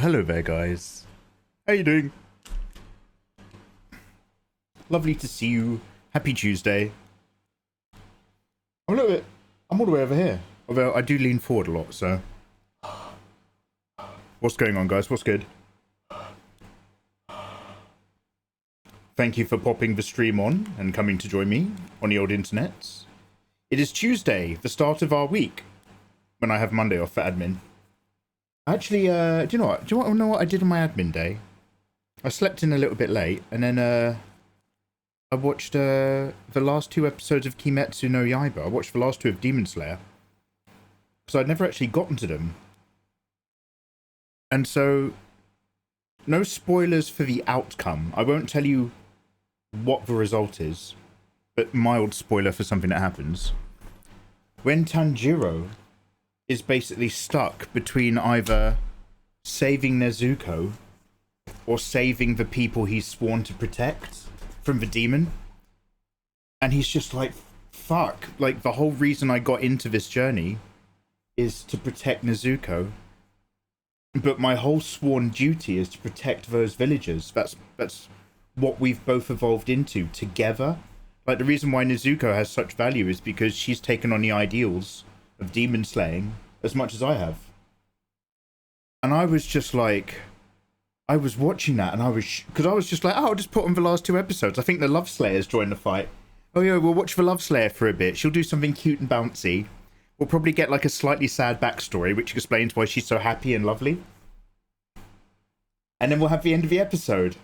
hello there, guys. How you doing? Lovely to see you. Happy Tuesday. I'm all the way over here. Although I do lean forward a lot, so. What's going on, guys? What's good? Thank you for popping the stream on and coming to join me on the old internet. It is Tuesday, the start of our week, when I have Monday off for admin. Actually, do you know what? Do you know what I did on my admin day? I slept in a little bit late, and then I watched the last 2 episodes of Kimetsu no Yaiba. I watched the last 2 of Demon Slayer, because I'd never actually gotten to them. And so, no spoilers for the outcome. I won't tell you what the result is, but mild spoiler for something that happens. When Tanjiro is basically stuck between either saving Nezuko or saving the people he's sworn to protect from the demon, and he's just like, fuck, like the whole reason I got into this journey is to protect Nezuko, but my whole sworn duty is to protect those villagers. That's what we've both evolved into together. Like, the reason why Nezuko has such value is because she's taken on the ideals of demon slaying as much as I have. And I was just like, I was watching that and I was, because I was just like, oh, I'll just put on the last 2 episodes. I think the Love Slayer's joined the fight. Oh yeah, we'll watch the Love Slayer for a bit. She'll do something cute and bouncy. We'll probably get like a slightly sad backstory, which explains why she's so happy and lovely. And then we'll have the end of the episode.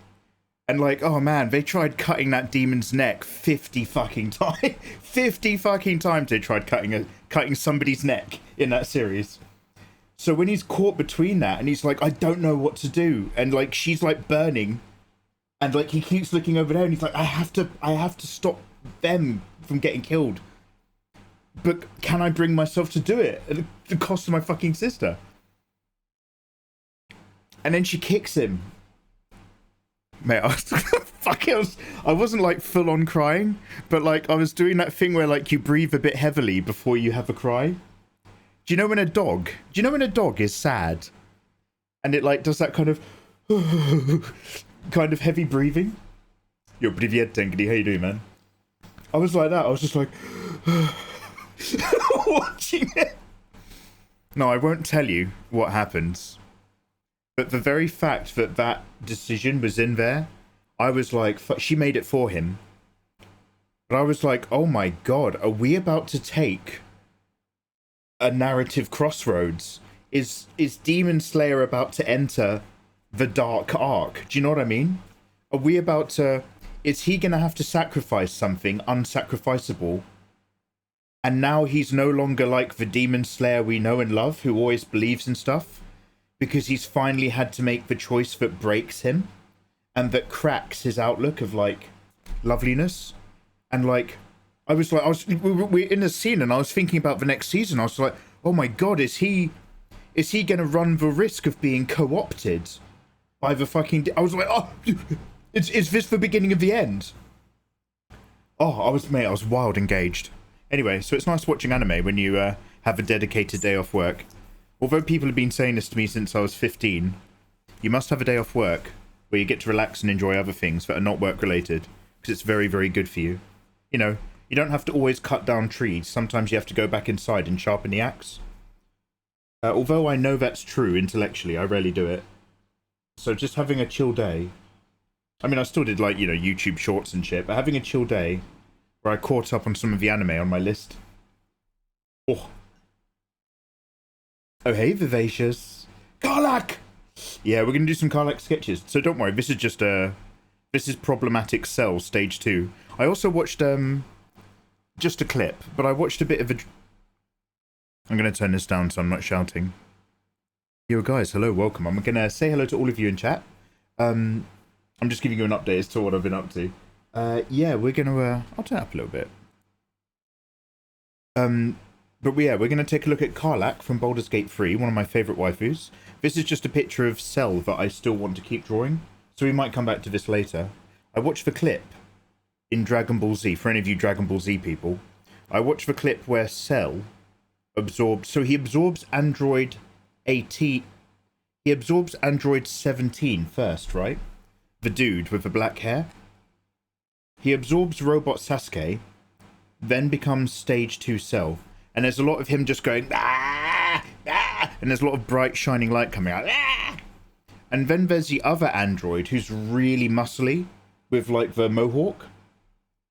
And like, oh man, they tried cutting that demon's neck 50 fucking times. 50 fucking times they tried cutting somebody's neck in that series. So when he's caught between that and he's like, I don't know what to do. And like, she's like burning. And like, he keeps looking over there and he's like, I have to stop them from getting killed. But can I bring myself to do it at the cost of my fucking sister? And then she kicks him. Mate, I wasn't like full on crying, but like I was doing that thing where like you breathe a bit heavily before you have a cry. Do you know when a dog is sad and it like does that kind of heavy breathing? Yo, привет, Tenkity, how you doing, man? I was like that. I was just like watching it. No, I won't tell you what happens. But the very fact that that decision was in there, I was like, she made it for him. But I was like, oh my god, are we about to take a narrative crossroads? Is Demon Slayer about to enter the dark arc? Do you know what I mean? Are we about to... Is he going to have to sacrifice something unsacrificable? And now he's no longer like the Demon Slayer we know and love, who always believes in stuff? Because he's finally had to make the choice that breaks him and that cracks his outlook of like loveliness. And like, we're in a scene and I was thinking about the next season. I was like, oh my god, is he going to run the risk of being co-opted by the fucking... I was like, oh, is this the beginning of the end? Oh, I was wild engaged. Anyway, so it's nice watching anime when you have a dedicated day off work. Although people have been saying this to me since I was 15, you must have a day off work where you get to relax and enjoy other things that are not work related, because it's very, very good for you. You know, you don't have to always cut down trees. Sometimes you have to go back inside and sharpen the axe. Although I know that's true intellectually, I rarely do it. So just having a chill day. I mean, I still did like, you know, YouTube shorts and shit, but having a chill day where I caught up on some of the anime on my list. Oh, hey, Vivacious. KARLACH! Yeah, we're going to do some KARLACH sketches. So don't worry, this is Problematic Cell, Stage 2. I also watched, just a clip, but I watched a bit of a... I'm going to turn this down so I'm not shouting. Yo, guys, hello, welcome. I'm going to say hello to all of you in chat. I'm just giving you an update as to what I've been up to. Yeah, we're going to, I'll turn it up a little bit. But yeah, we're going to take a look at KARLACH from Baldur's Gate 3, one of my favourite waifus. This is just a picture of Cell that I still want to keep drawing, so we might come back to this later. I watched the clip in Dragon Ball Z, for any of you Dragon Ball Z people. I watched the clip where Cell absorbs... So he absorbs Android 18... He absorbs Android 17 first, right? The dude with the black hair. He absorbs robot Sasuke, then becomes stage 2 Cell. And there's a lot of him just going, ah, ah, and there's a lot of bright shining light coming out. Ah! And then there's the other android who's really muscly with like the mohawk.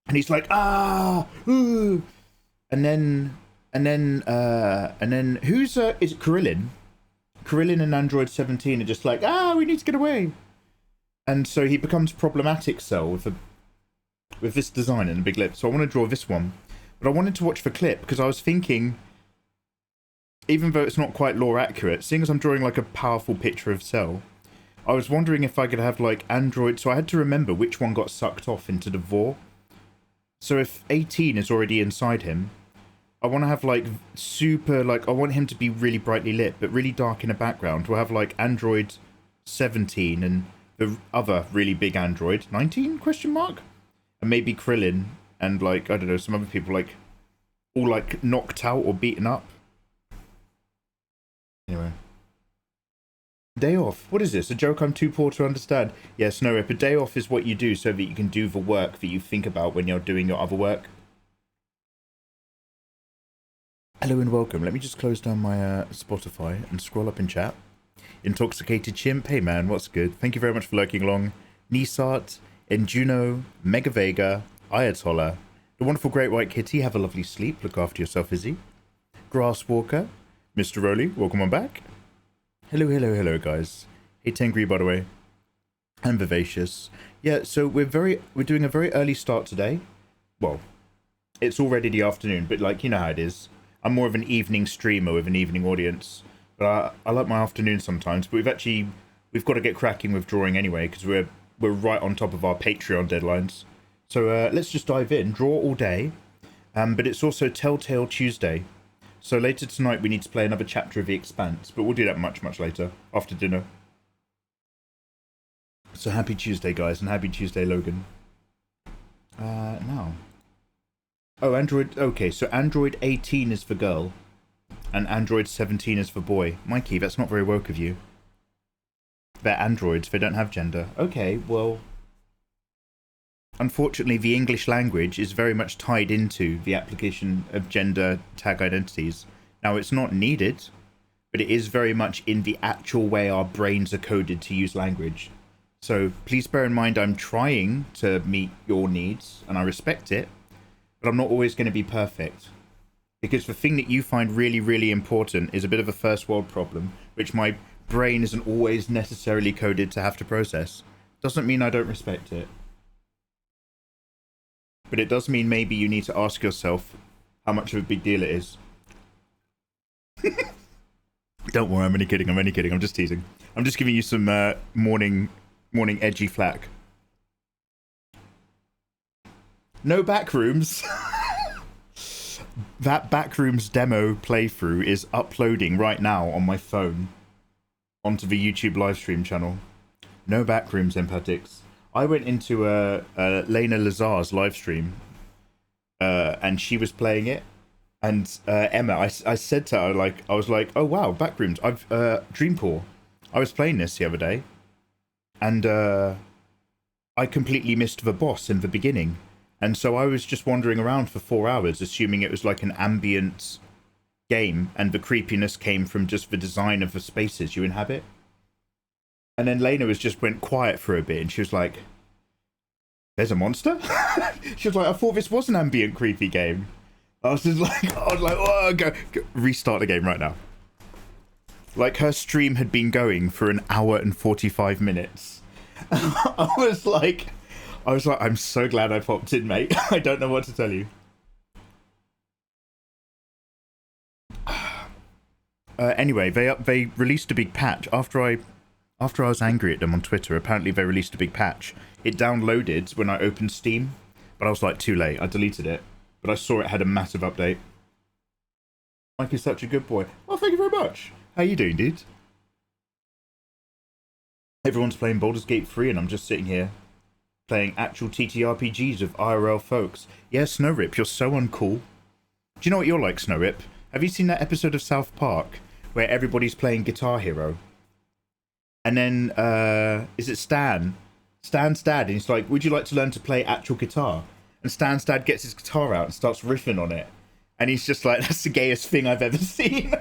And he's like, ah, ooh. And then who's is it Krillin? Krillin and Android 17 are just like, we need to get away. And so he becomes problematic Cell with this design and a big lip. So I want to draw this one. But I wanted to watch the clip because I was thinking, even though it's not quite lore accurate, seeing as I'm drawing like a powerful picture of Cell, I was wondering if I could have like Android. So I had to remember which one got sucked off into the vor. So if 18 is already inside him, I want to have like super, like I want him to be really brightly lit, but really dark in the background. We'll have like Android 17 and the other really big Android, 19 question mark? And maybe Krillin and like, I don't know, some other people like all like knocked out or beaten up. Anyway. Day off. What is this? A joke I'm too poor to understand? Yes, no, Rip. A day off is what you do so that you can do the work that you think about when you're doing your other work. Hello and welcome. Let me just close down my Spotify and scroll up in chat. Intoxicated Chimp. Hey man, what's good? Thank you very much for lurking along. Nisart, Enjuno, Mega Vega, Ayatollah, the wonderful Great White Kitty. Have a lovely sleep. Look after yourself, Izzy. Grasswalker, Mr. Rowley, welcome on back. Hello, guys. Hey, Tengri, by the way. And Vivacious. Yeah, so we're doing a very early start today. Well, it's already the afternoon, but like, you know how it is. I'm more of an evening streamer with an evening audience. But I like my afternoon sometimes. But we've got to get cracking with drawing anyway, because we're right on top of our Patreon deadlines. So let's just dive in. Draw all day. But it's also Telltale Tuesday. So later tonight we need to play another chapter of The Expanse, but we'll do that much, much later, after dinner. So happy Tuesday, guys, and happy Tuesday, Logan. Now. Oh, okay, so Android 18 is for girl, and Android 17 is for boy. Mikey, that's not very woke of you. They're androids, they don't have gender. Okay, well... Unfortunately, the English language is very much tied into the application of gender tag identities. Now, it's not needed, but it is very much in the actual way our brains are coded to use language. So please bear in mind I'm trying to meet your needs, and I respect it, but I'm not always going to be perfect. Because the thing that you find really, really important is a bit of a first world problem, which my brain isn't always necessarily coded to have to process. Doesn't mean I don't respect it. But it does mean maybe you need to ask yourself how much of a big deal it is. Don't worry, I'm only kidding. I'm just teasing. I'm just giving you some morning edgy flack. No backrooms. That backrooms demo playthrough is uploading right now on my phone onto the YouTube livestream channel. No backrooms, empathics. I went into Lena Lazar's live stream, and she was playing it, and Emma, I said to her, like, I was like, oh wow, Backrooms, I've Dreampool. I was playing this the other day, and I completely missed the boss in the beginning, and so I was just wandering around for 4 hours, assuming it was like an ambient game, and the creepiness came from just the design of the spaces you inhabit. And then Lena just went quiet for a bit, and she was like, there's a monster? She was like, I thought this was an ambient creepy game. I was like, oh, go, restart the game right now. Like, her stream had been going for 1 hour and 45 minutes. I was like, I'm so glad I popped in, mate. I don't know what to tell you. Anyway, they released a big patch after I was angry at them on Twitter. Apparently they released a big patch. It downloaded when I opened Steam, but I was like, too late. I deleted it, but I saw it had a massive update. Mike is such a good boy. Well, thank you very much. How you doing, dude? Everyone's playing Baldur's Gate 3, and I'm just sitting here playing actual TTRPGs with IRL folks. Yeah, Snowrip, you're so uncool. Do you know what you're like, Snowrip? Have you seen that episode of South Park where everybody's playing Guitar Hero? And then is it Stan? Stan's dad, and he's like, "Would you like to learn to play actual guitar?" And Stan's dad gets his guitar out and starts riffing on it, and he's just like, "That's the gayest thing I've ever seen."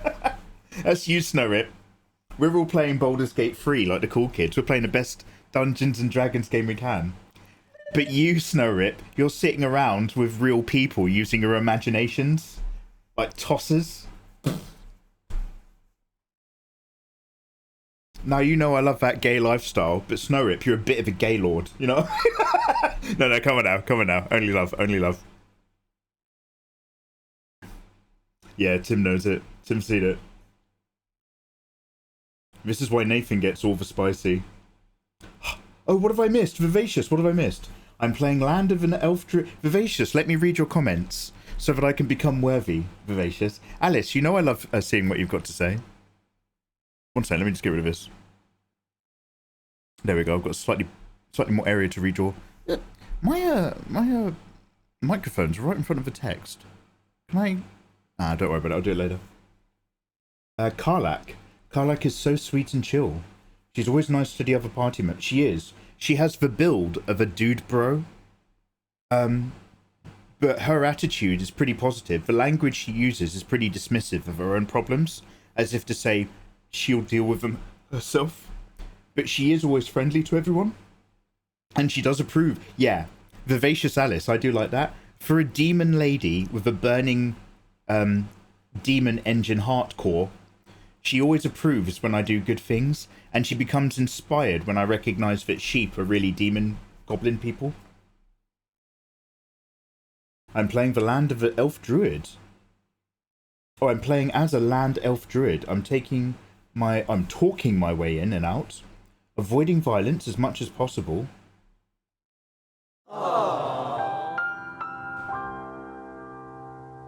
That's you, Snowrip. We're all playing Baldur's Gate 3 like the cool kids. We're playing the best Dungeons and Dragons game we can. But you, Snowrip, you're sitting around with real people using your imaginations, like tossers. Now, you know I love that gay lifestyle, but Snowrip, you're a bit of a gay lord, you know? No, come on now. Only love, only love. Yeah, Tim knows it. Tim's seen it. This is why Nathan gets all the spicy. Oh, what have I missed? Vivacious, what have I missed? I'm playing Land of an Elf Druid. Vivacious, let me read your comments so that I can become worthy, Vivacious. Alice, you know I love seeing what you've got to say. One second, let me just get rid of this. There we go, I've got slightly more area to read your... My microphone's right in front of the text. Can I... Ah, don't worry about it, I'll do it later. KARLACH. KARLACH is so sweet and chill. She's always nice to the other party members. She is. She has the build of a dude bro. But her attitude is pretty positive. The language she uses is pretty dismissive of her own problems, as if to say she'll deal with them herself. But she is always friendly to everyone. And she does approve. Yeah, Vivacious Alice, I do like that. For a demon lady with a burning demon engine heart core, she always approves when I do good things, and she becomes inspired when I recognise that sheep are really demon goblin people. I'm playing the Land of the Elf Druid. Oh, I'm playing as a Land Elf Druid. I'm talking my way in and out, avoiding violence as much as possible. Aww.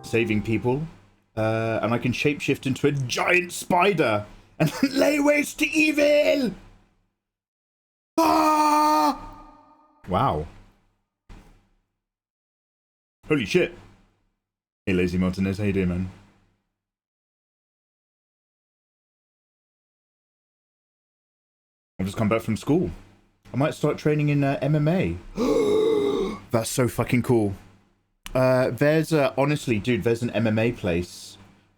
Saving people. And I can shapeshift into a giant spider and lay waste to evil! Ah! Wow. Holy shit. Hey, Lazy Martinez, how you doing, man? I've just come back from school. I might start training in MMA. That's so fucking cool. There's honestly, dude, there's an MMA place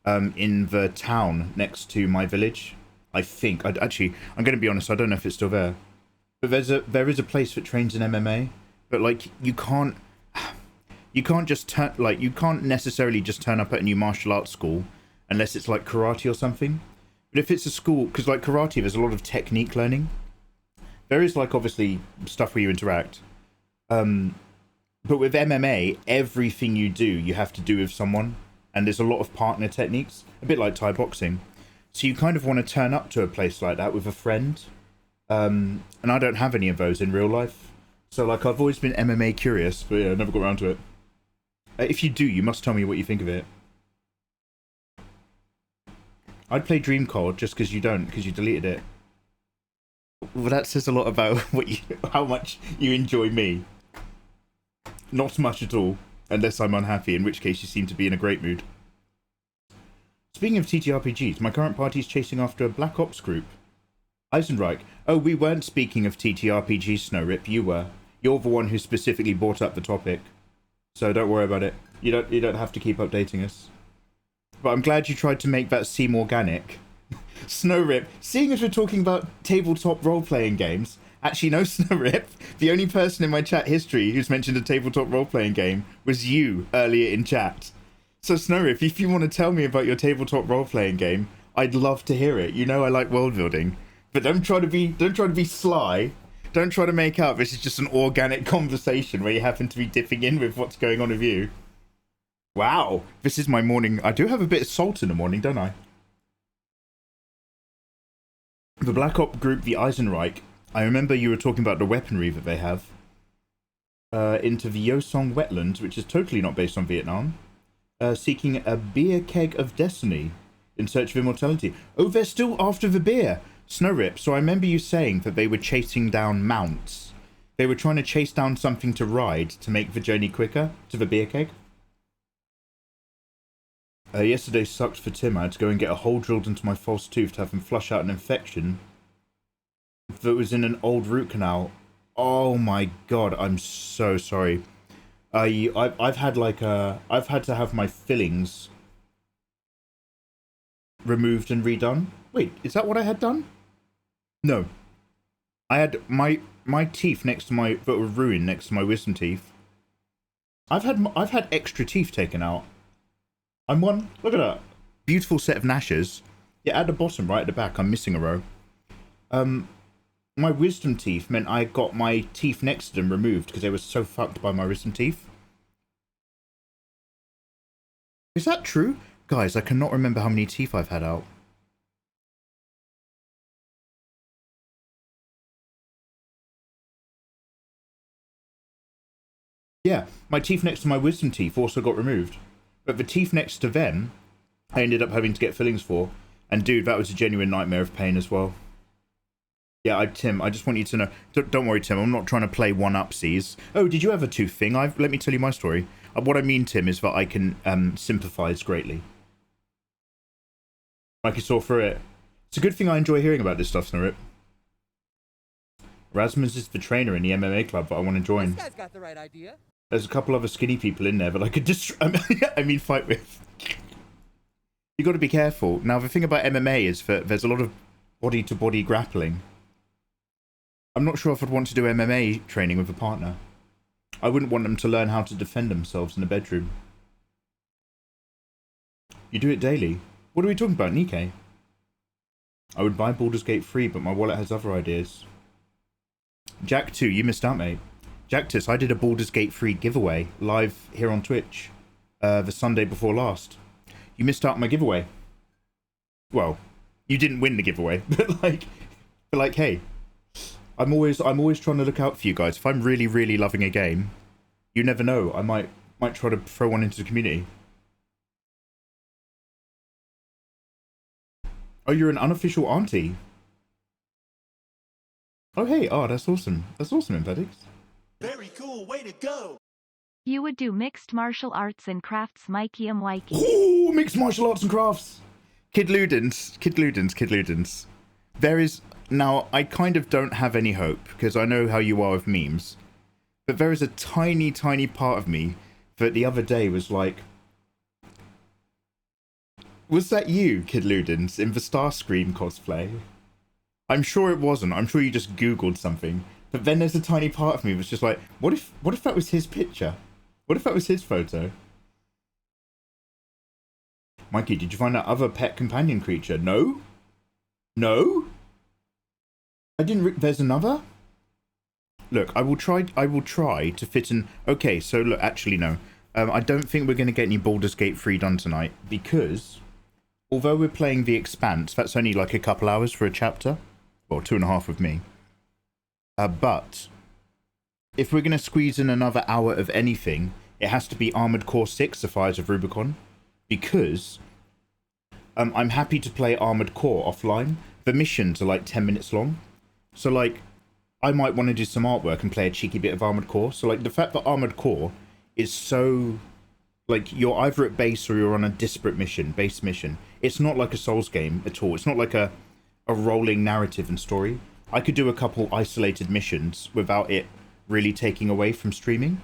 in the town next to my village. I think. I'm going to be honest, I don't know if it's still there. But there is a place that trains in MMA. But like, you can't just you can't necessarily just turn up at a new martial arts school unless it's like karate or something. But if it's a school, because like karate, there's a lot of technique learning. There is like obviously stuff where you interact. But with MMA, everything you do, you have to do with someone. And there's a lot of partner techniques, a bit like Thai boxing. So you kind of want to turn up to a place like that with a friend. And I don't have any of those in real life. So like, I've always been MMA curious, but yeah, I never got around to it. If you do, you must tell me what you think of it. I'd play Dream Cold just because you don't, because you deleted it. Well, that says a lot about how much you enjoy me. Not much at all, unless I'm unhappy, in which case you seem to be in a great mood. Speaking of TTRPGs, my current party is chasing after a Black Ops group. Eisenreich. Oh, we weren't speaking of TTRPGs, Snowrip, you were. You're the one who specifically brought up the topic. So don't worry about it. You don't have to keep updating us. But I'm glad you tried to make that seem organic. Snowrip, seeing as we're talking about tabletop role-playing games, actually, no, Snowrip, the only person in my chat history who's mentioned a tabletop role-playing game was you earlier in chat. So, Snowrip, if you want to tell me about your tabletop role-playing game, I'd love to hear it. You know I like world-building. But don't try to be sly. Don't try to make up this is just an organic conversation where you happen to be dipping in with what's going on with you. Wow, this is my morning. I do have a bit of salt in the morning, don't I? The Black Op group, the Eisenreich, I remember you were talking about the weaponry that they have. Into the Yosong wetlands, which is totally not based on Vietnam. Seeking a beer keg of destiny in search of immortality. Oh, they're still after the beer. Snowrip, so I remember you saying that they were chasing down mounts. They were trying to chase down something to ride to make the journey quicker to the beer keg. Yesterday sucked for Tim. I had to go and get a hole drilled into my false tooth to have him flush out an infection. that was in an old root canal. Oh my god, I'm so sorry. I've had like I've had to have my fillings removed and redone. Wait, is that what I had done? No. I had my teeth next to my that were ruined next to my wisdom teeth. I've had extra teeth taken out. I'm one. Look at that beautiful set of gnashes. Yeah, at the bottom, right at the back, I'm missing a row. My wisdom teeth meant I got my teeth next to them removed because they were so fucked by my wisdom teeth. Is that true? Guys, I cannot remember how many teeth I've had out. Yeah, my teeth next to my wisdom teeth also got removed. But the teeth next to them, I ended up having to get fillings for. And dude, that was a genuine nightmare of pain as well. Yeah, Tim, I just want you to know. Don't worry, Tim, I'm not trying to play one-upsies. Oh, did you have a tooth thing? Let me tell you my story. What I mean, Tim, is that I can sympathise greatly. Like you saw through it. It's a good thing I enjoy hearing about this stuff, Snurrit. Rasmus is the trainer in the MMA club that I want to join. This guy's got the right idea. There's a couple other skinny people in there that I could just, I mean, fight with. You got to be careful. Now, the thing about MMA is that there's a lot of body-to-body grappling. I'm not sure if I'd want to do MMA training with a partner. I wouldn't want them to learn how to defend themselves in the bedroom. You do it daily. What are we talking about, Nikkei? I would buy Baldur's Gate 3, but my wallet has other ideas. Jack 2, you missed out, mate. Jacktus, I did a Baldur's Gate 3 giveaway live here on Twitch the Sunday before last. You missed out on my giveaway. Well, you didn't win the giveaway, but like, hey, I'm always trying to look out for you guys. If I'm really, really loving a game, you never know. I might try to throw one into the community. Oh, you're an unofficial auntie. Oh, hey. Oh, that's awesome. That's awesome, Impedix. Very cool. Way to go. You would do mixed martial arts and crafts, Mikey and Wikey. Ooh, mixed martial arts and crafts. Kid Ludens. There is... Now, I kind of don't have any hope, because I know how you are with memes. But there is a tiny, tiny part of me that the other day was like... Was that you, Kid Ludens, in the Starscream cosplay? I'm sure it wasn't. I'm sure you just Googled something. But then there's a tiny part of me that's just like, what if that was his picture? What if that was his photo? Mikey, did you find that other pet companion creature? No? No? I didn't... There's another? Look, I will try to fit in... Okay, so look, actually no. I don't think we're going to get any Baldur's Gate 3 done tonight, because although we're playing The Expanse, that's only like a couple hours for a chapter. Well, 2.5 with me. But if we're going to squeeze in another hour of anything, it has to be Armored Core 6, The Fires of Rubicon, because I'm happy to play Armored Core offline. The missions are like 10 minutes long. So, like, I might want to do some artwork and play a cheeky bit of Armored Core. So, like, the fact that Armored Core is so... Like, you're either at base or you're on a disparate mission, base mission. It's not like a Souls game at all. It's not like a rolling narrative and story. I could do a couple isolated missions without it really taking away from streaming.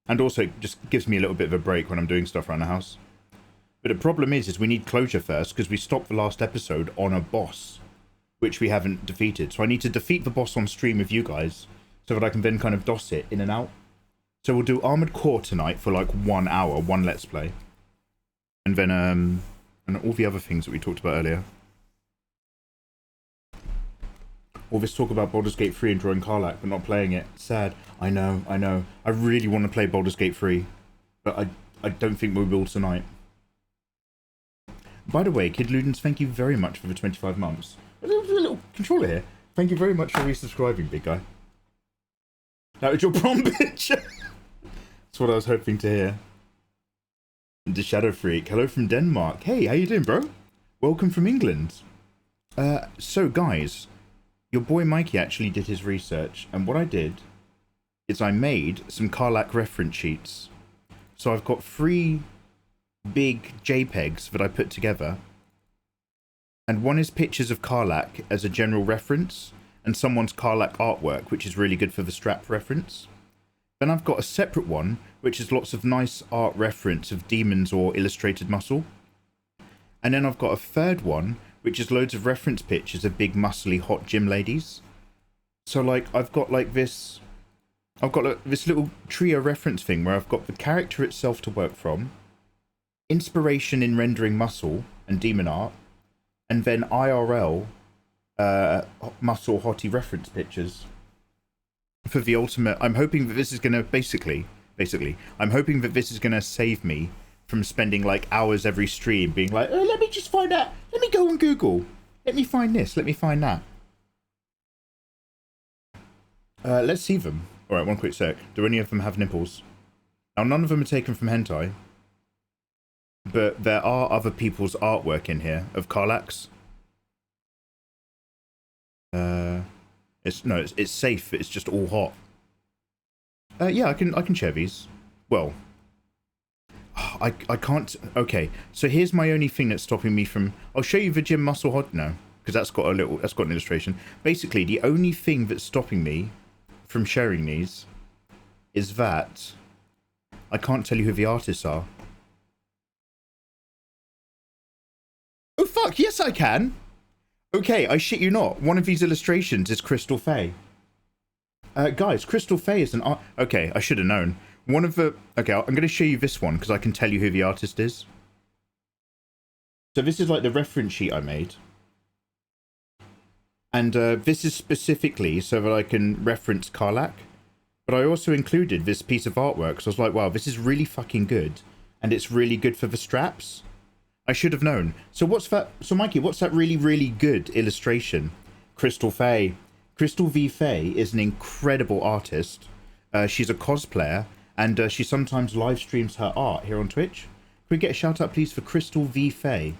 And also, it just gives me a little bit of a break when I'm doing stuff around the house. But the problem is we need closure first, because we stopped the last episode on a boss, which we haven't defeated. So I need to defeat the boss on stream with you guys, so that I can then kind of DOS it in and out. So we'll do Armored Core tonight for like 1 hour, one Let's Play. And then, and all the other things that we talked about earlier. All this talk about Baldur's Gate 3 and drawing KARLACH, but not playing it. Sad. I know. I really want to play Baldur's Gate 3, but I don't think we will tonight. By the way, Kid Ludens, thank you very much for the 25 months. There's a little controller here. Thank you very much for resubscribing, big guy. That was your prom picture. That's what I was hoping to hear. The Shadow Freak. Hello from Denmark. Hey, how you doing, bro? Welcome from England. So, guys... Your boy Mikey actually did his research, and what I did is I made some KARLACH reference sheets. So I've got 3 big JPEGs that I put together, and one is pictures of KARLACH as a general reference, and someone's KARLACH artwork, which is really good for the strap reference. Then I've got a separate one, which is lots of nice art reference of demons or illustrated muscle. And then I've got a third one, which is loads of reference pictures of big, muscly, hot gym ladies. So, like, I've got this little trio reference thing where I've got the character itself to work from, inspiration in rendering muscle and demon art, and then IRL muscle hottie reference pictures for the ultimate. I'm hoping that this is gonna basically I'm hoping that this is gonna save me from spending like hours every stream being like, oh, let me just find out, let me go on Google, let me find this, let me find that. Let's see them. Alright, one quick sec. Do any of them have nipples? Now, none of them are taken from hentai, but there are other people's artwork in here of KARLACHs. It's safe. It's just all hot. Yeah, I can share these. Well, I can't. Okay, so here's my only thing that's stopping me from. I'll show you the gym muscle hot now because that's got an illustration. Basically, the only thing that's stopping me from sharing these is that I can't tell you who the artists are. Oh fuck! Yes, I can. Okay, I shit you not. One of these illustrations is Crystal Faye. Guys, Crystal Faye is an art... Okay, I should have known. One of the... Okay, I'm going to show you this one because I can tell you who the artist is. So this is like the reference sheet I made. And this is specifically so that I can reference KARLACH. But I also included this piece of artwork. So I was like, wow, this is really fucking good. And it's really good for the straps. I should have known. So what's that? So Mikey, what's that really, really good illustration? Crystal Faye. Crystal V. Faye is an incredible artist. She's a cosplayer, and she sometimes live streams her art here on Twitch. Can we get a shout out, please, for Crystal V. Faye?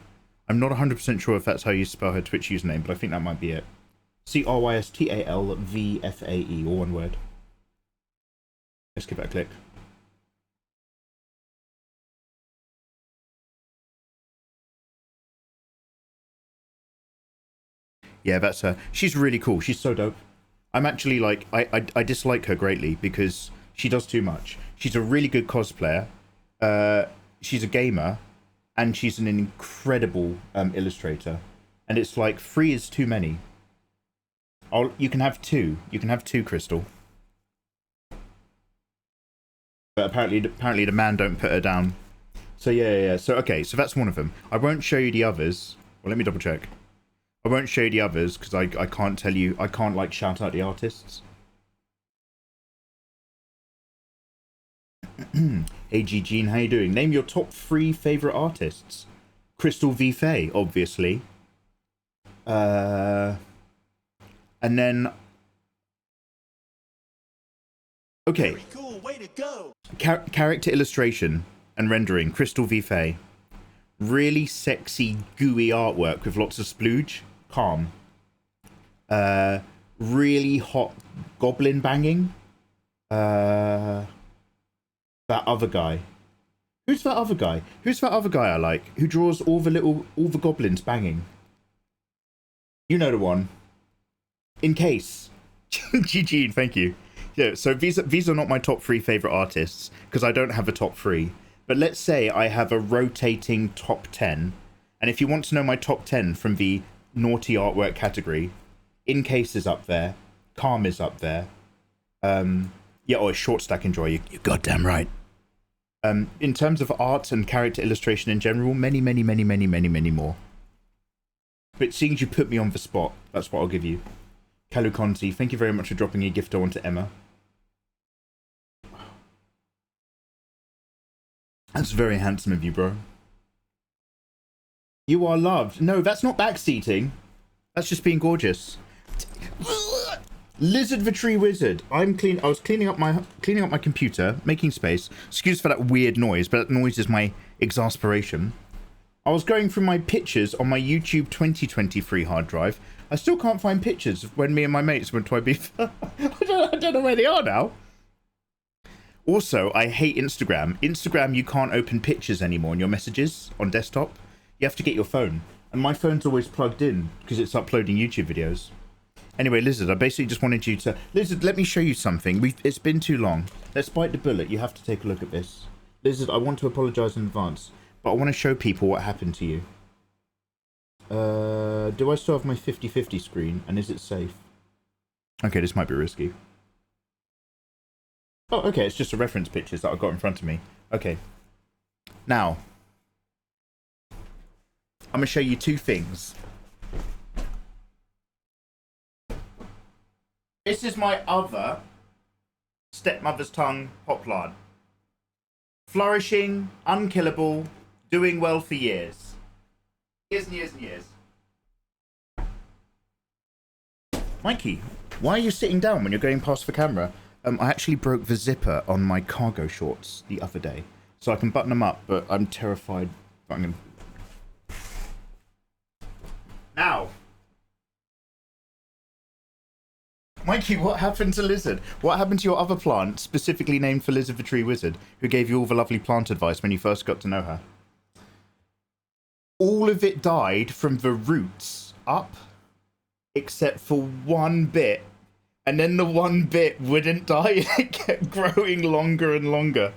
I'm not 100% sure if that's how you spell her Twitch username, but I think that might be it. CRYSTALVFAE, all one word. Let's give that a click. Yeah, that's her. She's really cool. She's so dope. I'm actually like, I dislike her greatly because she does too much. She's a really good cosplayer. She's a gamer, and she's an incredible illustrator. And it's like 3 is too many. You can have 2. You can have 2, Crystal. But apparently the man don't put her down. So yeah. So okay, so that's one of them. I won't show you the others. Well, let me double check. I won't show you the others because I can't tell you. I can't like shout out the artists. Hey G Gene, how you doing? Name your top 3 favorite artists. Crystal V. Faye, obviously. And then. Okay. Very cool, way to go. Character illustration and rendering. Crystal V. Faye. Really sexy, gooey artwork with lots of splooge. Calm. Really hot goblin banging. That other guy. Who's that other guy? Who's that other guy I like? Who draws all the goblins banging? You know the one. In case. GG, thank you. Yeah, so these are not my top 3 favorite artists because I don't have a top 3. But let's say I have a rotating top 10. And if you want to know my top 10 from the naughty artwork category, In Case is up there. Calm is up there. Yeah, Short Stack Enjoy. You're goddamn right. In terms of art and character illustration in general, many more. But seeing as you put me on the spot, that's what I'll give you. Kalu Conti, thank you very much for dropping your gift onto Emma. That's very handsome of you, bro. You are loved. No, that's not backseating. That's just being gorgeous. Lizard the Tree Wizard. I was cleaning up my computer, making space. Excuse for that weird noise, but that noise is my exasperation. I was going through my pictures on my YouTube 2023 hard drive. I still can't find pictures of when me and my mates went to Ibiza. I don't know where they are now. Also, I hate Instagram. Instagram, you can't open pictures anymore in your messages on desktop. You have to get your phone. And my phone's always plugged in because it's uploading YouTube videos. Anyway, Lizard, I basically just wanted you to... Lizard, let me show you something. It's been too long. Let's bite the bullet. You have to take a look at this. Lizard, I want to apologise in advance, but I want to show people what happened to you. Do I still have my 50-50 screen, and is it safe? Okay, this might be risky. Oh, okay, it's just a reference pictures that I've got in front of me. Okay. Now, I'm going to show you two things. This is my other stepmother's tongue pot plant. Flourishing, unkillable, doing well for years. Years and years and years. Mikey, why are you sitting down when you're going past the camera? I actually broke the zipper on my cargo shorts the other day. So I can button them up, but I'm terrified. Now. Mikey, what happened to Lizard? What happened to your other plant, specifically named for Lizard the Tree Wizard, who gave you all the lovely plant advice when you first got to know her? All of it died from the roots up, except for one bit. And then the one bit wouldn't die. It kept growing longer and longer.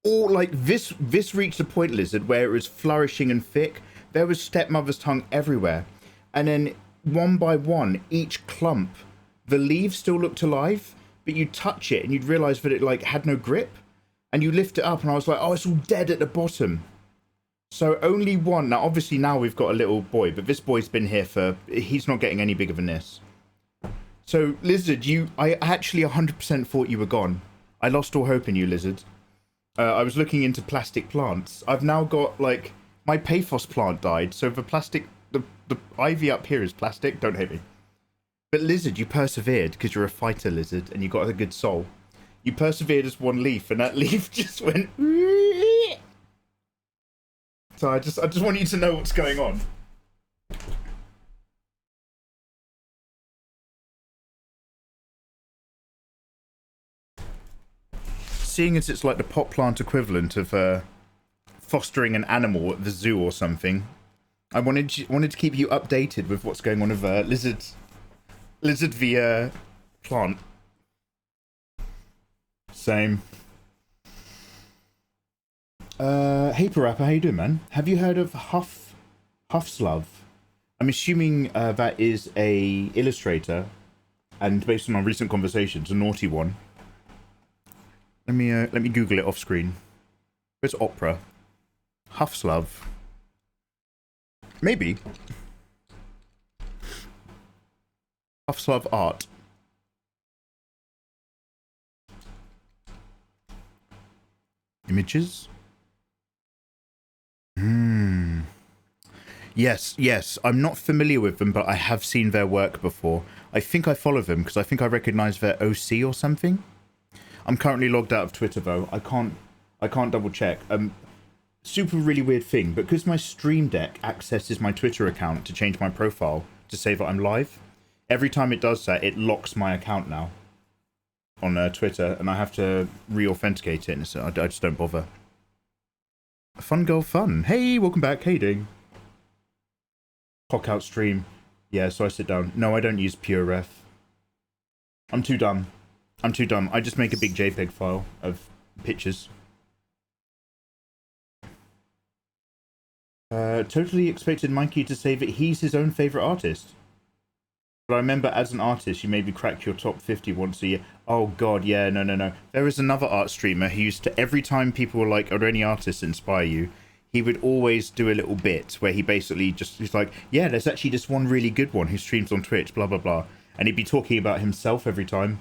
Or like this reached a point, Lizard, where it was flourishing and thick. There was stepmother's tongue everywhere. And then one by one, each clump, the leaves still looked alive, but you'd touch it and you'd realise that it like had no grip. And you lift it up and I was like, oh, it's all dead at the bottom. So only one. Now, obviously now we've got a little boy, but this boy's been here he's not getting any bigger than this. So, Lizard, I actually 100% thought you were gone. I lost all hope in you, Lizard. I was looking into plastic plants. I've now got, like, my Paphos plant died, so the plastic, the ivy up here is plastic. Don't hate me. But, Lizard, you persevered, because you're a fighter, Lizard, and you got a good soul. You persevered as one leaf, and that leaf just went... So I just want you to know what's going on. Seeing as it's like the pot plant equivalent of fostering an animal at the zoo or something, I wanted to keep you updated with what's going on with Lizard the plant. Same. Hey Parappa, how you doing, man? Have you heard of Huffslav? I'm assuming that is a illustrator, and based on our recent conversations, a naughty one. Let me Google it off screen. Where's opera? Huffslav. Maybe. Huffslav art. Images? Yes. I'm not familiar with them, but I have seen their work before. I think I follow them because I think I recognise their OC or something. I'm currently logged out of Twitter though. I can't double check. Super really weird thing, but because my Stream Deck accesses my Twitter account to change my profile to say that I'm live, every time it does that, it locks my account now on Twitter, and I have to re-authenticate it, and so I just don't bother. Fun girl fun. Hey, welcome back. How you doing? Clock out stream. Yeah, so I sit down. No, I don't use PureRef. I'm too dumb. I just make a big JPEG file of pictures. Totally expected Mikey to say that he's his own favourite artist. But I remember as an artist, you maybe crack your top 50 once a year. Oh god, yeah, no. There is another art streamer who used to, every time people were like, are there any artists that inspire you? He would always do a little bit where he basically he's like, yeah, there's actually this one really good one who streams on Twitch, blah, blah, blah. And he'd be talking about himself every time.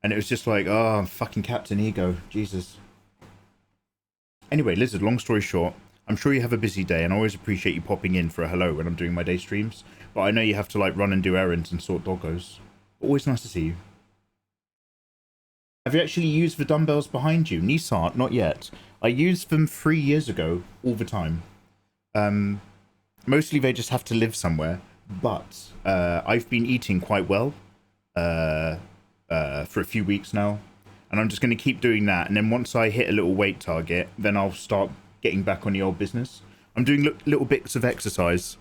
And it was just like, oh, fucking Captain Ego. Jesus. Anyway, Lizard, long story short, I'm sure you have a busy day, and I always appreciate you popping in for a hello when I'm doing my day streams. But I know you have to, like, run and do errands and sort doggos. Always nice to see you. Have you actually used the dumbbells behind you? Nisart, not yet. I used them 3 years ago, all the time. Mostly they just have to live somewhere. But I've been eating quite well for a few weeks now. And I'm just going to keep doing that. And then once I hit a little weight target, then I'll start getting back on the old business. I'm doing little bits of exercise.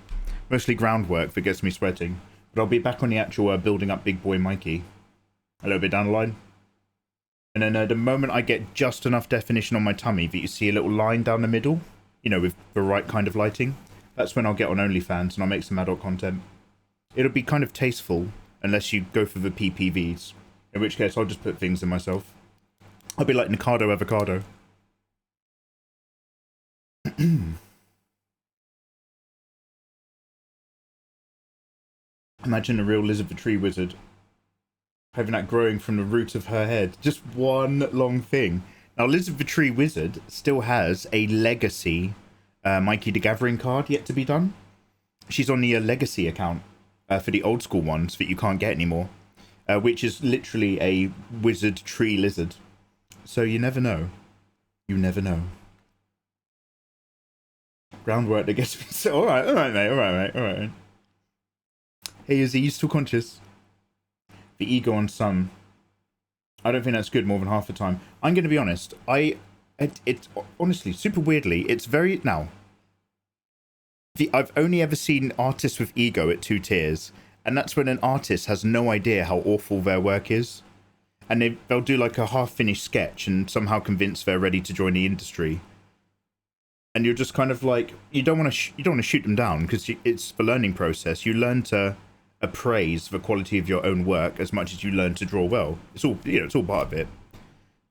Mostly groundwork that gets me sweating. But I'll be back on the actual building up big boy Mikey a little bit down the line. And then the moment I get just enough definition on my tummy that you see a little line down the middle, you know, with the right kind of lighting, that's when I'll get on OnlyFans and I'll make some adult content. It'll be kind of tasteful, unless you go for the PPVs, in which case I'll just put things in myself. I'll be like Nikado Avocado. Imagine a real lizard tree wizard having that growing from the root of her head. Just one long thing. Now, Lizard the Tree Wizard still has a legacy Mikey the Gathering card yet to be done. She's on the legacy account for the old school ones that you can't get anymore, which is literally a wizard tree lizard. So you never know. You never know. Groundwork that gets me so... Alright, mate. Hey, Izzy, you still conscious? The ego on some. I don't think that's good more than half the time. I'm going to be honest. It's honestly, super weirdly, it's very... Now, I've only ever seen artists with ego at 2 tiers. And that's when an artist has no idea how awful their work is. And they'll do like a half-finished sketch and somehow convince they're ready to join the industry. And you're just kind of like... You don't want to shoot them down because it's the learning process. You learn to... appraise the quality of your own work as much as you learn to draw well. It's all, you know, it's all part of it.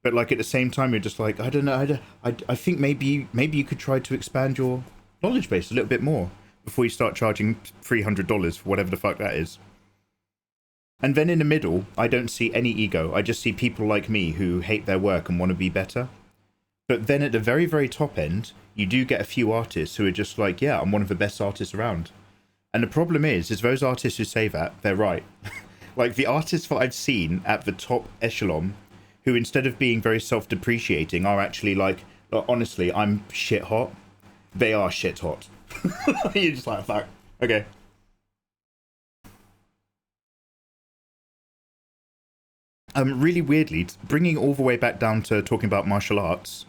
But like at the same time, you're just like, I don't know. I think maybe you could try to expand your knowledge base a little bit more before you start charging $300 for whatever the fuck that is. And then in the middle, I don't see any ego. I just see people like me who hate their work and want to be better. But then at the very, very top end, you do get a few artists who are just like, yeah, I'm one of the best artists around. And the problem is those artists who say that, they're right. Like, the artists that I've seen at the top echelon, who instead of being very self-depreciating, are actually like, honestly, I'm shit hot. They are shit hot. You're just like, fuck. Okay. Really weirdly, bringing all the way back down to talking about martial arts,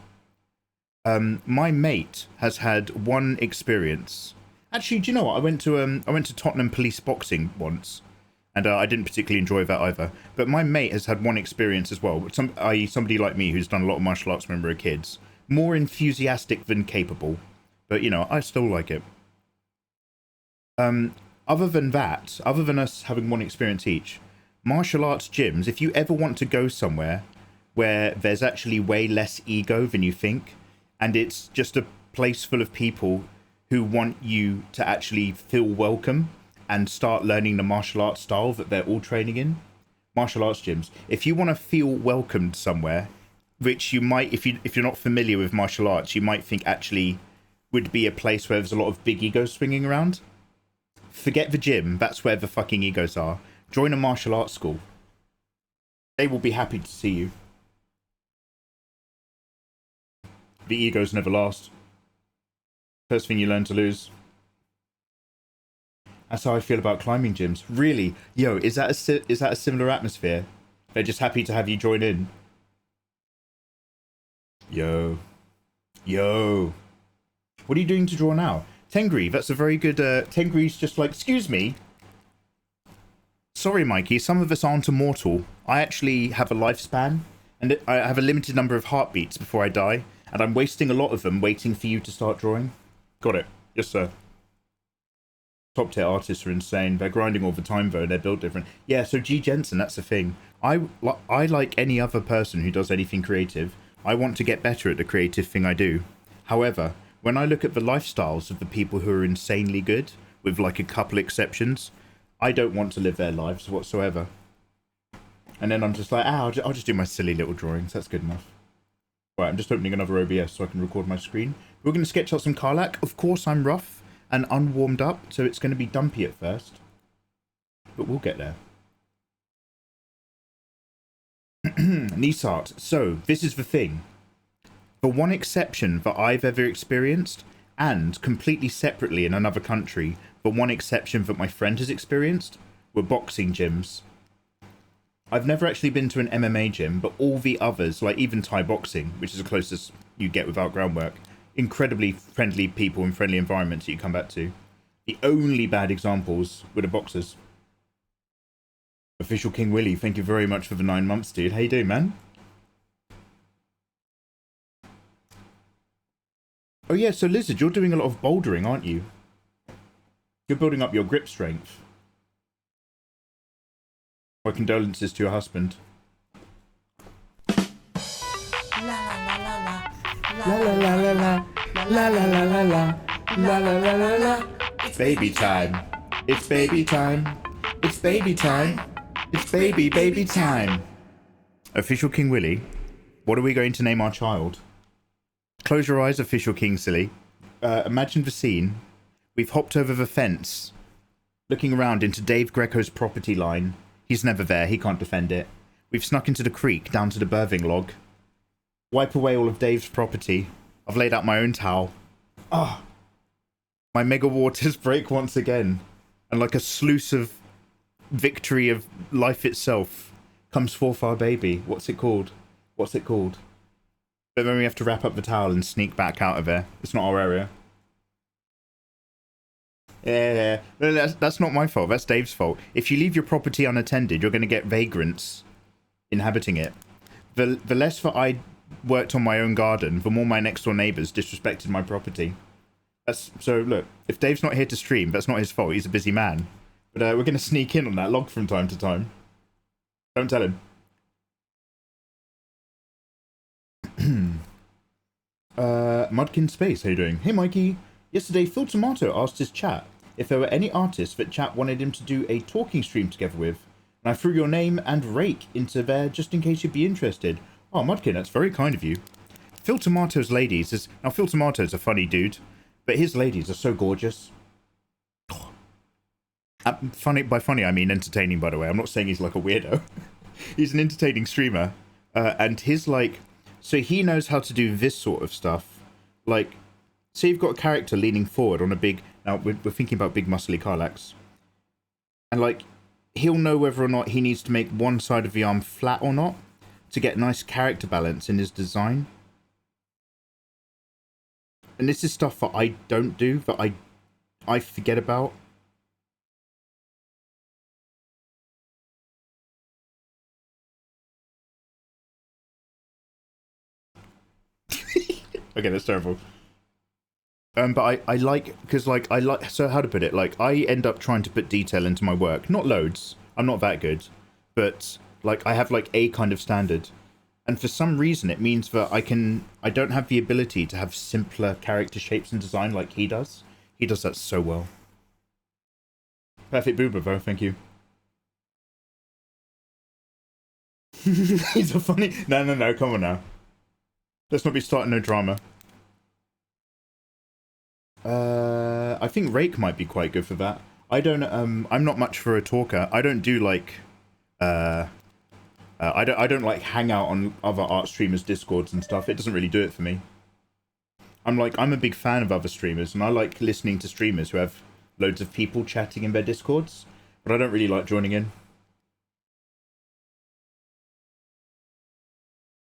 my mate has had one experience. Actually, do you know what? I went to Tottenham Police Boxing once, and I didn't particularly enjoy that either. But my mate has had one experience as well, i.e. somebody like me who's done a lot of martial arts when we were kids. More enthusiastic than capable. But, you know, I still like it. Other than that, other than us having one experience each, martial arts gyms, if you ever want to go somewhere where there's actually way less ego than you think, and it's just a place full of people who want you to actually feel welcome and start learning the martial arts style that they're all training in. Martial arts gyms. If you want to feel welcomed somewhere, which you might, if you're not familiar with martial arts, you might think actually would be a place where there's a lot of big egos swinging around. Forget the gym. That's where the fucking egos are. Join a martial arts school. They will be happy to see you. The egos never last. First thing you learn to lose. That's how I feel about climbing gyms. Really? Yo, is that a similar atmosphere? They're just happy to have you join in. Yo. What are you doing to draw now? Tengri, that's a very good... Tengri's just like, excuse me. Sorry, Mikey, some of us aren't immortal. I actually have a lifespan, and I have a limited number of heartbeats before I die, and I'm wasting a lot of them waiting for you to start drawing. Got it. Yes, sir. Top tier artists are insane. They're grinding all the time, though. They're built different. Yeah, so G. Jensen, that's the thing. I like any other person who does anything creative. I want to get better at the creative thing I do. However, when I look at the lifestyles of the people who are insanely good, with like a couple exceptions, I don't want to live their lives whatsoever. And then I'm just like, I'll just do my silly little drawings. That's good enough. Right, I'm just opening another OBS so I can record my screen. We're going to sketch out some KARLACH. Of course, I'm rough and unwarmed up, so it's going to be dumpy at first. But we'll get there. Nisart. So, this is the thing. The one exception that I've ever experienced, and completely separately in another country, the one exception that my friend has experienced, were boxing gyms. I've never actually been to an MMA gym, but all the others, like even Thai boxing, which is the closest you get without groundwork, incredibly friendly people and friendly environments that you come back to. The only bad examples were the boxers. Official King Willie, thank you very much for the 9 months, dude. How you doing, man? Oh yeah, so Lizard, you're doing a lot of bouldering, aren't you? You're building up your grip strength. My condolences to your husband. La la la la la la la la la la la la la la la. It's baby time. It's baby time. It's baby time. It's baby time. Official King Willie, what are we going to name our child? Close your eyes, Official King Silly. Imagine the scene. We've hopped over the fence, looking around into Dave Greco's property line. He's never there, he can't defend it. We've snuck into the creek, down to the birthing log. Wipe away all of Dave's property. I've laid out my own towel. Ah! My mega waters break once again. And like a sluice of victory of life itself comes forth our baby. What's it called? What's it called? But then we have to wrap up the towel and sneak back out of there. It's not our area. Yeah, that's not my fault. That's Dave's fault. If you leave your property unattended, you're going to get vagrants inhabiting it. The less that I worked on my own garden, the more my next door neighbours disrespected my property. So look, if Dave's not here to stream, that's not his fault. He's a busy man. But we're going to sneak in on that log from time to time. Don't tell him. Mudkin Space, how you doing? Hey Mikey. Yesterday, Phil Tomato asked his chat if there were any artists that chat wanted him to do a talking stream together with. And I threw your name and Rake into there just in case you'd be interested. Oh, Mudkin, that's very kind of you. Phil Tomato's ladies is... Now, Phil Tomato's a funny dude, but his ladies are so gorgeous. Funny, by funny, I mean entertaining, by the way. I'm not saying he's like a weirdo. He's an entertaining streamer. And his, like... So he knows how to do this sort of stuff. Like, say you've got a character leaning forward on a big... Now, we're thinking about big muscly KARLACHs. And, like, he'll know whether or not he needs to make one side of the arm flat or not to get nice character balance in his design. And this is stuff that I don't do, that I forget about. Okay, that's terrible. But I like, because like, so how to put it, like, I end up trying to put detail into my work. Not loads, I'm not that good, but like, I have like a kind of standard. And for some reason, it means that I don't have the ability to have simpler character shapes and design like he does. He does that so well. Perfect boober, bro, thank you. He's a funny... No, come on now. Let's not be starting no drama. I think Rake might be quite good for that. I don't, I'm not much for a talker. I don't do like, I don't like hang out on other art streamers' discords and stuff. It doesn't really do it for me. I'm a big fan of other streamers, and I like listening to streamers who have loads of people chatting in their discords, but I don't really like joining in.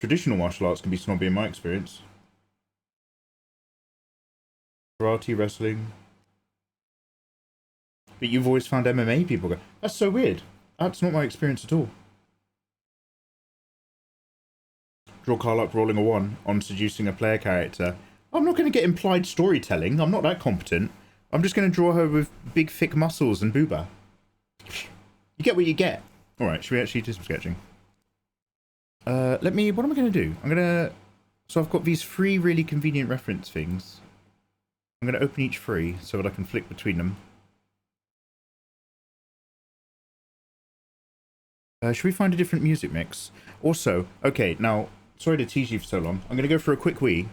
Traditional martial arts can be snobby in my experience. Karate, wrestling. But you've always found MMA people go, that's so weird. That's not my experience at all. Draw KARLACH rolling a 1 on seducing a player character. I'm not going to get implied storytelling. I'm not that competent. I'm just going to draw her with big, thick muscles and booba. You get what you get. Alright, should we actually do some sketching? What am I going to do? So I've got these 3 really convenient reference things. I'm going to open each 3 so that I can flick between them. Should we find a different music mix? Also, okay, now, sorry to tease you for so long. I'm going to go for a quick wee,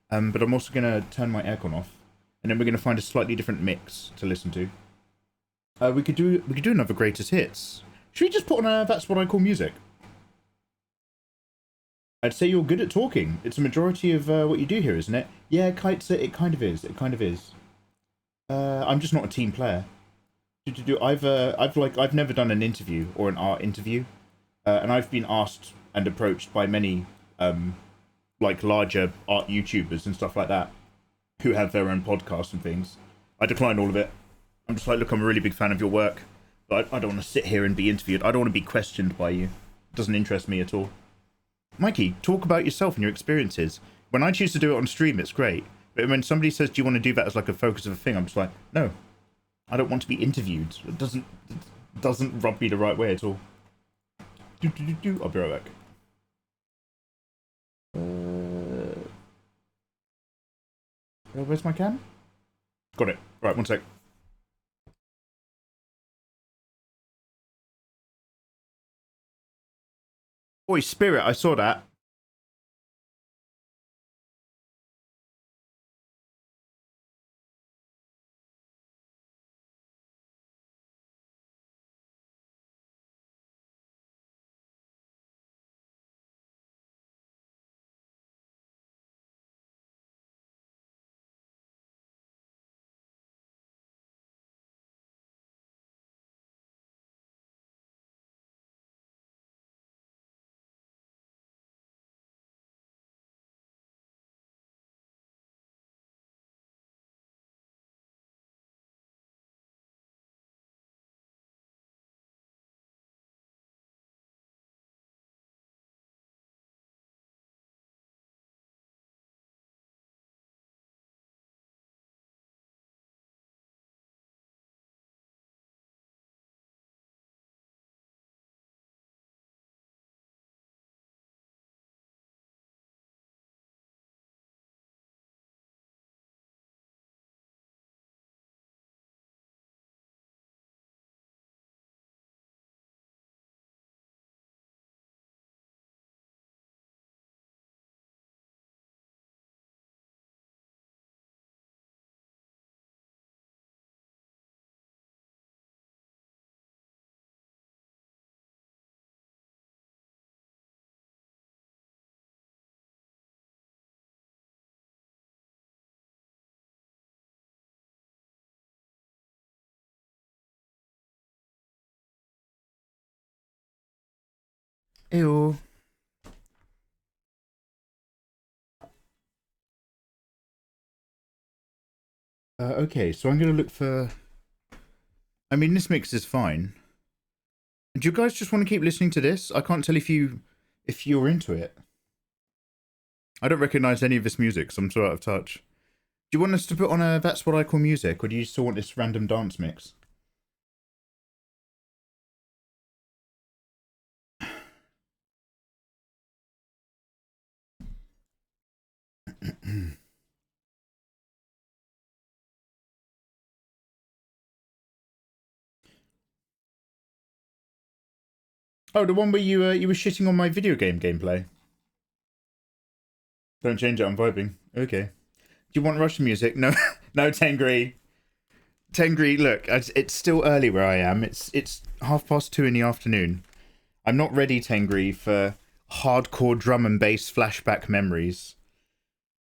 but I'm also going to turn my aircon off. And then we're going to find a slightly different mix to listen to. We could do another greatest hits. Should we just put on a That's What I Call Music? I'd say you're good at talking. It's a majority of what you do here, isn't it? Yeah, Kite, it kind of is. It kind of is. I'm just not a team player. I've never done an interview or an art interview, and I've been asked and approached by many like larger art YouTubers and stuff like that who have their own podcasts and things. I declined all of it. I'm just like, look, I'm a really big fan of your work, I don't want to sit here and be interviewed. I don't want to be questioned by you. It doesn't interest me at all. Mikey, talk about yourself and your experiences. When I choose to do it on stream, it's great. But when somebody says, do you want to do that as like a focus of a thing? I'm just like, no. I don't want to be interviewed. It doesn't rub me the right way at all. I'll be right back. Where's my cam? Got it. Right, one sec. Oi, Spirit, I saw that. Ew. Okay, so I'm going to look for... I mean, this mix is fine. Do you guys just want to keep listening to this? I can't tell if you're into it. I don't recognise any of this music, so I'm so out of touch. Do you want us to put on a That's What I Call Music, or do you still want this random dance mix? Oh, the one where you were shitting on my video game gameplay. Don't change it, I'm vibing. Okay. Do you want Russian music? No, no, Tengri. Tengri, look, it's still early where I am. It's 2:30 in the afternoon. I'm not ready, Tengri, for hardcore drum and bass flashback memories.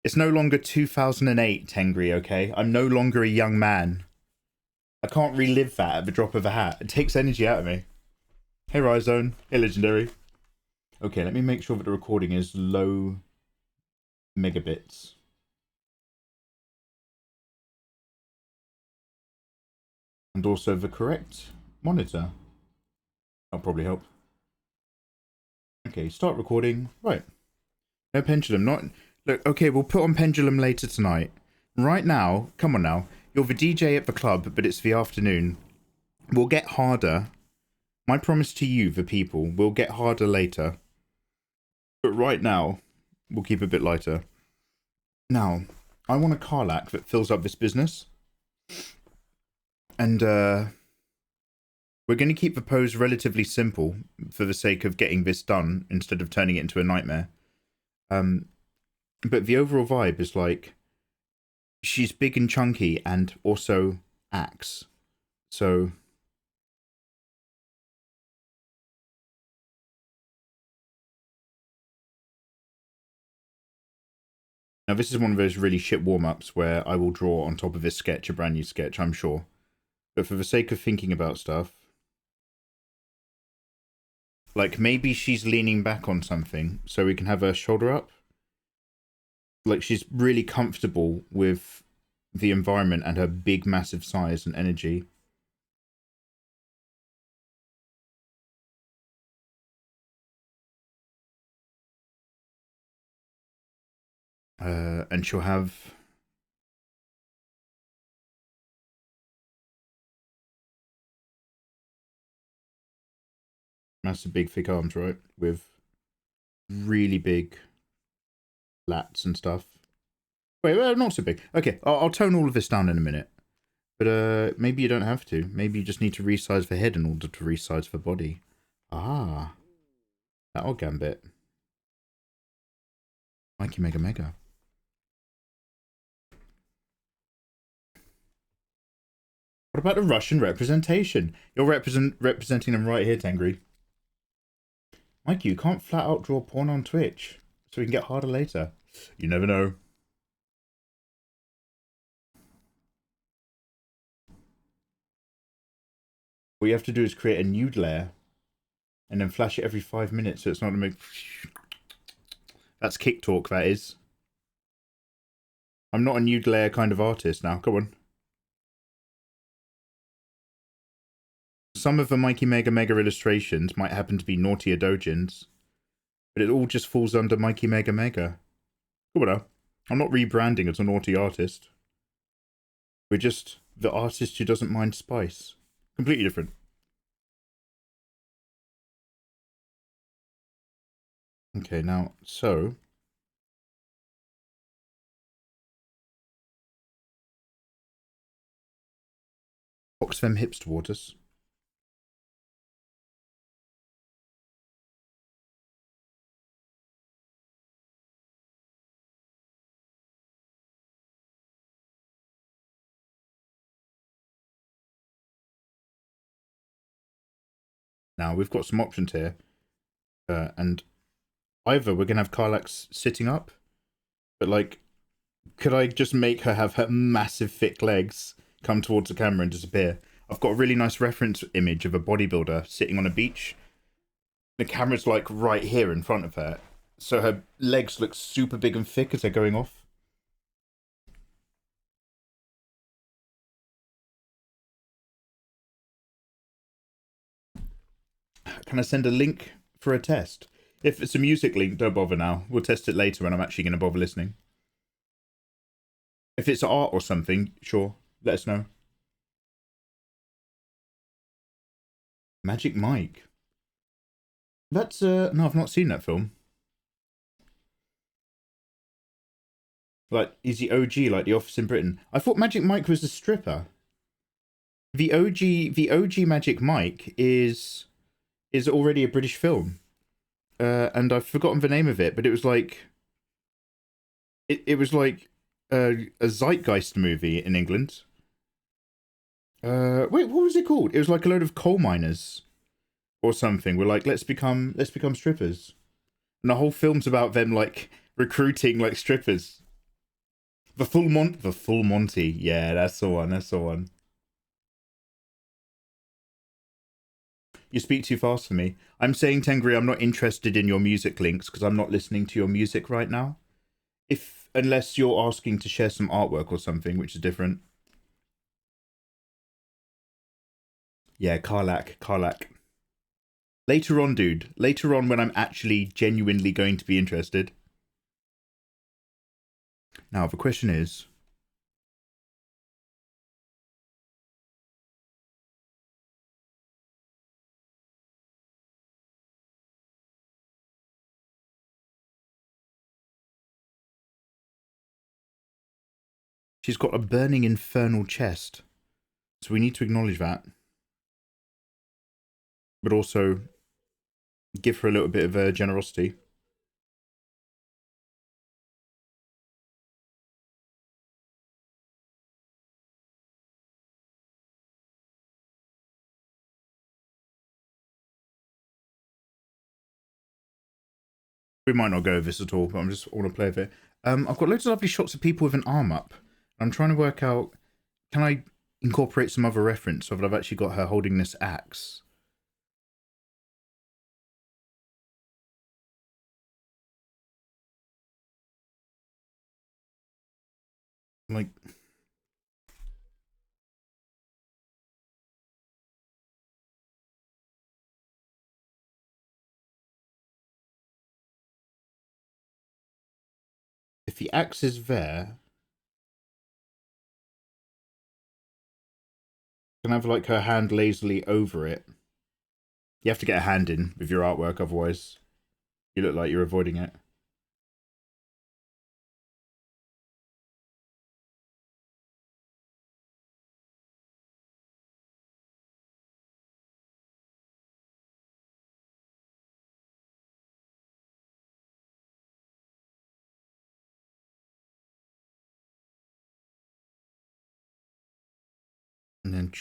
It's no longer 2008, Tengri, okay? I'm no longer a young man. I can't relive that at the drop of a hat. It takes energy out of me. Hey, Rhizone. Hey, Legendary. Okay, let me make sure that the recording is low megabits. And also the correct monitor. That'll probably help. Okay, start recording. Right. No pendulum, not... Look, okay, we'll put on pendulum later tonight. Right now, come on now. You're the DJ at the club, but it's the afternoon. We'll get harder. My promise to you, the people, will get harder later. But right now, we'll keep a bit lighter. Now, I want a KARLACH that fills up this business. And, we're going to keep the pose relatively simple for the sake of getting this done instead of turning it into a nightmare. But the overall vibe is like, she's big and chunky and also axe. So... Now, this is one of those really shit warm-ups where I will draw on top of this sketch a brand new sketch, I'm sure. But for the sake of thinking about stuff... Like, maybe she's leaning back on something, so we can have her shoulder up. Like, she's really comfortable with the environment and her big, massive size and energy. And she'll have... massive big thick arms, right? With really big lats and stuff. Wait, well, not so big. Okay, I'll tone all of this down in a minute. But maybe you don't have to. Maybe you just need to resize the head in order to resize the body. Ah, that'll gambit. Mikey Mega Mega. What about the Russian representation? You're representing them right here, Tengri. Mikey, you can't flat out draw porn on Twitch, so we can get harder later. You never know. What you have to do is create a nude layer and then flash it every 5 minutes so it's not a make... That's kick talk, that is. I'm not a nude layer kind of artist now. Come on. Some of the Mikey Mega Mega illustrations might happen to be naughtier dojins, but it all just falls under Mikey Mega Mega. Come on now. I'm not rebranding as a naughty artist. We're just the artist who doesn't mind spice. Completely different. Okay, now, so... box them hips towards us. Now, we've got some options here. And either we're going to have KARLACH sitting up, but, like, could I just make her have her massive thick legs come towards the camera and disappear? I've got a really nice reference image of a bodybuilder sitting on a beach. The camera's, like, right here in front of her, so her legs look super big and thick as they're going off. Can I send a link for a test? If it's a music link, don't bother now. We'll test it later when I'm actually going to bother listening. If it's art or something, sure, let us know. Magic Mike. That's, no, I've not seen that film. Like, is he OG, like The Office in Britain? I thought Magic Mike was a stripper. The OG Magic Mike is already a British film. And I've forgotten the name of it, but it was like... It was like a zeitgeist movie in England. Wait, what was it called? It was like a load of coal miners or something. We're like, let's become strippers. And the whole film's about them like recruiting like strippers. The full Monty. Yeah, that's the one. That's the one. You speak too fast for me. I'm saying, Tengri, I'm not interested in your music links because I'm not listening to your music right now. Unless you're asking to share some artwork or something, which is different. Yeah, KARLACH. Later on, dude. Later on when I'm actually genuinely going to be interested. Now, the question is... she's got a burning infernal chest. So we need to acknowledge that. But also give her a little bit of generosity. We might not go over this at all, but I'm just want to play with it. I've got loads of lovely shots of people with an arm up. I'm trying to work out, can I incorporate some other reference so that I've actually got her holding this axe? Like... if the axe is there, can I have like her hand lazily over it? You have to get a hand in with your artwork, otherwise you look like you're avoiding it. And then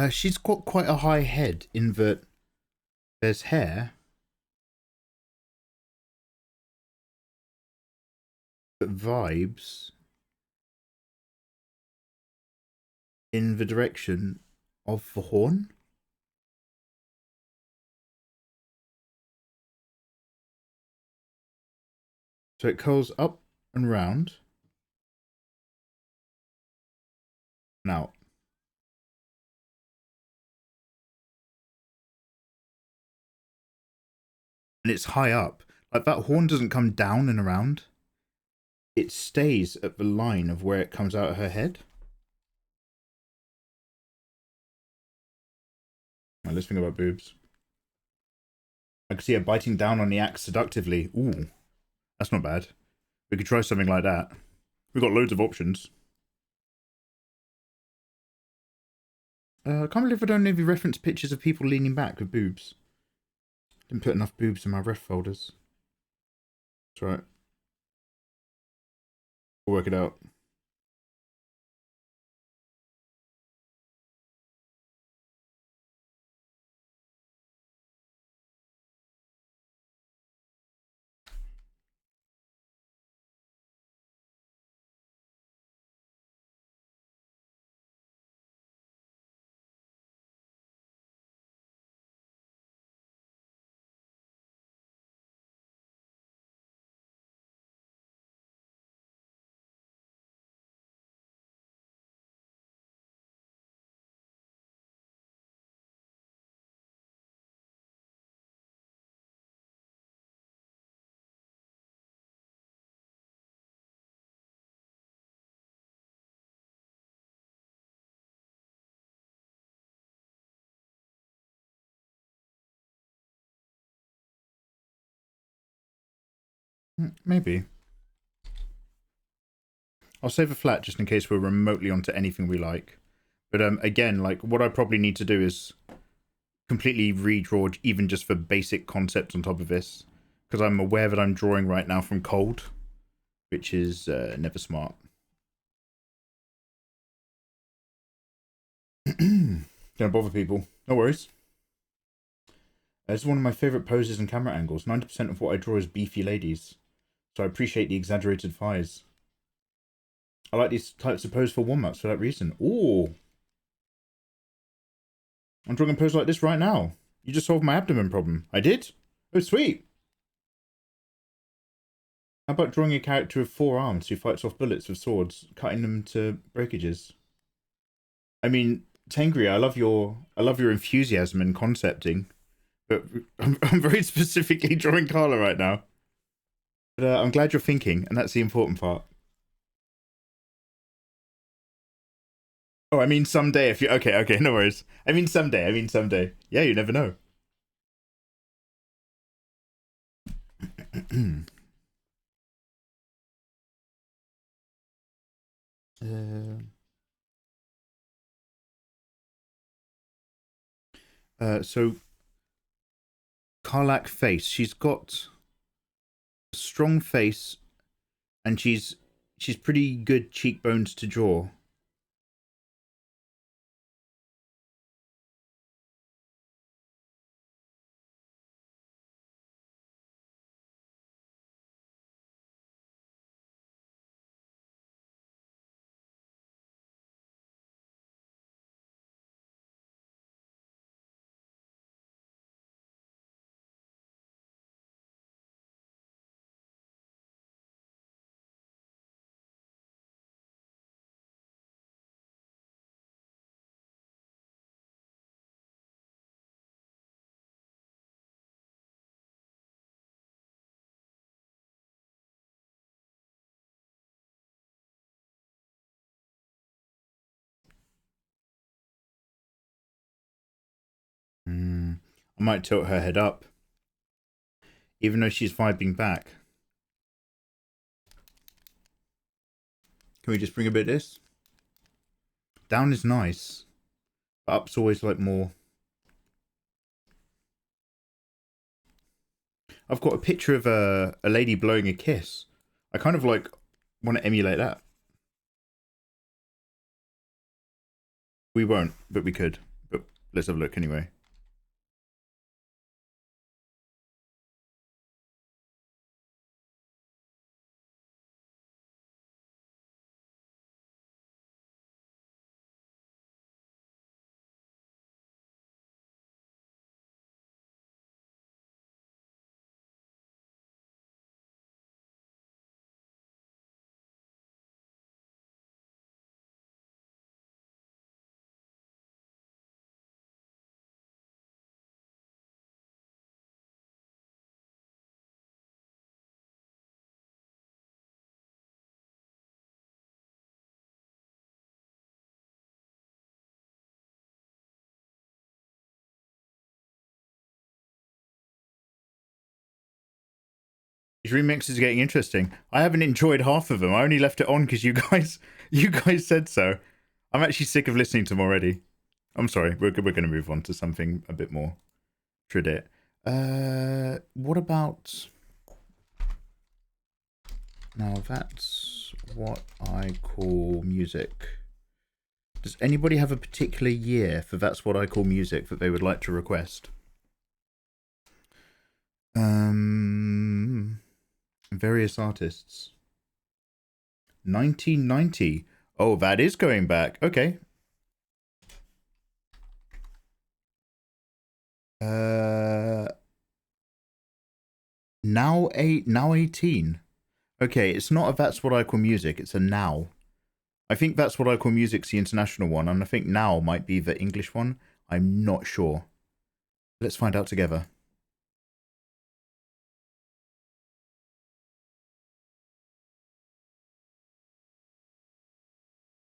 she's got quite a high head in that there's hair that vibes in the direction of the horn. So it curls up and round and out. And it's high up. Like, that horn doesn't come down and around. It stays at the line of where it comes out of her head. Right, let's think about boobs. I can see her biting down on the axe seductively. Ooh, that's not bad. We could try something like that. We've got loads of options. I can't believe I don't know if you reference pictures of people leaning back with boobs. Didn't put enough boobs in my ref folders. That's right. We'll work it out. Maybe. I'll save a flat just in case we're remotely onto anything we like. But again, like, what I probably need to do is completely redraw even just for basic concepts on top of this. Because I'm aware that I'm drawing right now from cold, which is never smart. Don't bother people. No worries. It's one of my favorite poses and camera angles. 90% of what I draw is beefy ladies, so I appreciate the exaggerated thighs. I like these types of poses for warm-ups for that reason. Ooh. I'm drawing a pose like this right now. You just solved my abdomen problem. I did? Oh, sweet. How about drawing a character with 4 arms who fights off bullets with swords, cutting them to breakages? I mean, Tengri, I love your enthusiasm in concepting, but I'm very specifically drawing Carla right now. But I'm glad you're thinking, and that's the important part. Oh, I mean someday if you... Okay, no worries. I mean someday. Yeah, you never know. So KARLACH face. She's got a strong face, and she's pretty good cheekbones to draw. I might tilt her head up, even though she's vibing back. Can we just bring a bit of this? Down is nice, but up's always like more. I've got a picture of a lady blowing a kiss. I kind of like want to emulate that. We won't, but we could. But let's have a look anyway. These remixes are getting interesting. I haven't enjoyed half of them. I only left it on because you guys said so. I'm actually sick of listening to them already. I'm sorry. We're going to move on to something a bit more tradit. What about... Now that's what I call music. Does anybody have a particular year for That's What I Call Music that they would like to request? Various artists. 1990. Oh, that is going back. Okay. Now 18. Okay, it's not a That's What I Call Music, it's a Now. I think That's What I Call Music's the international one, and I think Now might be the English one. I'm not sure. Let's find out together.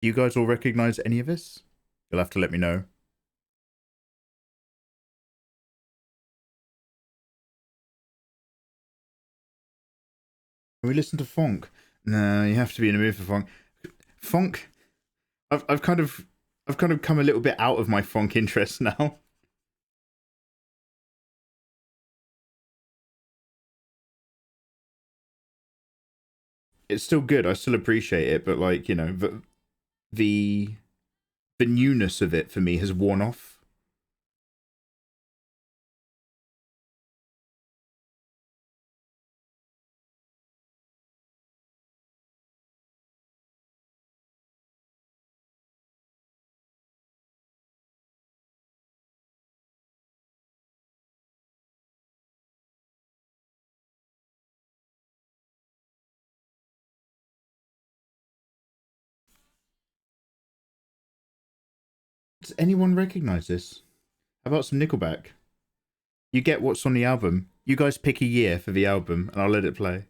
Do you guys all recognize any of this? You'll have to let me know. Can we listen to funk? No, you have to be in a mood for funk. Funk. I've kind of come a little bit out of my funk interest now. It's still good. I still appreciate it, but like, you know, the newness of it for me has worn off. Does anyone recognize this? How about some Nickelback? You get what's on the album. You guys pick a year for the album, and I'll let it play.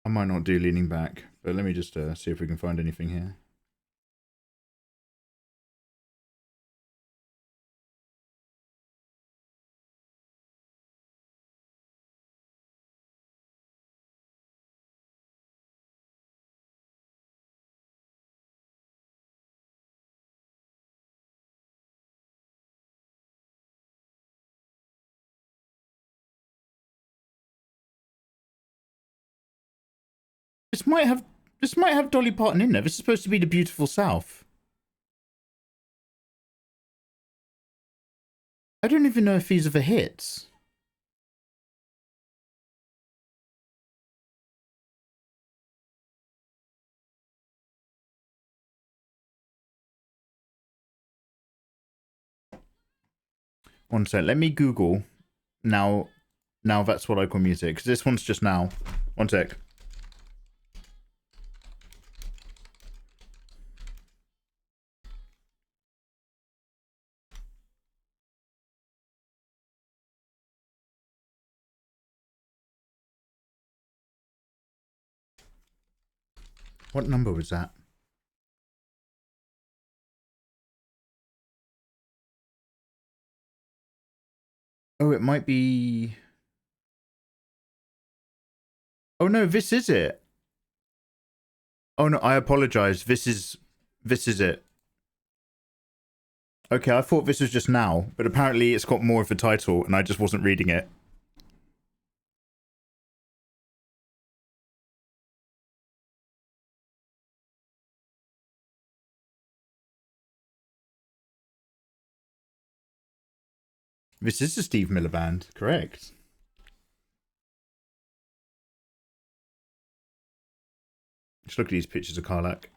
I might not do leaning back, but let me just see if we can find anything here. This might have Dolly Parton in there. This is supposed to be the Beautiful South. I don't even know if these are the hits. One sec. Let me Google now. Now that's what I call music, because this one's just now. One sec. What number was that? Oh, it might be... Oh no, this is it. Oh no, I apologize. This is it. Okay, I thought this was just now, but apparently it's got more of the title and I just wasn't reading it. This is the Steve Miller Band, correct. Just look at these pictures of KARLACH.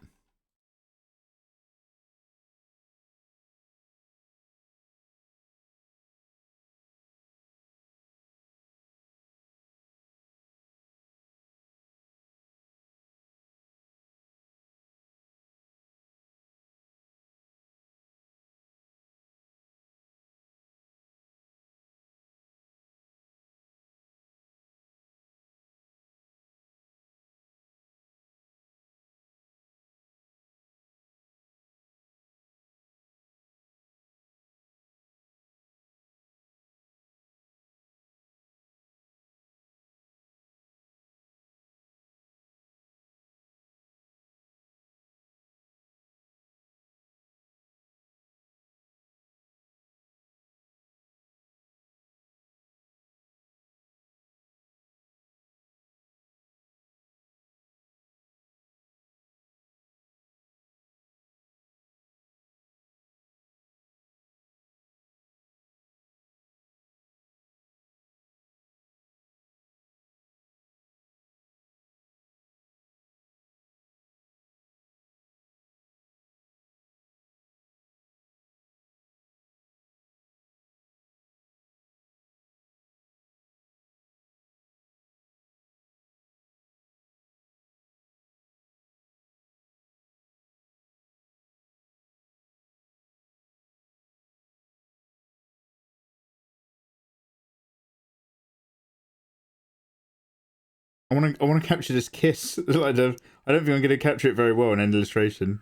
I want to capture this kiss. I don't think I'm going to capture it very well in an illustration.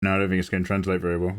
No, I don't think it's going to translate very well.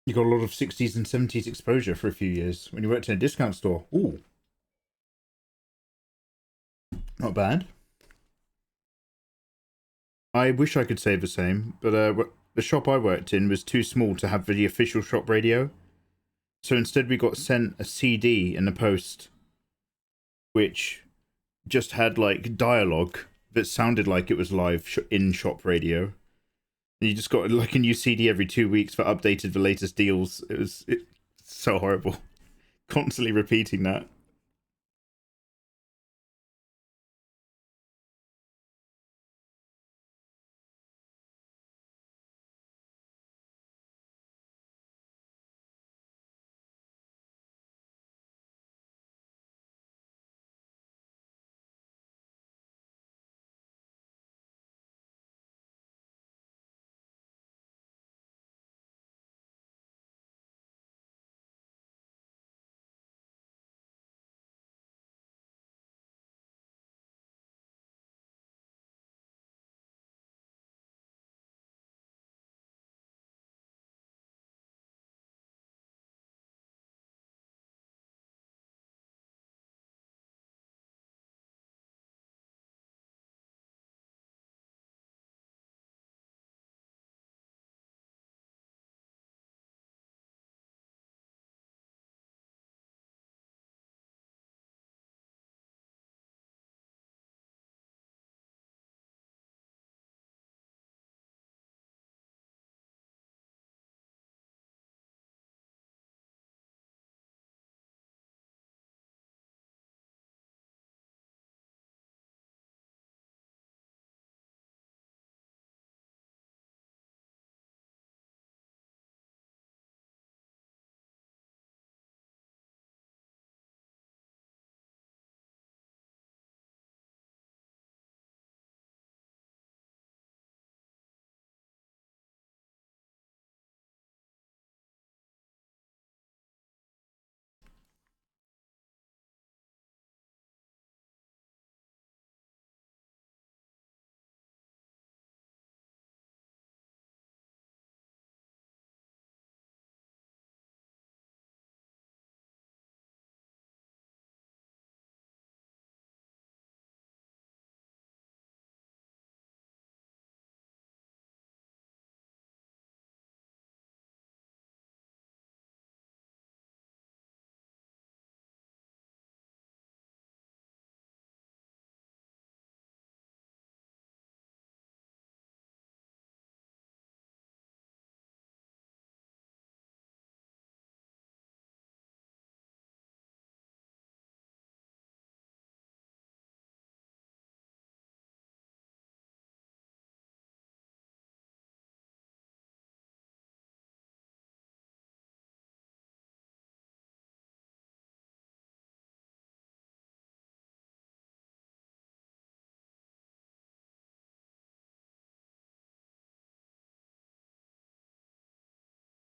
You got a lot of 60s and 70s exposure for a few years when you worked in a discount store. Ooh. Not bad. I wish I could say the same, but the shop I worked in was too small to have the official shop radio. So instead we got sent a CD in the post, which just had like dialogue that sounded like it was live in shop radio. And you just got like a new CD every 2 weeks that updated the latest deals. It's so horrible. Constantly repeating that.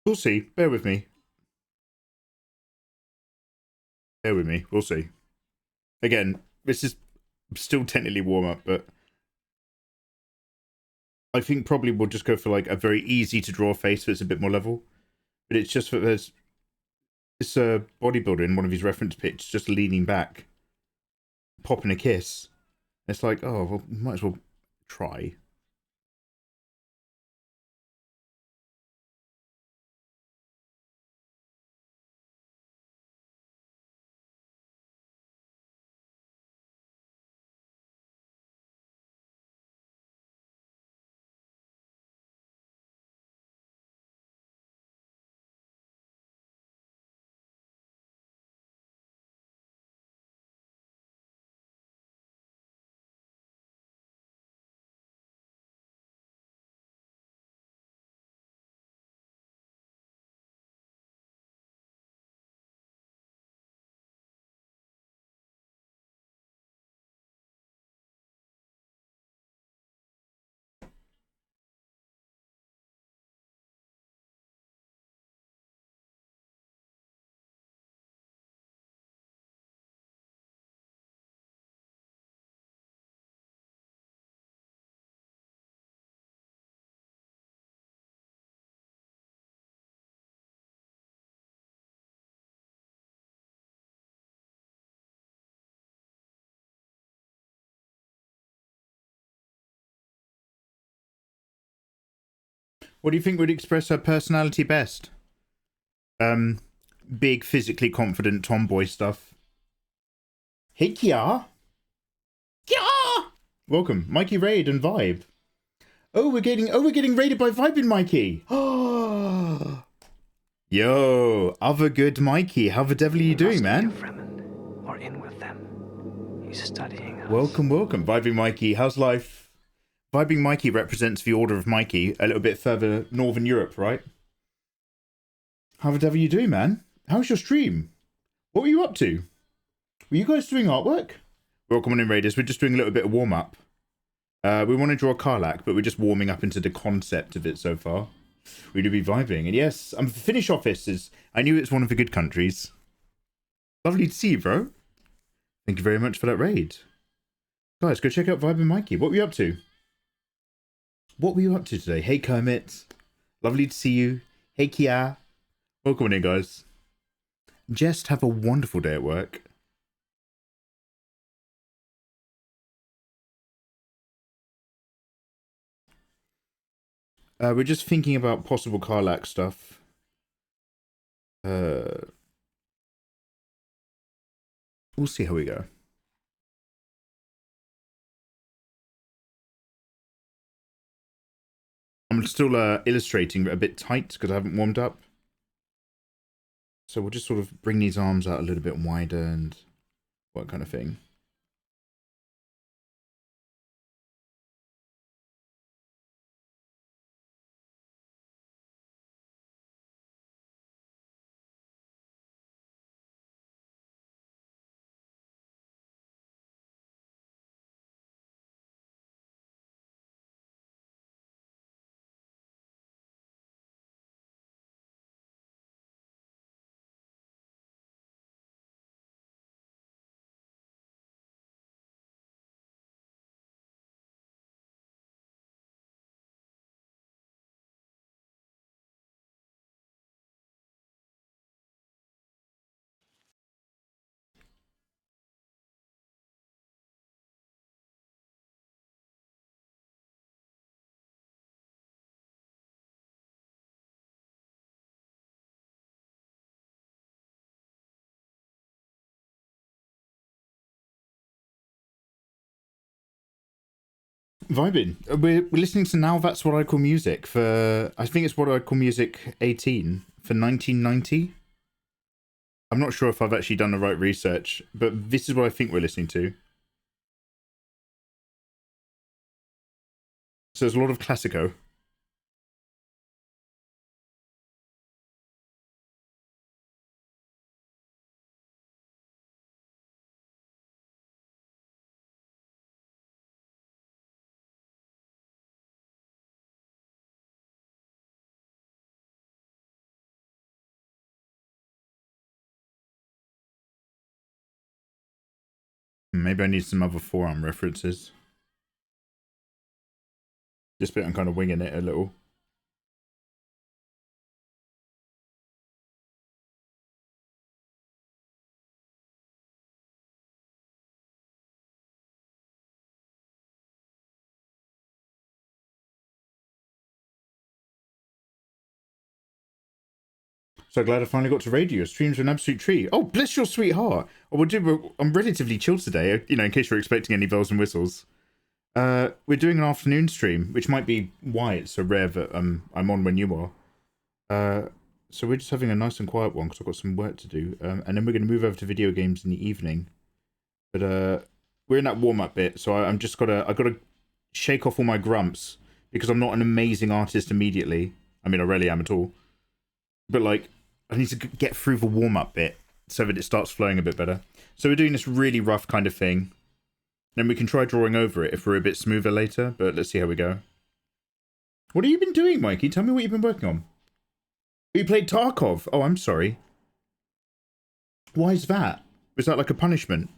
We'll see. Bear with me. Bear with me. We'll see. Again, this is still technically warm up, but I think probably we'll just go for like a very easy to draw face that's a bit more level. But it's just that there's this bodybuilder in one of his reference pics just leaning back, popping a kiss. It's like, oh, well, might as well try. What do you think would express her personality best? Big, physically confident tomboy stuff. Hey, Kia. Kia! Welcome, Mikey Raid and Vibe. Oh, we're getting raided by Vibe and Mikey. Yo, other good Mikey. How the devil are you doing, man? Or in with them. He's studying us. Welcome, welcome, Vibing Mikey. How's life? Vibing Mikey represents the Order of Mikey, a little bit further northern Europe, right? How the devil are you doing, man? How's your stream? What were you up to? Were you guys doing artwork? Welcome on in, Raiders. We're just doing a little bit of warm-up. We want to draw KARLACH, but we're just warming up into the concept of it so far. We do be vibing. And yes, the Finnish office is... I knew it's one of the good countries. Lovely to see you, bro. Thank you very much for that raid. Guys, go check out Vibing Mikey. What were you up to? What were you up to today? Hey, Kermit. Lovely to see you. Hey, Kia. Welcome in, guys. Just have a wonderful day at work. We're just thinking about possible KARLACH stuff. We'll see how we go. I'm still illustrating a bit tight because I haven't warmed up. So we'll just sort of bring these arms out a little bit wider and what kind of thing. Vibing. We're listening to Now That's What I Call Music for, I think it's What I Call Music 18 for 1990. I'm not sure if I've actually done the right research, but this is what I think we're listening to. So there's a lot of Classico. Maybe I need some other forearm references. This bit I'm kind of winging it a little. So glad I finally got to raid you. Your streams are an absolute treat. Oh, bless your sweet heart. Oh, I'm relatively chilled today, you know, in case you're expecting any bells and whistles. We're doing an afternoon stream, which might be why it's so rare that I'm on when you are. So we're just having a nice and quiet one because I've got some work to do. And then we're going to move over to video games in the evening. But we're in that warm-up bit, so I've got to shake off all my grumps because I'm not an amazing artist immediately. I mean, I rarely am at all. But, like, I need to get through the warm-up bit so that it starts flowing a bit better. So we're doing this really rough kind of thing. Then we can try drawing over it if we're a bit smoother later, but let's see how we go. What have you been doing, Mikey? Tell me what you've been working on. You played Tarkov. Oh, I'm sorry. Why is that? Was that like a punishment?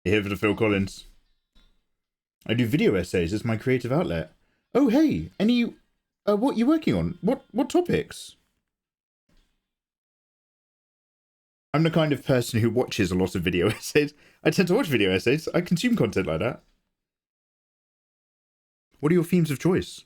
You're here for the Phil Collins. I do video essays as my creative outlet. Oh, hey, any... what are you working on? What topics? I'm the kind of person who watches a lot of video essays. I tend to watch video essays. I consume content like that. What are your themes of choice?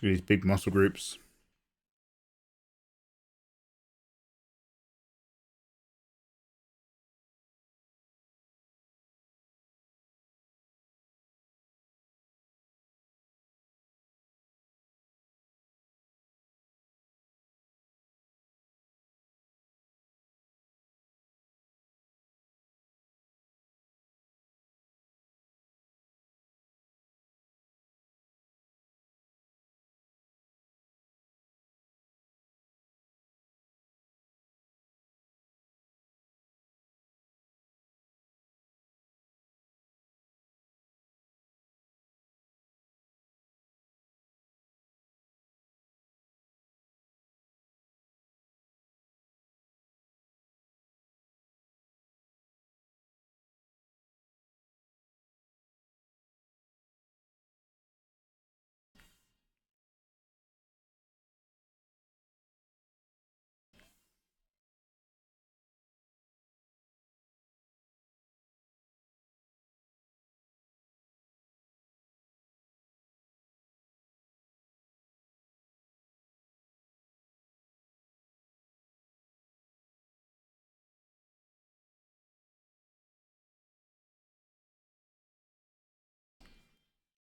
These big muscle groups.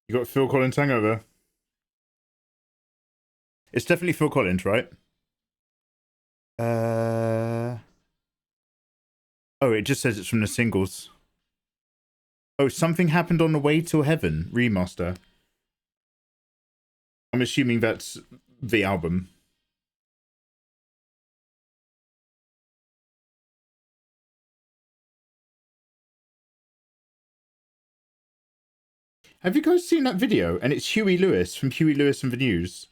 You got Phil Collins hangover. It's definitely Phil Collins, right? Oh, it just says it's from the singles. Oh, Something Happened on the Way to Heaven remaster. I'm assuming that's the album. Have you guys seen that video? And it's Huey Lewis from Huey Lewis and the News.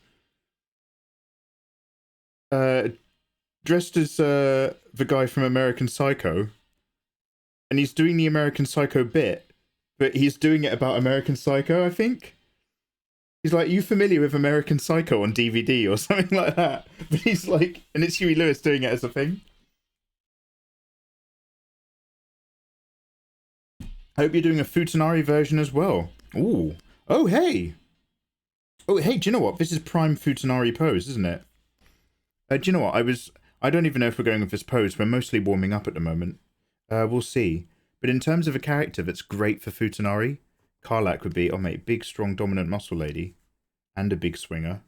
Dressed as the guy from American Psycho. And he's doing the American Psycho bit, but he's doing it about American Psycho, I think. He's like, you familiar with American Psycho on DVD or something like that? But he's like, and it's Huey Lewis doing it as a thing. I hope you're doing a Futanari version as well. Ooh. Oh, hey. Oh, hey, do you know what? This is prime Futanari pose, isn't it? Do you know what? I don't even know if we're going with this pose. We're mostly warming up at the moment. We'll see. But in terms of a character that's great for Futanari, KARLACH would be, oh mate, big, strong, dominant muscle lady. And a big swinger.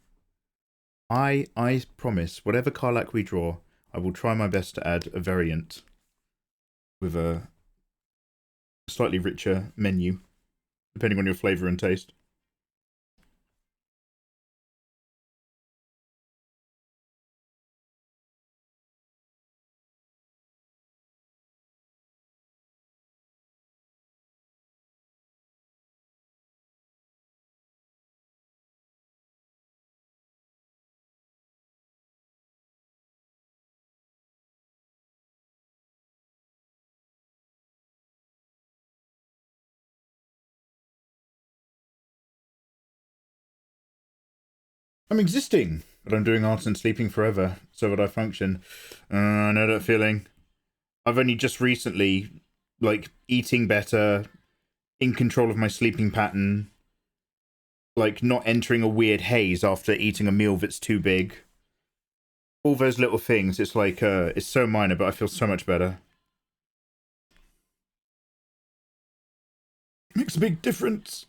I promise, whatever KARLACH we draw, I will try my best to add a variant with a slightly richer menu, depending on your flavour and taste. I'm existing, but I'm doing art and sleeping forever. So would I function? I know that feeling. I've only just recently, like, eating better, in control of my sleeping pattern, like, not entering a weird haze after eating a meal that's too big. all those little things. It's like it's so minor, but I feel so much better. Makes a big difference.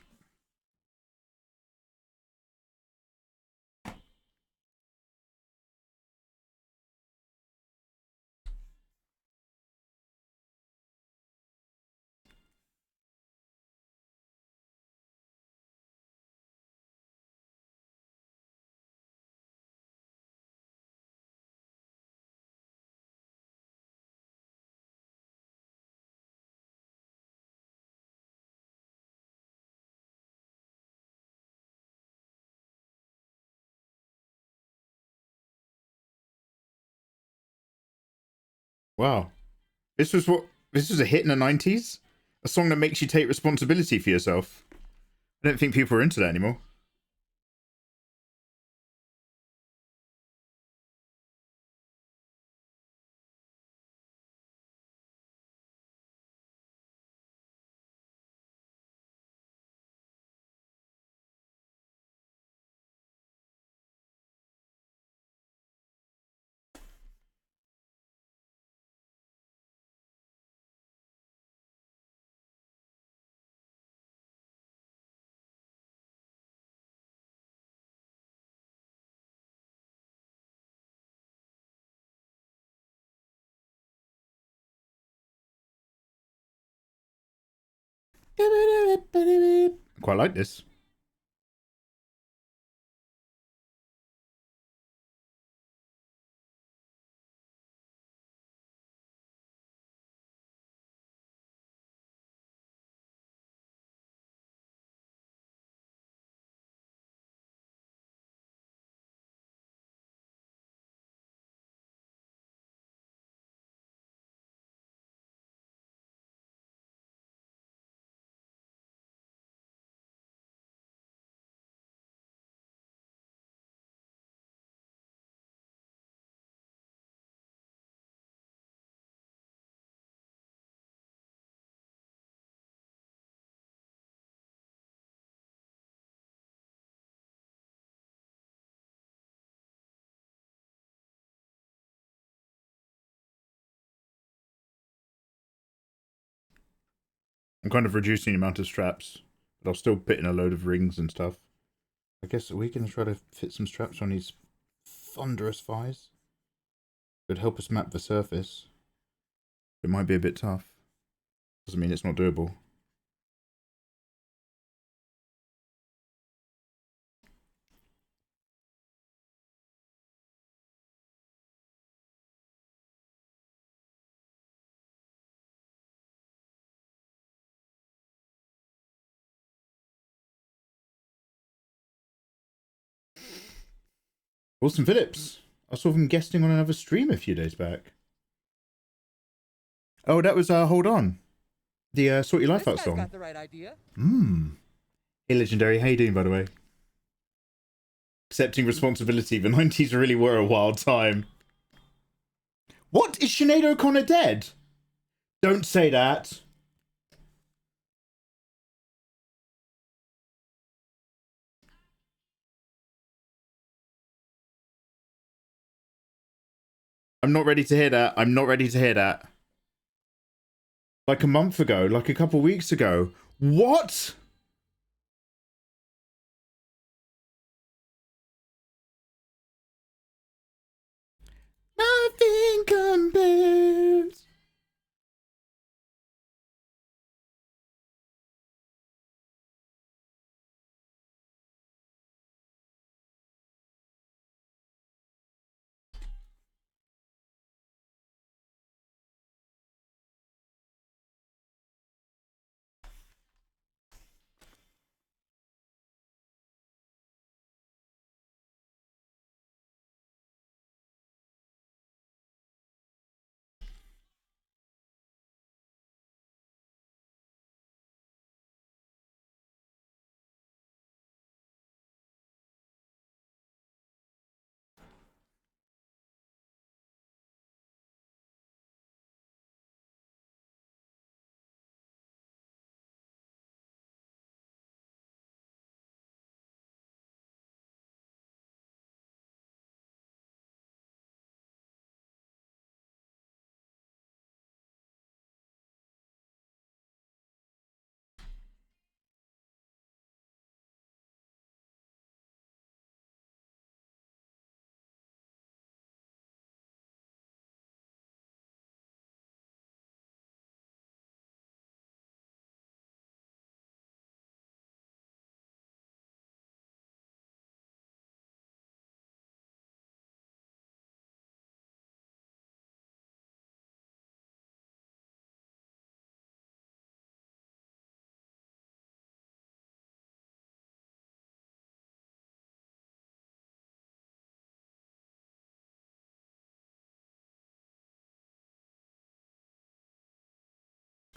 Wow. This was a hit in the 90s? A song that makes you take responsibility for yourself. I don't think people are into that anymore. I quite like this. I'm kind of reducing the amount of straps, but I'll still put in a load of rings and stuff. I guess we can try to fit some straps on these thunderous thighs. It would help us map the surface. It might be a bit tough. Doesn't mean it's not doable. Wilson Phillips. I saw him guesting on another stream a few days back. Oh, that was Hold On. The Sort Your Life Out song. Got the right idea. Hey, Legendary. How you doing, by the way? Accepting responsibility. The 90s really were a wild time. What? Is Sinead O'Connor dead? Don't say that. I'm not ready to hear that. I'm not ready to hear that. Like a month ago, like a couple weeks ago. What? Nothing compares.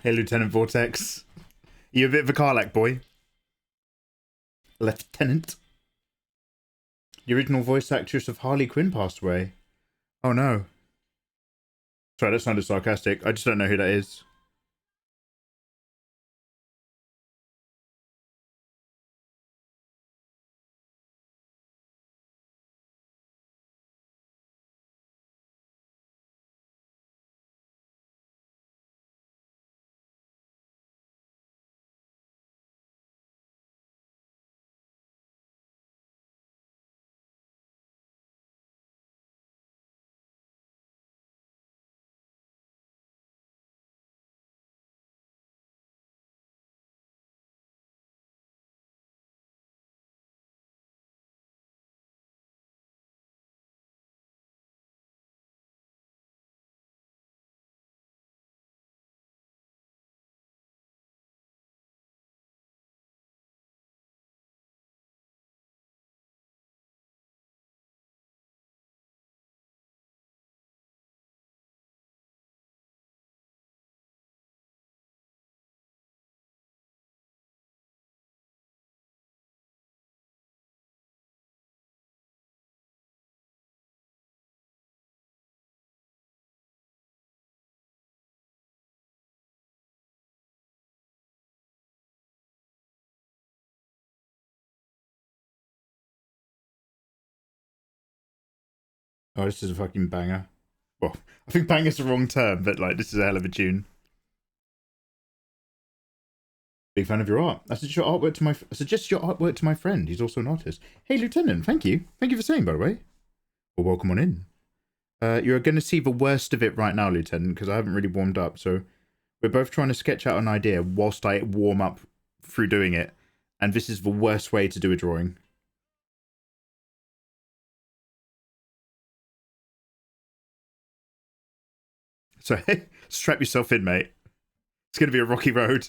Hey, Lieutenant Vortex. You a bit of a KARLACH boy? Lieutenant. The original voice actress of Harley Quinn passed away. Oh no. Sorry, that sounded sarcastic. I just don't know who that is. Oh, this is a fucking banger. Well, I think banger's the wrong term, but like, this is a hell of a tune. Big fan of your art. I suggest your artwork to my friend. He's also an artist. Hey, Lieutenant, thank you. Thank you for saying, by the way. Well, welcome on in. You're going to see the worst of it right now, Lieutenant, because I haven't really warmed up. So we're both trying to sketch out an idea whilst I warm up through doing it. And this is the worst way to do a drawing. So strap yourself in, mate. It's going to be a rocky road.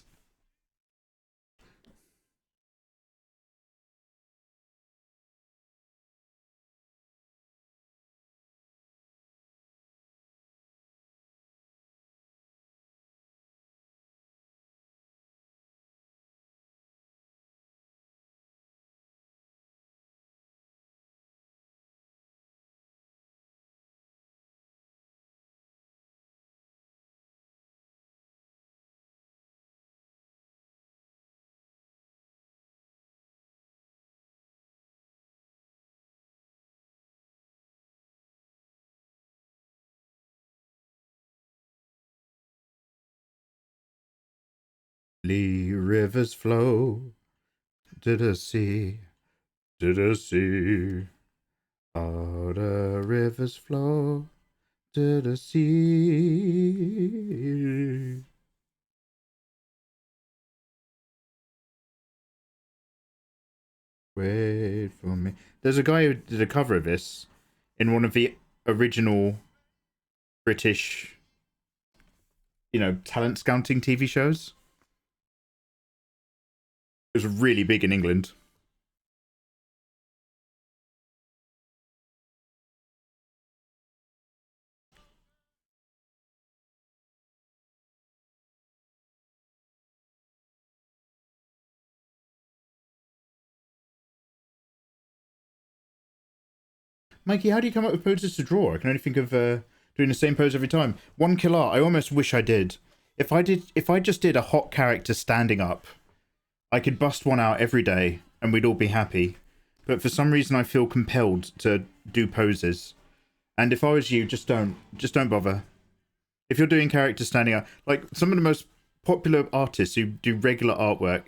Rivers flow to the sea, to the sea. All the rivers flow to the sea. Wait for me. There's a guy who did a cover of this in one of the original British, talent scouting TV shows. It was really big in England. Mikey, how do you come up with poses to draw? I can only think of doing the same pose every time. One killer. I almost wish I did. If I just did a hot character standing up, I could bust one out every day and we'd all be happy. But for some reason I feel compelled to do poses. And if I was you, just don't bother. If you're doing characters standing up, like some of the most popular artists who do regular artwork,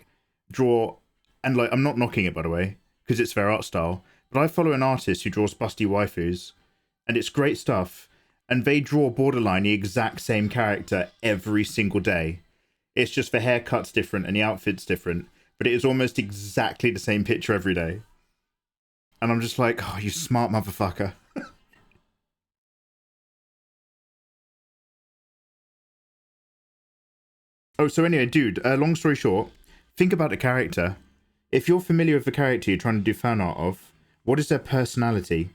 draw, and like, I'm not knocking it by the way, because it's their art style, but I follow an artist who draws busty waifus, and it's great stuff, and they draw borderline the exact same character every single day. It's just the haircut's different and the outfit's different, but it is almost exactly the same picture every day. And I'm just like, oh, you smart motherfucker. Oh, so anyway, dude, long story short, think about the character. If you're familiar with the character you're trying to do fan art of, what is their personality?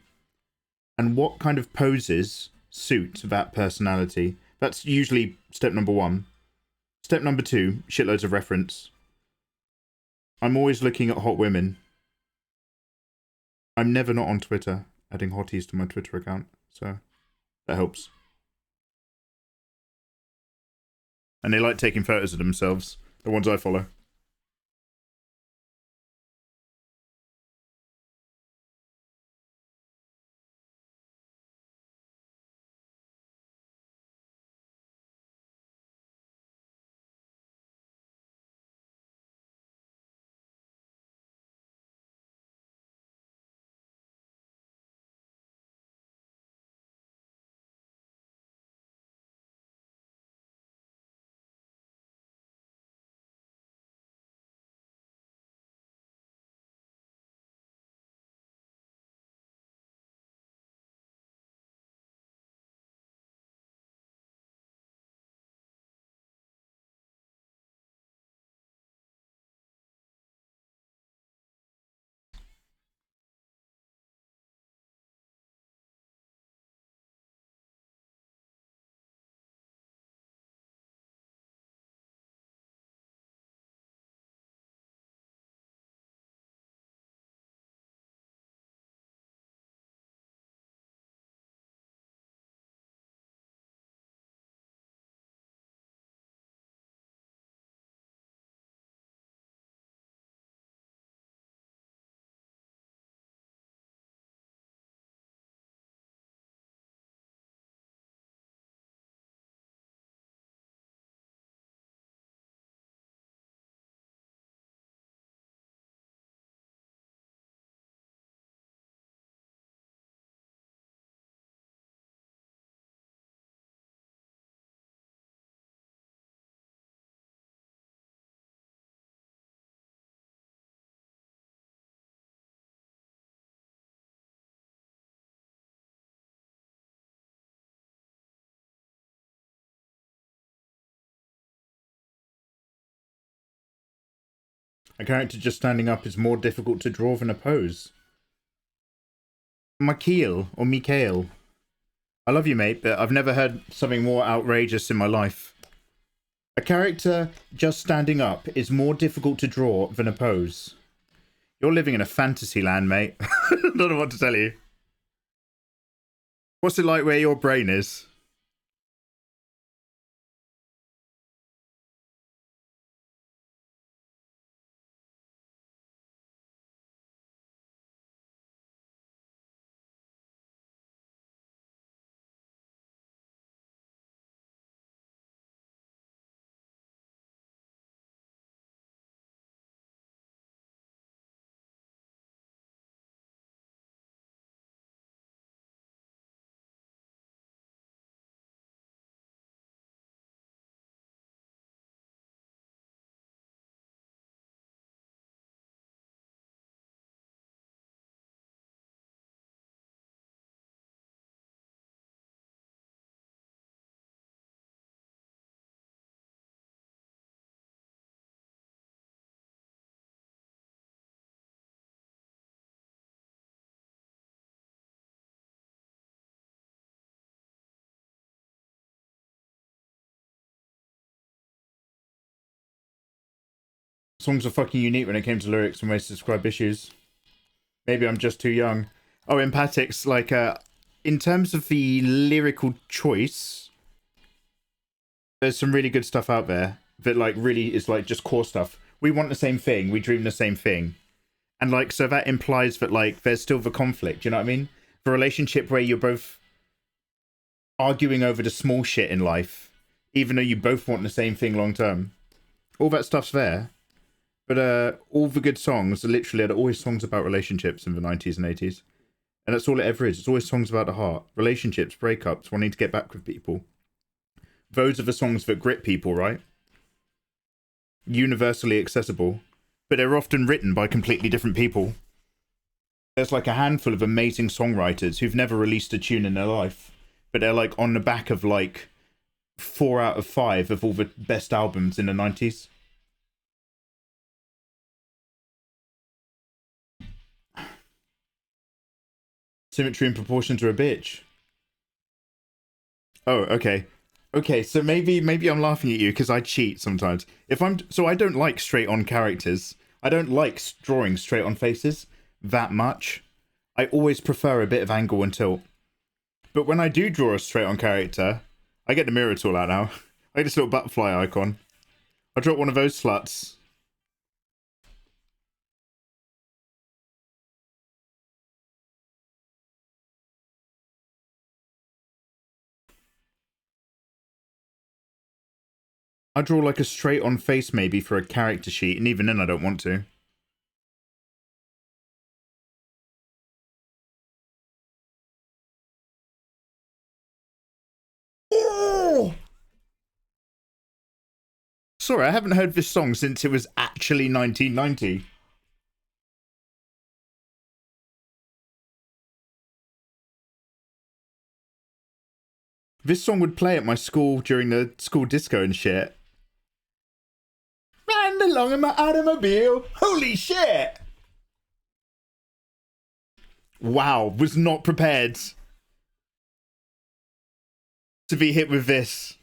And what kind of poses suit that personality? That's usually step number one. Step number 2, shitloads of reference. I'm always looking at hot women. I'm never not on Twitter, adding hotties to my Twitter account, so that helps. And they like taking photos of themselves, the ones I follow. A character just standing up is more difficult to draw than a pose. Mikhail, or Mikhail. I love you, mate, but I've never heard something more outrageous in my life. A character just standing up is more difficult to draw than a pose. You're living in a fantasy land, mate. I don't know what to tell you. What's it like where your brain is? Songs are fucking unique when it came to lyrics and ways to describe issues. Maybe I'm just too young. Oh, empathics, like, in terms of the lyrical choice, there's some really good stuff out there that, like, really is, like, just core stuff. We want the same thing. We dream the same thing. And, like, so that implies that, like, there's still the conflict. You know what I mean? The relationship where you're both arguing over the small shit in life, even though you both want the same thing long term. All that stuff's there. But all the good songs, literally, are always songs about relationships in the 90s and 80s. And that's all it ever is. It's always songs about the heart. Relationships, breakups, wanting to get back with people. Those are the songs that grip people, right? Universally accessible. But they're often written by completely different people. There's like a handful of amazing songwriters who've never released a tune in their life. But they're like on the back of like 4 out of 5 of all the best albums in the 90s. Symmetry and proportions are a bitch. Oh, okay. Okay, so maybe I'm laughing at you because I cheat sometimes. I don't like straight on characters. I don't like drawing straight on faces that much. I always prefer a bit of angle and tilt. But when I do draw a straight on character, I get the mirror tool out now. I get this little butterfly icon. I draw one of those sluts. I draw like a straight on face maybe for a character sheet, and even then I don't want to. Oh! Sorry, I haven't heard this song since it was actually 1990. This song would play at my school during the school disco and shit. Riding along in my automobile. Holy shit! Wow, was not prepared to be hit with this.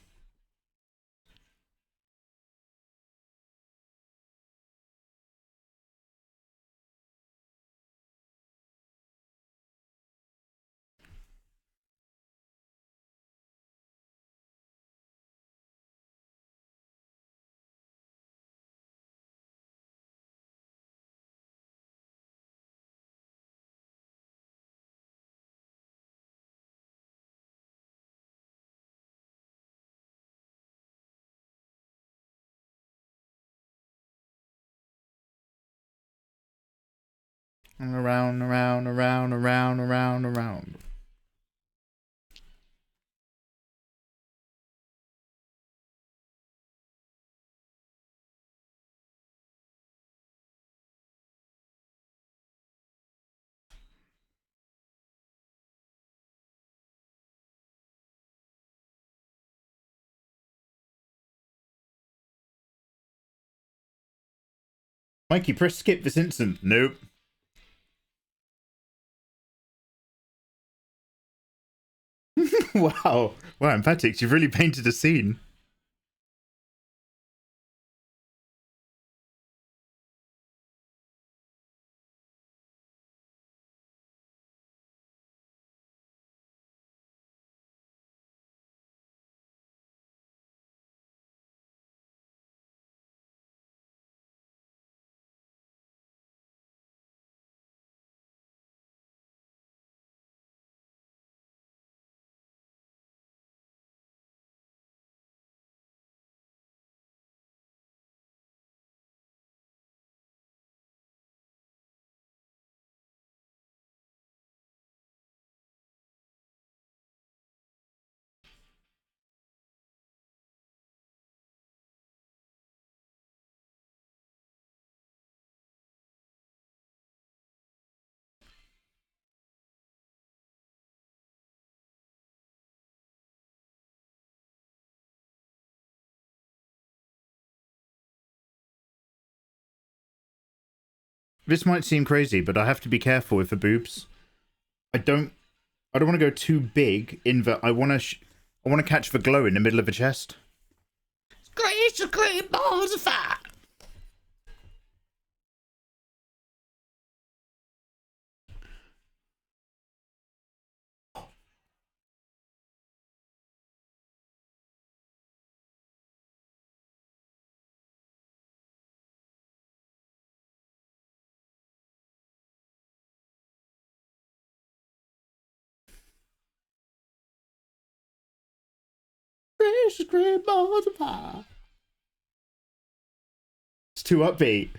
And around, around, around, around, around, around. Mikey, press skip this instant. Nope. Wow. Wow, emphatic. You've really painted a scene. This might seem crazy, but I have to be careful with the boobs. I don't want to go too big in that I want to catch the glow in the middle of the chest. It's great balls of fat. It's great balls of fat. It's too upbeat.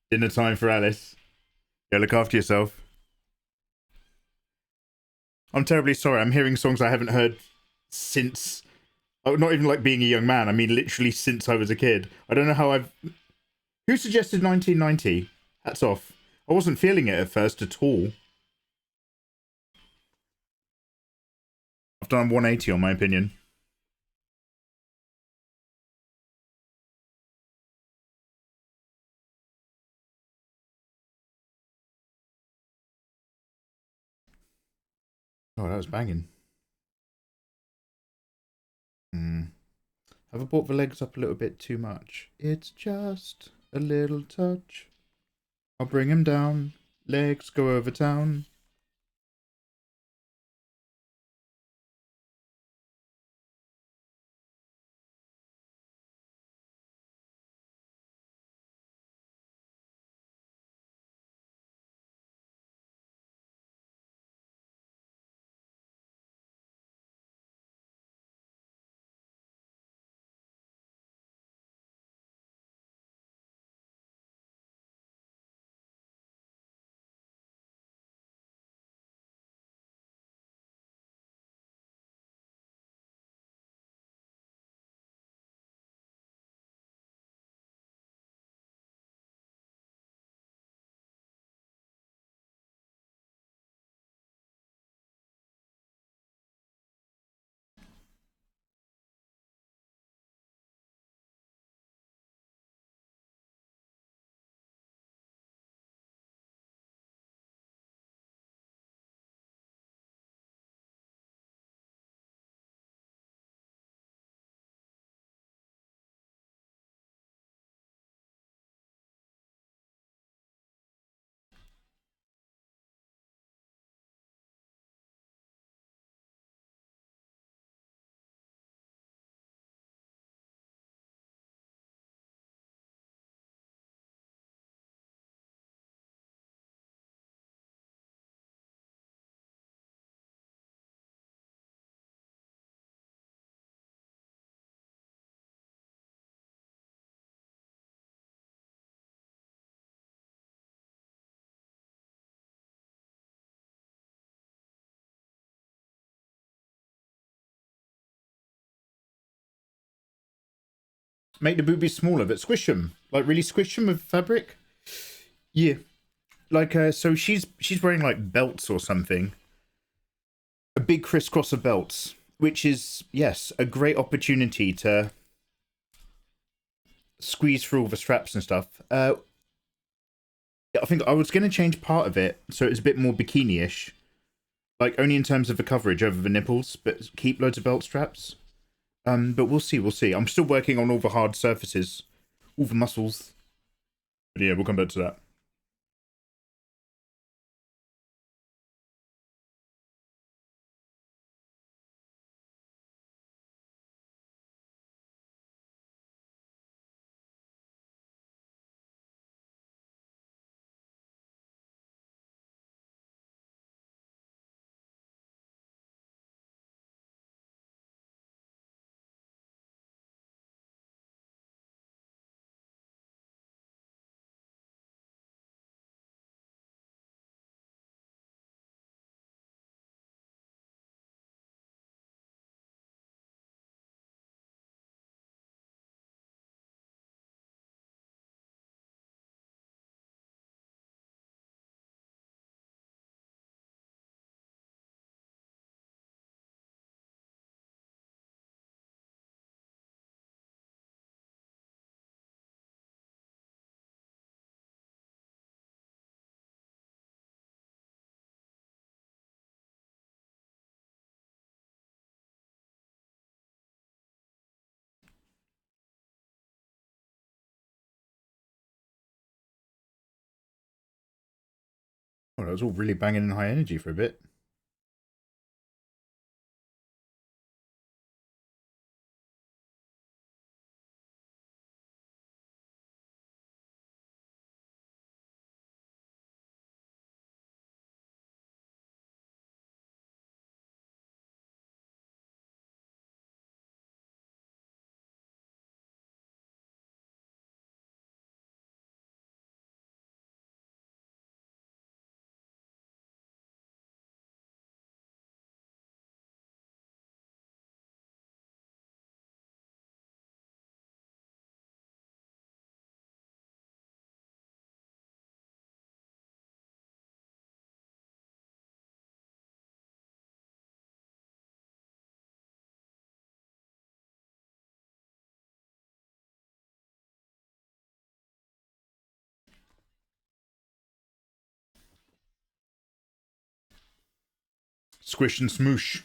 Dinner time for Alice. Go look after yourself. I'm terribly sorry. I'm hearing songs I haven't heard since... Oh, not even like being a young man. I mean, literally since I was a kid. I don't know how I've... Who suggested 1990? Hats off. I wasn't feeling it at first at all. I've done 180 on my opinion. Oh, that was banging. Have I brought the legs up a little bit too much? It's just a little touch. I'll bring him down. Legs go over town. Make the boobies smaller, but squish them. Like, really squish them with fabric? Yeah. Like, so she's wearing, like, belts or something. A big crisscross of belts. Which is, yes, a great opportunity to squeeze through all the straps and stuff. I think I was going to change part of it so it's a bit more bikini-ish. Like, only in terms of the coverage over the nipples, but keep loads of belt straps. But we'll see, we'll see. I'm still working on all the hard surfaces, all the muscles. But yeah, we'll come back to that. Oh, that was all really banging in high energy for a bit. Squish and smoosh.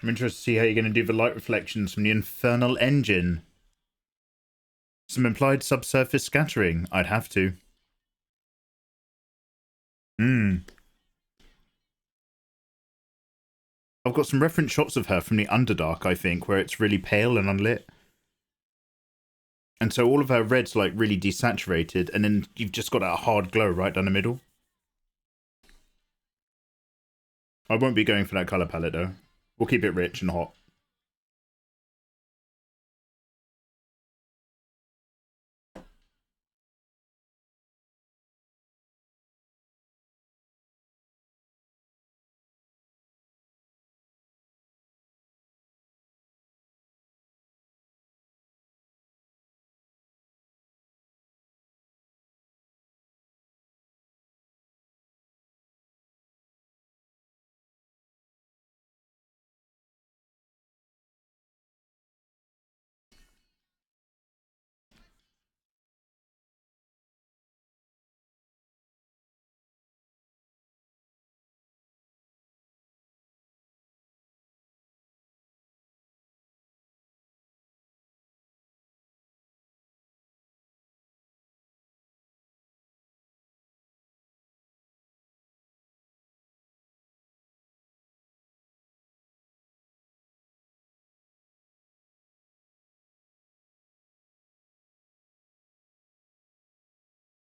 I'm interested to see how you're going to do the light reflections from the infernal engine. Some implied subsurface scattering. I'd have to. I've got some reference shots of her from the Underdark, I think, where it's really pale and unlit. And so all of her red's like really desaturated, and then you've just got that hard glow right down the middle. I won't be going for that colour palette though. We'll keep it rich and hot.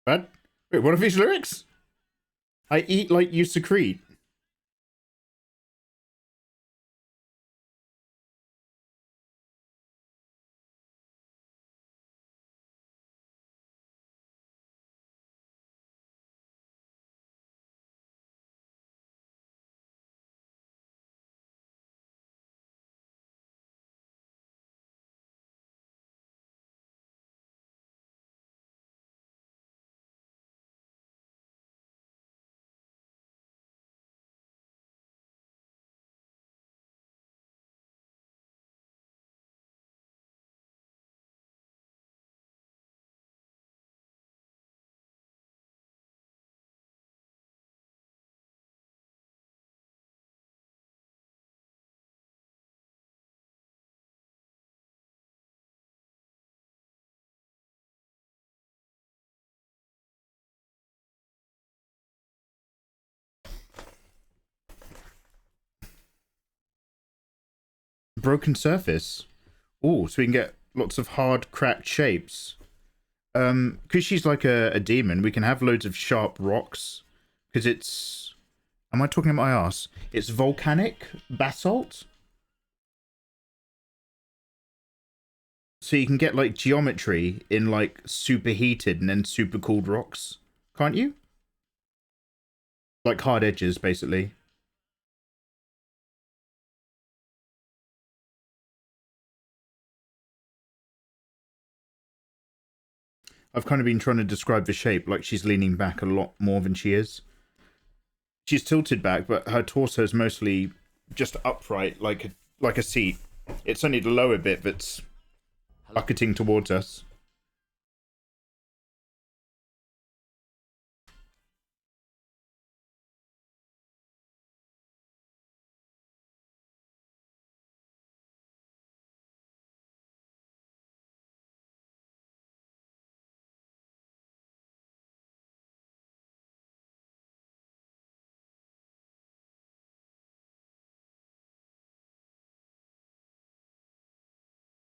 Bad? Wait, what are these lyrics? I eat like you secrete. Broken surface. Oh, so we can get lots of hard, cracked shapes. Because she's like a demon, we can have loads of sharp rocks. Because it's... Am I talking about my ass? It's volcanic basalt. So you can get like geometry in like superheated and then super cooled rocks. Can't you? Like hard edges, basically. I've kind of been trying to describe the shape like she's leaning back a lot more than she is. She's tilted back, but her torso is mostly just upright, like a seat. It's only the lower bit that's bucketing towards us.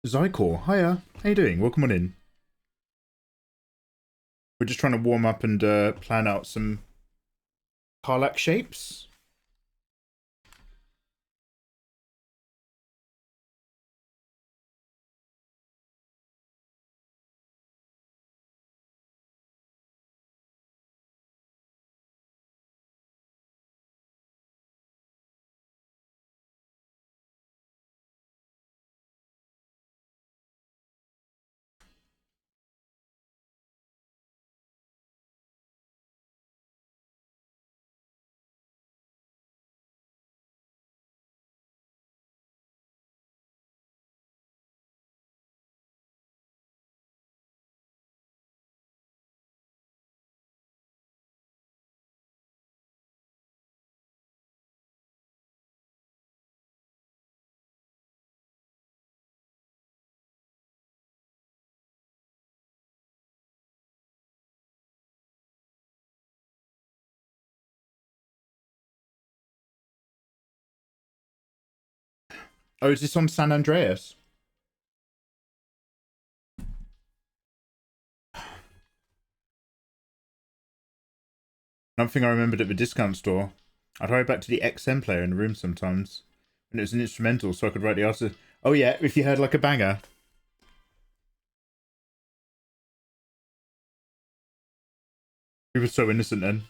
Zycor, hiya. How you doing? Welcome on in. We're just trying to warm up and plan out some KARLACH shapes. Oh, is this on San Andreas? Another thing I remembered at the discount store, I'd hurry back to the XM player in the room sometimes when it was an instrumental so I could write the artist. Oh yeah, if you heard like a banger. We were so innocent then.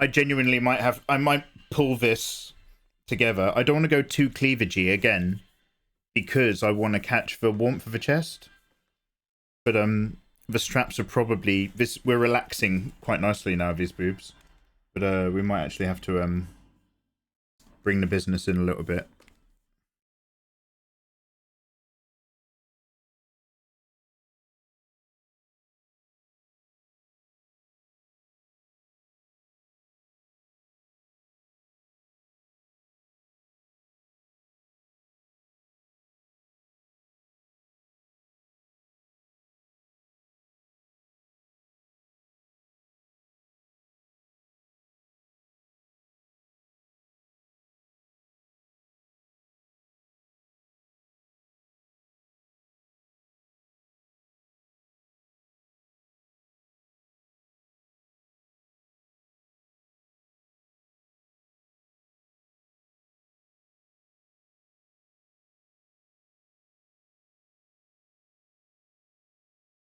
I genuinely I might pull this together. I don't want to go too cleavagey again because I want to catch the warmth of the chest. But the straps are probably we're relaxing quite nicely now of these boobs. But we might actually have to bring the business in a little bit.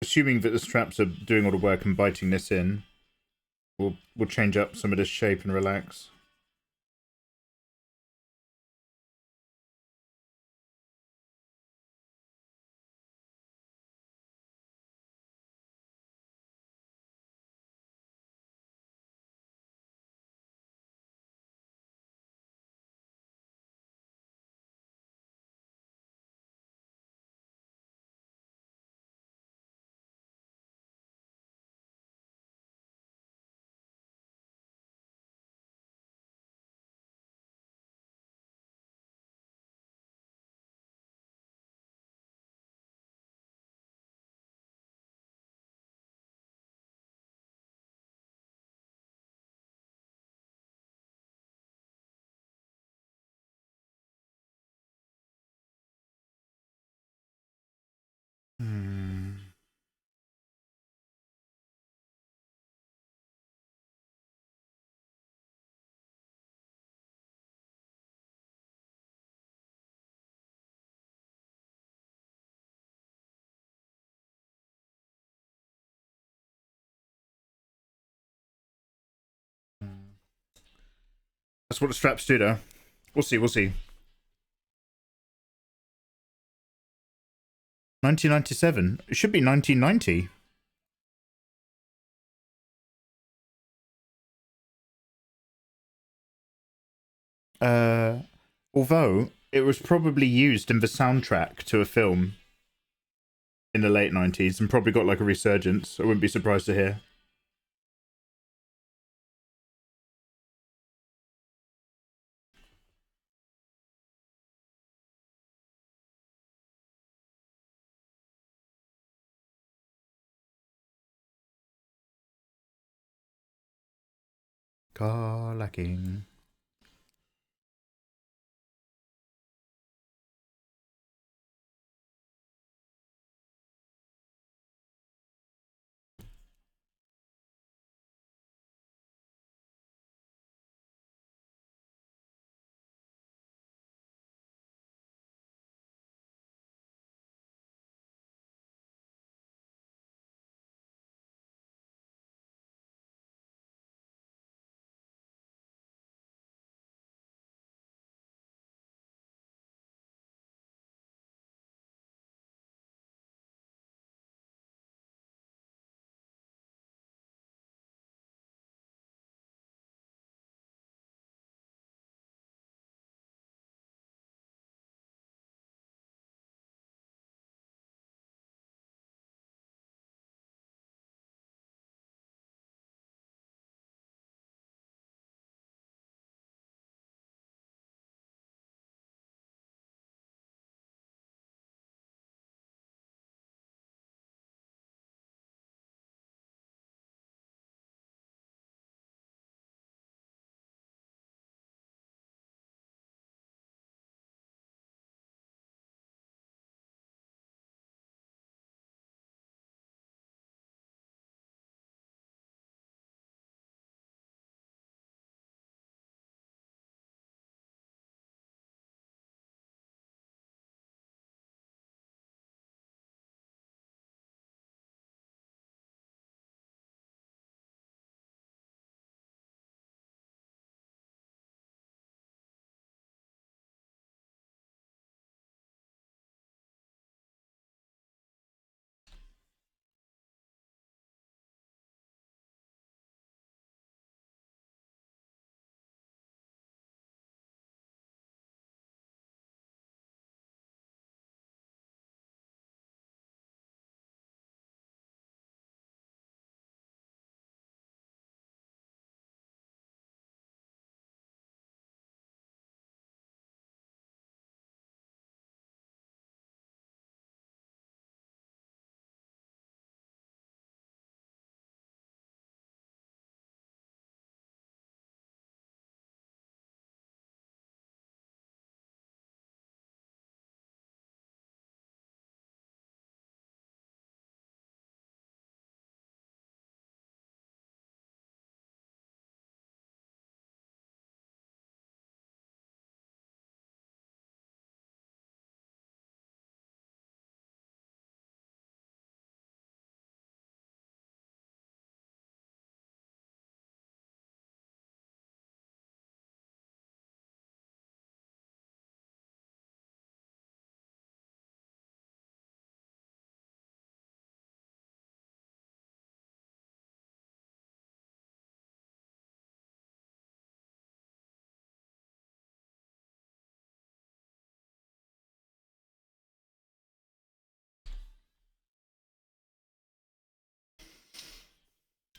Assuming that the straps are doing all the work and biting this in, we'll change up some of this shape and relax. That's what the straps do, though. We'll see. 1997. It should be 1990. Although it was probably used in the soundtrack to a film in the late 90s and probably got like a resurgence. I wouldn't be surprised to hear. Carlacking.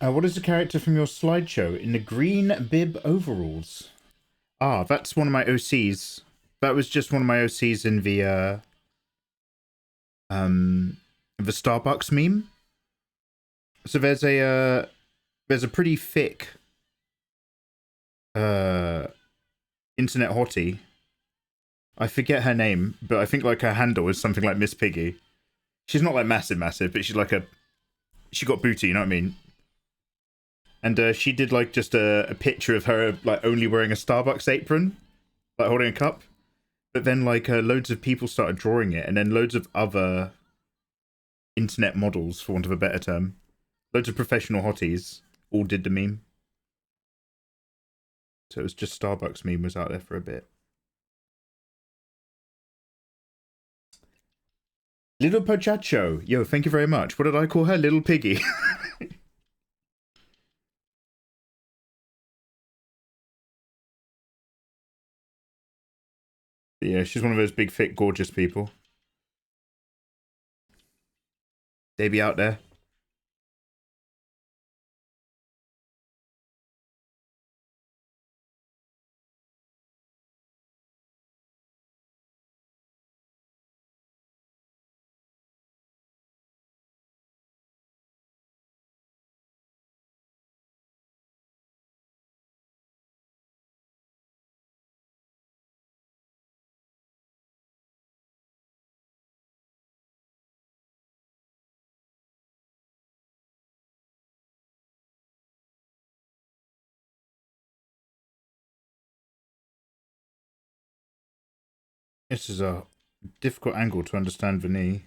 What is the character from your slideshow in the green bib overalls? Ah, that's one of my OCs. That was just one of my OCs in the Starbucks meme. So there's a pretty thick internet hottie. I forget her name, but I think like her handle is something like Miss Piggy. She's not like massive, but she's like she got booty, you know what I mean? And she did like just a picture of her like only wearing a Starbucks apron, like holding a cup. But then like loads of people started drawing it, and then loads of other internet models, for want of a better term, loads of professional hotties all did the meme. So it was just Starbucks meme was out there for a bit. Little Pochacho. Yo, thank you very much. What did I call her? Little Piggy. Yeah, she's one of those big, thick, gorgeous people. They be out there. This is a difficult angle to understand the knee.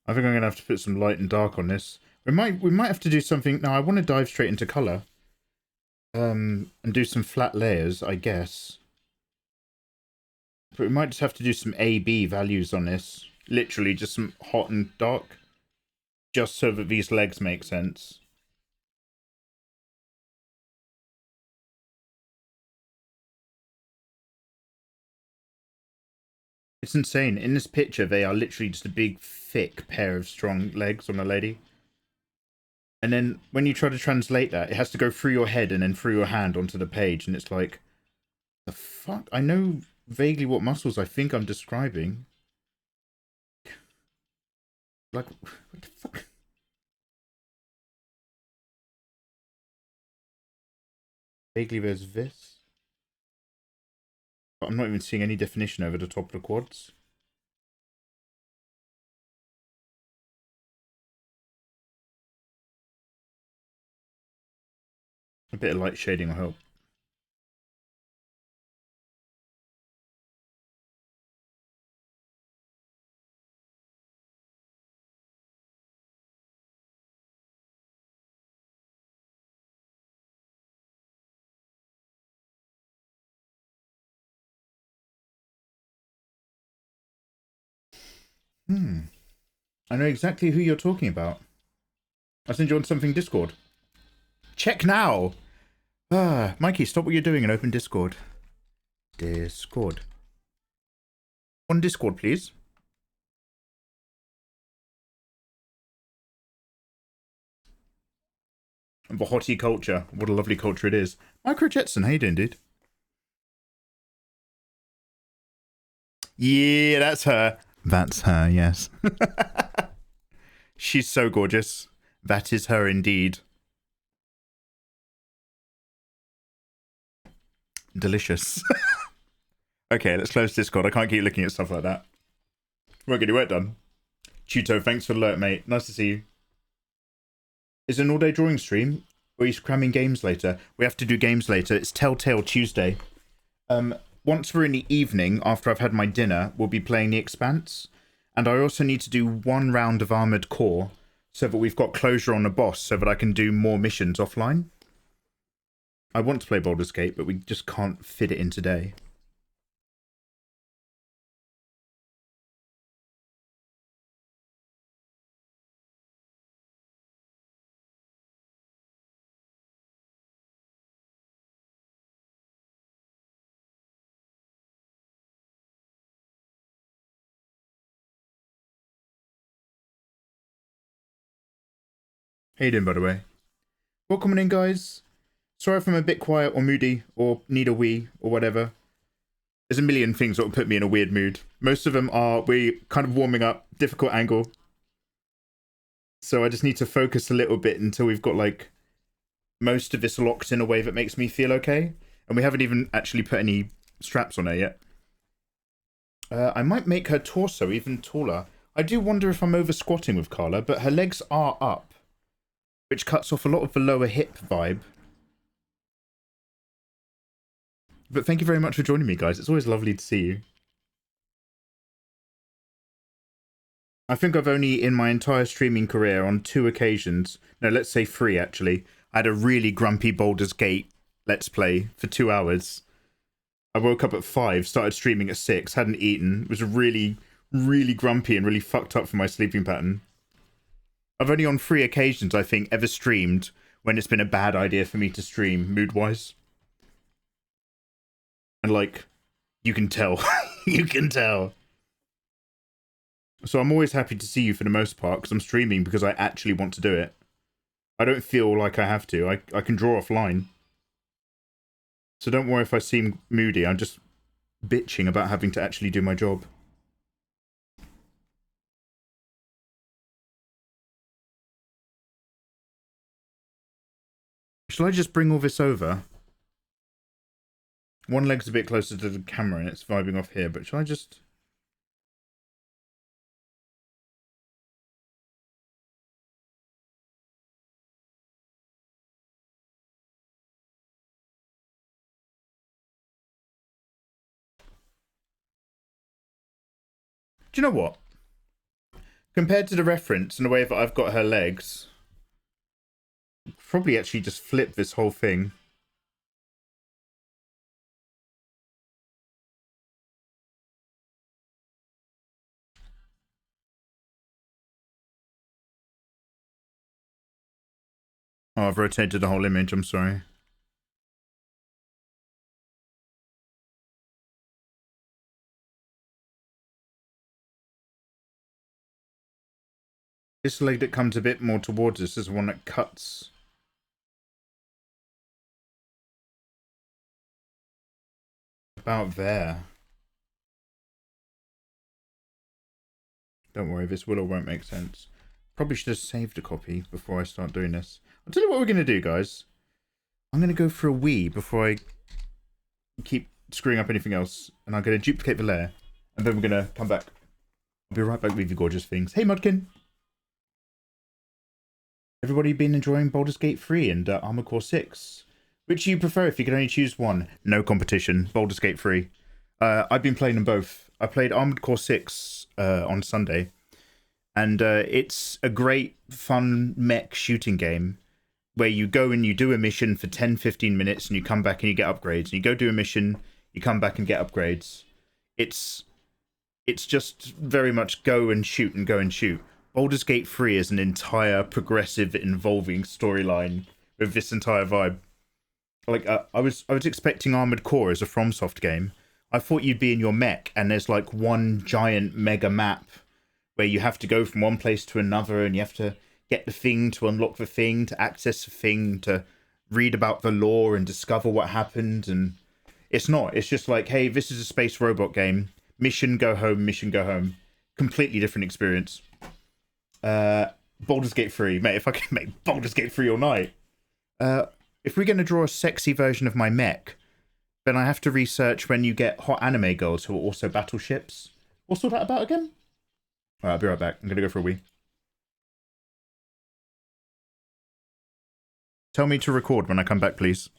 I think I'm gonna have to put some light and dark on this. We might have to do something. Now I want to dive straight into color. And do some flat layers, I guess. But we might just have to do some A/B values on this. Literally just some hot and dark. Just so that these legs make sense. It's insane. In this picture, they are literally just a big, thick pair of strong legs on a lady. And then when you try to translate that, it has to go through your head and then through your hand onto the page. And it's like, the fuck? I know vaguely what muscles I think I'm describing. Like, what the fuck? Vaguely there's this. But I'm not even seeing any definition over the top of the quads. A bit of light shading will help. I know exactly who you're talking about. I'll send you on something Discord. Check now! Mikey, stop what you're doing and open Discord. Discord. On Discord, please. And the hottie culture. What a lovely culture it is. Micro Jetson, how you doing, dude? Yeah, that's her. That's her, yes. She's so gorgeous. That is her indeed. Delicious. Okay, let's close Discord. I can't keep looking at stuff like that. Won't get your work done. Chuto, thanks for the alert, mate. Nice to see you. Is it an all-day drawing stream? Or are you cramming games later? We have to do games later. It's Telltale Tuesday. once we're in the evening, after I've had my dinner, we'll be playing The Expanse. And I also need to do 1 round of Armored Core so that we've got closure on the boss so that I can do more missions offline. I want to play Baldur's Gate, but we just can't fit it in today. How you doing, by the way? Welcome in, guys. Sorry if I'm a bit quiet or moody or need a wee or whatever. There's a million things that will put me in a weird mood. Most of them are we kind of warming up, difficult angle. So I just need to focus a little bit until we've got like most of this locked in a way that makes me feel okay. And we haven't even actually put any straps on her yet. I might make her torso even taller. I do wonder if I'm over squatting with Carla, but her legs are up, which cuts off a lot of the lower hip vibe. But thank you very much for joining me, guys. It's always lovely to see you. I think I've only, in my entire streaming career, on 2 occasions, no, let's say 3 actually, I had a really grumpy Baldur's Gate Let's Play for 2 hours. I woke up at 5, started streaming at 6, hadn't eaten, was really, really grumpy and really fucked up for my sleeping pattern. I've only on 3 occasions, I think, ever streamed when it's been a bad idea for me to stream, mood-wise. And, like, you can tell. You can tell. So I'm always happy to see you for the most part, because I'm streaming because I actually want to do it. I don't feel like I have to. I can draw offline. So don't worry if I seem moody. I'm just bitching about having to actually do my job. Shall I just bring all this over? One leg's a bit closer to the camera and it's vibing off here, but shall I just... Do you know what? Compared to the reference and the way that I've got her legs, probably actually just flip this whole thing. Oh, I've rotated the whole image, I'm sorry. This leg that comes a bit more towards us is the one that cuts. About there. Don't worry, this will or won't make sense. Probably should have saved a copy before I start doing this. I'll tell you what we're going to do, guys. I'm going to go for a wee before I keep screwing up anything else. And I'm going to duplicate the layer. And then we're going to come back. I'll be right back with you gorgeous things. Hey, Mudkin. Everybody been enjoying Baldur's Gate 3 and Armored Core 6? Which do you prefer if you could only choose one? No competition. Baldur's Gate 3. I've been playing them both. I played Armored Core 6 on Sunday. And it's a great, fun mech shooting game where you go and you do a mission for 10-15 minutes and you come back and you get upgrades. And you go do a mission, you come back and get upgrades. It's just very much go and shoot and go and shoot. Baldur's Gate 3 is an entire progressive, involving storyline with this entire vibe. Like, I was expecting Armored Core as a FromSoft game. I thought you'd be in your mech and there's like one giant mega map where you have to go from one place to another and you have to get the thing to unlock the thing, to access the thing, to read about the lore and discover what happened. And it's not. It's just like, hey, this is a space robot game. Mission, go home, mission, go home. Completely different experience. Baldur's Gate 3. Mate, if I can make Baldur's Gate 3 all night. If we're going to draw a sexy version of my mech, then I have to research when you get hot anime girls who are also battleships. What's all that about again? Alright, I'll be right back. I'm going to go for a wee. Tell me to record when I come back, please.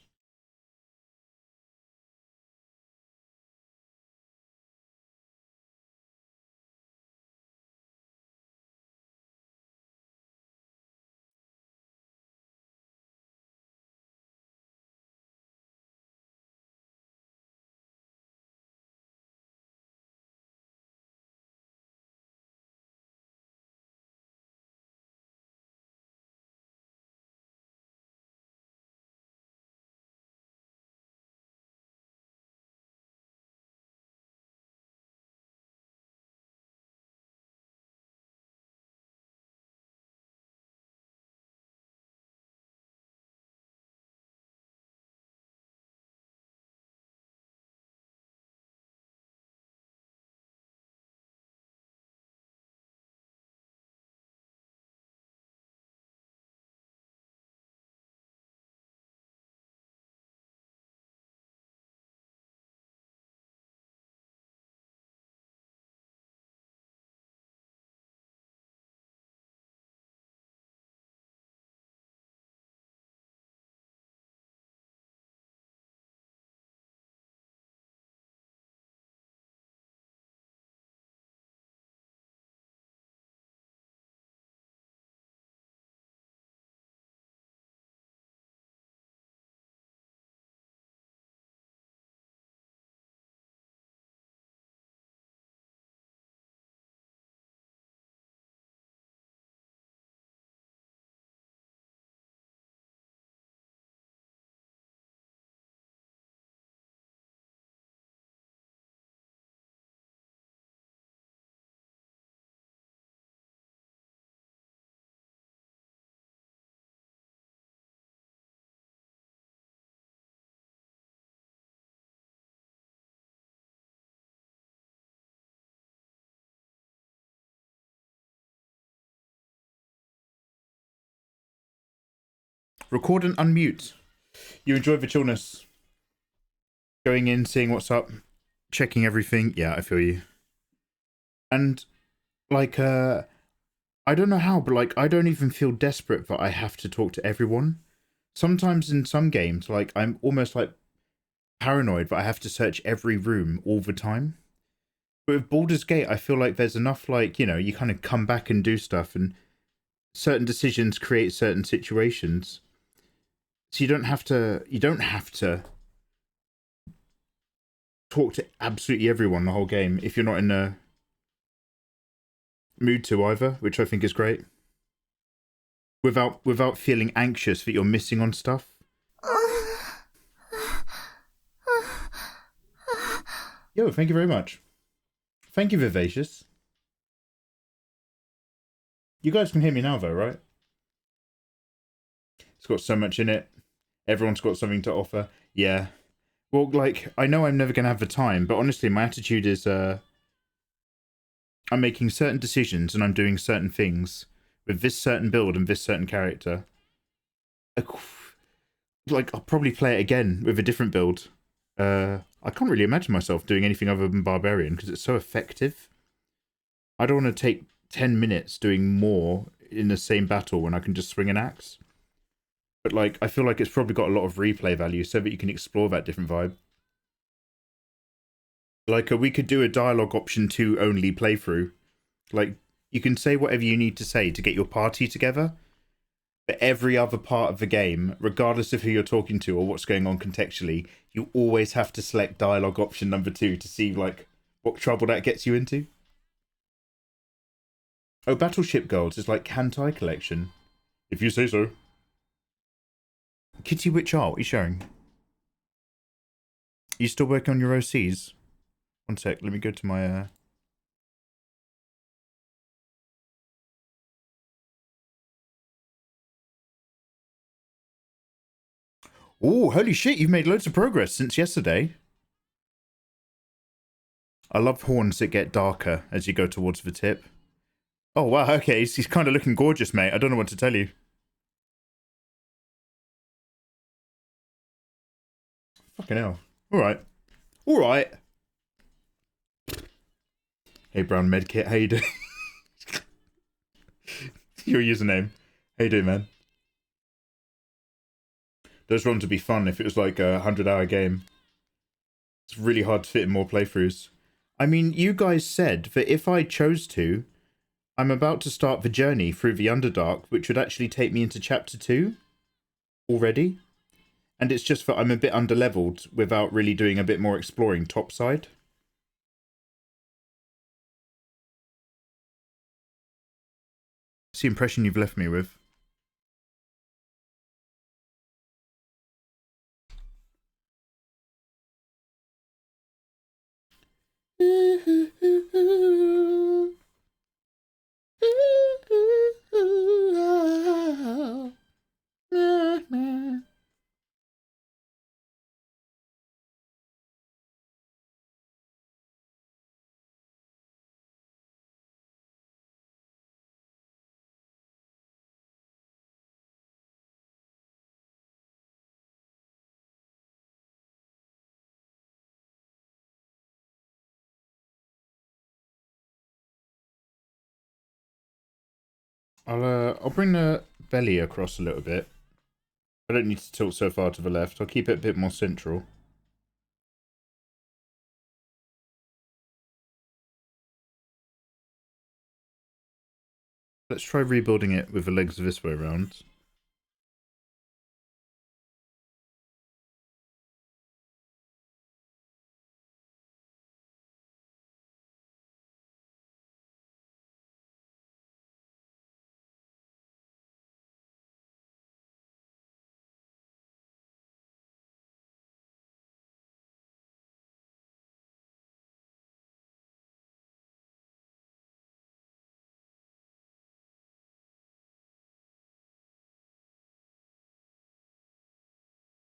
Record and unmute. You enjoy the chillness. Going in, seeing what's up, checking everything. Yeah, I feel you. And, like, I don't know how, but, like, I don't even feel desperate that I have to talk to everyone. Sometimes in some games, like, I'm almost, like, paranoid that I have to search every room all the time. But with Baldur's Gate, I feel like there's enough, like, you know, you kind of come back and do stuff, and certain decisions create certain situations. So you don't have to talk to absolutely everyone the whole game if you're not in a mood to either, which I think is great. Without feeling anxious that you're missing on stuff. Yo, thank you very much. Thank you, Vivacious. You guys can hear me now, though, right? It's got so much in it. Everyone's got something to offer. Yeah. Well, like, I know I'm never going to have the time, but honestly, my attitude is, I'm making certain decisions and I'm doing certain things with this certain build and this certain character. Like, I'll probably play it again with a different build. I can't really imagine myself doing anything other than Barbarian because it's so effective. I don't want to take 10 minutes doing more in the same battle when I can just swing an axe. But, like, I feel like it's probably got a lot of replay value so that you can explore that different vibe. Like, we could do a dialogue option 2 only playthrough. Like, you can say whatever you need to say to get your party together. But every other part of the game, regardless of who you're talking to or what's going on contextually, you always have to select dialogue option number 2 to see, like, what trouble that gets you into. Oh, Battleship Girls is like hentai collection. If you say so. Kitty Witch Art, what are you showing? Are you still working on your OCs? One sec, let me go to my... Oh, holy shit, you've made loads of progress since yesterday. I love horns that get darker as you go towards the tip. Oh, wow, okay, he's kind of looking gorgeous, mate. I don't know what to tell you. Fucking hell. Alright. Alright. Hey, Brown Medkit, how you doing? Your username. How you doing, man? Those runs would be fun if it was like a 100-hour game. It's really hard to fit in more playthroughs. I mean, you guys said that if I chose to, I'm about to start the journey through the Underdark, which would actually take me into Chapter 2 already. And it's just that I'm a bit underleveled without really doing a bit more exploring topside. It's the impression you've left me with. I'll bring the belly across a little bit. I don't need to tilt so far to the left. I'll keep it a bit more central. Let's try rebuilding it with the legs this way around.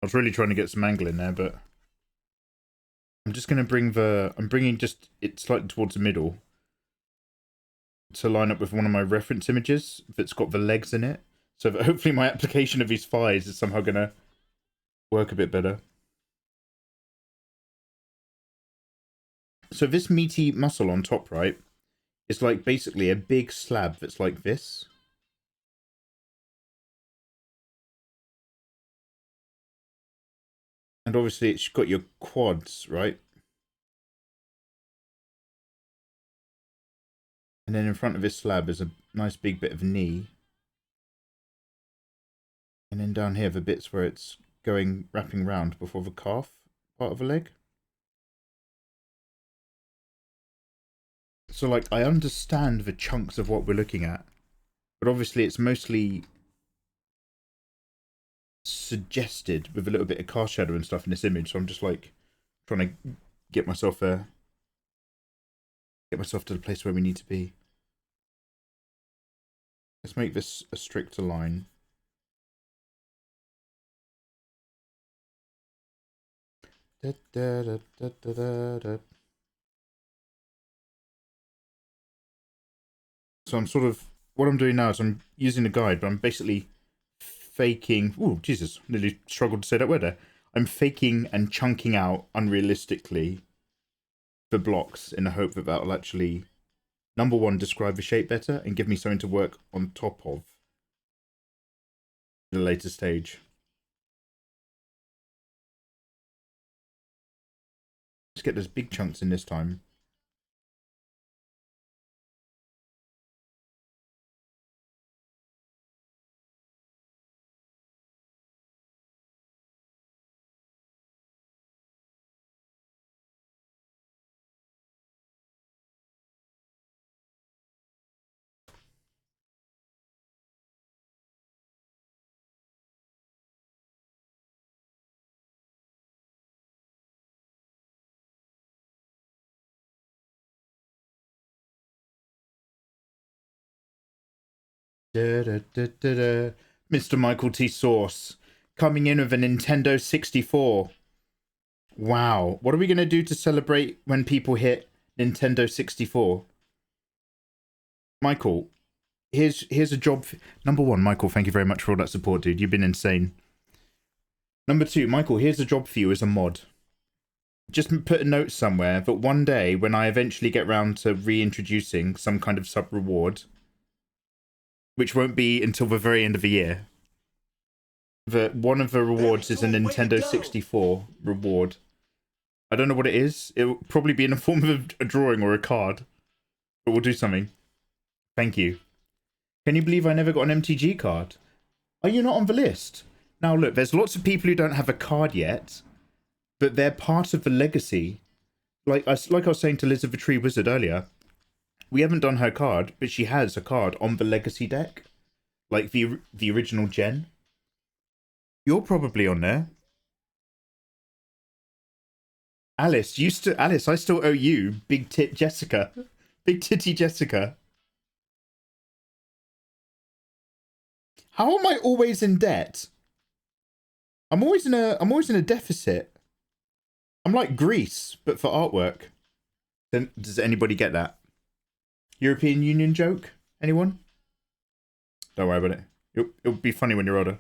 I was really trying to get some angle in there, but I'm just going to bring I'm bringing just it slightly towards the middle to line up with one of my reference images that's got the legs in it. so that hopefully my application of these thighs is somehow gonna work a bit better. So this meaty muscle on top, right, is like basically a big slab that's like this. And obviously it's got your quads, right? And then in front of this slab is a nice big bit of knee. And then down here, the bits where it's wrapping round before the calf part of the leg. So, like, I understand the chunks of what we're looking at, but obviously it's mostly suggested with a little bit of car shadow and stuff in this image. So I'm just like trying to get myself there, get myself to the place where we need to be. Let's make this a stricter line. Da, da, da, da, da, da, da. So I'm sort of, what I'm doing now is I'm using a guide, but I'm basically faking, oh Jesus, nearly struggled to say that word there. I'm faking and chunking out unrealistically the blocks in the hope that that'll actually, number one, describe the shape better and give me something to work on top of at a later stage. Let's get those big chunks in this time. Da, da, da, da, da. Mr. Michael T. Sauce coming in with a Nintendo 64. Wow. What are we going to do to celebrate when people hit Nintendo 64? Michael, here's a job. Number one, Michael, thank you very much for all that support, dude. You've been insane. Number two, Michael, here's a job for you as a mod. Just put a note somewhere that one day when I eventually get round to reintroducing some kind of sub-reward, which won't be until the very end of the year, that one of the rewards is a Nintendo 64 reward. I don't know what it is. It will probably be in the form of a drawing or a card, but we'll do something. Thank you. Can you believe I never got an MTG card? Are you not on the list? Now look, there's lots of people who don't have a card yet, but they're part of the legacy. Like I was saying to Liz of the Tree Wizard earlier, we haven't done her card, but she has a card on the legacy deck, like the original gen. You're probably on there. Alice, I still owe you Big Tit Jessica. Big Titty Jessica. How am I always in debt? I'm always in a deficit. I'm like Greece, but for artwork. Does anybody get that? European Union joke? Anyone? Don't worry about it. It'll be funny when you're older.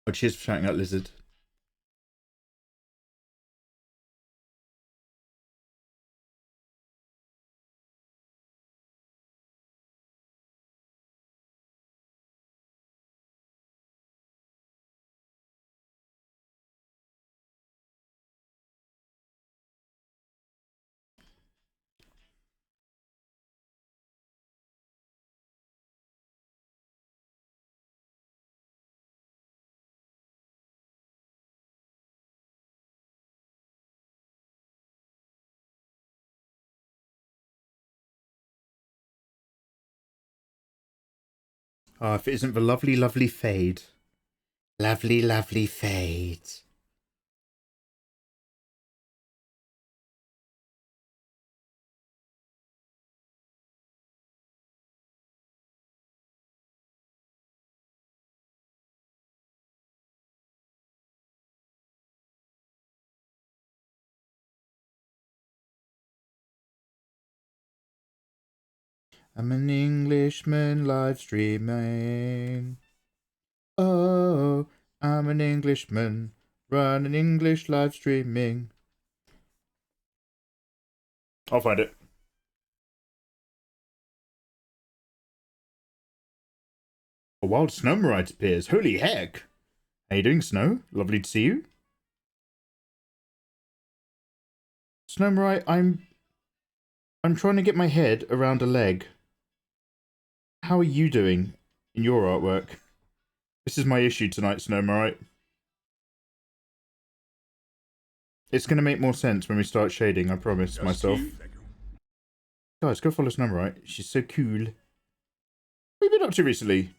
Oh, cheers for shouting out, Lizard. Ah, if it isn't the lovely, lovely fade. Lovely, lovely fade. I'm an Englishman live streaming. Oh, I'm an Englishman running English live streaming. I'll find it. A wild snow marite appears. Holy heck! How you doing, Snow? Lovely to see you. Snow marite, I'm trying to get my head around a leg. How are you doing in your artwork? This is my issue tonight, Snow marite. It's going to make more sense when we start shading, I promise myself. Guys, go follow Snow marite. She's so cool. What have you been up to recently?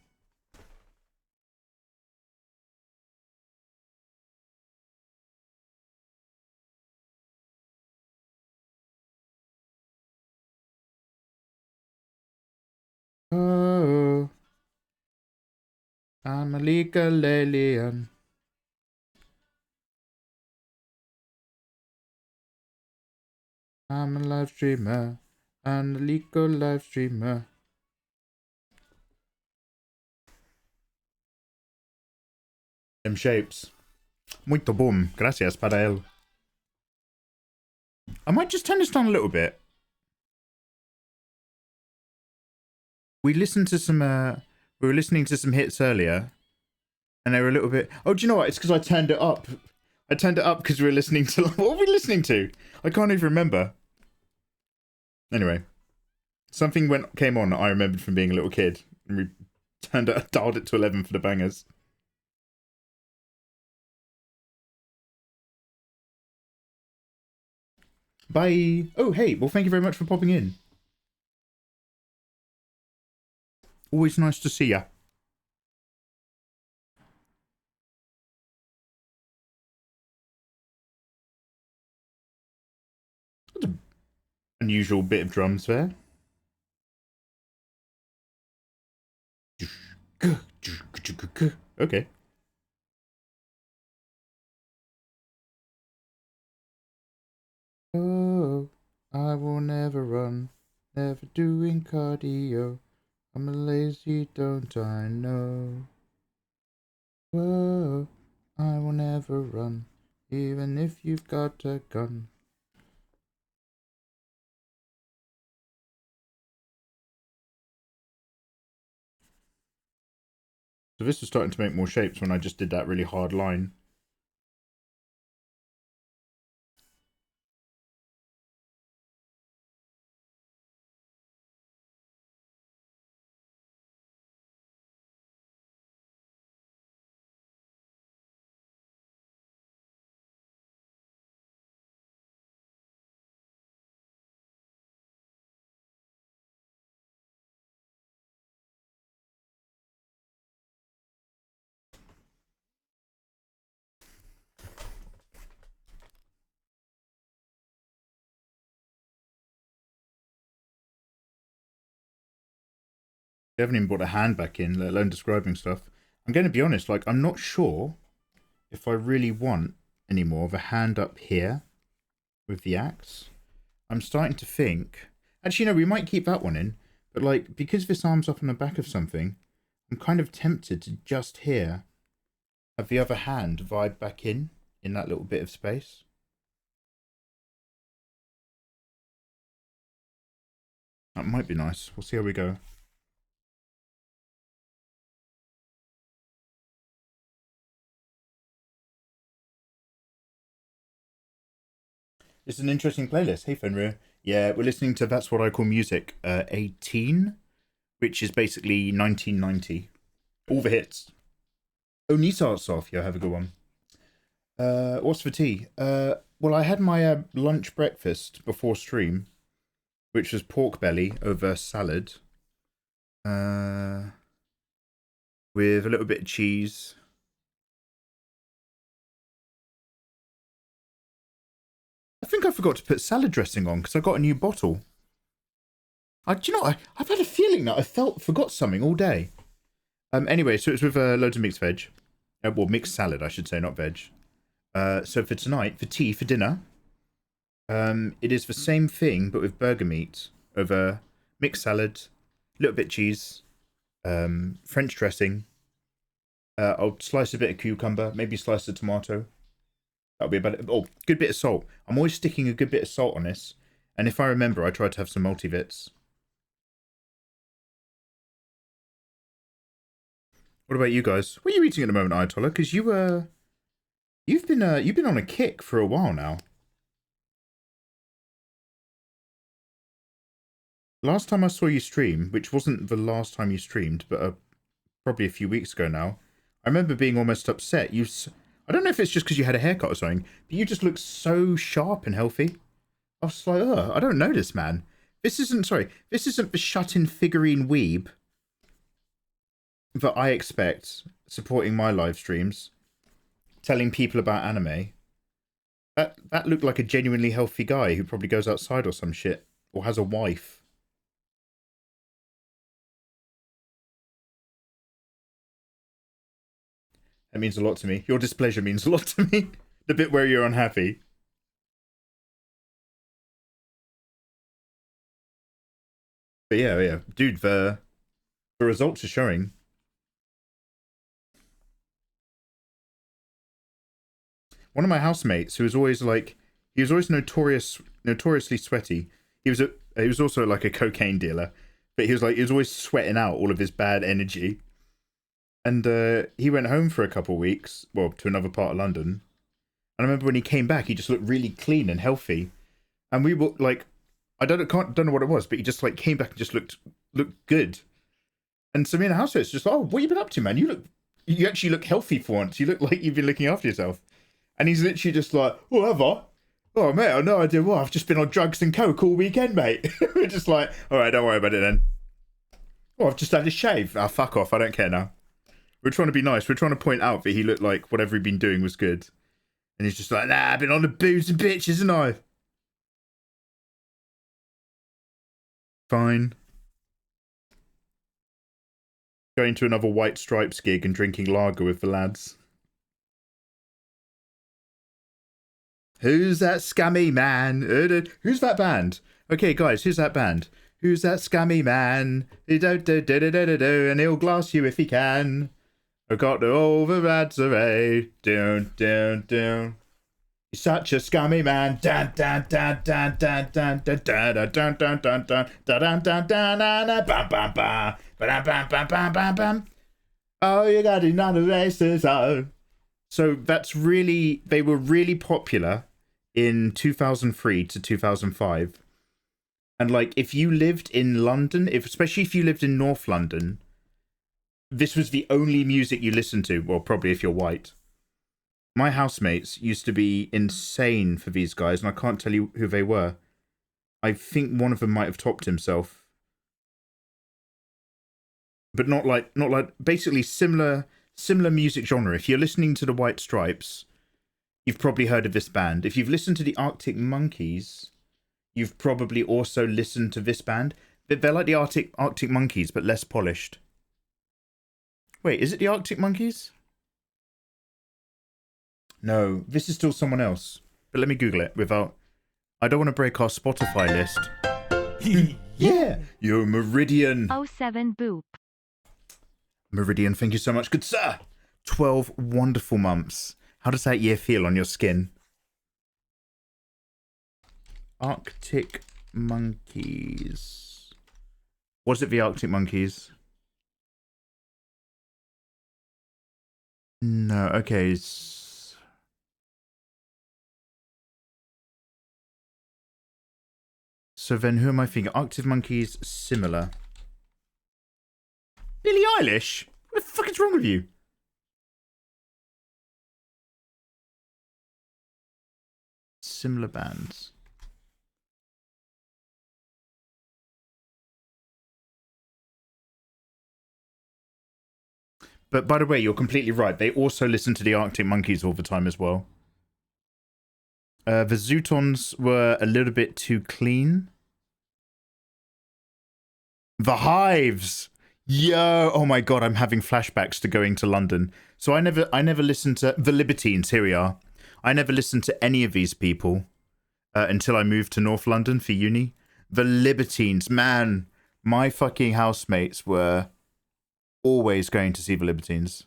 Oh, I'm a legal alien. I'm a live streamer. I'm a legal live streamer. Them shapes. Muito bom. Gracias para él. I might just turn this down a little bit. We listened to some, we were listening to some hits earlier, and they were a little bit... Oh, do you know what? It's because I turned it up. I turned it up because we were listening to... What were we listening to? I can't even remember. Anyway. Something came on that I remembered from being a little kid, and we dialed it to 11 for the bangers. Bye. Oh, hey. Well, thank you very much for popping in. Always nice to see ya. That's an unusual bit of drums there. Okay. Oh, I will never run, never doing cardio. I'm a lazy, don't I know? Whoa, I will never run, even if you've got a gun. So this was starting to make more shapes when I just did that really hard line. They haven't even brought a hand back in, let alone describing stuff. I'm going to be honest, like, I'm not sure if I really want any more of a hand up here with the axe. I'm starting to think... Actually, no, we might keep that one in. But, like, because this arm's up on the back of something, I'm kind of tempted to just here have the other hand vibe back in that little bit of space. That might be nice. We'll see how we go. It's an interesting playlist. Hey, Fenrir. Yeah, we're listening to That's What I Call Music 18, which is basically 1990. All the hits. Oh, knee starts off. Yeah, have a good one. What's for tea? Well, I had my lunch breakfast before stream, which was pork belly over salad, with a little bit of cheese. I think I forgot to put salad dressing on because I got a new bottle. Do you know what? I've had a feeling that I forgot something all day. Anyway, so it's with loads of mixed veg. Well, mixed salad, I should say, not veg. So for tonight, for tea, for dinner, it is the same thing, but with burger meat over mixed salad, little bit cheese, French dressing. I'll slice a bit of cucumber, maybe slice a tomato. That'll be about it. Oh, good bit of salt. I'm always sticking a good bit of salt on this. And if I remember, I try to have some multivits. What about you guys? What are you eating at the moment, Ayatollah? Because you've been on a kick for a while now. Last time I saw you stream, which wasn't the last time you streamed, but probably a few weeks ago now, I remember being almost upset. I don't know if it's just because you had a haircut or something, but you just look so sharp and healthy. I was like, oh, I don't know this man. This isn't the shut-in figurine weeb that I expect supporting my live streams, telling people about anime. That looked like a genuinely healthy guy who probably goes outside or some shit, or has a wife. That means a lot to me. Your displeasure means a lot to me. The bit where you're unhappy. But yeah. Dude, the results are showing. One of my housemates, who was always like, he was always notoriously sweaty. He was also like a cocaine dealer, but he was always sweating out all of his bad energy. And he went home for a couple of weeks, well, to another part of London. And I remember when he came back, he just looked really clean and healthy. And we were like, I don't know what it was, but he just like came back and just looked good. And so me and the housemates just like, oh, what have you been up to, man? You actually look healthy for once. You look like you've been looking after yourself. And he's literally just like, oh, have I? Oh, mate, I have no idea what. I've just been on drugs and coke all weekend, mate. We're just like, all right, don't worry about it then. Oh, I've just had a shave. Ah, fuck off. I don't care now. We're trying to be nice. We're trying to point out that he looked like whatever he'd been doing was good. And he's just like, nah, I've been on the booze and bitches, haven't I? Fine. Going to another White Stripes gig and drinking lager with the lads. Who's that scummy man? Who's that band? Okay, guys, who's that band? Who's that scummy man? And he'll glass you if he can. I got the over rajzolj. Down. He's such a scummy man. Dun dun dun dun dun dun dun dun dun dun dun dun dun dun dun bam bam bam bam bam bam bam bam. Oh, you got another races. So they were really popular in 2003 to 2005. And like, if you lived in London, especially if you lived in North London, this was the only music you listened to. Well, probably if you're white. My housemates used to be insane for these guys, and I can't tell you who they were. I think one of them might have topped himself. But not like basically similar music genre. If you're listening to the White Stripes, you've probably heard of this band. If you've listened to the Arctic Monkeys, you've probably also listened to this band. They're like the Arctic Monkeys, but less polished. Wait, is it the Arctic Monkeys? No, this is still someone else. But let me Google it without... I don't want to break our Spotify list. Yeah! Yo, Meridian! 07 Boop. Meridian, thank you so much. Good sir! 12 wonderful months. How does that year feel on your skin? Arctic Monkeys. Was it the Arctic Monkeys? No, okay. So then who am I thinking? Arctic Monkeys, similar. Billie Eilish? What the fuck is wrong with you? Similar bands. But by the way, you're completely right. They also listen to the Arctic Monkeys all the time as well. The Zootons were a little bit too clean. The Hives! Yo! Oh my god, I'm having flashbacks to going to London. So I never listened to... The Libertines, here we are. I never listened to any of these people until I moved to North London for uni. The Libertines, man. My fucking housemates were always going to see the Libertines.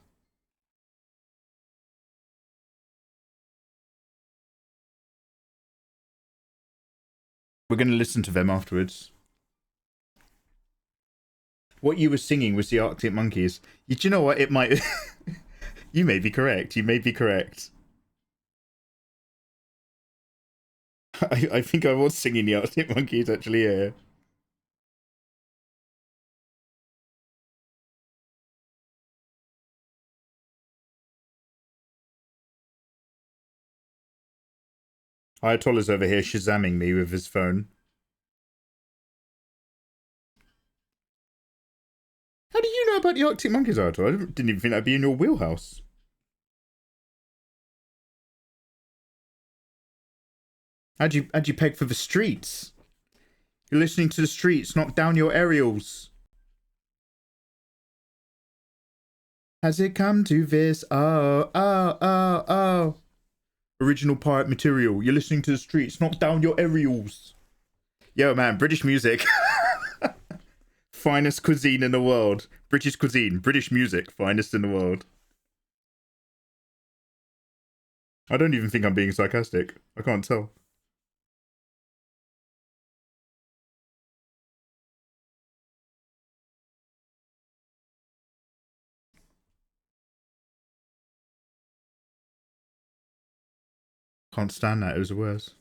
We're going to listen to them afterwards. What you were singing was the Arctic Monkeys. Do you know what? It might... You may be correct. You may be correct. I think I was singing the Arctic Monkeys, actually, yeah. Ayatollah's over here shazamming me with his phone. How do you know about the Arctic Monkeys, Ayatollah? I didn't even think that'd be in your wheelhouse. How'd you peg for the streets? You're listening to the streets, knock down your aerials. Has it come to this? Oh. Original pirate material. You're listening to the streets, knock down your aerials. Yo, man, British music. Finest cuisine in the world. British cuisine, British music, finest in the world. I don't even think I'm being sarcastic. I can't tell. Can't stand that, it was the worst.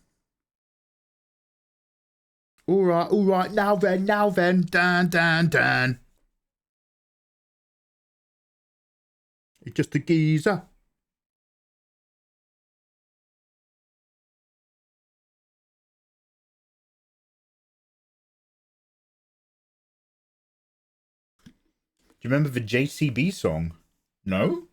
Alright, now then, Dan. It's just a geezer. Do you remember the JCB song? No?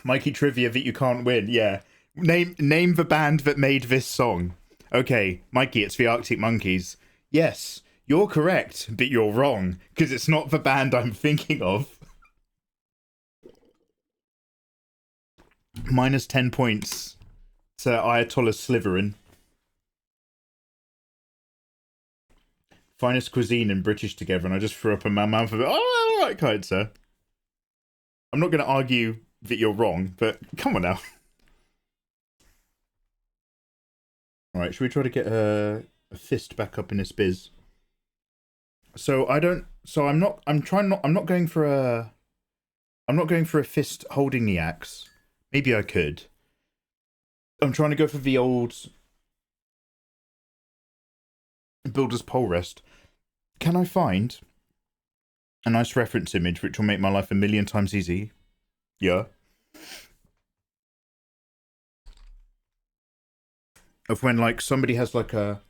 Mikey trivia that you can't win, yeah. Name the band that made this song. Okay, Mikey, it's the Arctic Monkeys. Yes, you're correct, but you're wrong, because it's not the band I'm thinking of. Minus 10 points to Ayatollah Slytherin. Finest cuisine and British together, and I just threw up in my mouth of it. Oh, alright, kind sir. I'm not going to argue that you're wrong, but come on now. Alright, should we try to get a fist back up in this biz? So I'm not going for a fist holding the axe. Maybe I could. I'm trying to go for the old builder's pole rest. Can I find a nice reference image which will make my life 1,000,000 times easy? Yeah. Of when, like, somebody has, like, a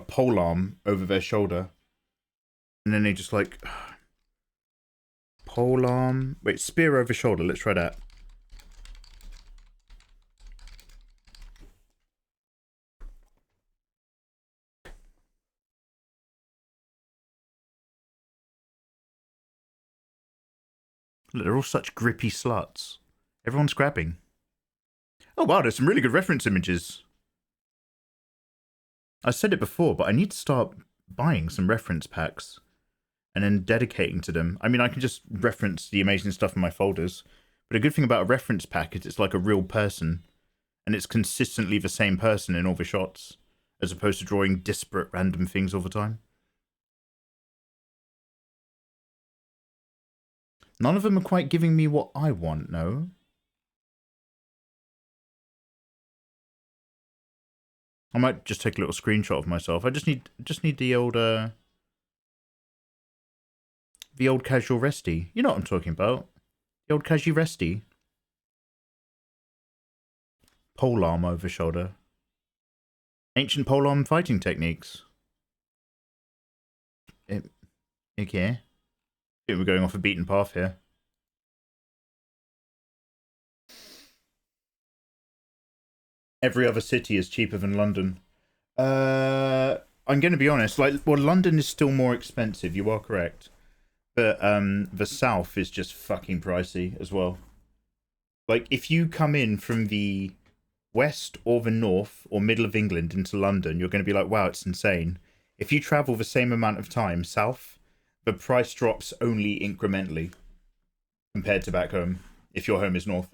pole arm over their shoulder. And then they just, like... Pole arm... Wait, spear over shoulder. Let's try that. Look, they're all such grippy sluts. Everyone's grabbing. Oh, wow, there's some really good reference images. I said it before, but I need to start buying some reference packs and then dedicating to them. I mean, I can just reference the amazing stuff in my folders, but a good thing about a reference pack is it's like a real person, and it's consistently the same person in all the shots, as opposed to drawing disparate random things all the time. None of them are quite giving me what I want, no? I might just take a little screenshot of myself. I just need the old casual resty. You know what I'm talking about. The old casual resty. Pole arm over shoulder. Ancient pole arm fighting techniques. Okay. I think we're going off a beaten path here. Every other city is cheaper than London. I'm going to be honest. Well, London is still more expensive. You are correct. But the south is just fucking pricey as well. Like, if you come in from the west or the north or middle of England into London, you're going to be like, wow, it's insane. If you travel the same amount of time south, the price drops only incrementally compared to back home, if your home is north.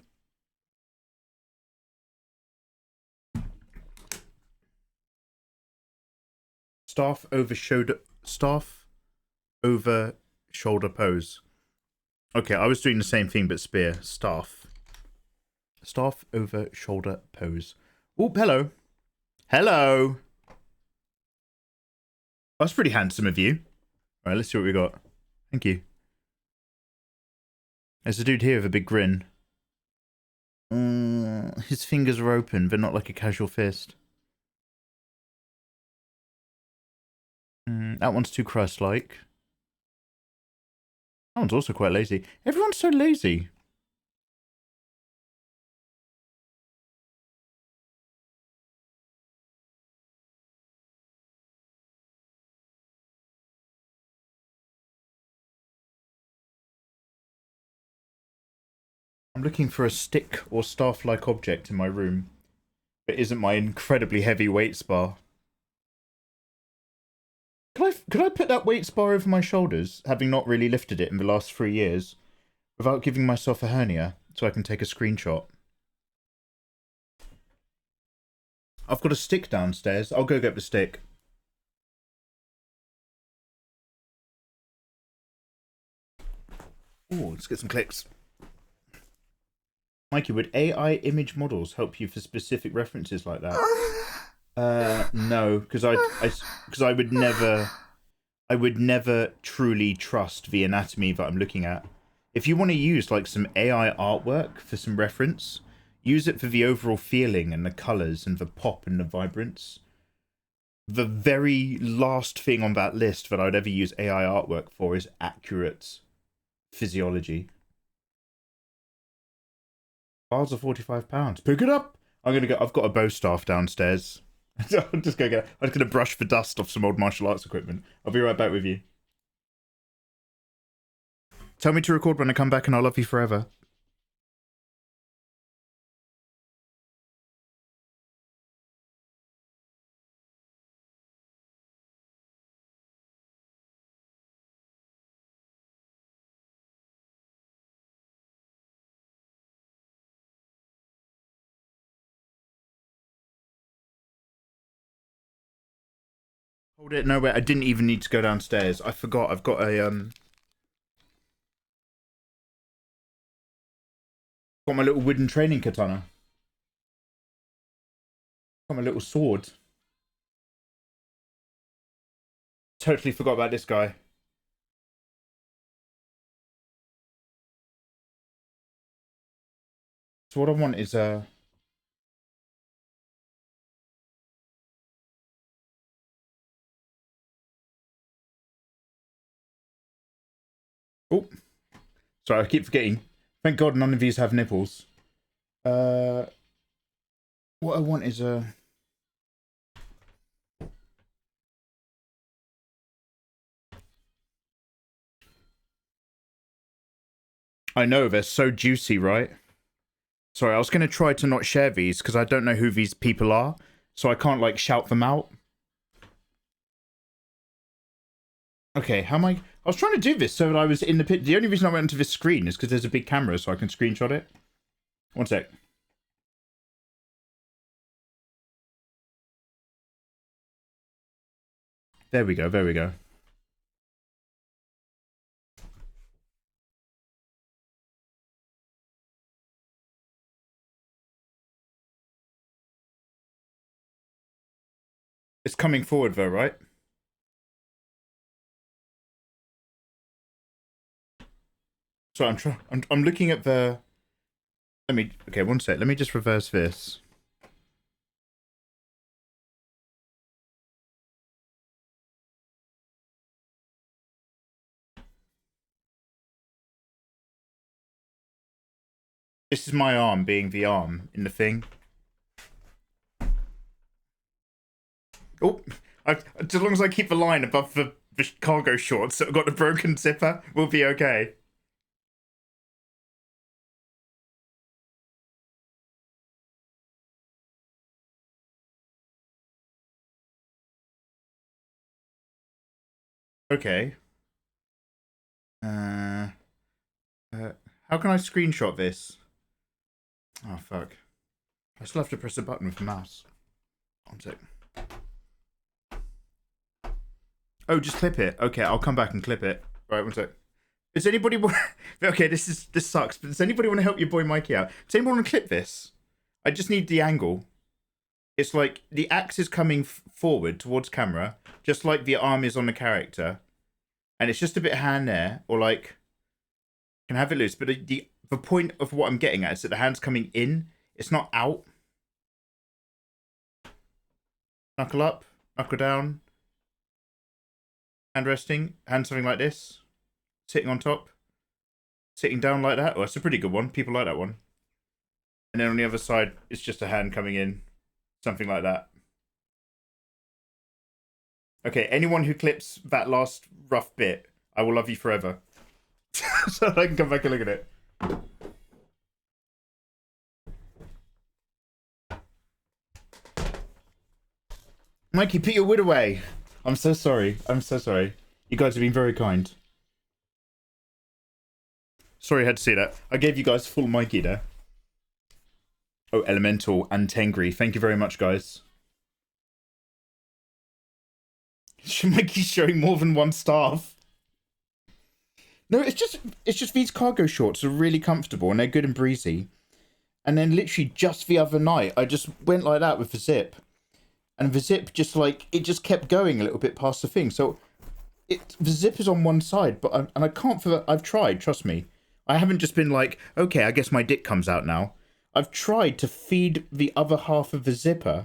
Staff over shoulder pose. Okay, I was doing the same thing but spear. Staff over shoulder pose. Oh, hello. Hello. That's pretty handsome of you. All right, let's see what we got. Thank you. There's a dude here with a big grin. His fingers are open, but not like a casual fist. That one's too Christ-like. That one's also quite lazy. Everyone's so lazy. I'm looking for a stick or staff-like object in my room, but isn't my incredibly heavy weights bar. Could I put that weights bar over my shoulders, having not really lifted it in the last 3 years, without giving myself a hernia, so I can take a screenshot? I've got a stick downstairs. I'll go get the stick. Ooh, let's get some clicks. Mikey, would AI image models help you for specific references like that? No, because I would never truly trust the anatomy that I'm looking at. If you want to use like some AI artwork for some reference, use it for the overall feeling and the colors and the pop and the vibrance. The very last thing on that list that I'd ever use AI artwork for is accurate physiology. Bars are £45. Pick it up. I've got a bow staff downstairs. I'm just gonna brush the dust off some old martial arts equipment. I'll be right back with you. Tell me to record when I come back and I'll love you forever. Hold it, no wait, I didn't even need to go downstairs. I forgot, I've got a got my little wooden training katana. Got my little sword. Totally forgot about this guy. So what I want is Oh, sorry, I keep forgetting. Thank God none of these have nipples. What I want is I know, they're so juicy, right? Sorry, I was going to try to not share these because I don't know who these people are, so I can't, like, shout them out. Okay, how am I was trying to do this so that I was in the pit. The only reason I went onto this screen is because there's a big camera, so I can screenshot it. One sec. There we go, there we go. It's coming forward though, right? So I'm looking at the okay, one sec. Let me just reverse this. This is my arm being the arm in the thing. Oh, as long as I keep the line above the cargo shorts that have got the broken zipper, we'll be okay. Okay. How can I screenshot this? Oh, fuck. I still have to press a button with the mouse. One sec. Oh, just clip it. Okay, I'll come back and clip it. Right, one sec. Does anybody want... Okay, this sucks, but does anybody want to help your boy Mikey out? Does anyone want to clip this? I just need the angle. It's like the axe is coming forward towards camera, just like the arm is on the character. And it's just a bit hand there, or like... Can have it loose, but the point of what I'm getting at is that the hand's coming in. It's not out. Knuckle up, knuckle down. Hand resting, hand something like this. Sitting on top. Sitting down like that. Oh, that's a pretty good one. People like that one. And then on the other side, it's just a hand coming in. Something like that. Okay, anyone who clips that last rough bit, I will love you forever. So I can come back and look at it. Mikey, put your wood away. I'm so sorry. I'm so sorry. You guys have been very kind. Sorry I had to see that. I gave you guys full Mikey there. Oh, Elemental and Tengri. Thank you very much, guys. Mikey's showing more than one staff. No, it's just these cargo shorts are really comfortable and they're good and breezy. And then literally just the other night, I just went like that with the zip. And the zip just like, it just kept going a little bit past the thing. So the zip is on one side, but I can't for I've tried, trust me. I haven't just been like, okay, I guess my dick comes out now. I've tried to feed the other half of the zipper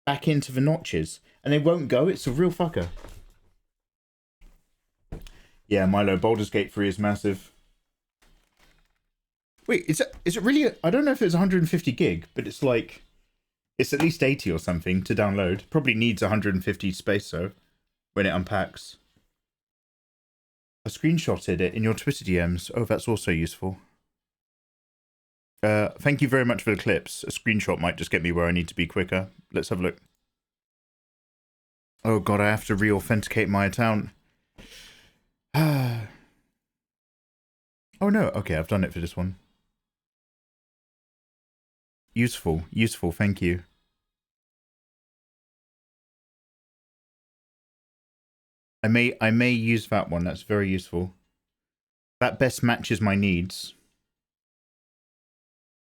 back into the notches. And they won't go, it's a real fucker. Yeah, Milo, Baldur's Gate 3 is massive. Wait, is it really... I don't know if it's 150 gig, but it's like... It's at least 80 or something to download. Probably needs 150 space, though, when it unpacks. I screenshotted it in your Twitter DMs. Oh, that's also useful. Thank you very much for the clips. A screenshot might just get me where I need to be quicker. Let's have a look. Oh, God, I have to re-authenticate my account. Oh no, okay, I've done it for this one. Useful, thank you. I may use that one, that's very useful. That best matches my needs.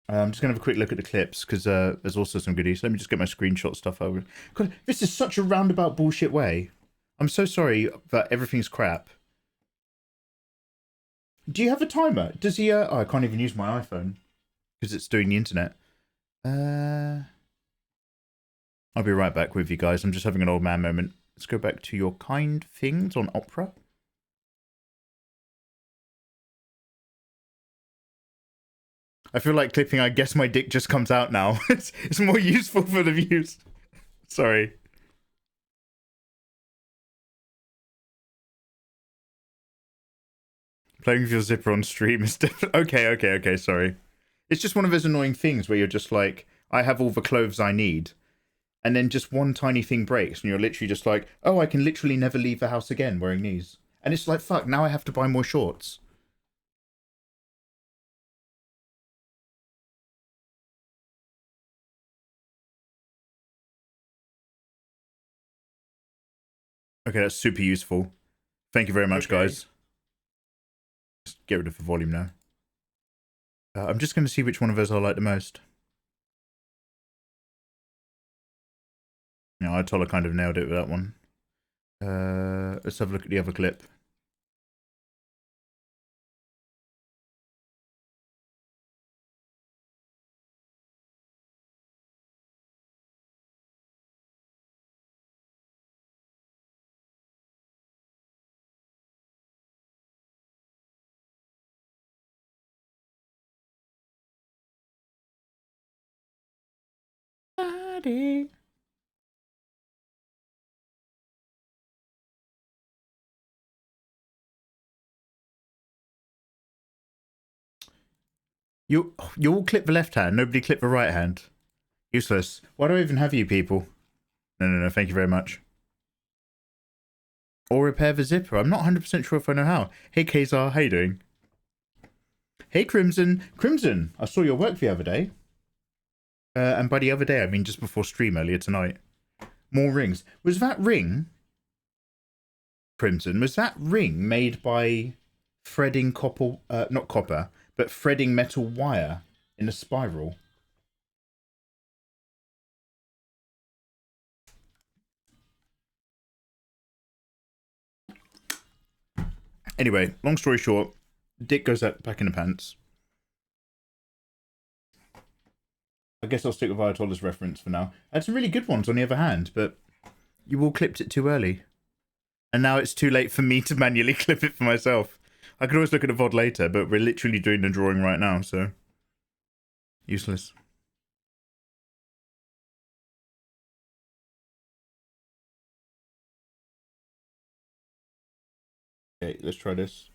I'm just gonna have a quick look at the clips, because there's also some goodies. Let me just get my screenshot stuff over. God, this is such a roundabout bullshit way. I'm so sorry that everything's crap. Do you have a timer? Does he, oh, I can't even use my iPhone. Because it's doing the internet. I'll be right back with you guys. I'm just having an old man moment. Let's go back to your kind things on Opera. I feel like clipping, I guess my dick just comes out now. It's more useful for the views. Sorry. Playing with your zipper on stream is different. Okay, sorry. It's just one of those annoying things where you're just like, I have all the clothes I need. And then just one tiny thing breaks and you're literally just like, oh, I can literally never leave the house again wearing these. And it's like, fuck, now I have to buy more shorts. Okay, that's super useful. Thank you very much, guys. Just get rid of the volume now. I'm just going to see which one of those I like the most. Yeah, Ayatollah kind of nailed it with that one. Let's have a look at the other clip. Daddy. You all clip the left hand, nobody clip the right hand. Useless. Why do I even have you people? No, thank you very much. or repair the zipper. I'm not 100% sure if I know how. Hey, Kazar, how you doing? Hey, Crimson. Crimson, I saw your work the other day. And by the other day, I mean just before stream earlier tonight. More rings. Was that ring, Crimson, was that ring made by threading copper, not copper, but threading metal wire in a spiral? Anyway, long story short, Dick goes back in the pants. I guess I'll stick with Ayatollah's reference for now. I had some really good ones on the other hand, but you all clipped it too early. And now it's too late for me to manually clip it for myself. I could always look at a VOD later, but we're literally doing the drawing right now, so... useless. Okay, let's try this.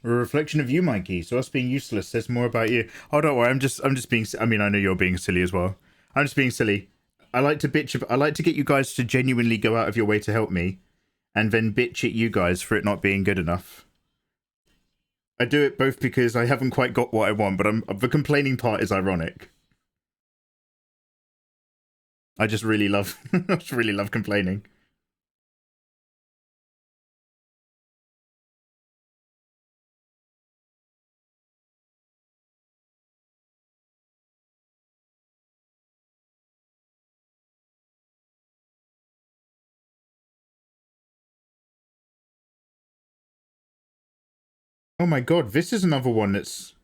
A reflection of you, Mikey. So us being useless says more about you. Oh, don't worry. I'm just being. I mean, I know you're being silly as well. I'm just being silly. I like to bitch. I like to get you guys to genuinely go out of your way to help me, and then bitch at you guys for it not being good enough. I do it both because I haven't quite got what I want, but the complaining part is ironic. I just really love. I just really love complaining. Oh my god, this is another one that's...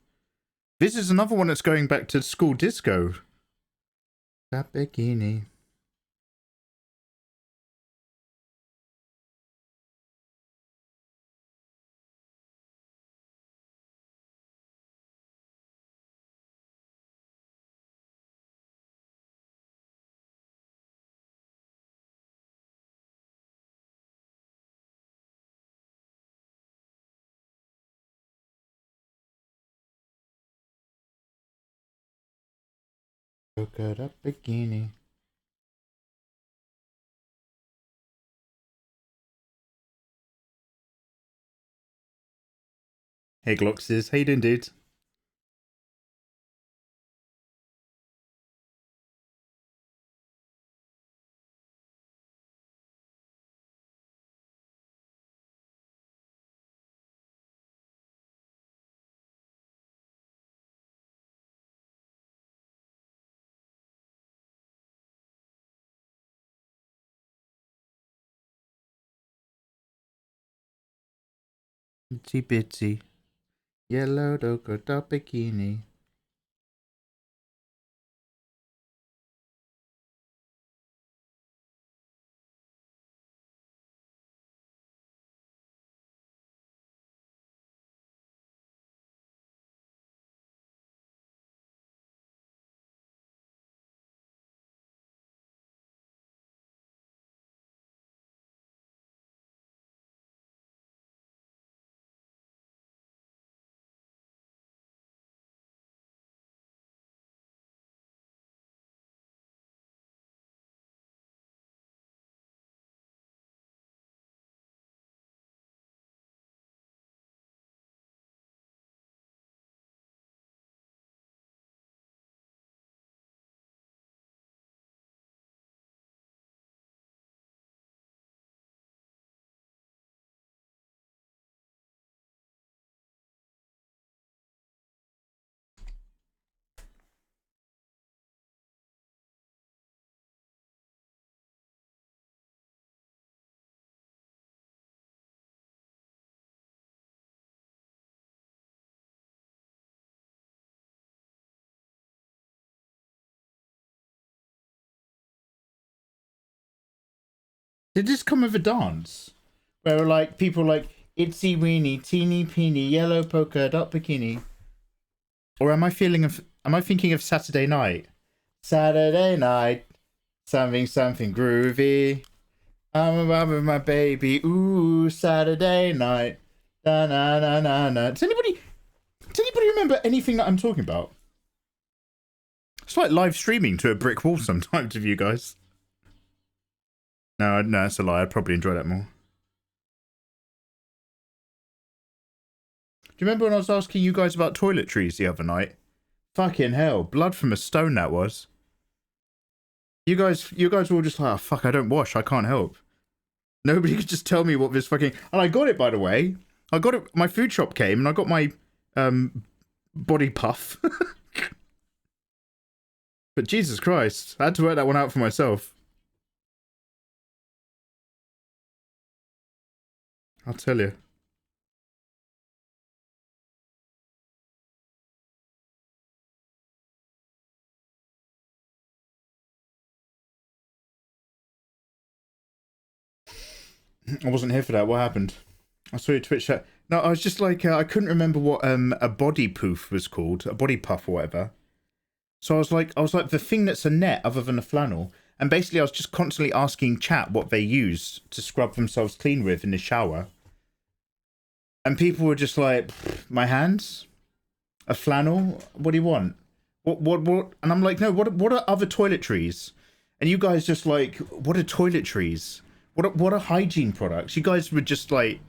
This is another one that's going back to school disco. That bikini. Look at that bikini. Hey Gloxes, how you doing, dude? Itsy bitsy. Yellow polka dot bikini. Did this come with a dance? Where like people like itsy weeny, teeny peeny, yellow polka dot bikini? Or am I thinking of Saturday night? Saturday night, something groovy. I'm about with my baby. Ooh, Saturday night. Na na na na na. Does anybody remember anything that I'm talking about? It's like live streaming to a brick wall sometimes with you guys. No, that's a lie. I'd probably enjoy that more. Do you remember when I was asking you guys about toiletries the other night? Fucking hell, blood from a stone that was. You guys were all just like, oh, fuck, I don't wash, I can't help. Nobody could just tell me what this fucking... And I got it, by the way. I got it, my food shop came and I got my body puff. But Jesus Christ, I had to work that one out for myself. I'll tell you. I wasn't here for that. What happened? I saw your Twitch chat. No, I was just like, I couldn't remember what a body poof was called, a body puff or whatever. So I was like, the thing that's a net other than a flannel. And basically, I was just constantly asking chat what they used to scrub themselves clean with in the shower. And people were just like, my hands, a flannel. What do you want? What? And I'm like, no. What are other toiletries? And you guys just like, what are toiletries? What are hygiene products? You guys were just like,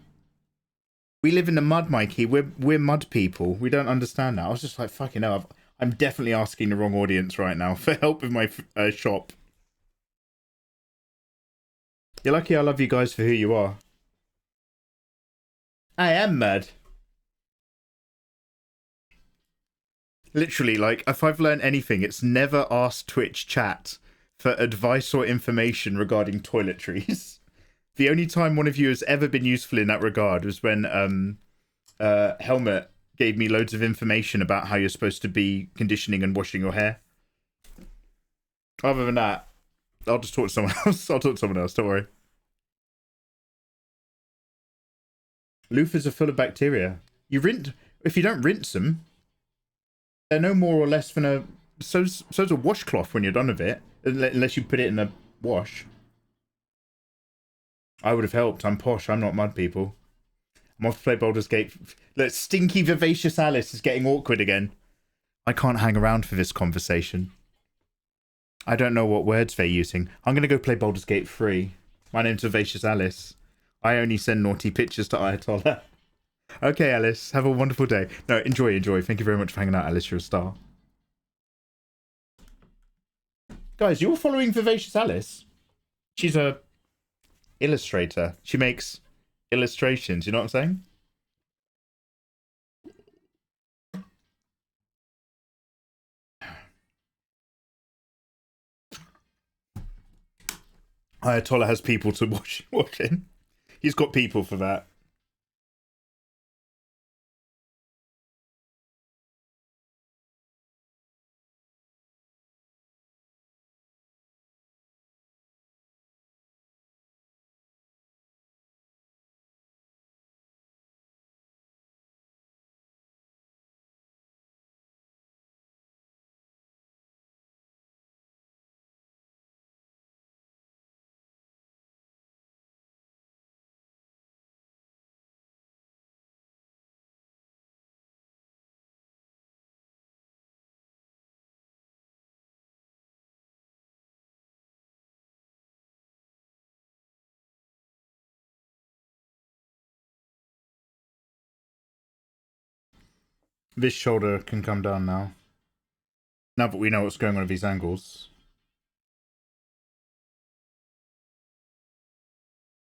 we live in the mud, Mikey. We're mud people. We don't understand that. I was just like, fucking hell. I'm definitely asking the wrong audience right now for help with my shop. You're lucky I love you guys for who you are. I am mad. Literally, like, if I've learned anything, it's never ask Twitch chat for advice or information regarding toiletries. The only time one of you has ever been useful in that regard was when Helmet gave me loads of information about how you're supposed to be conditioning and washing your hair. Other than that, I'll just talk to someone else. I'll talk to someone else, don't worry. Loofahs are full of bacteria. If you don't rinse them, they're no more or less than so's a washcloth when you're done with it, unless you put it in a wash. I would have helped. I'm posh. I'm not mud people. I'm off to play Baldur's Gate. Look, stinky vivacious Alice is getting awkward again. I can't hang around for this conversation. I don't know what words they're using. I'm going to go play Baldur's Gate 3. My name's Vivacious Alice. I only send naughty pictures to Ayatollah. Okay, Alice. Have a wonderful day. No, enjoy. Thank you very much for hanging out, Alice. You're a star. Guys, you're following Vivacious Alice? She's a illustrator. She makes illustrations. You know what I'm saying? Ayatollah has people to watch in. He's got people for that. This shoulder can come down now. Now that we know what's going on with these angles.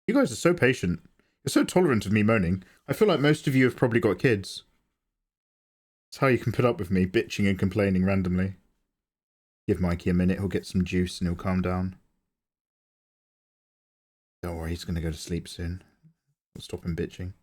You guys are so patient. You're so tolerant of me moaning. I feel like most of you have probably got kids. It's how you can put up with me bitching and complaining randomly. Give Mikey a minute, he'll get some juice and he'll calm down. Don't worry, he's going to go to sleep soon. We'll stop him bitching.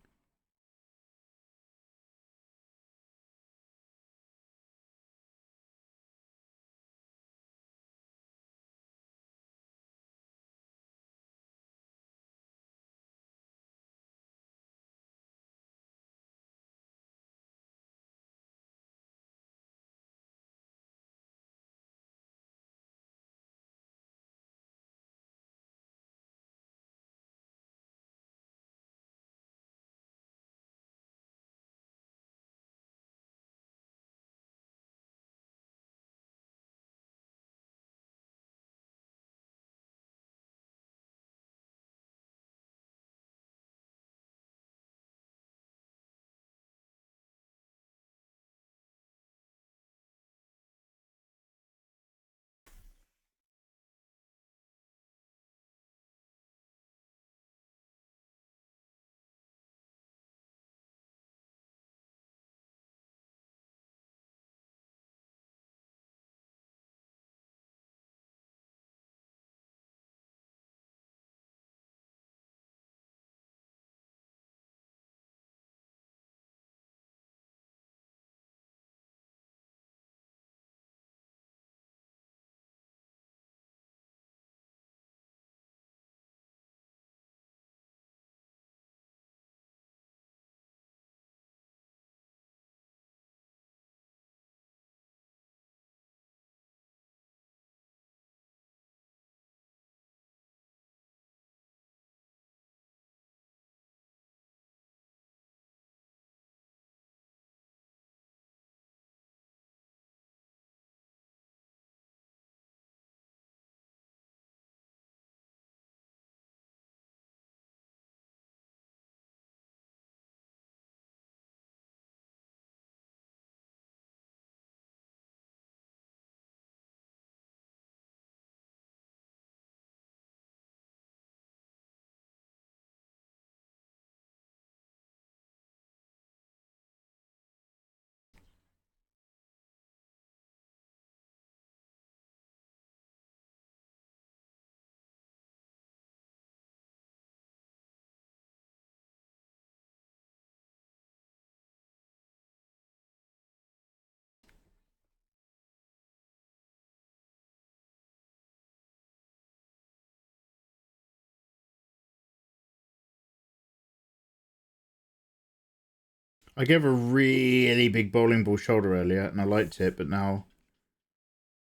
I gave a really big bowling ball shoulder earlier, and I liked it, but now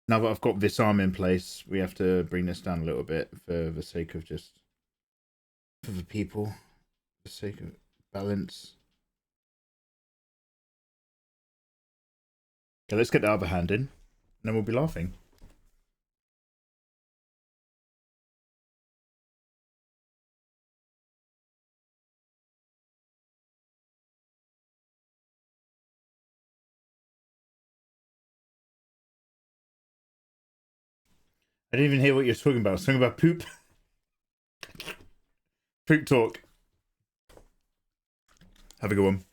that I've got this arm in place, we have to bring this down a little bit for the sake of just for the people, for the sake of balance. Okay, let's get the other hand in, and then we'll be laughing. I didn't even hear what you're talking about. Something about poop. Poop talk. Have a good one.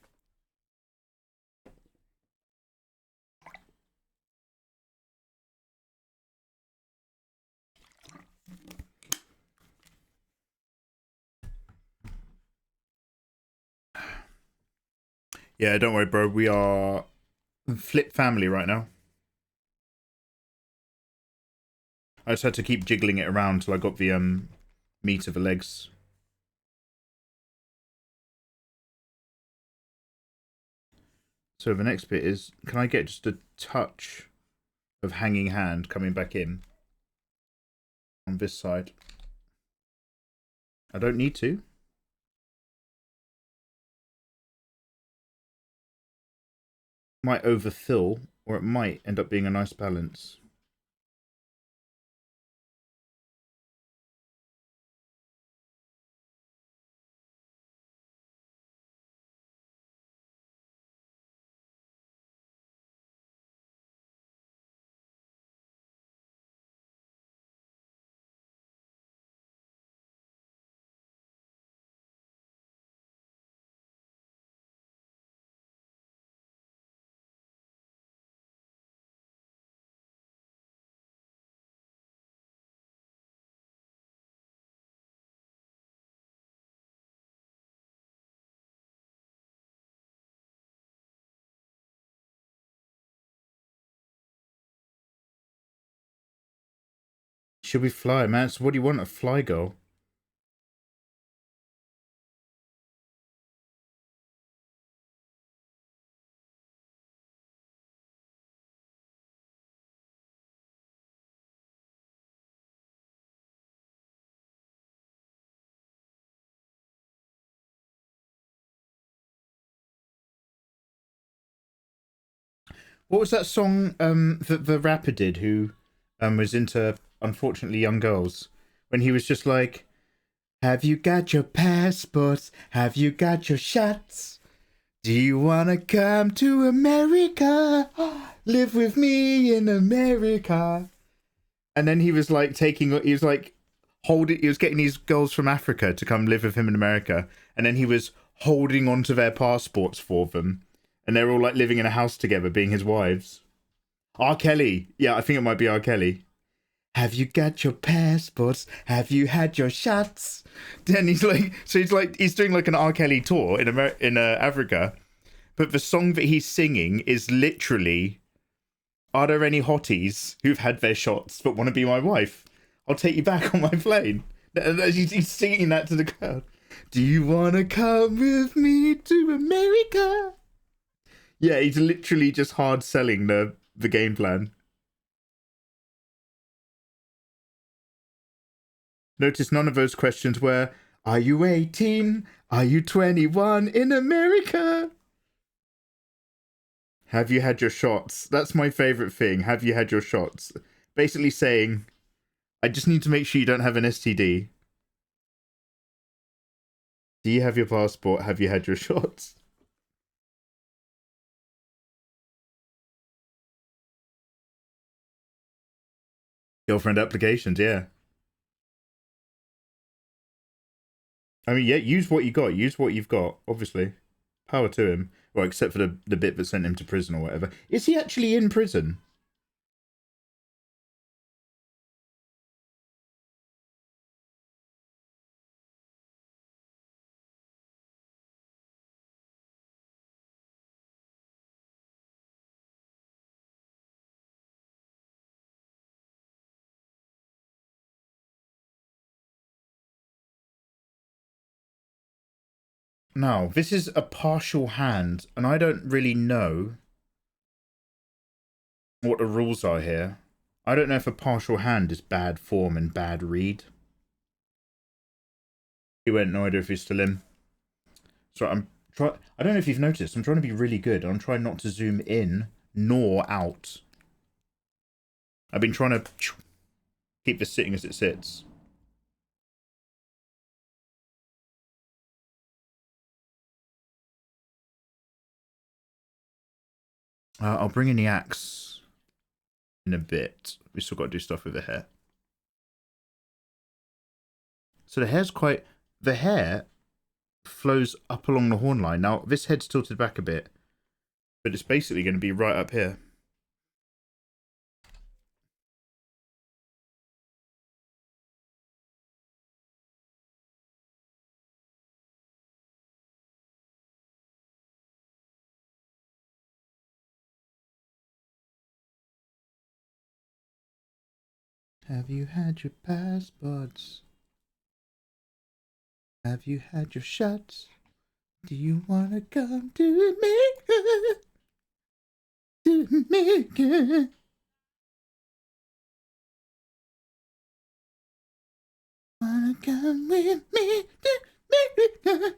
Yeah, don't worry, bro. We are flip family right now. I just had to keep jiggling it around till I got the meat of the legs. So the next bit is, can I get just a touch of hanging hand coming back in on this side? I don't need to. Might overfill, or it might end up being a nice balance. Should we fly, man? So what do you want? A fly girl? What was that song that the rapper did who was into, unfortunately, young girls? When he was just like, have you got your passports? Have you got your shots? Do you want to come to America? Live with me in America. And then he was like he was like holding, he was getting these girls from Africa to come live with him in America. And then he was holding onto their passports for them. And they're all like living in a house together, being his wives. R. Kelly. Yeah, I think it might be R. Kelly. Have you got your passports? Have you had your shots? Then he's like, so he's doing like an R. Kelly tour in Africa. But the song that he's singing is literally, are there any hotties who've had their shots but want to be my wife? I'll take you back on my plane. And he's singing that to the crowd. Do you want to come with me to America? Yeah, he's literally just hard selling the game plan. Notice none of those questions were, are you 18? Are you 21 in America? Have you had your shots? That's my favorite thing. Have you had your shots? Basically saying, I just need to make sure you don't have an STD. Do you have your passport? Have you had your shots? Girlfriend applications, yeah. I mean, yeah, use what you got. Use what you've got, obviously. Power to him. Well, except for the bit that sent him to prison or whatever. Is he actually in prison? Now, this is a partial hand, and I don't really know what the rules are here. I don't know if a partial hand is bad form and bad read. He went, no idea if he's still in. So I don't know if you've noticed, I'm trying to be really good. I'm trying not to zoom in nor out. I've been trying to keep this sitting as it sits. I'll bring in the axe in a bit. We still got to do stuff with the hair. So the hair's quite... The hair flows up along the horn line. Now, this head's tilted back a bit, but it's basically going to be right up here. Have you had your passports? Have you had your shots? Do you want to come to America? To America? Wanna come with me to America?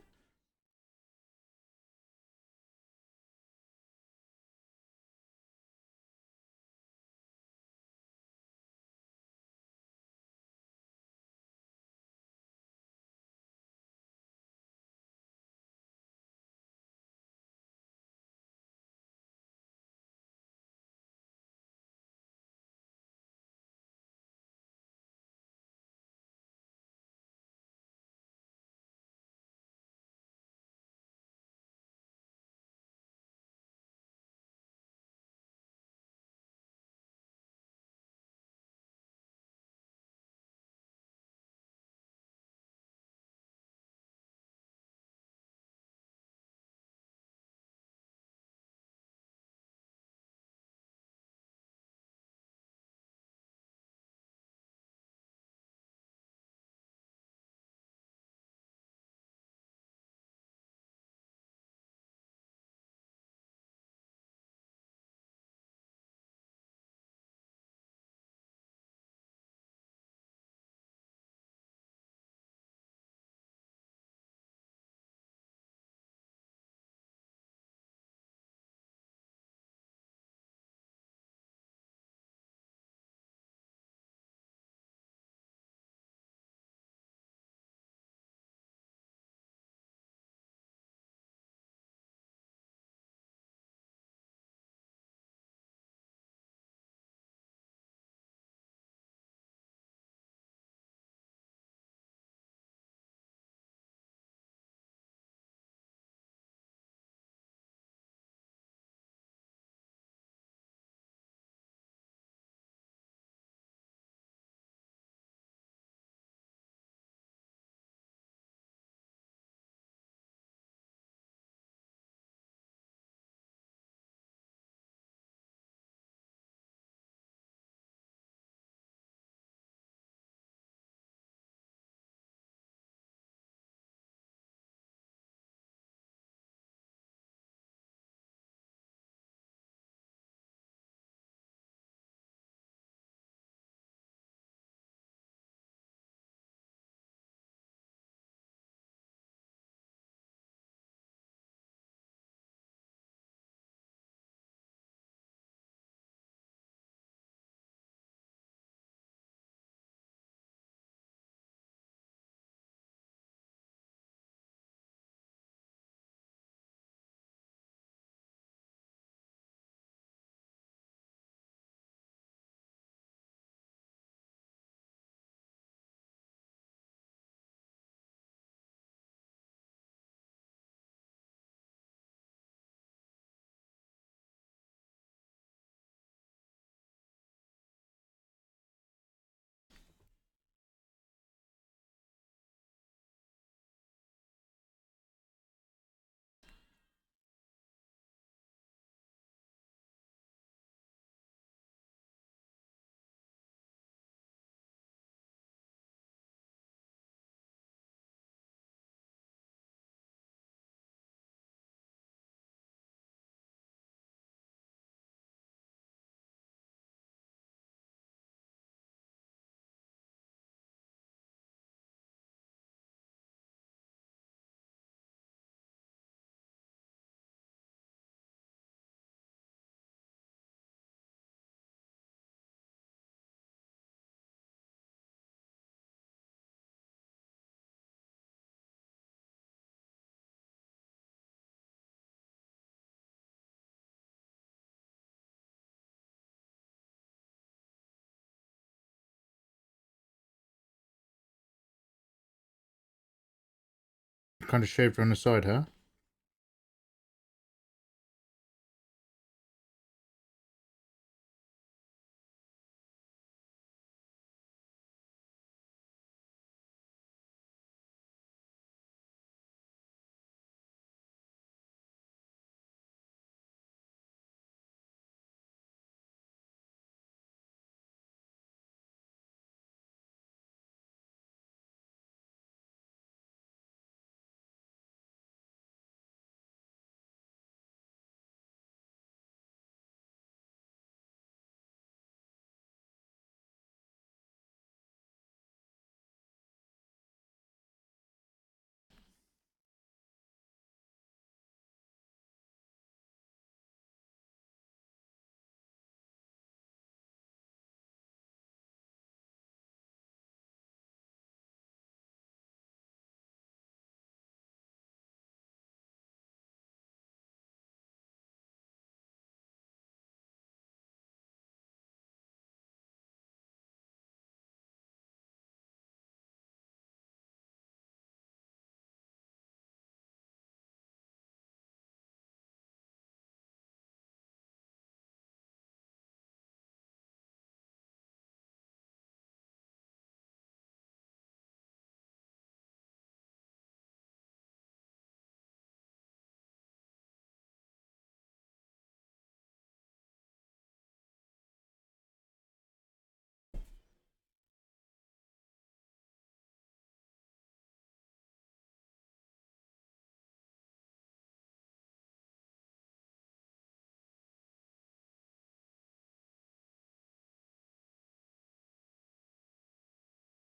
kind of shaved her on the side, huh?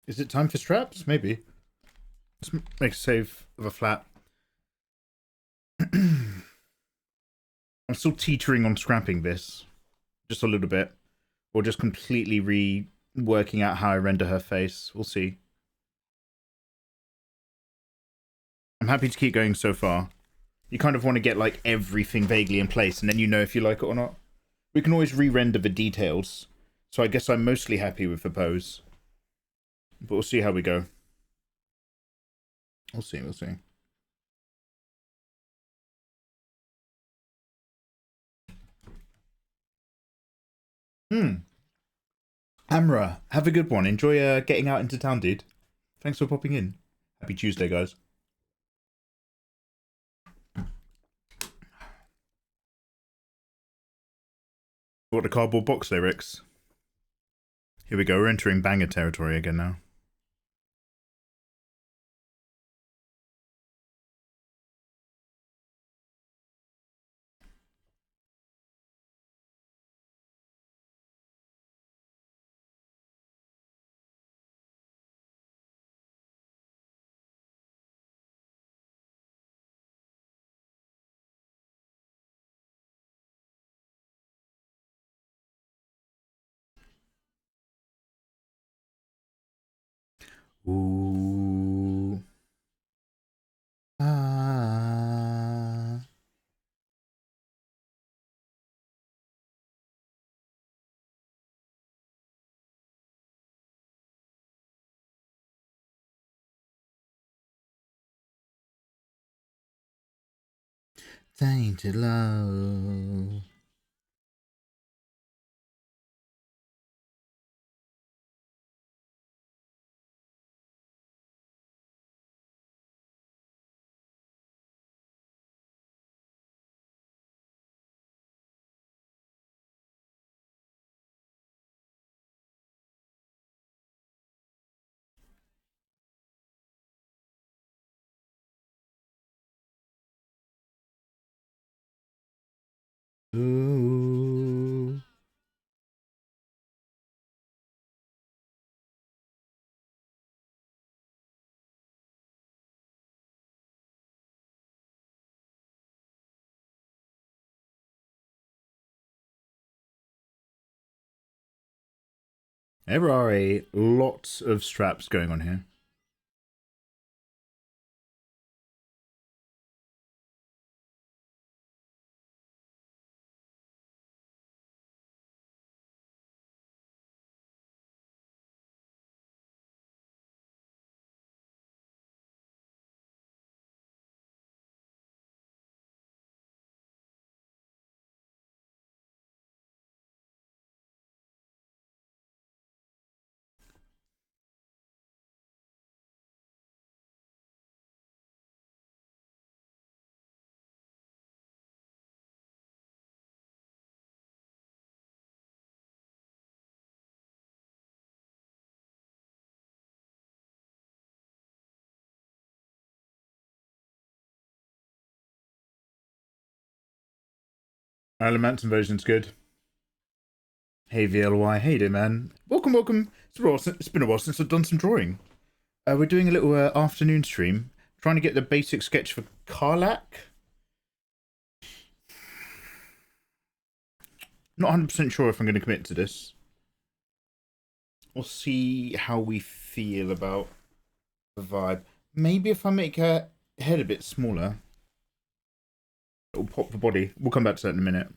Is it time for straps? Maybe. Let's make a save of a flat. I'm still teetering on scrapping this. Just a little bit. Or just completely reworking out how I render her face. We'll see. I'm happy to keep going so far. You kind of want to get like everything vaguely in place and then you know if you like it or not. We can always re-render the details. So I guess I'm mostly happy with the pose. But we'll see how we go. We'll see, we'll see. Amra, have a good one. Enjoy getting out into town, dude. Thanks for popping in. Happy Tuesday, guys. What, the cardboard box lyrics? Here we go, we're entering banger territory again now. Ooh. Ah. Tainted love. Ooh. There are a lot of straps going on here. Manson version's good. Hey VLY, hey there man. Welcome. It's been a while since I've done some drawing. We're doing a little afternoon stream, trying to get the basic sketch for KARLACH. Not 100% sure if I'm going to commit to this. We'll see how we feel about the vibe. Maybe if I make her head a bit smaller, it'll pop the body. We'll come back to that in a minute.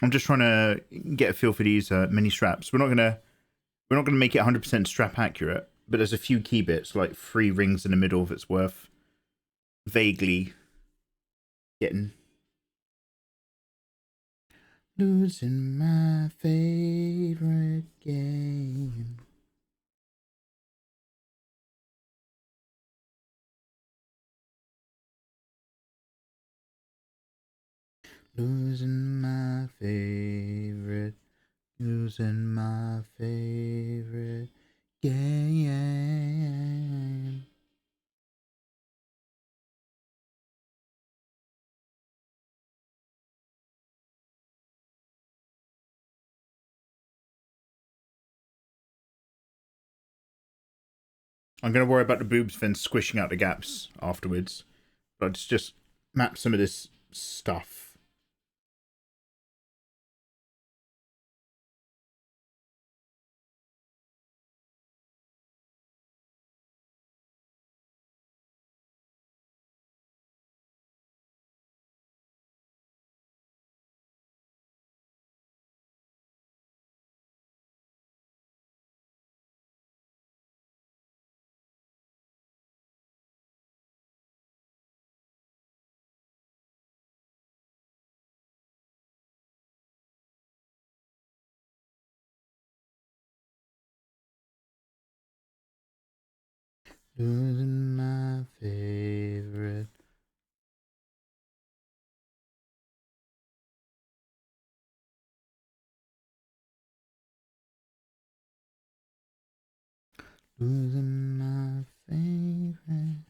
I'm just trying to get a feel for these mini straps. We're not gonna make it 100% strap accurate, but there's a few key bits like 3 rings in the middle that's worth vaguely getting. Losing my favorite game. Losing my favorite game. I'm going to worry about the boobs then squishing out the gaps afterwards. But let's just map some of this stuff. Losing my favorite. Losing my favorite.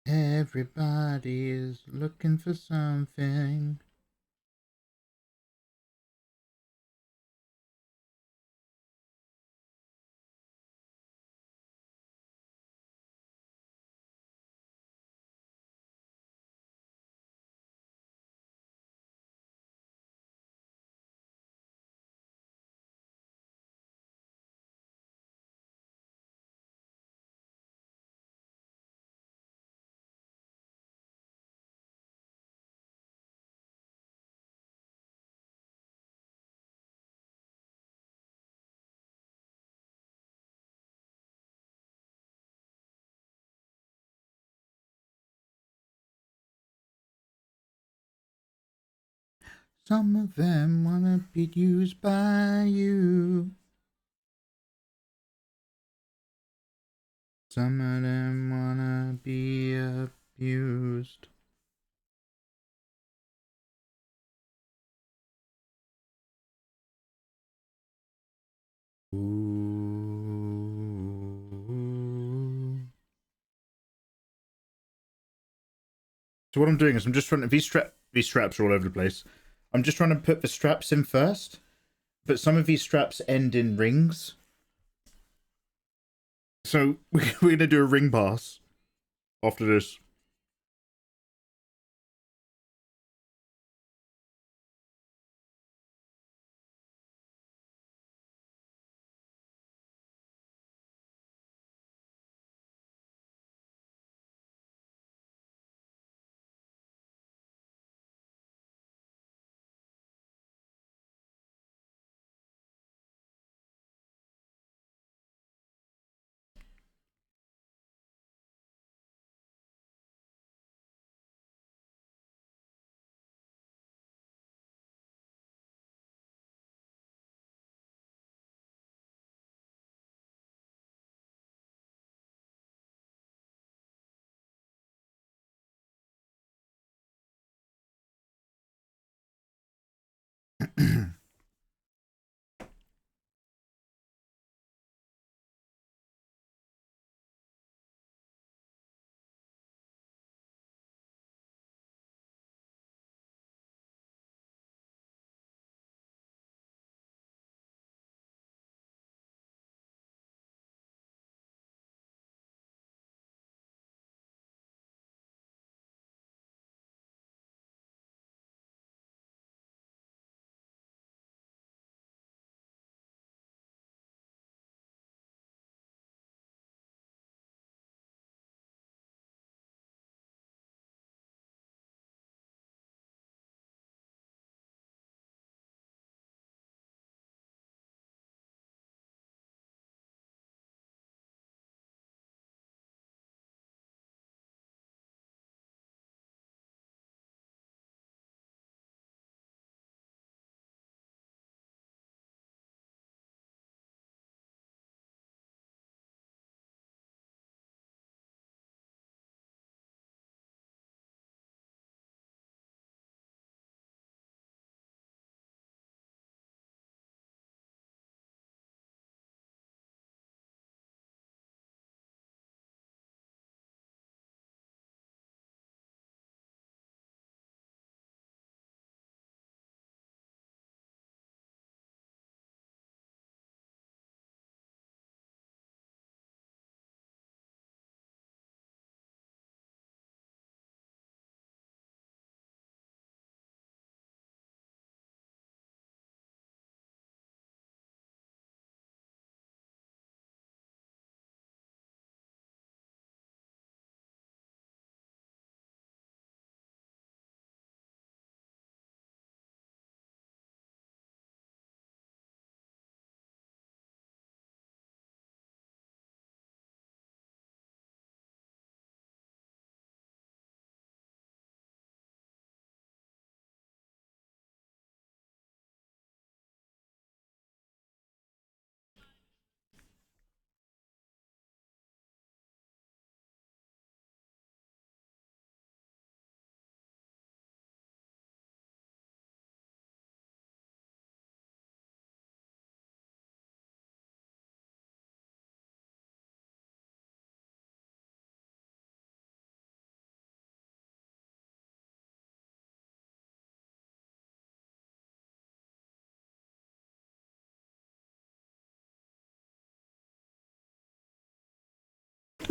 Everybody is looking for something. Some of them wanna be used by you. Some of them wanna be abused. Ooh. So what I'm doing is I'm just trying to... These straps are all over the place. I'm just trying to put the straps in first. But some of these straps end in rings. So we're going to do a ring pass after this.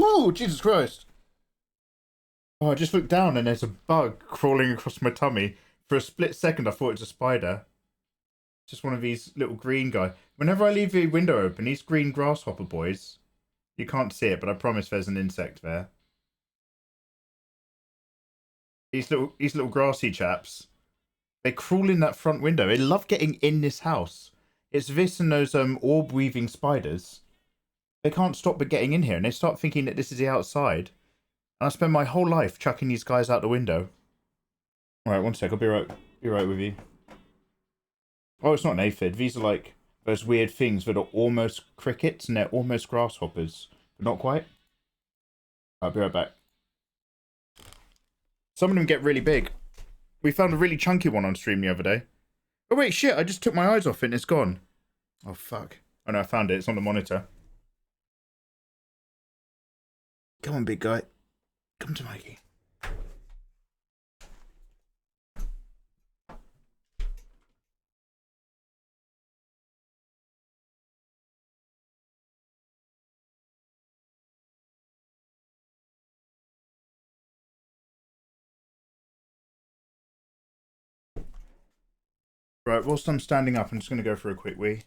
Oh, Jesus Christ. Oh, I just looked down and there's a bug crawling across my tummy. For a split second, I thought it was a spider. Just one of these little green guys. Whenever I leave the window open, these green grasshopper boys. You can't see it, but I promise there's an insect there. These little grassy chaps. They crawl in that front window. They love getting in this house. It's this and those orb weaving spiders. They can't stop but getting in here, and they start thinking that this is the outside. And I spend my whole life chucking these guys out the window. Alright, one sec, I'll be right with you. Oh, it's not an aphid. These are like those weird things that are almost crickets and they're almost grasshoppers, but not quite. I'll be right back. Some of them get really big. We found a really chunky one on stream the other day. Oh wait, shit, I just took my eyes off it and it's gone. Oh fuck. Oh no, I found it. It's on the monitor. Come on, big guy. Come to Mikey. Right, whilst I'm standing up, I'm just going to go for a quick wee.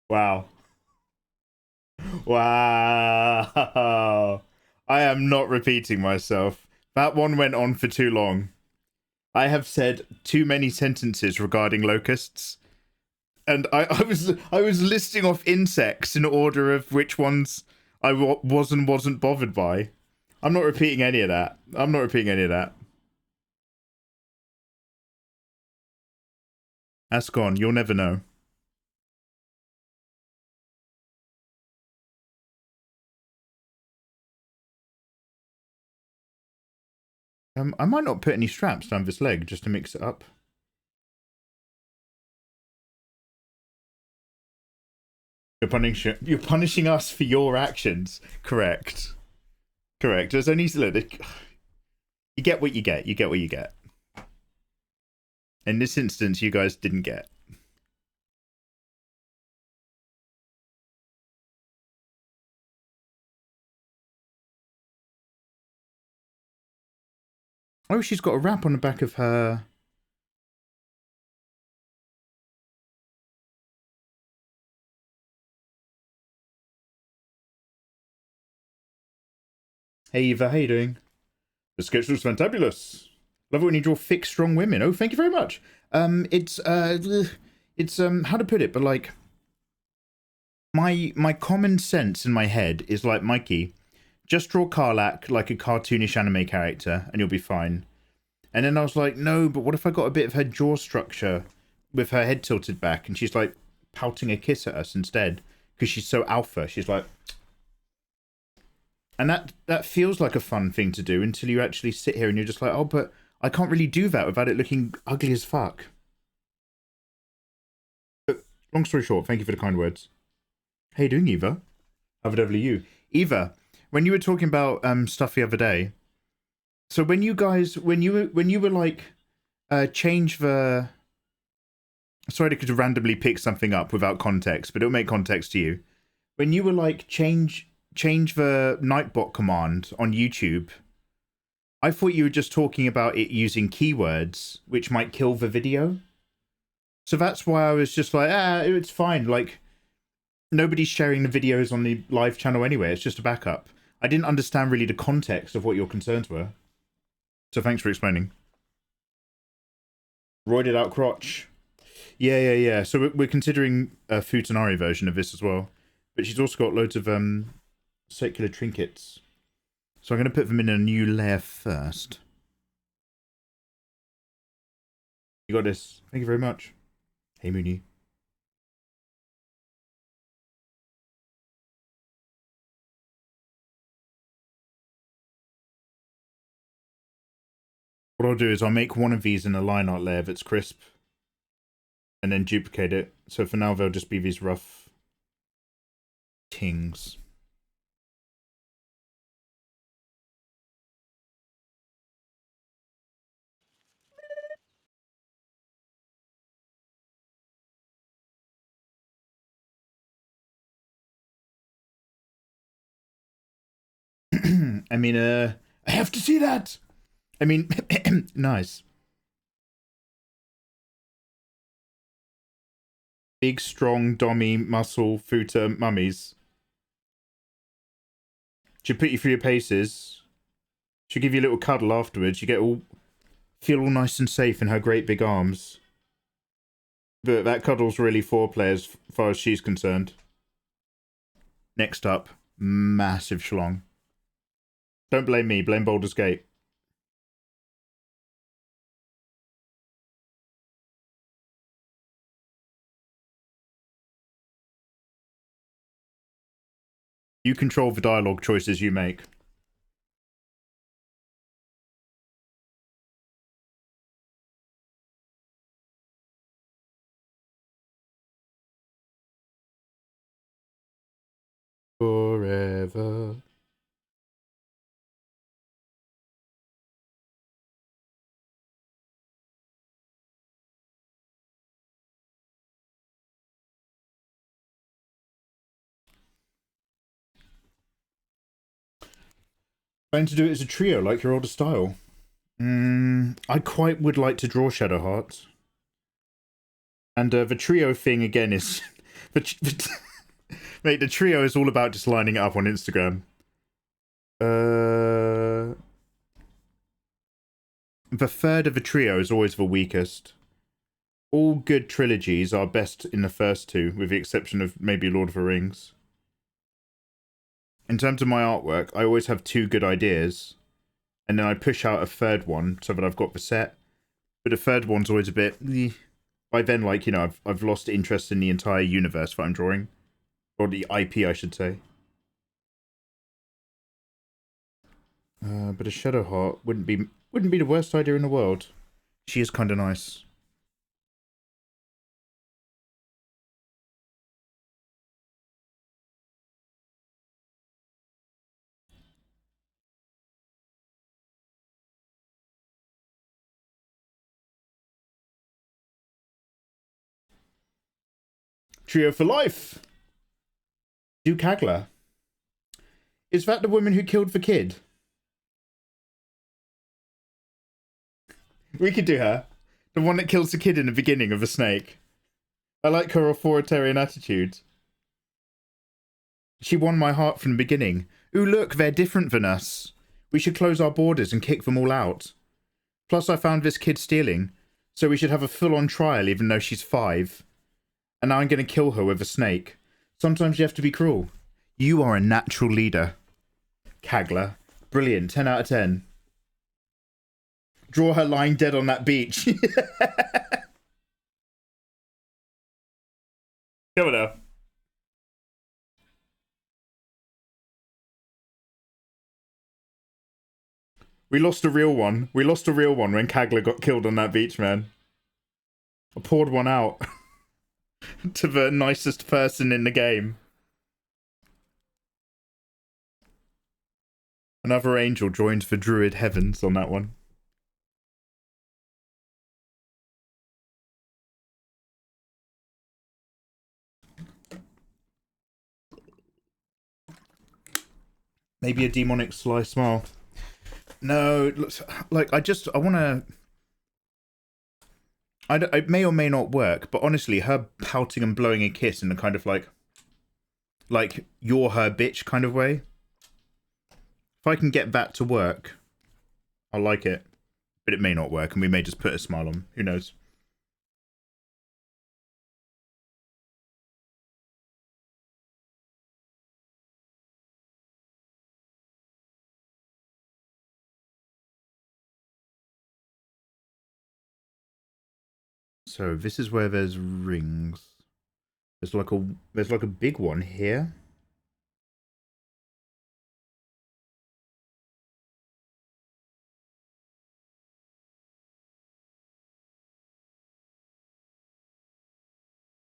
Wow. Wow. I am not repeating myself. That one went on for too long. I have said too many sentences regarding locusts. And I was listing off insects in order of which ones I was and wasn't bothered by. I'm not repeating any of that. I'm not repeating any of that. That's gone. You'll never know. I might not put any straps down this leg just to mix it up. You're punishing us for your actions. Correct. Correct. There's only look, you get what you get. You get what you get. In this instance, you guys didn't get. Oh, she's got a wrap on the back of her. Hey Eva, how you doing? The sketch looks fantabulous. Love it when you draw thick, strong women. Oh, thank you very much. It's how to put it, but like my common sense in my head is like, Mikey, just draw KARLACH like a cartoonish anime character and you'll be fine. And then I was like, no, but what if I got a bit of her jaw structure with her head tilted back and she's like pouting a kiss at us instead because she's so alpha. She's like, and that feels like a fun thing to do until you actually sit here and you're just like, oh, but I can't really do that without it looking ugly as fuck. But long story short, thank you for the kind words. How you doing, Eva? Have it over to you. Eva, when you were talking about stuff the other day, so when you were like change the, sorry to randomly pick something up without context, but it'll make context to you. When you were like change the Nightbot command on YouTube, I thought you were just talking about it using keywords which might kill the video. So that's why I was just like, it's fine. Like, nobody's sharing the videos on the live channel anyway. It's just a backup. I didn't understand really the context of what your concerns were. So thanks for explaining. Roided out crotch. Yeah. So we're considering a Futanari version of this as well. But she's also got loads of circular trinkets. So I'm going to put them in a new layer first. You got this. Thank you very much. Hey, Mooney. What I'll do is I'll make one of these in a line art layer that's crisp. And then duplicate it. So for now, they'll just be these rough tings. I mean, I have to see that. I mean, nice. Big, strong, dommy, muscle, futa, mummies. She'll put you through your paces. She'll give you a little cuddle afterwards. You feel all nice and safe in her great big arms. But that cuddle's really foreplay as far as she's concerned. Next up, massive schlong. Don't blame me, blame Baldur's Gate. You control the dialogue choices you make. Forever. Going to do it as a trio, like your older style. I quite would like to draw Shadow Hearts. And the trio thing, again, is... Mate, the trio is all about just lining it up on Instagram. The third of the trio is always the weakest. All good trilogies are best in the first two, with the exception of maybe Lord of the Rings. In terms of my artwork, I always have two good ideas, and then I push out a third one so that I've got the set. But the third one's always a bit... By then, like, you know, I've lost interest in the entire universe that I'm drawing. Or the IP, I should say. But a Shadow Heart wouldn't be the worst idea in the world. She is kind of nice. Trio for life! Duke Hagler. Is that the woman who killed the kid? We could do her. The one that kills the kid in the beginning of a snake. I like her authoritarian attitude. She won my heart from the beginning. Ooh, look, they're different than us. We should close our borders and kick them all out. Plus, I found this kid stealing, so we should have a full-on trial even though she's 5. And now I'm going to kill her with a snake. Sometimes you have to be cruel. You are a natural leader. Kagla. Brilliant. 10 out of 10. Draw her lying dead on that beach. Come on now. We lost a real one. We lost a real one when Kagla got killed on that beach, man. I poured one out to the nicest person in the game. Another angel joined the druid heavens on that one. Maybe a demonic sly smile. No, like, I want to... It may or may not work, but honestly, her pouting and blowing a kiss in a kind of like, you're her bitch kind of way. If I can get that to work, I like it. But it may not work, and we may just put a smile on. Who knows? So this is where there's rings. There's like a big one here.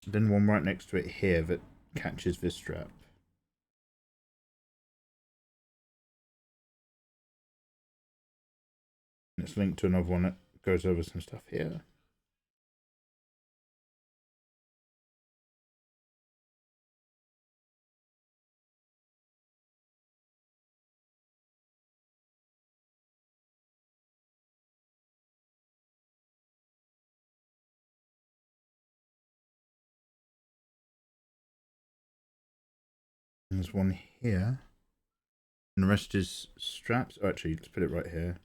Then one right next to it here that catches this strap. And it's linked to another one that goes over some stuff here. And there's one here. And the rest is straps. Oh, actually, let's put it right here.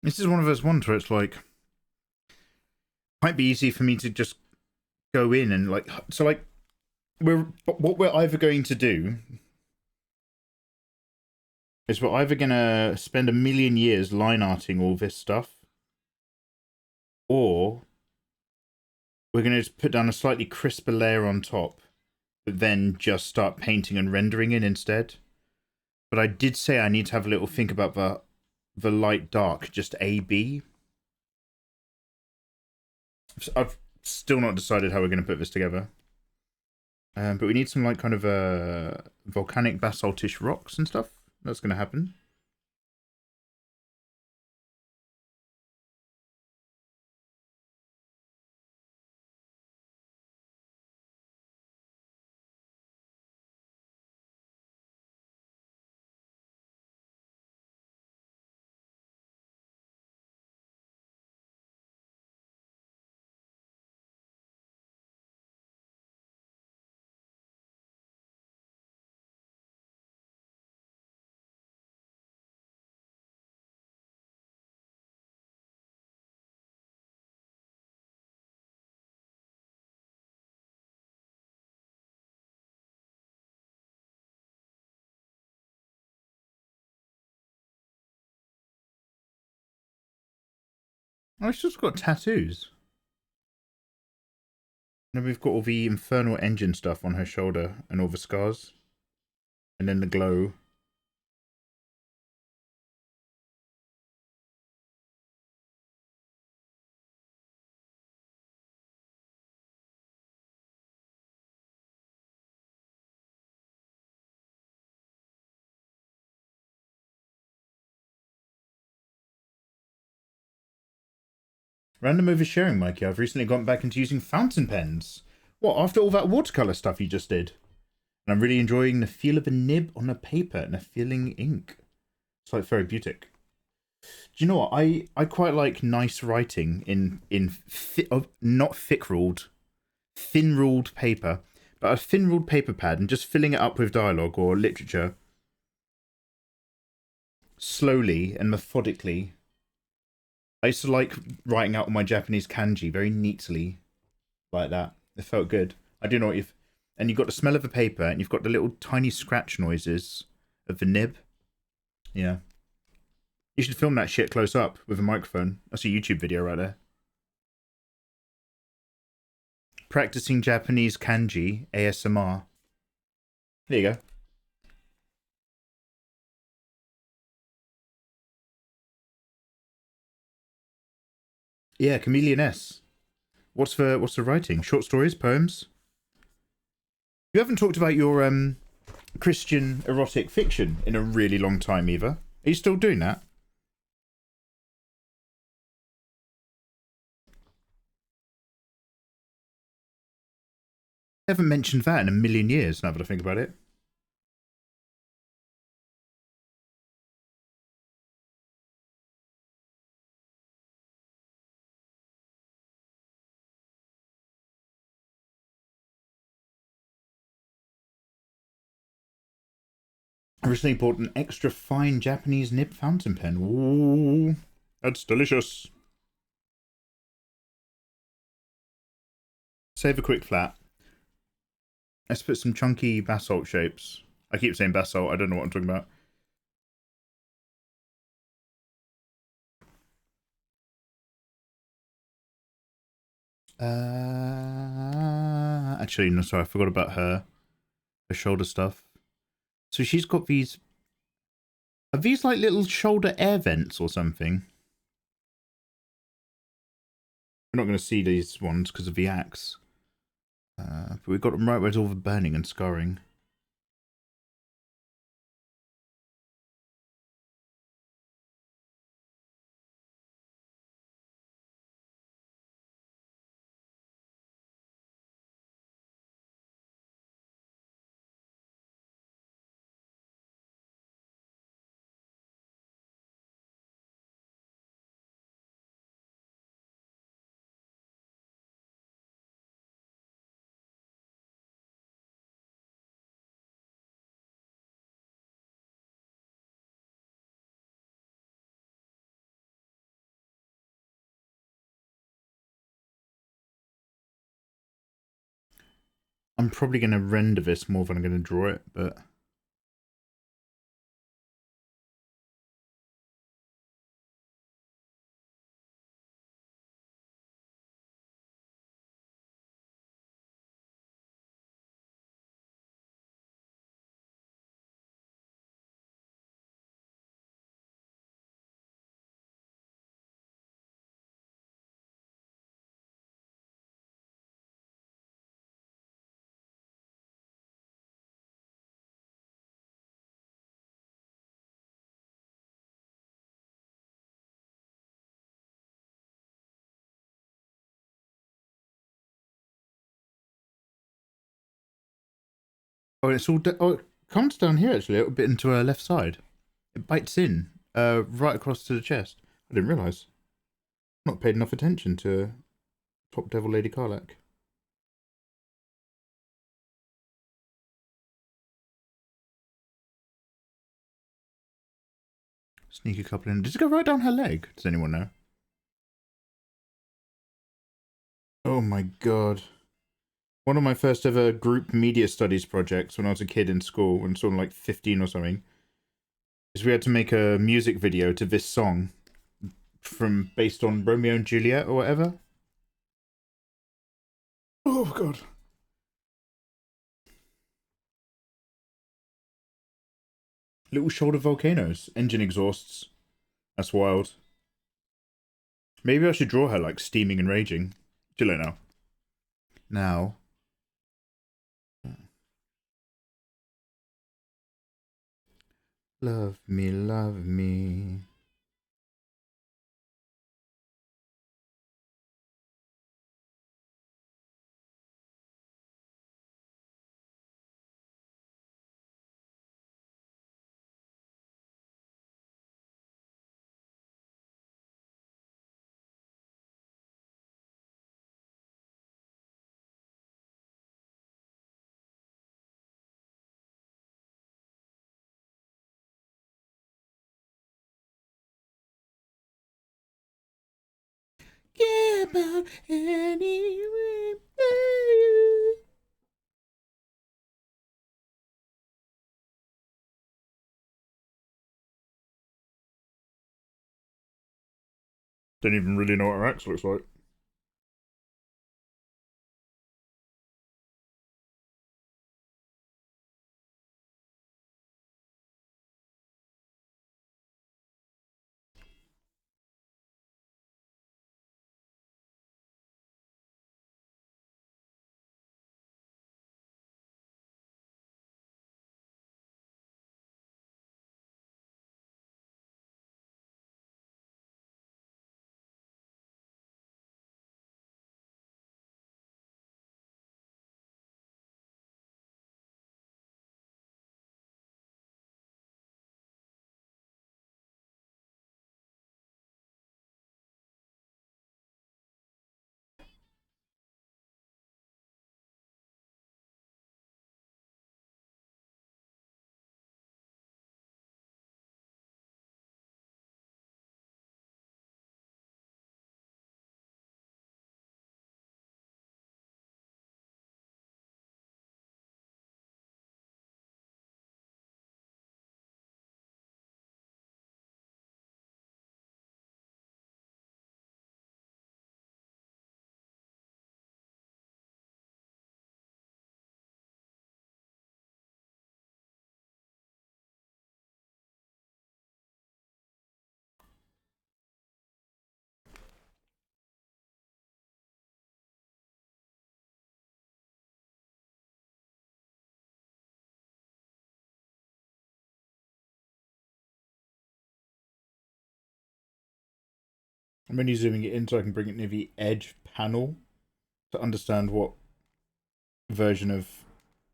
This is one of those ones where it's like, might be easy for me to just go in and like, so like, what we're either going to do is we're either going to spend a million years line arting all this stuff, or we're going to just put down a slightly crisper layer on top, but then just start painting and rendering in instead. But I did say I need to have a little think about the light dark, just A-B. I've still not decided how we're going to put this together. But we need some like kind of volcanic basaltish rocks and stuff. That's going to happen. Oh, she's just got tattoos. And then we've got all the Infernal Engine stuff on her shoulder and all the scars. And then the glow. Random oversharing, Mikey. I've recently gone back into using fountain pens. What, after all that watercolour stuff you just did? And I'm really enjoying the feel of a nib on the paper and the feeling ink. It's like therapeutic. Do you know what? I quite like nice writing in not thick ruled, thin ruled paper, but a thin ruled paper pad and just filling it up with dialogue or literature. Slowly and methodically. I used to like writing out all my Japanese kanji very neatly, like that. It felt good. I do know what you've... And you've got the smell of the paper, and you've got the little tiny scratch noises of the nib. Yeah. You should film that shit close up with a microphone. That's a YouTube video right there. Practicing Japanese kanji ASMR. There you go. Yeah, Chameleon S. What's the writing? Short stories, poems? You haven't talked about your Christian erotic fiction in a really long time either. Are you still doing that? I haven't mentioned that in a million years, now that I think about it. I recently bought an extra fine Japanese nib fountain pen. Ooh, that's delicious. Save a quick flat. Let's put some chunky basalt shapes. I keep saying basalt, I don't know what I'm talking about. Actually, no, sorry, I forgot about her shoulder stuff. So she's got these... Are these like little shoulder air vents or something? We're not going to see these ones because of the axe. But we've got them right where it's all the burning and scarring. I'm probably going to render this more than I'm going to draw it, but... Oh, it's all... Oh, it comes down here, actually, a little bit into her left side. It bites in, right across to the chest. I didn't realise. Not paid enough attention to Top Devil Lady KARLACH. Sneak a couple in. Did it go right down her leg? Does anyone know? Oh my god. One of my first ever group media studies projects when I was a kid in school, when sort of like 15 or something, is we had to make a music video to this song from based on Romeo and Juliet or whatever. Oh god. Little shoulder volcanoes, engine exhausts. That's wild. Maybe I should draw her like steaming and raging. Chill it now. Now. Love me, love me. Yeah, about anyway. Don't even really know what her axe looks like. I'm only zooming it in so I can bring it near the edge panel to understand what version of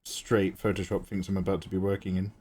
straight Photoshop thinks I'm about to be working in.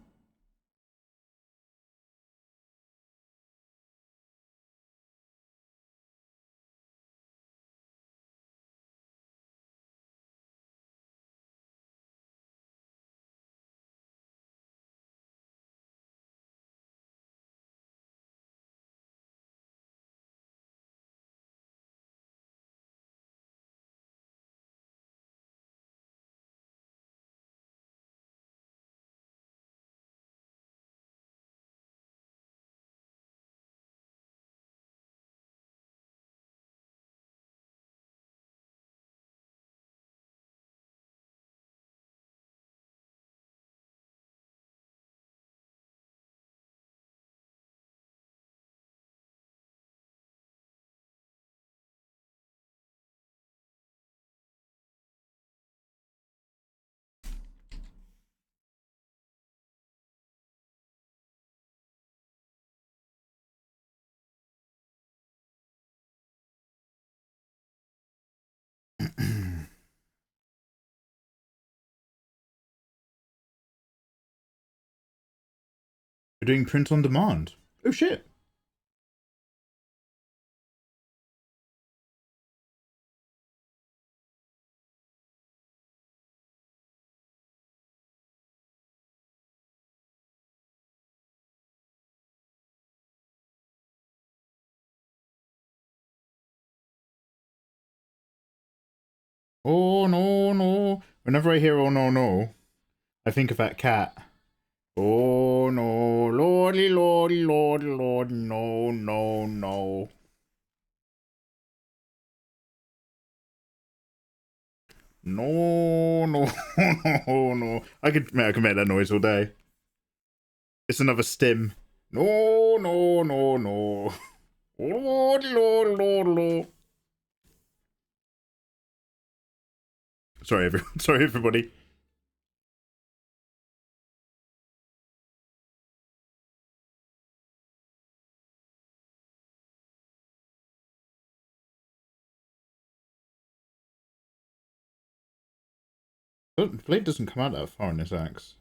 We're doing print on demand. Oh shit. Oh no no. Whenever I hear oh no no, I think of that cat. Oh no, lordy lordy lordy lord, no no no. No, no, no, no. I can make that noise all day. It's another stim. No, no, no, no. Lord, Lord, Lord, Lord. Sorry, everyone. Sorry, everybody. The blade doesn't come out that far in this axe.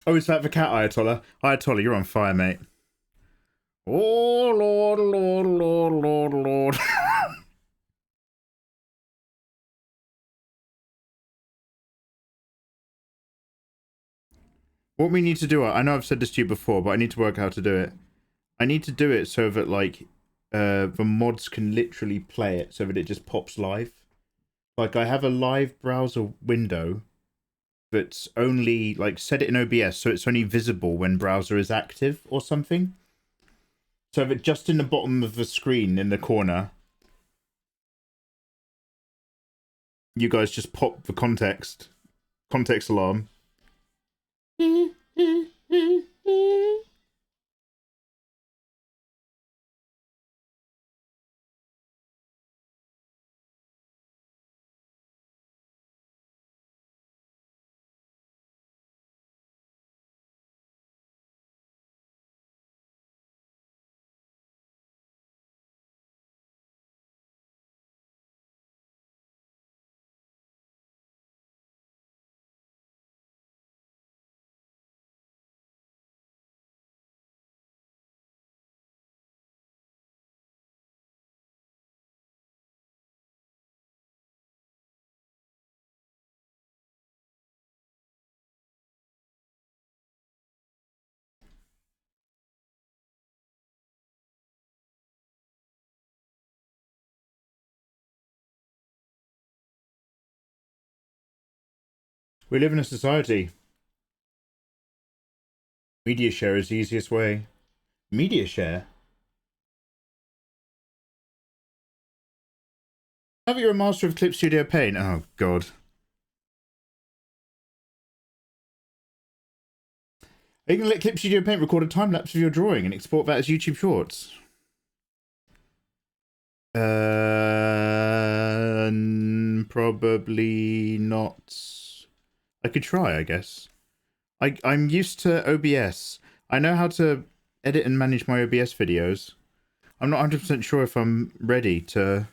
Oh, is that the cat, Ayatollah? Ayatollah, you're on fire, mate. Oh, Lord, Lord, Lord, Lord, Lord. What we need to do, I know I've said this to you before, but I need to work out how to do it. I need to do it so that, like, the mods can literally play it so that it just pops live. Like, I have a live browser window that's only, like, set it in OBS so it's only visible when browser is active or something. So that just in the bottom of the screen in the corner, you guys just pop the context alarm. We live in a society. Media share is the easiest way. Media share? Have you a master of Clip Studio Paint? Oh, God. Are you going to let Clip Studio Paint record a time-lapse of your drawing and export that as YouTube Shorts? Probably not. I could try, I guess. I'm used to OBS. I know how to edit and manage my OBS videos. I'm not 100% sure if I'm ready to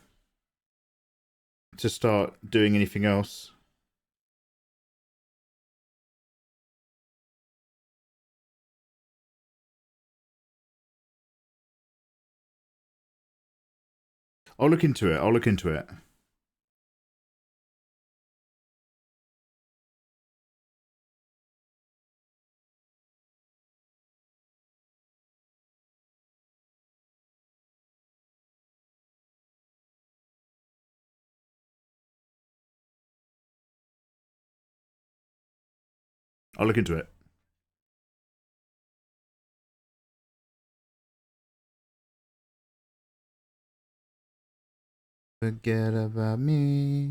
start doing anything else. I'll look into it. I'll look into it. I'll look into it. Forget about me.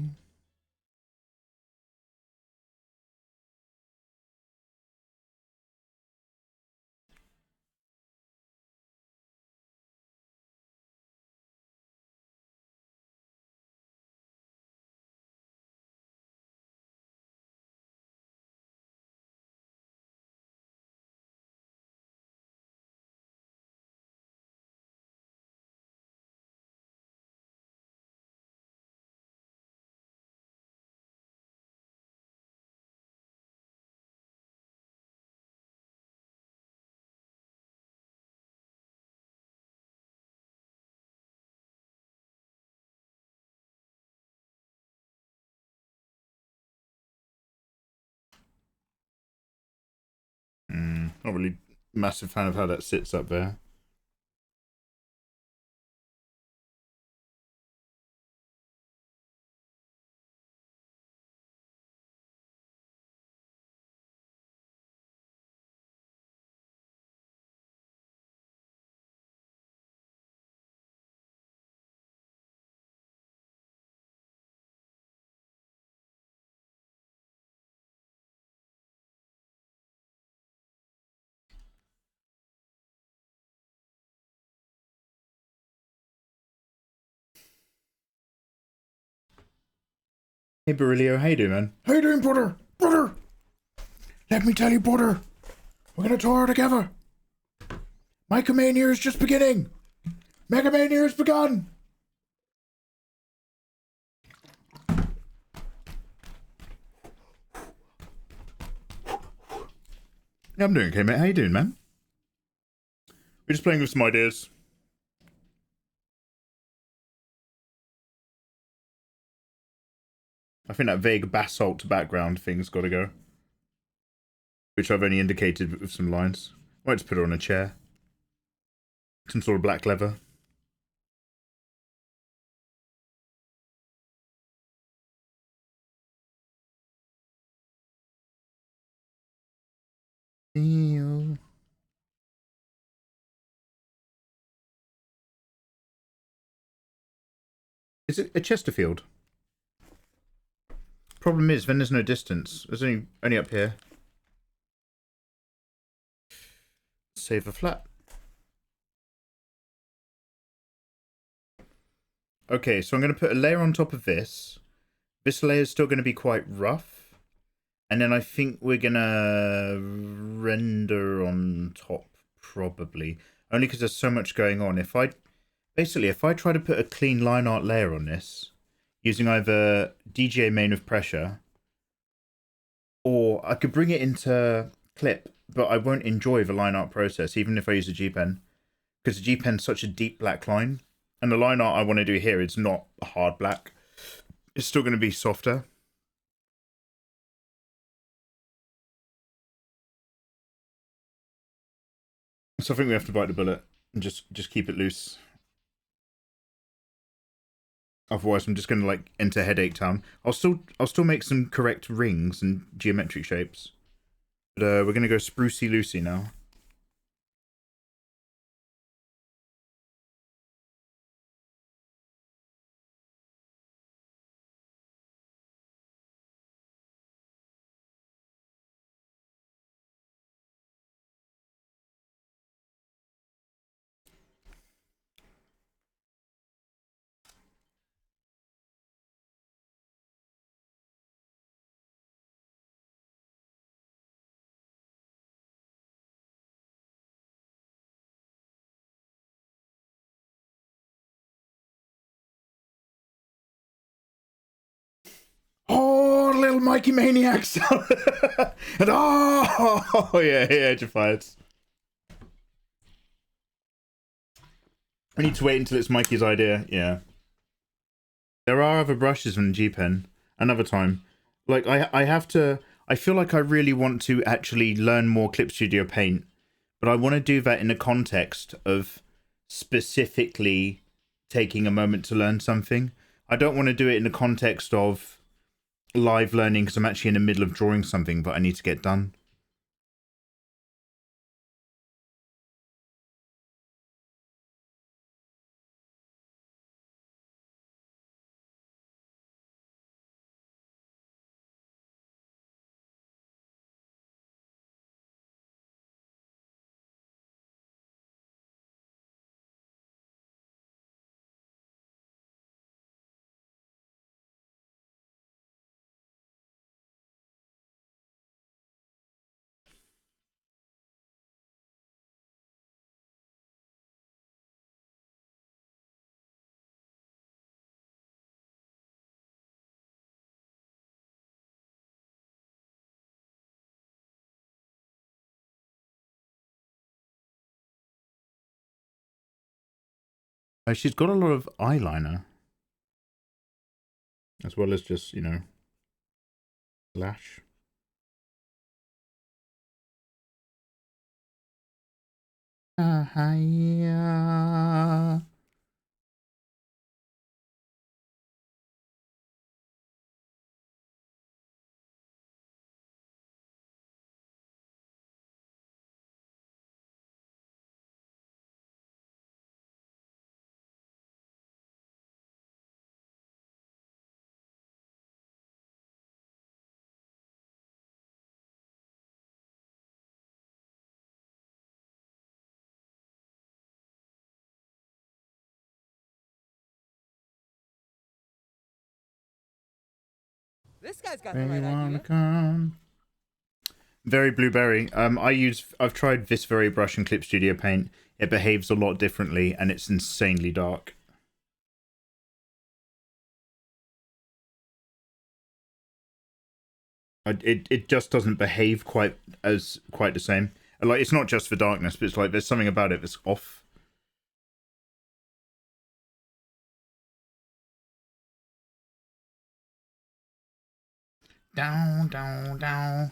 Not really massive fan of how that sits up there. Hey Barilio, how you doing, man? How you doing, brother? Brother! Let me tell you, brother. We're gonna tour together. Micro Mania is just beginning. Mega Mania has begun. Yeah, I'm doing okay, mate. How you doing, man? We're just playing with some ideas. I think that vague basalt background thing's got to go. Which I've only indicated with some lines. I might just put her on a chair. Some sort of black leather. Is it a Chesterfield? Problem is, then there's no distance. There's only up here. Save a flat. Okay, so I'm going to put a layer on top of this. This layer is still going to be quite rough. And then I think we're going to render on top, probably. Only because there's so much going on. If I try to put a clean line art layer on this, using either DGA main with pressure, or I could bring it into clip, but I won't enjoy the line art process, even if I use a G pen, because the G pen's such a deep black line, and the line art I want to do here is not a hard black. It's still going to be softer. So I think we have to bite the bullet and just keep it loose. Otherwise, I'm just going to like enter headache town. I'll still make some correct rings and geometric shapes. But we're going to go sprucey loosey now. Oh, little Mikey maniacs! And oh yeah, edgified. I need to wait until it's Mikey's idea. Yeah. There are other brushes than G pen. Another time. Like I have to. I feel like I really want to actually learn more Clip Studio Paint, but I want to do that in the context of specifically taking a moment to learn something. I don't want to do it in the context of live learning because I'm actually in the middle of drawing something but I need to get done. Oh, she's got a lot of eyeliner. As well as just, you know, lash. Hiya. This guy's got the right idea. Come. Very blueberry. I've tried this very brush and Clip Studio Paint. It behaves a lot differently and it's insanely dark. It just doesn't behave quite the same. Like, it's not just for darkness, but it's like there's something about it that's off. Down, down, down.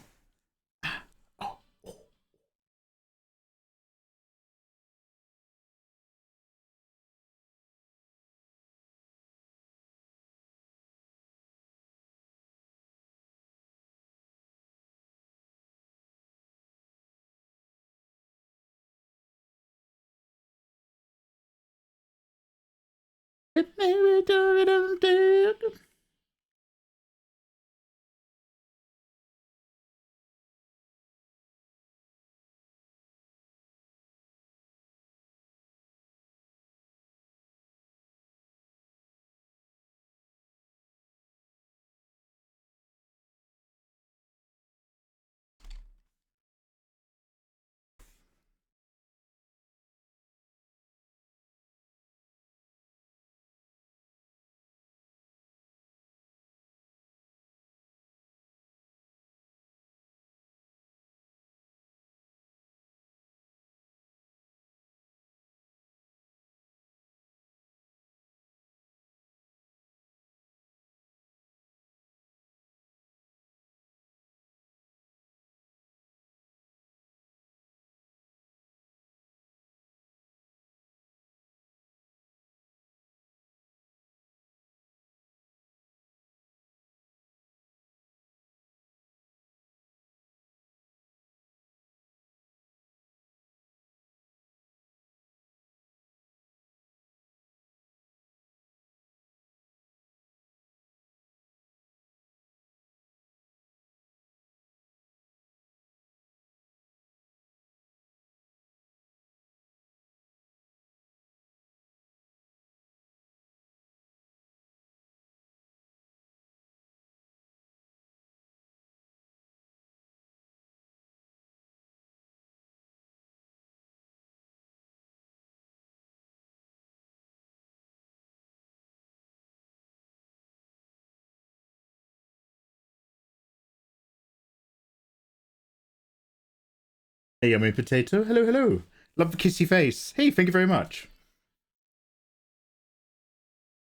Hey, yummy potato. Hello, hello. Love the kissy face. Hey, thank you very much.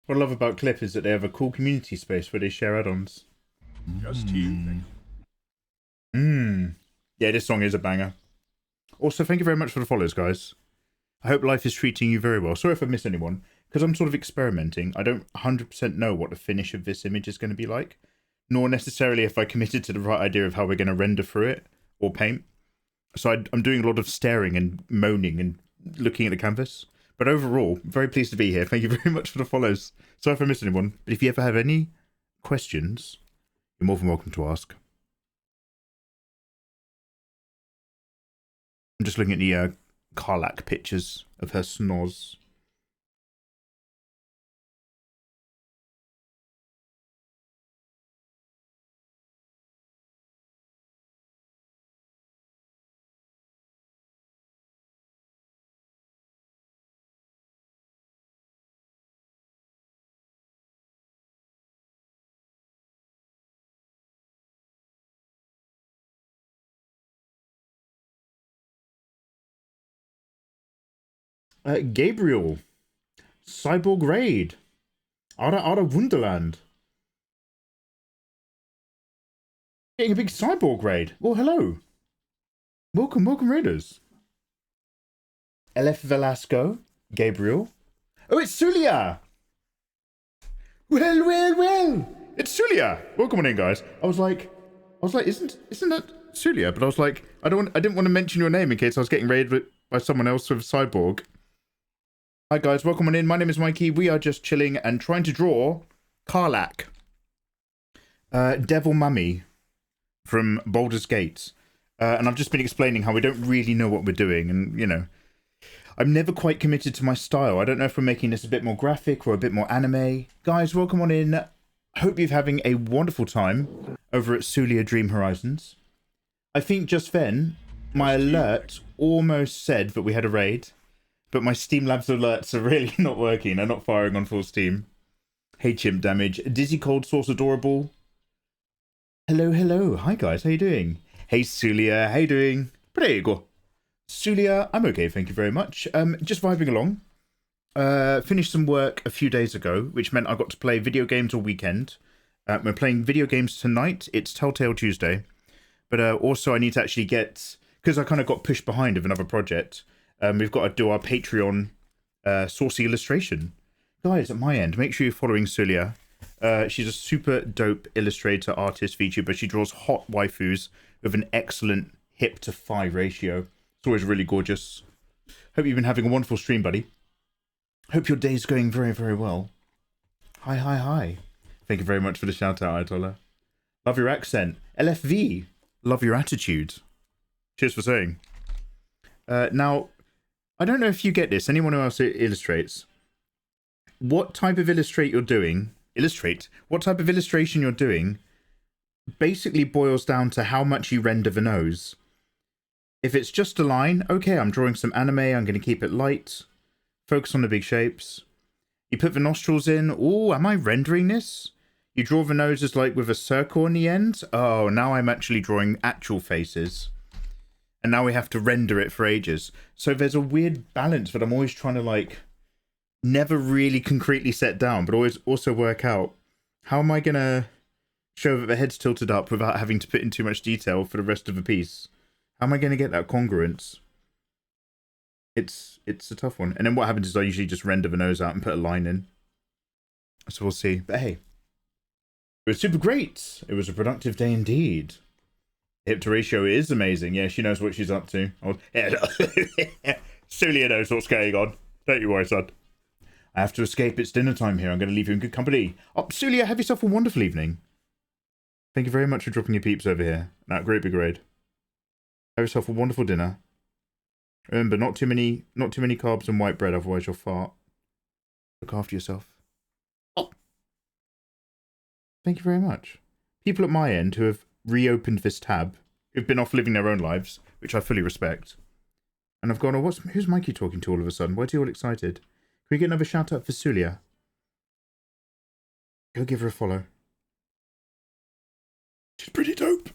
What I love about Clip is that they have a cool community space where they share add-ons. Just you. Yeah, this song is a banger. Also, thank you very much for the follows, guys. I hope life is treating you very well. Sorry if I miss anyone, because I'm sort of experimenting. I don't 100% know what the finish of this image is going to be like, nor necessarily if I committed to the right idea of how we're going to render through it or paint. So I'm doing a lot of staring and moaning and looking at the canvas. But overall, very pleased to be here. Thank you very much for the follows. Sorry if I missed anyone. But if you ever have any questions, you're more than welcome to ask. I'm just looking at the KARLACH pictures of her snoz. Gabriel. Cyborg Raid. Ara Wunderland. Getting a big cyborg raid. Well, hello. Welcome, Raiders. Elef Velasco, Gabriel. Oh, it's Sulia! Well! It's Sulia! Welcome on in, guys. I was like, isn't that Sulia? But I was like, I didn't want to mention your name in case I was getting raided by someone else with Cyborg. Hi guys, welcome on in. My name is Mikey. We are just chilling and trying to draw KARLACH. Devil Mummy from Baldur's Gate. And I've just been explaining how we don't really know what we're doing, and you know, I'm never quite committed to my style. I don't know if we're making this a bit more graphic or a bit more anime. Guys, welcome on in. Hope you're having a wonderful time over at Sulia Dream Horizons. I think just then, my alert almost said that we had a raid, but my Steam Labs alerts are really not working. They're not firing on full steam. Hey, Chimp Damage. Dizzy Cold Sauce Adorable. Hello. Hi, guys. How you doing? Hey, Sulia. How you doing? Prego. Sulia, I'm okay, thank you very much. Just vibing along. Finished some work a few days ago, which meant I got to play video games all weekend. We're playing video games tonight. It's Telltale Tuesday. But also I need to actually get... Because I kind of got pushed behind with another project. We've got to do our Patreon saucy illustration. Guys, at my end, make sure you're following Sulia. She's a super dope illustrator, artist, VTuber. She draws hot waifus with an excellent hip to thigh ratio. It's always really gorgeous. Hope you've been having a wonderful stream, buddy. Hope your day's going very, very well. Hi. Thank you very much for the shout out, Ayatollah. Love your accent. LFV. Love your attitude. Cheers for saying. Now, I don't know if you get this. Anyone who else illustrates. What type of what type of illustration you're doing basically boils down to how much you render the nose. If it's just a line, okay, I'm drawing some anime, I'm going to keep it light. Focus on the big shapes. You put the nostrils in. Oh, am I rendering this? You draw the noses like with a circle on the end. Oh, now I'm actually drawing actual faces. And now we have to render it for ages. So there's a weird balance that I'm always trying to like never really concretely set down, but always also work out how am I going to show that the head's tilted up without having to put in too much detail for the rest of the piece. How am I going to get that congruence? It's a tough one. And then what happens is I usually just render the nose out and put a line in. So we'll see. But hey, it was super great. It was a productive day indeed. Hip to ratio is amazing. Yeah, she knows what she's up to. Sulia knows what's going on. Don't you worry, son. I have to escape. It's dinner time here. I'm going to leave you in good company. Oh, Sulia, have yourself a wonderful evening. Thank you very much for dropping your peeps over here. That great big raid. Have yourself a wonderful dinner. Remember, not too many carbs and white bread, otherwise you'll fart. Look after yourself. Oh. Thank you very much. People at my end who have reopened this tab, who've been off living their own lives, which I fully respect. And I've gone, oh, who's Mikey talking to all of a sudden? Why are you all excited? Can we get another shout out for Sulia? Go give her a follow. She's pretty dope.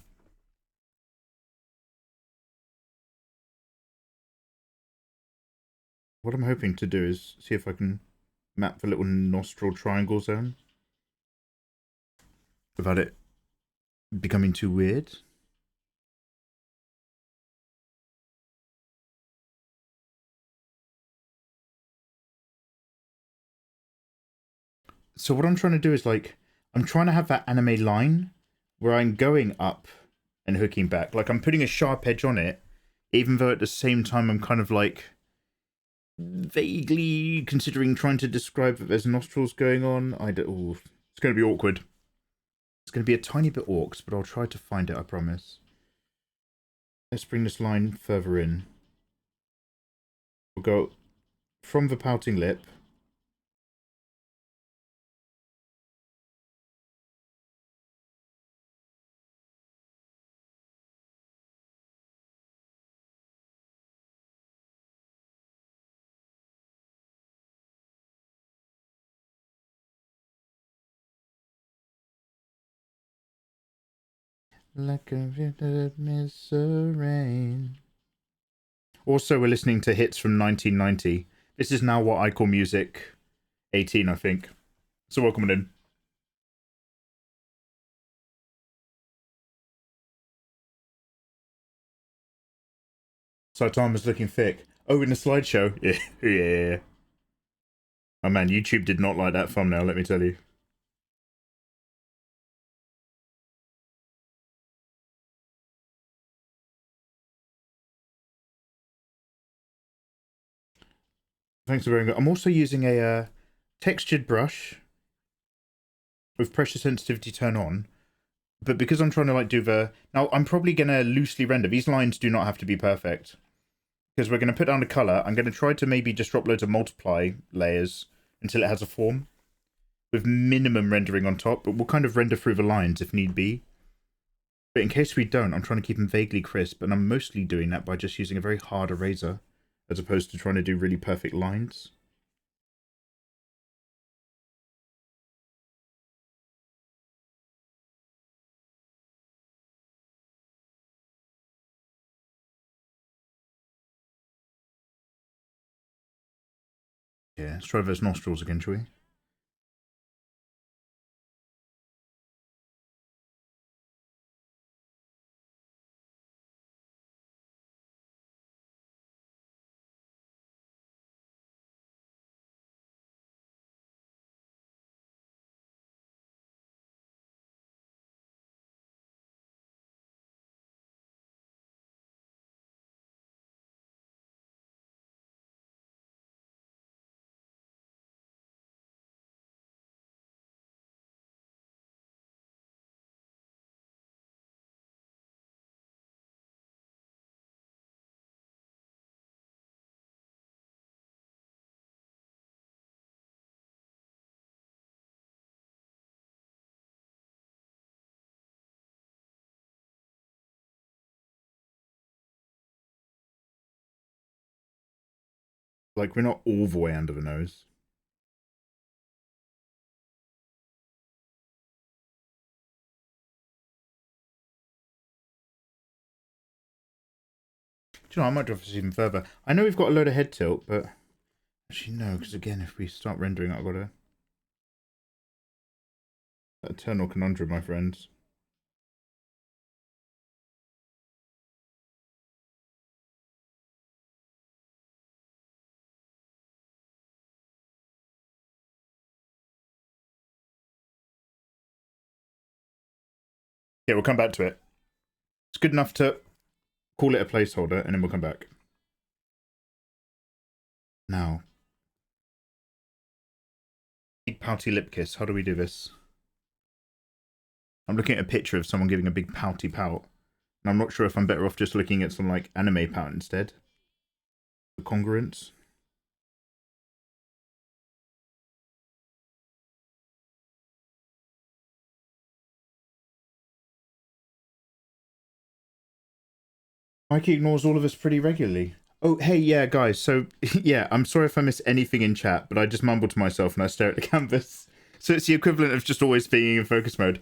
What I'm hoping to do is see if I can map the little nostril triangle zone without it becoming too weird. So what I'm trying to do is like, I'm trying to have that anime line where I'm going up and hooking back. Like I'm putting a sharp edge on it, even though at the same time I'm kind of like vaguely considering trying to describe that there's nostrils going on. It's going to be awkward. It's going to be a tiny bit orcs, but I'll try to find it, I promise. Let's bring this line further in. We'll go from the pouting lip. Like a vivid mist of rain. Also, we're listening to hits from 1990. This is now what I call music 18, I think. So welcome in. Saitama's looking thick. Oh, in the slideshow? Yeah, yeah. Oh man, YouTube did not like that thumbnail, let me tell you. Thanks for very much. I'm also using a textured brush with pressure sensitivity turn on. But because I'm trying to like do the... Now, I'm probably going to loosely render. These lines do not have to be perfect. Because we're going to put down the colour. I'm going to try to maybe just drop loads of multiply layers until it has a form. With minimum rendering on top. But we'll kind of render through the lines if need be. But in case we don't, I'm trying to keep them vaguely crisp. And I'm mostly doing that by just using a very hard eraser. As opposed to trying to do really perfect lines. Yeah, let's try those nostrils again, shall we? Like, we're not all the way under the nose. Do you know, I might drive this even further. I know we've got a load of head tilt, but... Actually, no, because again, if we start rendering, I've got a... That eternal conundrum, my friends. Yeah, we'll come back to it. It's good enough to call it a placeholder, and then we'll come back. Now. Big pouty lip kiss. How do we do this? I'm looking at a picture of someone giving a big pouty pout. And I'm not sure if I'm better off just looking at some, like, anime pout instead. The congruence. Mikey ignores all of us pretty regularly. Oh, hey, yeah, guys. So, yeah, I'm sorry if I miss anything in chat, but I just mumble to myself and I stare at the canvas. So it's the equivalent of just always being in focus mode.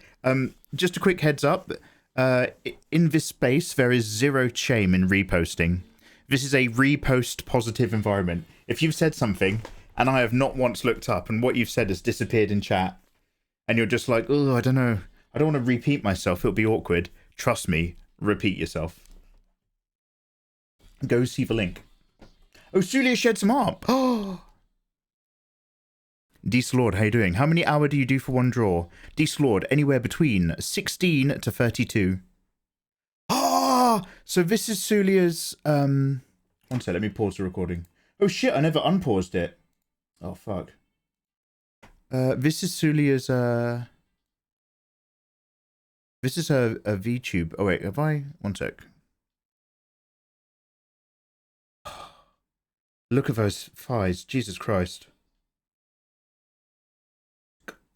Just a quick heads up. In this space, there is zero shame in reposting. This is a repost positive environment. If you've said something and I have not once looked up and what you've said has disappeared in chat and you're just like, oh, I don't know. I don't want to repeat myself. It'll be awkward. Trust me. Repeat yourself. Go see the link. Oh, Sulia shed some art. Oh. Lord, how you doing? How many hours do you do for one draw? Lord, anywhere between 16 to 32. Ah, so this is Sulia's. One sec, let me pause the recording. Oh shit, I never unpaused it. Oh fuck. This is Sulia's. This is a VTube. Oh wait, have I? One sec. Look at those thighs, Jesus Christ.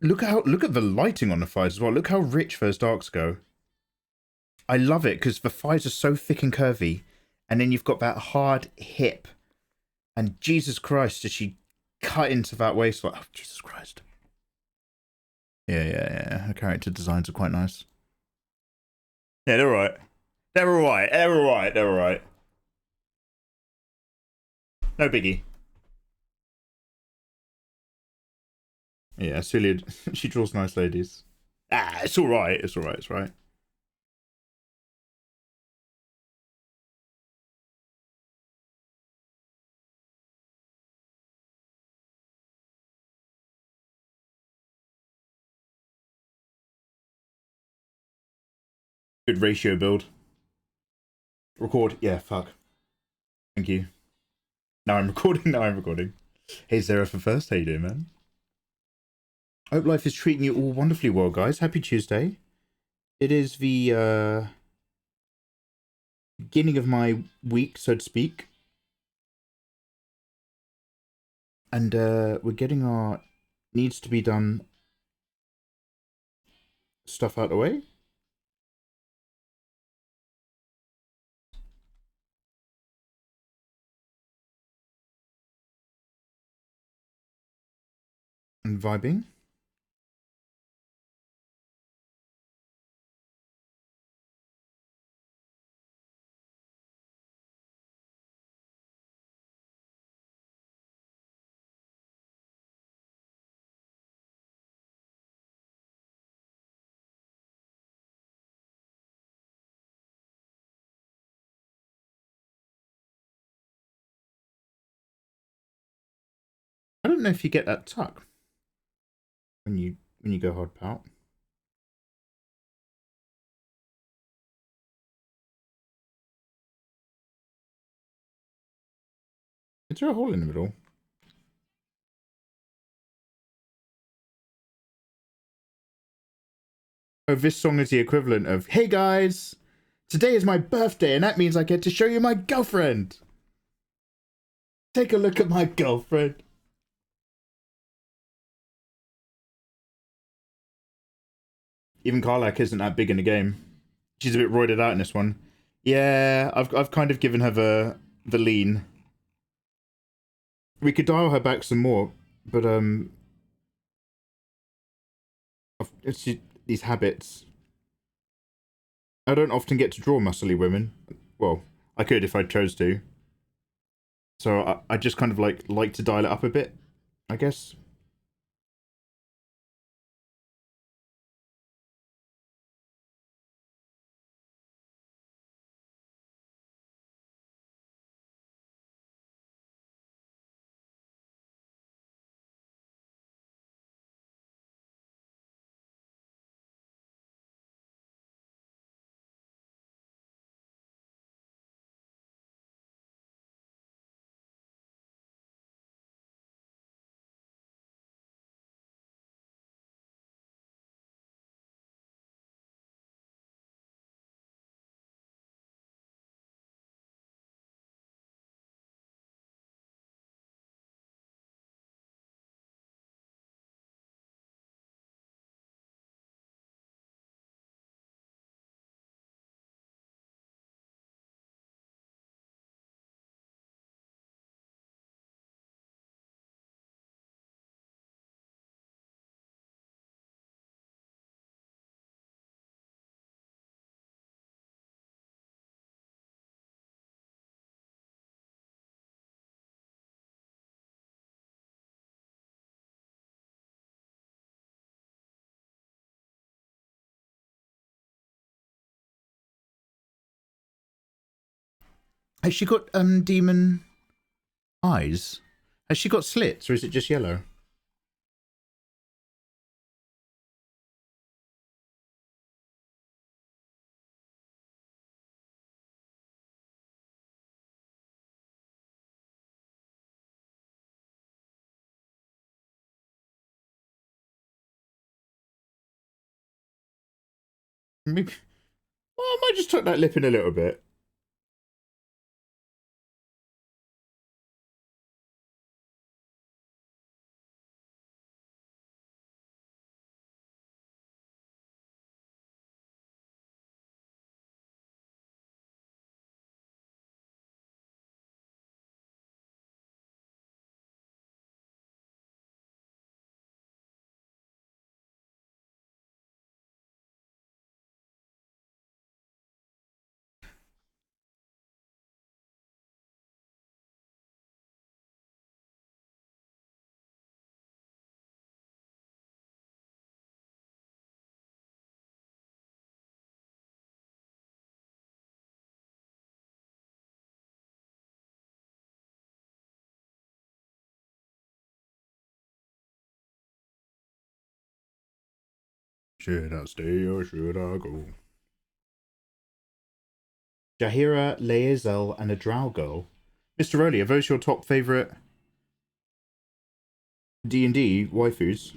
Look at the lighting on the thighs as well. Look how rich those darks go. I love it because the thighs are so thick and curvy, and then you've got that hard hip. And Jesus Christ, did she cut into that waistline? Oh, Jesus Christ. Yeah. Her character designs are quite nice. Yeah, they're alright. They're alright. No biggie. Yeah, Sulia, she draws nice ladies. Ah, it's alright. It's right. Good ratio build. Record. Yeah, fuck. Thank you. Now I'm recording. Now I'm recording. Hey, Sarah for first. How you doing, man? I hope life is treating you all wonderfully well, guys. Happy Tuesday. It is the beginning of my week, so to speak. And we're getting our needs to be done stuff out of the way. And vibing. I don't know if you get that tuck when you go hard pout. Is there a hole in the middle? Oh, this song is the equivalent of, hey guys, today is my birthday and that means I get to show you my girlfriend. Take a look at my girlfriend. Even KARLACH isn't that big in the game. She's a bit roided out in this one. Yeah, I've kind of given her the lean. We could dial her back some more, but it's just these habits. I don't often get to draw muscly women. Well, I could if I chose to. So I just kind of like to dial it up a bit, I guess. Has she got demon eyes? Has she got slits or is it just yellow? Maybe. Well, I might just tuck that lip in a little bit. Should I stay or should I go? Jahira, Laezel, and a drow girl. Mr. Rowley, are those your top favourite D&D waifus?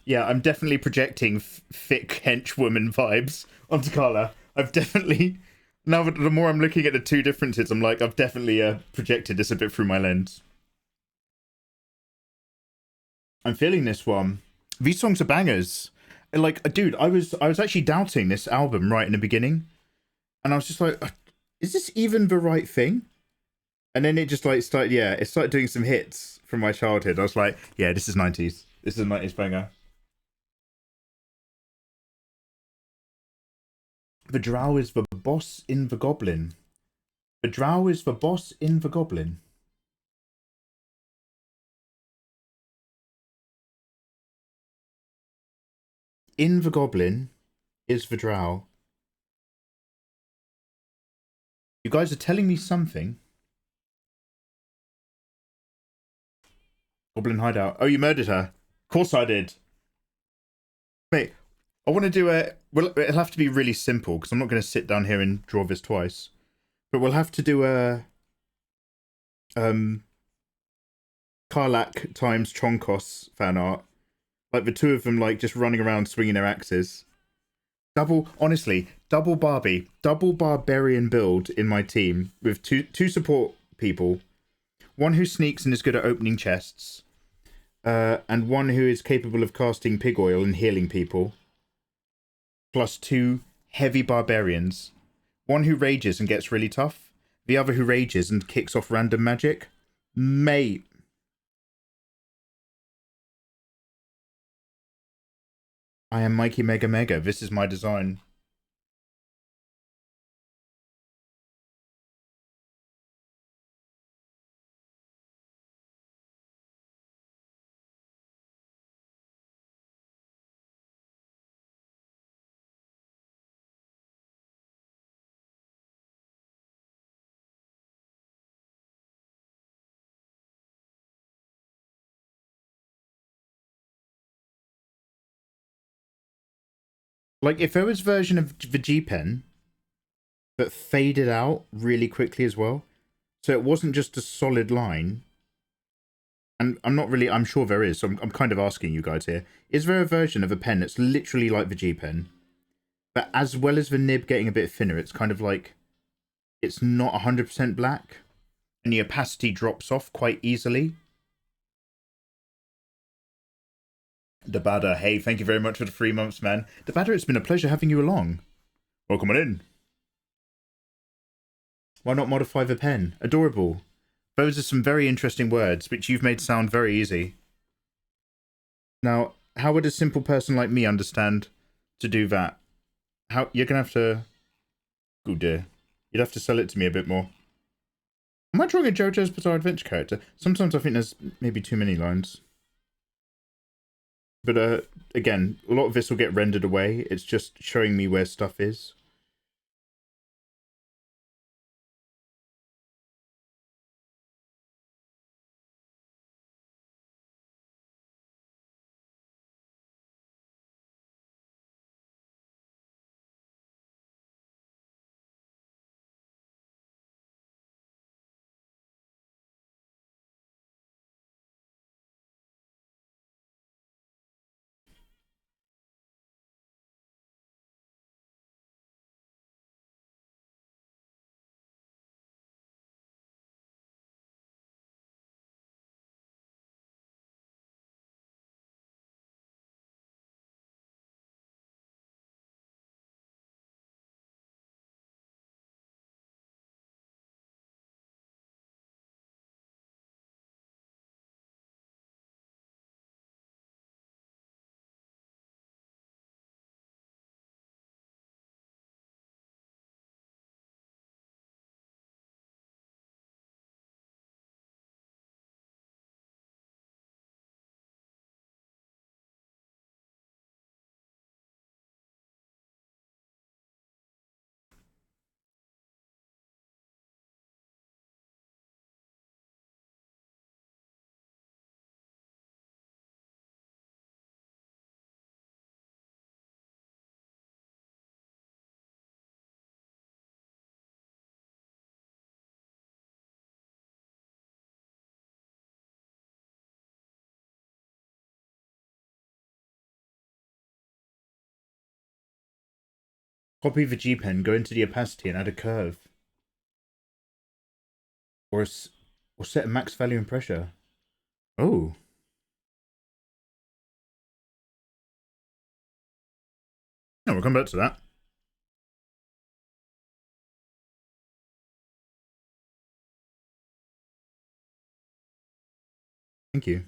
Yeah, I'm definitely projecting thick henchwoman vibes onto Carla. I've definitely, now that the more I'm looking at the two differences, I'm like, I've definitely projected this a bit through my lens. I'm feeling this one. These songs are bangers. Like, dude, I was actually doubting this album right in the beginning, and I was just like, is this even the right thing? And then it just like started, yeah, it started doing some hits from my childhood. I was like, yeah, this is 90s. This is a 90s banger. The drow is the boss in the goblin. The drow is the boss in the goblin. In the goblin is the drow. You guys are telling me something. Goblin hideout. Oh, you murdered her. Of course I did. Mate, I want to do a... Well, it'll have to be really simple, because I'm not going to sit down here and draw this twice. But we'll have to do a... KARLACH times Chonkos fan art. Like, the two of them, like, just running around swinging their axes. Honestly, double barbarian build in my team, with two support people. One who sneaks and is good at opening chests. And one who is capable of casting pig oil and healing people. Plus 2 heavy barbarians. One who rages and gets really tough. The other who rages and kicks off random magic. Mate. I am Mikey Mega Mega. This is my design. Like, if there was a version of the G-Pen that faded out really quickly as well, so it wasn't just a solid line, and I'm sure there is, so I'm kind of asking you guys here, is there a version of a pen that's literally like the G-Pen, but as well as the nib getting a bit thinner, it's kind of like, it's not 100% black, and the opacity drops off quite easily? Dabada, hey, thank you very much for the 3 months, man. Dabada, it's been a pleasure having you along. Welcome on in. Why not modify the pen? Adorable. Those are some very interesting words, which you've made sound very easy. Now, how would a simple person like me understand to do that? How you're gonna have to... Oh dear. You'd have to sell it to me a bit more. Am I drawing a JoJo's Bizarre Adventure character? Sometimes I think there's maybe too many lines. But again, a lot of this will get rendered away. It's just showing me where stuff is. Copy the G pen, go into the opacity and add a curve. Or set a max value and pressure. Oh. No, we'll come back to that. Thank you.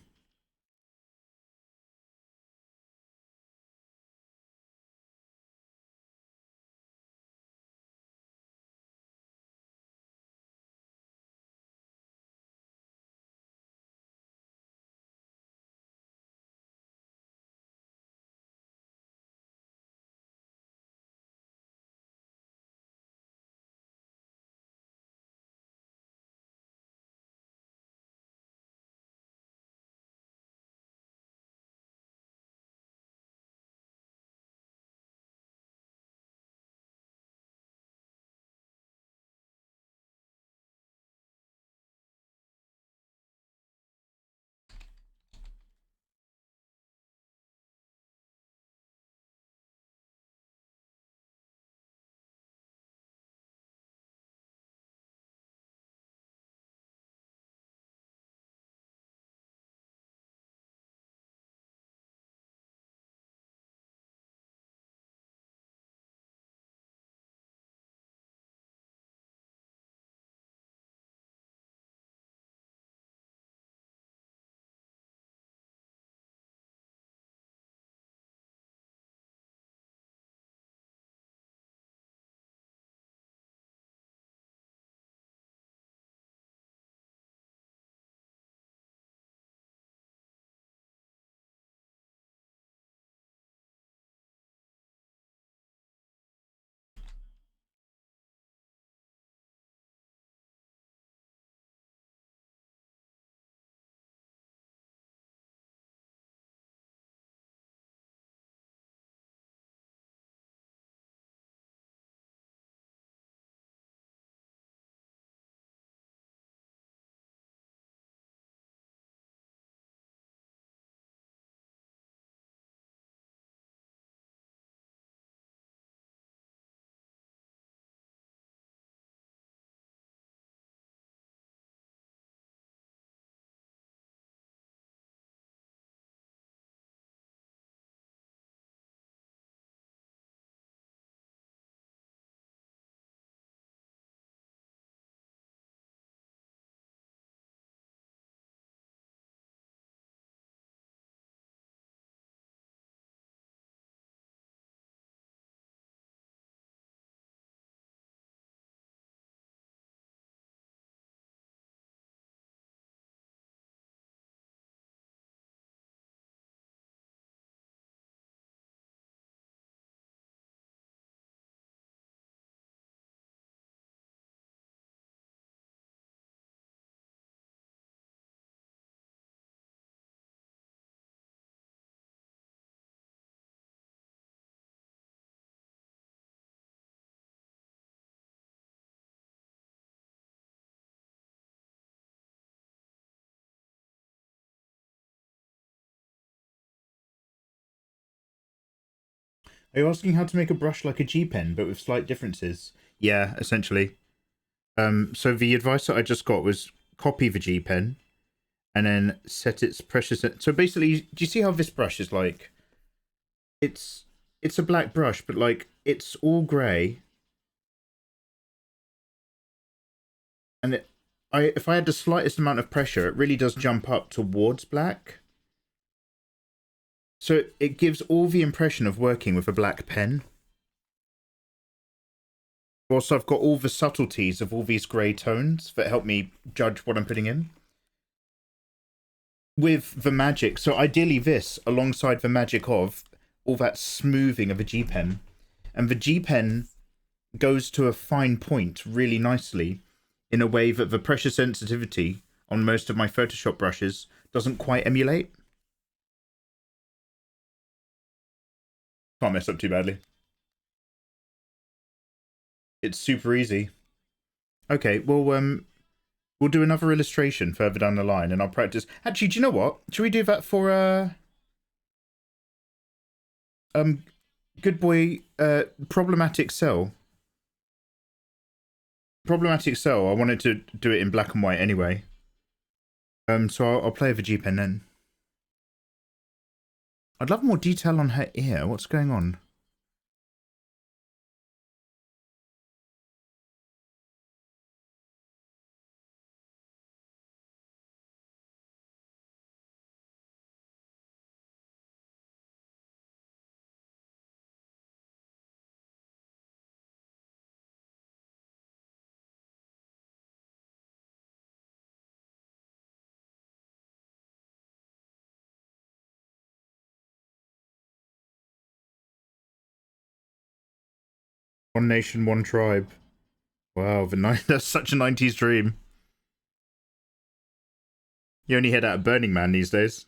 Are you asking how to make a brush like a G pen, but with slight differences? Yeah, essentially. So the advice that I just got was copy the G pen, and then set its pressure. So basically, do you see how this brush is like? It's a black brush, but like it's all grey, and if I had the slightest amount of pressure, it really does jump up towards black. So it gives all the impression of working with a black pen. Also, I've got all the subtleties of all these grey tones that help me judge what I'm putting in. With the magic, so ideally this, alongside the magic of all that smoothing of a G pen. And the G pen goes to a fine point really nicely in a way that the pressure sensitivity on most of my Photoshop brushes doesn't quite emulate. Can't mess up too badly. It's super easy. Okay, well, we'll do another illustration further down the line, and I'll practice. Actually, do you know what? Should we do that for do Good boy, problematic cell. Problematic cell. I wanted to do it in black and white anyway. So I'll play with G-Pen then. I'd love more detail on her ear. What's going on? One nation, one tribe. Wow, that's such a 90s dream. You only head out of Burning Man these days.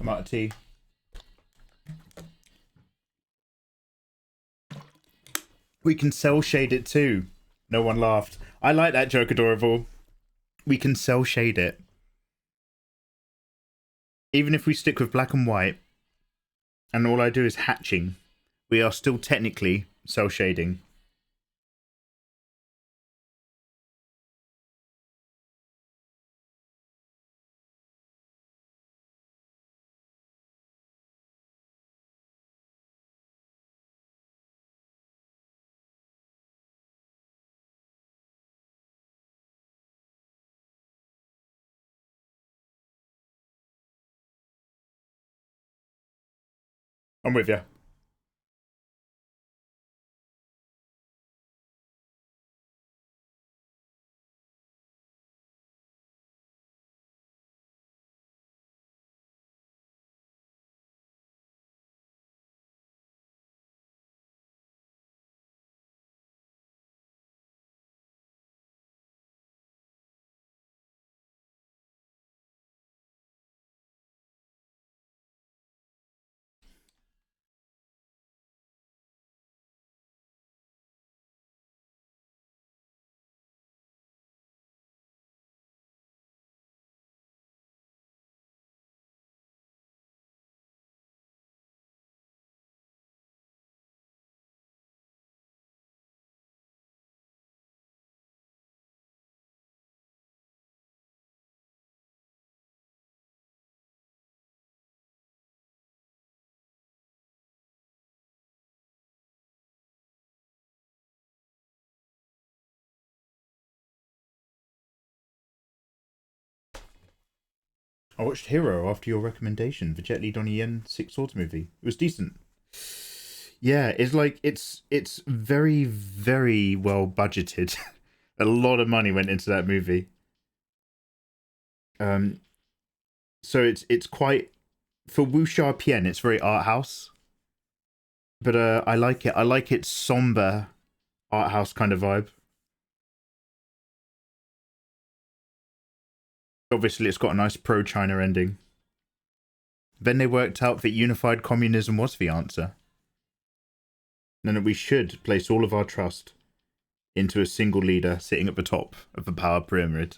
I'm out of tea. We can cell shade it too. No one laughed. I like that joke, Adorable. We can cell shade it. Even if we stick with black and white, and all I do is hatching, we are still technically cell shading. I'm with you. I watched Hero after your recommendation, the Jet Li Donnie Yen Six Swords movie. It was decent. Yeah, it's like it's very, very well budgeted. A lot of money went into that movie. So it's quite, for wuxia pian, it's very art house. But I like it. I like its somber art house kind of vibe. Obviously, it's got a nice pro-China ending. Then they worked out that unified communism was the answer. And that we should place all of our trust into a single leader sitting at the top of the power pyramid.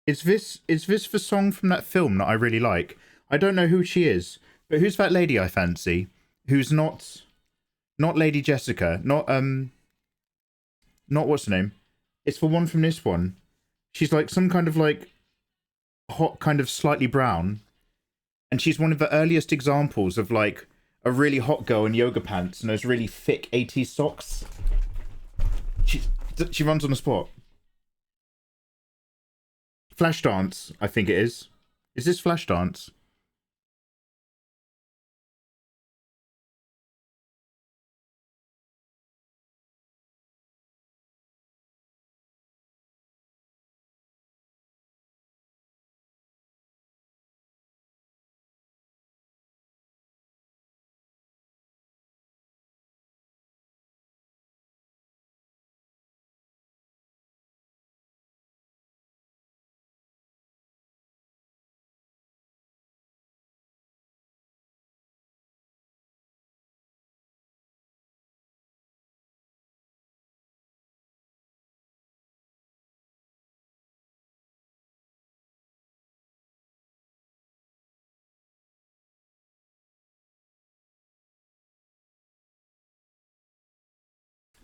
Is this the song from that film that I really like? I don't know who she is, but who's that lady I fancy? Who's not Lady Jessica, not what's her name? It's the one from this one. She's like some kind of like hot, kind of slightly brown, and she's one of the earliest examples of like a really hot girl in yoga pants and those really thick 80s socks. She runs on the spot. Flashdance, I think it is. Is this Flashdance?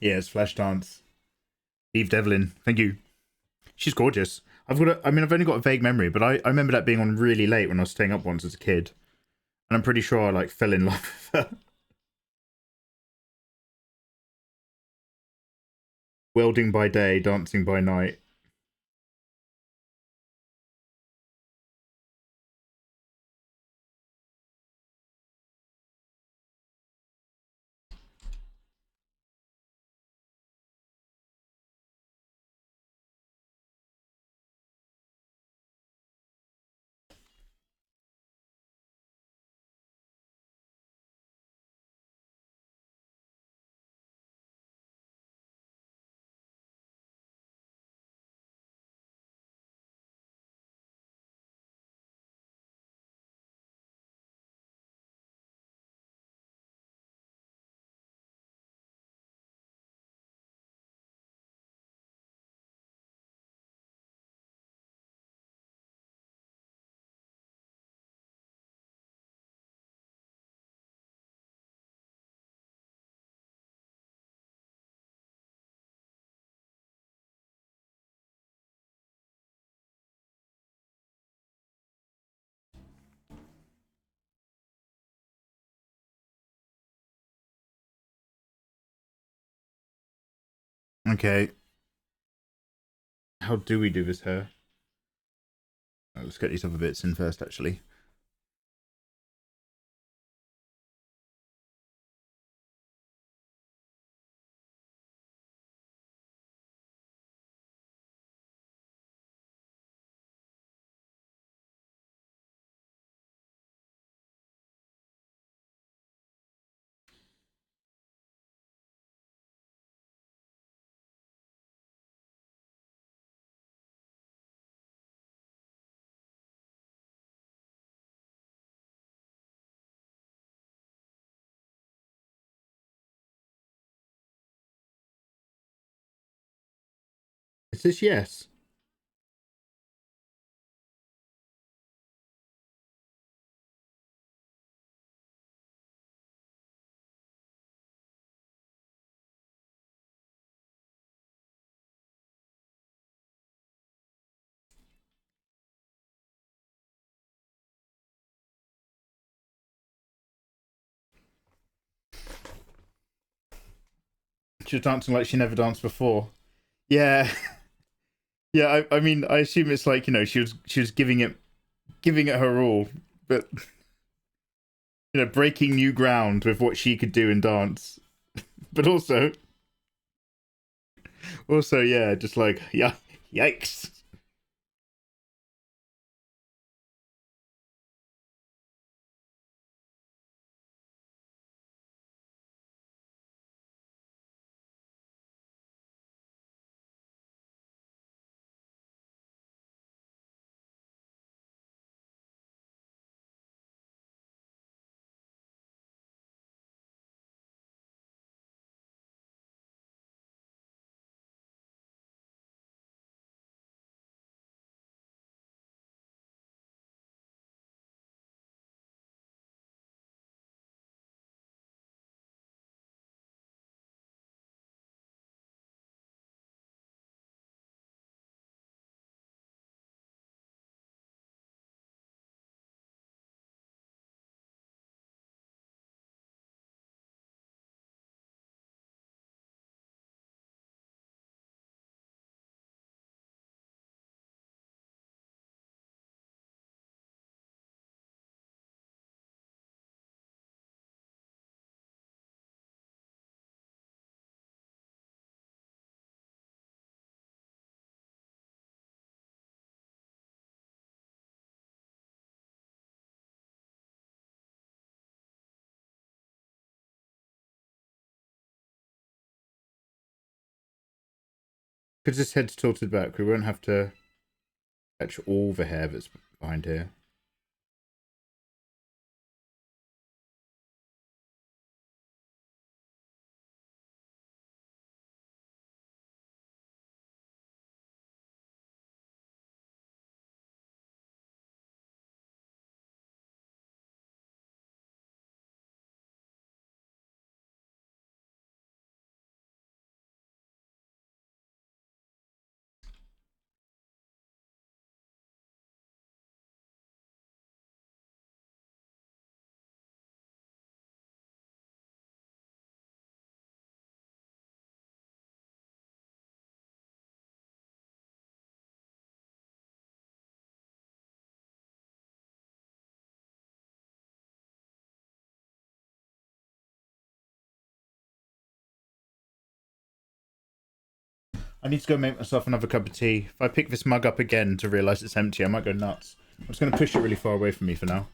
Yeah, it's Flashdance. Eve Devlin, thank you. She's gorgeous. I've only got a vague memory, but I remember that being on really late when I was staying up once as a kid. And I'm pretty sure I like fell in love with her. Welding by day, dancing by night. Okay. How do we do this hair? Let's get these other bits in first, actually. Is this yes? She was dancing like she never danced before. Yeah. Yeah, I mean, I assume it's like, she was giving it her all, but breaking new ground with what she could do in dance. But also, yeah, just like, yeah, yikes. Because this head's tilted back, we won't have to catch all the hair that's behind here. I need to go make myself another cup of tea. If I pick this mug up again to realise it's empty, I might go nuts. I'm just going to push it really far away from me for now.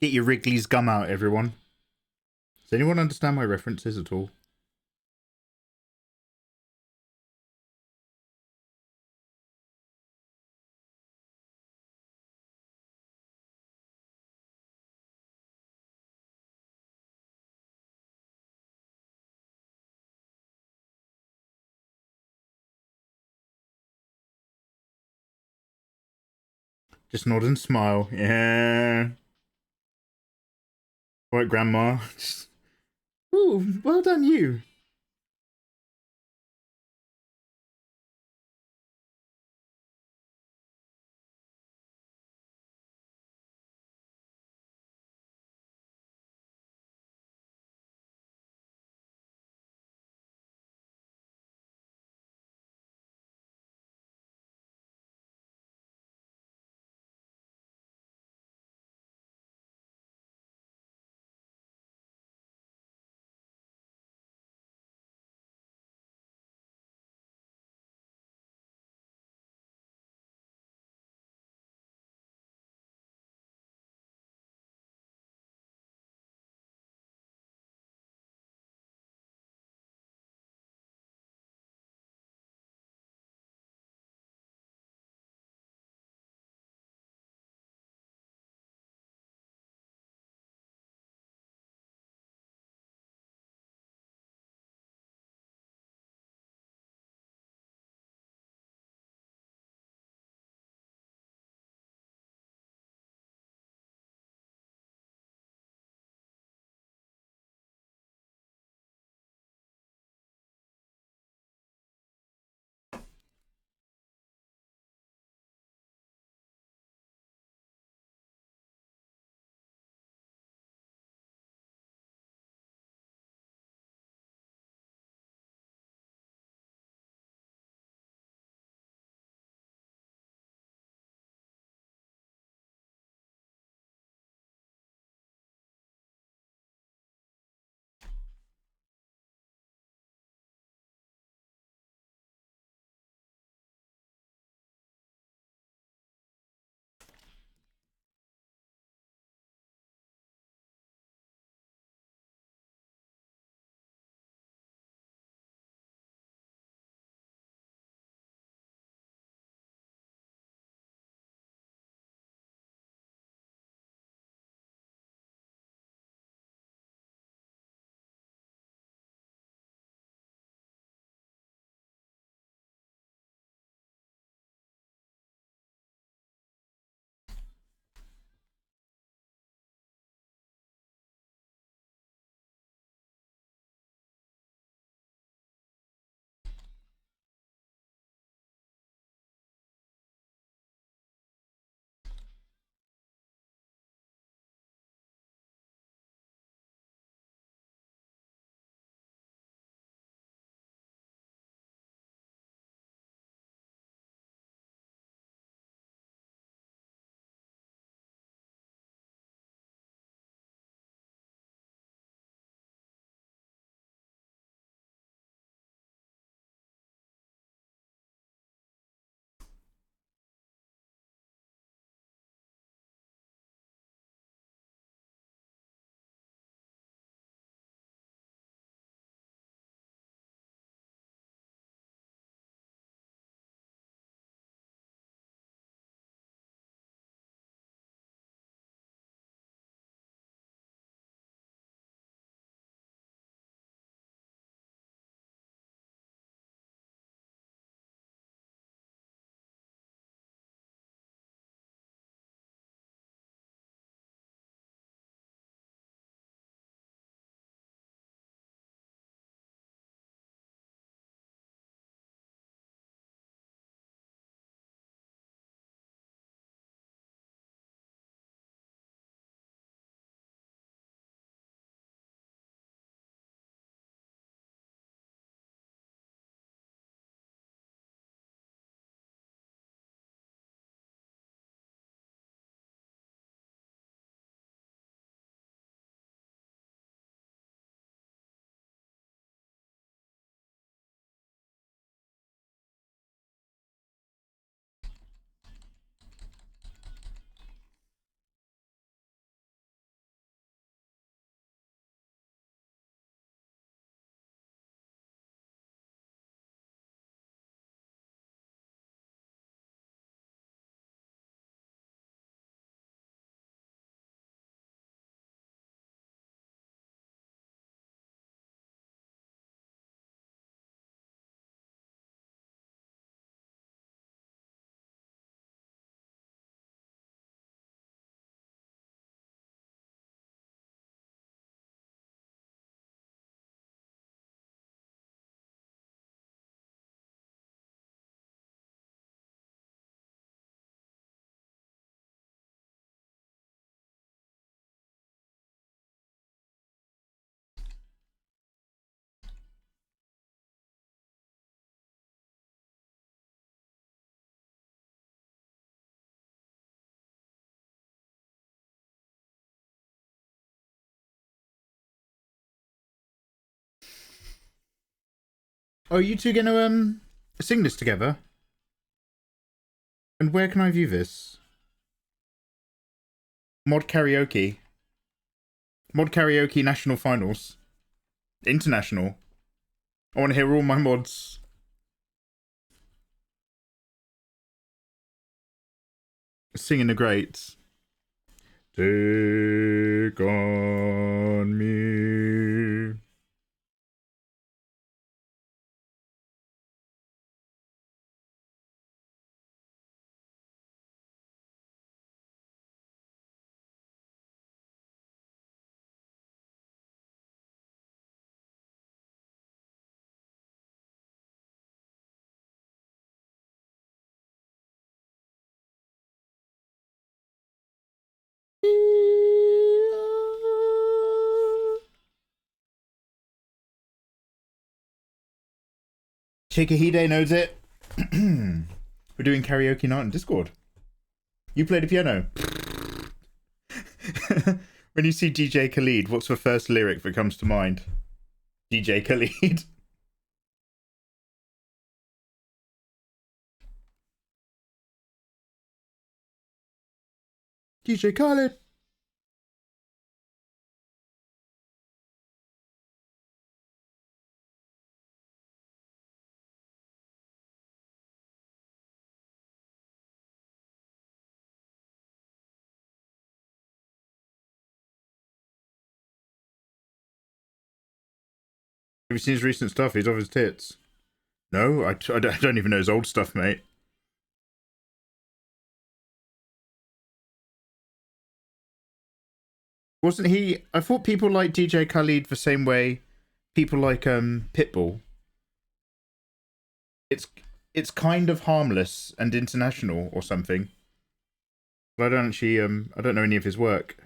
Get your Wrigley's gum out, everyone. Does anyone understand my references at all? Just nod and smile. Yeah. Right, Grandma. Ooh, well done, you. Oh, you two gonna sing this together? And where can I view this? Mod karaoke. Mod karaoke national finals. International. I want to hear all my mods. Singing the greats. Take on me. Shikahide knows it. We're doing karaoke night on Discord. You play the piano. When you see DJ Khalid, what's the first lyric that comes to mind? DJ Khalid. DJ Khalid. Have you seen his recent stuff? He's off his tits. No, I don't even know his old stuff, mate. Wasn't he? I thought people like DJ Khalid the same way people like Pitbull. It's kind of harmless and international or something. But I don't actually I don't know any of his work.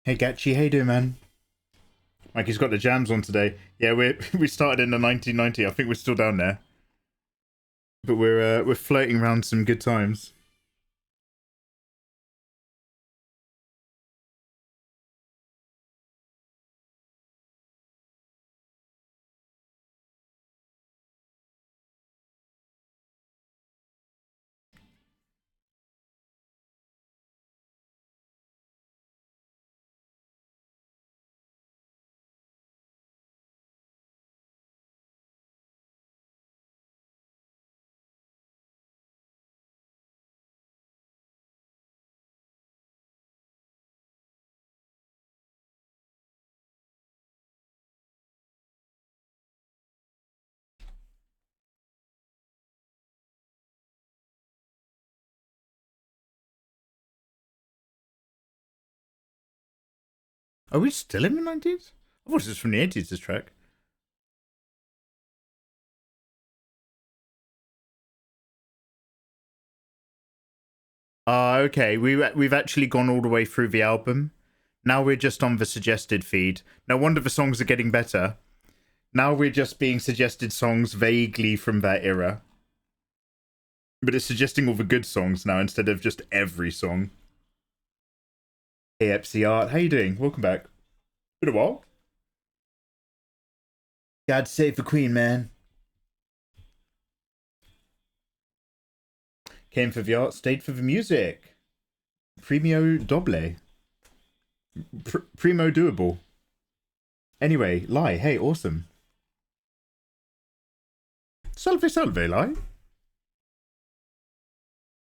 Hey Gachi, how you doing, man? Mikey's got the jams on today. Yeah, we started in the 1990. I think we're still down there, but we're floating around some good times. Are we still in the 90s? I thought it was from the 80s, this track. Okay. We've actually gone all the way through the album. Now we're just on the suggested feed. No wonder the songs are getting better. Now we're just being suggested songs vaguely from that era. But it's suggesting all the good songs now instead of just every song. Hey, Epsy Art. How you doing? Welcome back. Been a while. God save the Queen, man. Came for the art, stayed for the music. Premio doble. Primo doable. Anyway, Lai, hey, awesome. Salve, salve, Lai.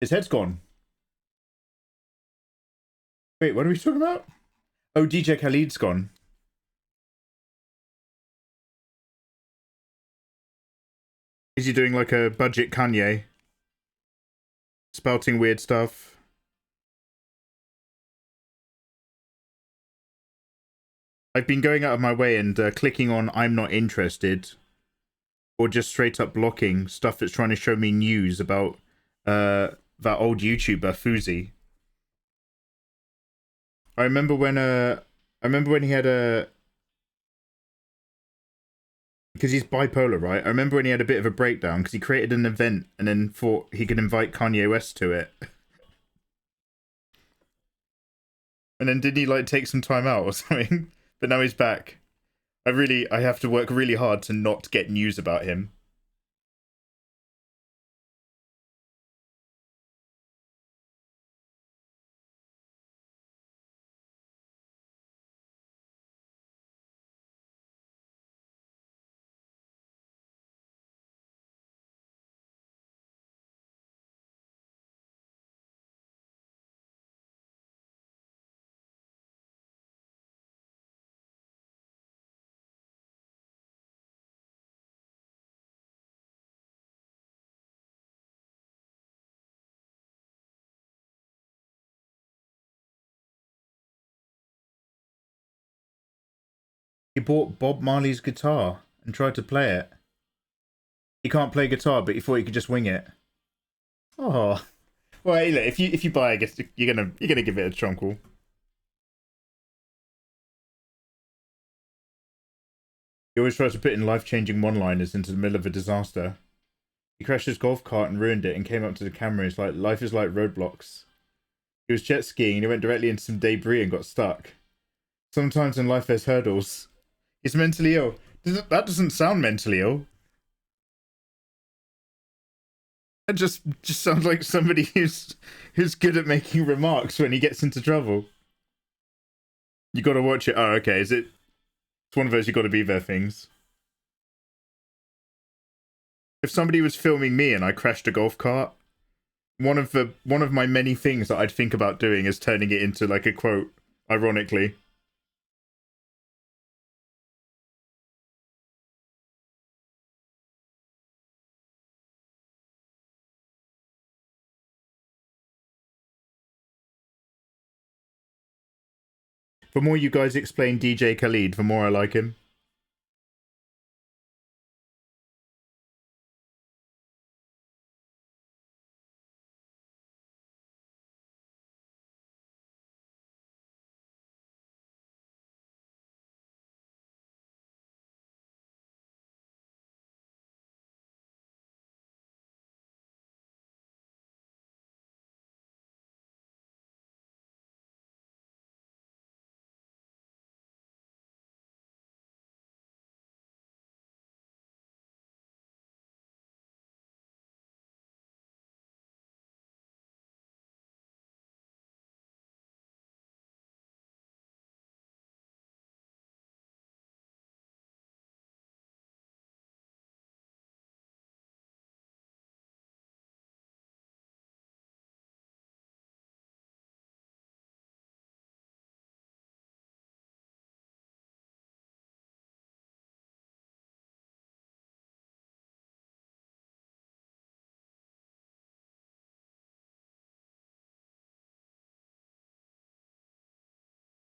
His head's gone. Wait, what are we talking about? Oh, DJ Khaled's gone. Is he doing like a budget Kanye? Spouting weird stuff. I've been going out of my way and clicking on I'm not interested. Or just straight up blocking stuff that's trying to show me news about that old YouTuber, Fuzi. I remember when he had a... Because he's bipolar, right? I remember when he had a bit of a breakdown because he created an event and then thought he could invite Kanye West to it. And then didn't he like take some time out or something? But now he's back. I have to work really hard to not get news about him. He bought Bob Marley's guitar and tried to play it. He can't play guitar, but he thought he could just wing it. Oh, well, hey, look, if you buy, I guess you're gonna give it a trunkle. He always tries to put in life-changing one-liners into the middle of a disaster. He crashed his golf cart and ruined it, and came up to the camera. He's like, "Life is like roadblocks." He was jet skiing and he went directly into some debris and got stuck. Sometimes in life there's hurdles. He's mentally ill. That doesn't sound mentally ill. That just sounds like somebody who's good at making remarks when he gets into trouble. You gotta watch it. Oh, okay. It's one of those you gotta be there things. If somebody was filming me and I crashed a golf cart, one of my many things that I'd think about doing is turning it into like a quote, ironically. The more you guys explain DJ Khaled, the more I like him.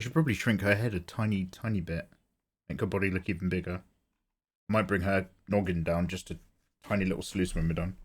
I should probably shrink her head a tiny bit. Make her body look even bigger. Might bring her noggin down just a tiny little sluice when we're done.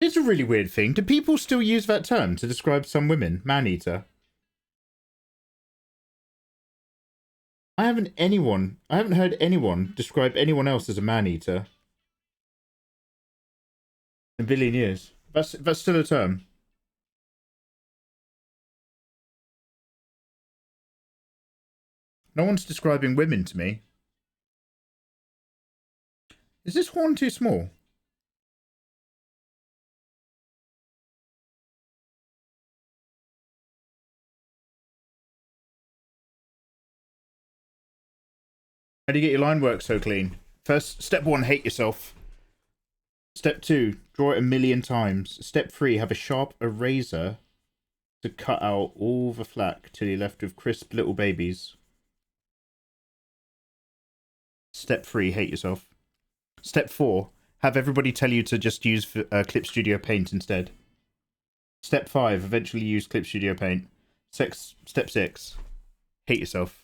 It's a really weird thing. Do people still use that term to describe some women? Man-eater. I haven't heard anyone describe anyone else as a man-eater in a billion years. That's still a term. No one's describing women to me. Is this horn too small? How do you get your line work so clean? First, step 1, hate yourself. Step 2, draw it 1,000,000 times. Step 3, have a sharp eraser to cut out all the flack till you're left with crisp little babies. Step 3, hate yourself. Step 4, have everybody tell you to just use Clip Studio Paint instead. Step 5, eventually use Clip Studio Paint. Step 6, hate yourself.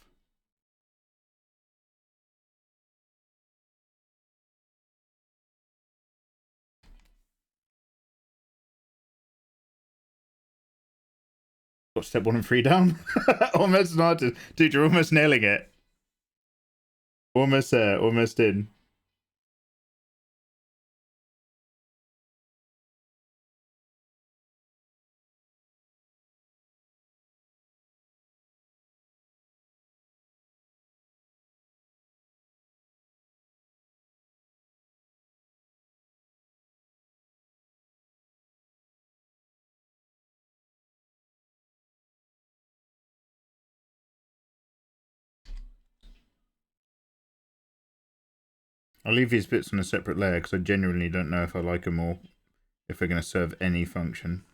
Got step 1 and 3 down? Almost not. Dude, you're almost nailing it. Almost there, almost in. I'll leave these bits on a separate layer because I genuinely don't know if I like them or if they're going to serve any function.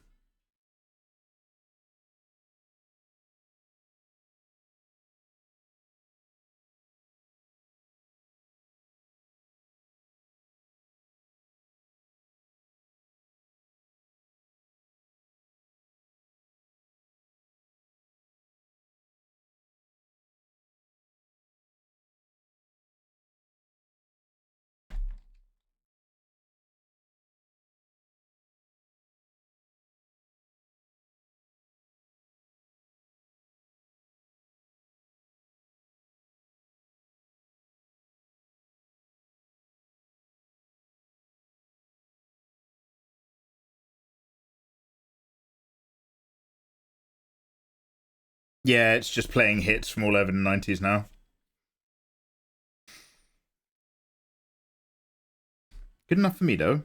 Yeah, it's just playing hits from all over the 90s now. Good enough for me, though.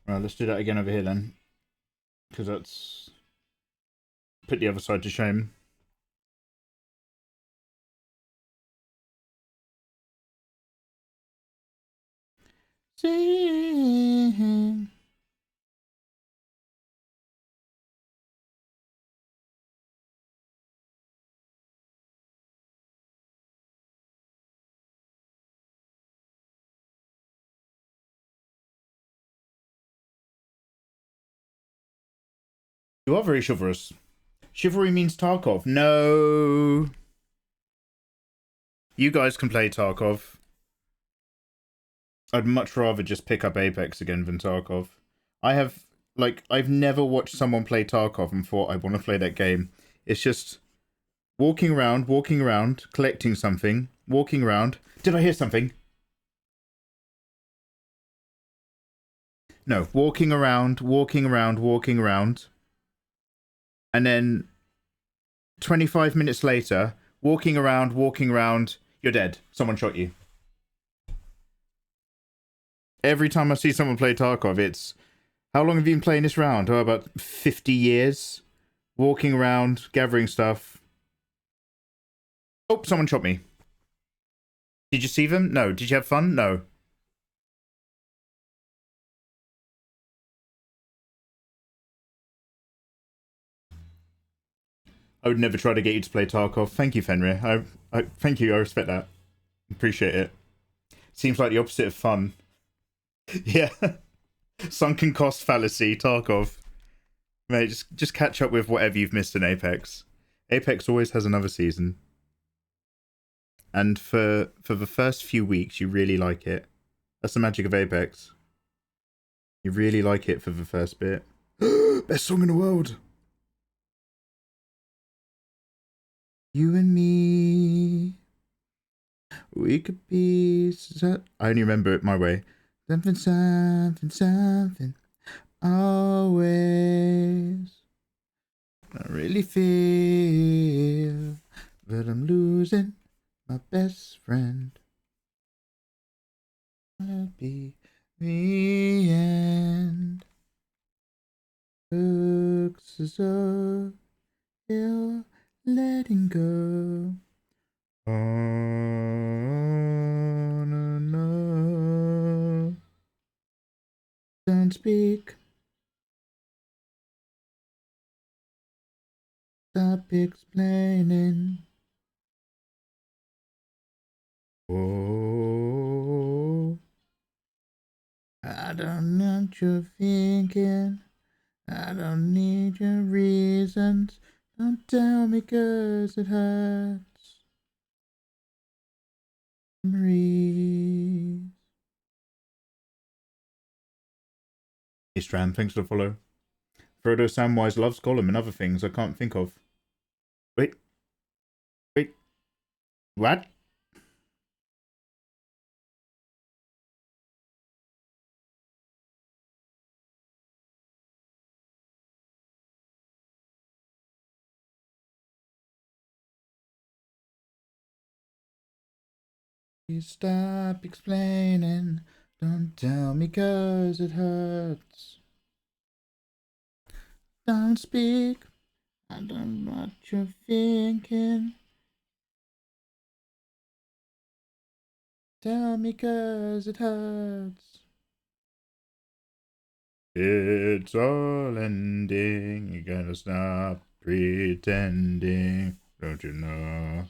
Right, let's do that again over here then. Because that's... Put the other side to shame. See. You are very chivalrous. Chivalry means Tarkov. No. You guys can play Tarkov. I'd much rather just pick up Apex again than Tarkov. I've never watched someone play Tarkov and thought I want to play that game. It's just walking around, collecting something, walking around. Did I hear something? No, walking around. And then 25 minutes later, walking around, you're dead. Someone shot you. Every time I see someone play Tarkov, it's... How long have you been playing this round? Oh, about 50 years. Walking around, gathering stuff. Oh, someone shot me. Did you see them? No. Did you have fun? No. I would never try to get you to play Tarkov. Thank you, Fenrir. I thank you. I respect that. Appreciate it. Seems like the opposite of fun. Yeah. Sunken cost fallacy, Tarkov. Mate, just catch up with whatever you've missed in Apex. Apex always has another season. And for the first few weeks, you really like it. That's the magic of Apex. You really like it for the first bit. Best song in the world! You and me, we could be... I only remember it my way. Something, always. I really feel that I'm losing my best friend. I'll be the end. Looks as though you're letting go. Oh, no. Don't speak. Stop explaining. Oh, I don't know what you're thinking. I don't need your reasons. Don't tell me 'cause it hurts. Memories. Hey Strand, thanks for the follow. Frodo Samwise loves Gollum and other things I can't think of. Wait. What? Please stop explaining. Don't tell me 'cause it hurts. Don't speak. I don't know what you're thinking. Tell me 'cause it hurts. It's all ending. You gotta stop pretending. Don't you know?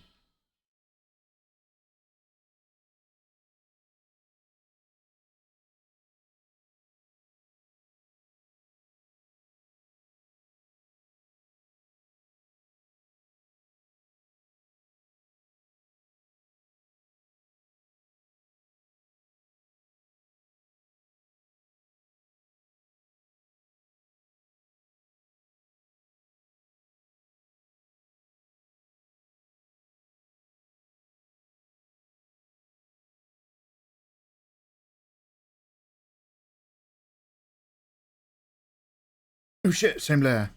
Oh shit, same layer.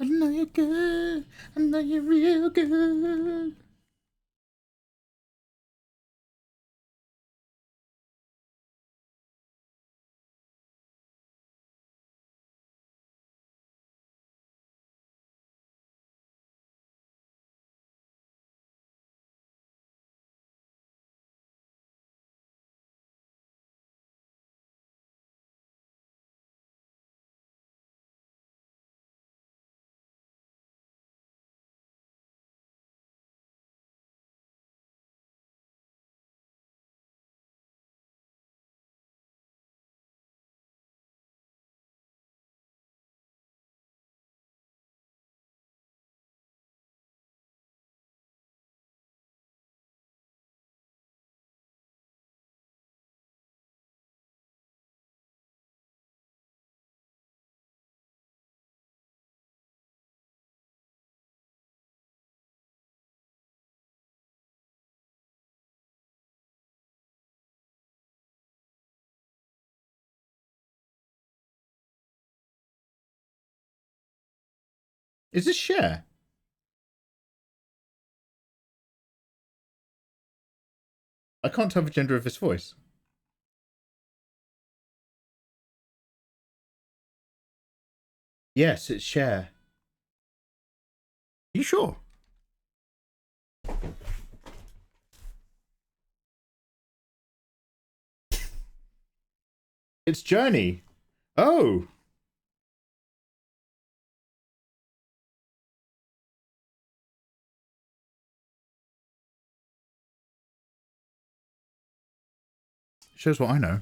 I know you're good. I know you're real good. Is this Cher? I can't tell the gender of his voice. Yes, it's Cher. Are you sure? It's Journey. Oh. Shows what I know.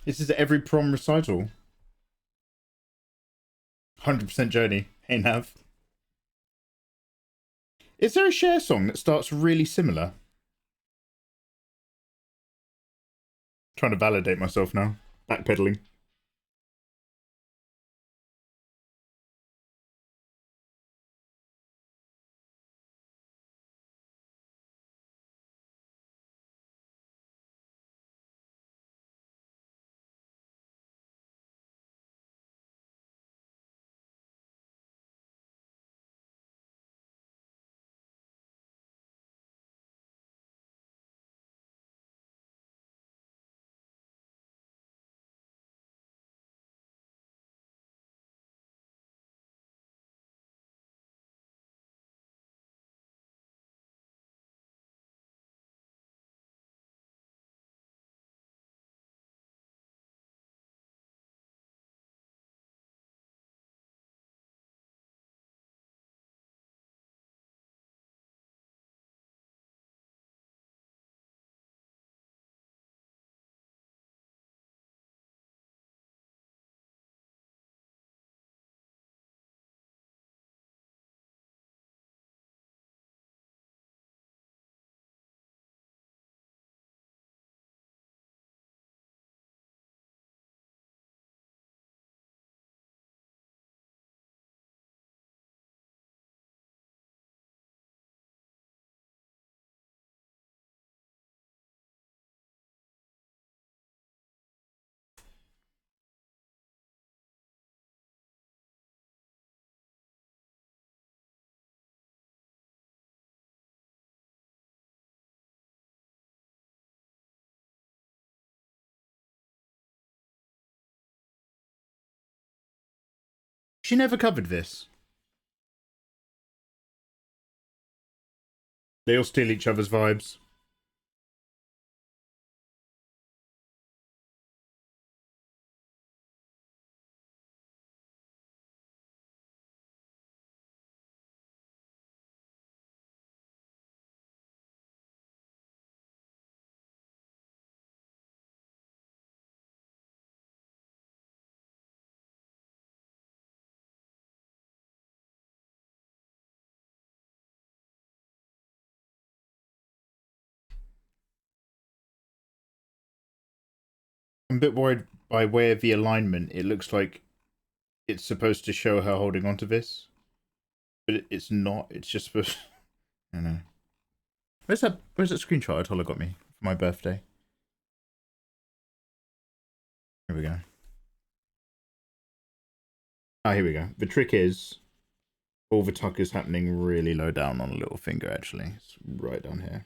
This is every prom recital. 100% Journey. Hey, Nav. Is there a Cher song that starts really similar? Trying to validate myself now. Backpedaling. She never covered this. They all steal each other's vibes. I'm a bit worried by way of the alignment. It looks like it's supposed to show her holding onto this, but it's not. It's just supposed. I don't know. Where's that screenshot Atola got me for my birthday? Here we go. Ah, here we go. The trick is, all the tuck is happening really low down on a little finger, actually. It's right down here.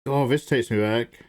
Oh, this takes me back.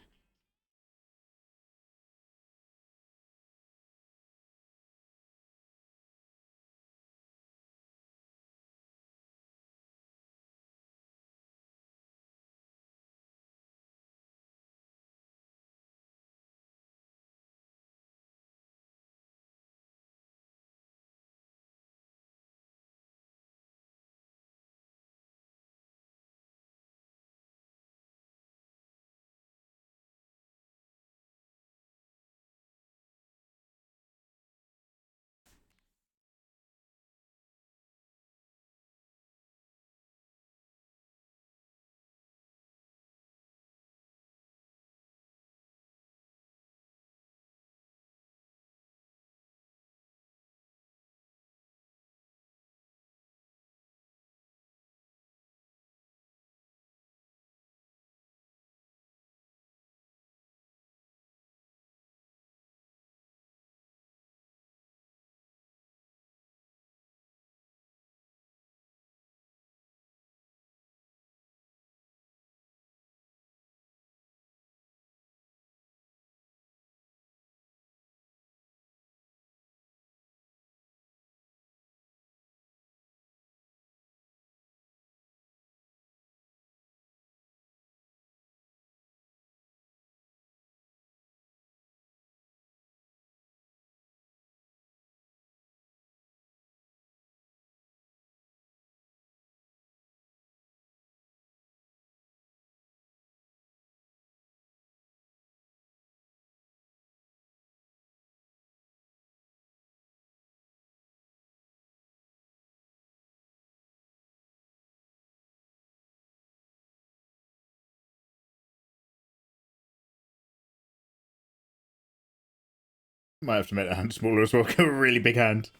Might have to make that hand smaller as well. Got a really big hand.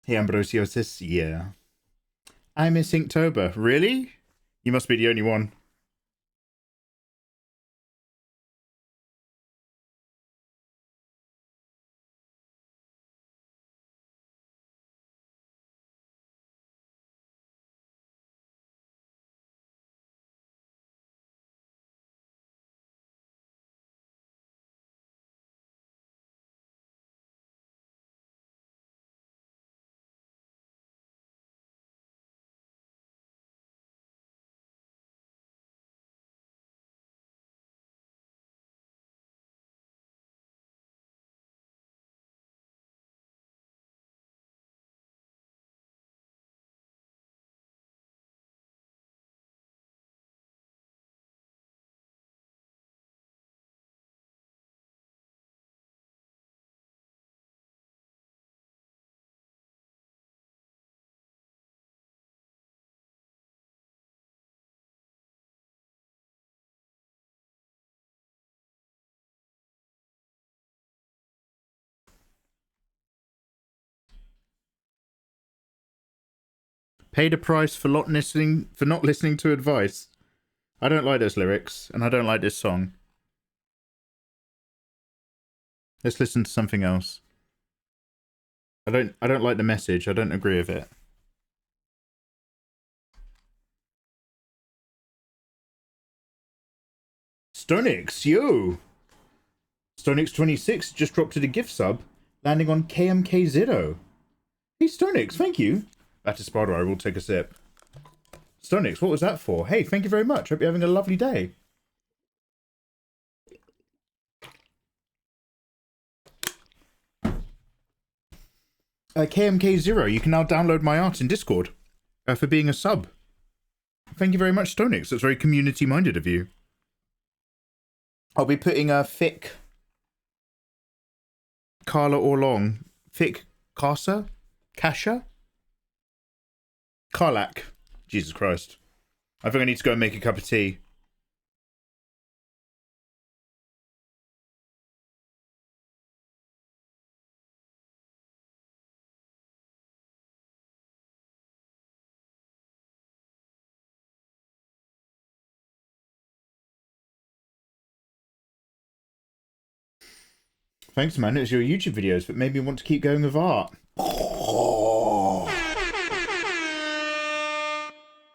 Hey, Ambrosiosis. Yeah. I miss Inktober. Really? You must be the only one. Paid a price for not listening to advice. I don't like those lyrics, and I don't like this song. Let's listen to something else. I don't like the message. I don't agree with it. Stonix, yo! Stonix26 just dropped it a gift sub, landing on KMK0. Hey, Stonix, thank you. That is Spider, I will take a sip. Stonix, what was that for? Hey, thank you very much. Hope you're having a lovely day. KMK0, you can now download my art in Discord for being a sub. Thank you very much, Stonix. That's very community-minded of you. I'll be putting a thick Carla or long. Thick Casa? Kasha? KARLACH. Jesus Christ. I think I need to go and make a cup of tea. Thanks, man. It was your YouTube videos that made me want to keep going with art.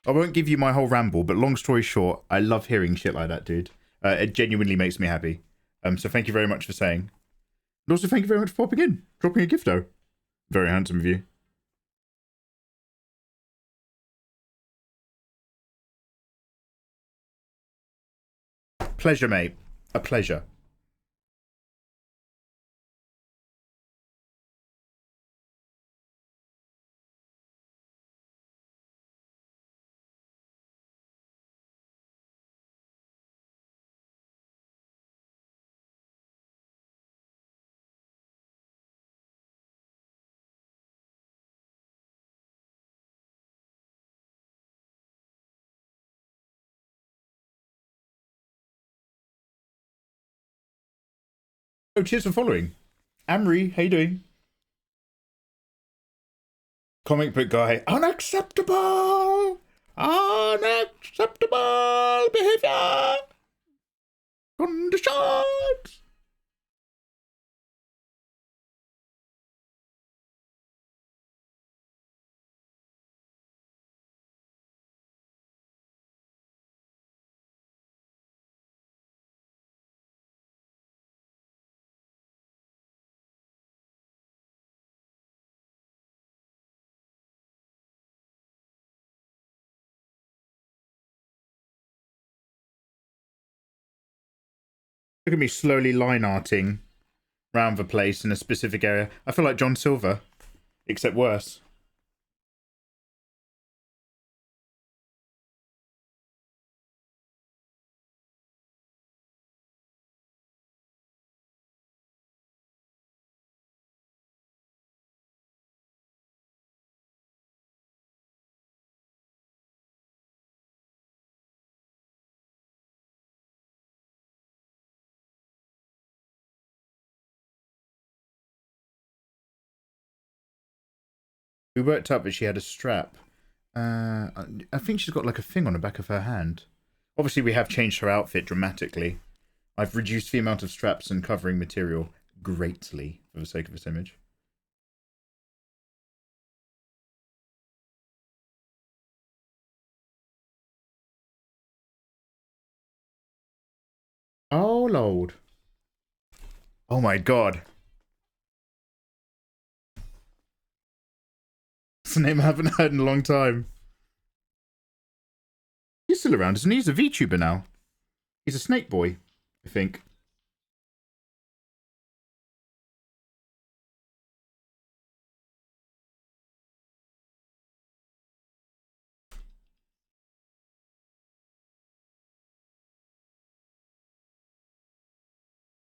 I won't give you my whole ramble, but long story short, I love hearing shit like that, dude. It genuinely makes me happy. So thank you very much for saying. And also thank you very much for popping in, dropping a gift, though. Very handsome of you. Pleasure, mate. A pleasure. Oh, cheers for following. Amri, how you doing? Comic book guy. Unacceptable! Unacceptable behavior! Conditions! Look at me slowly line arting around the place in a specific area. I feel like John Silver, except worse. We worked up that she had a strap. I think she's got like a thing on the back of her hand. Obviously, we have changed her outfit dramatically. I've reduced the amount of straps and covering material greatly for the sake of this image. Oh, Lord. Oh, my God. It's a name I haven't heard in a long time. He's still around, isn't he? He's a VTuber now. He's a snake boy, I think.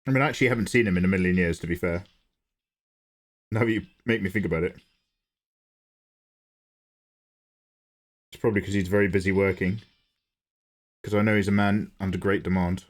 I mean, I actually haven't seen him in a million years, to be fair. Now you make me think about it. It's probably because he's very busy working. Because I know he's a man under great demand.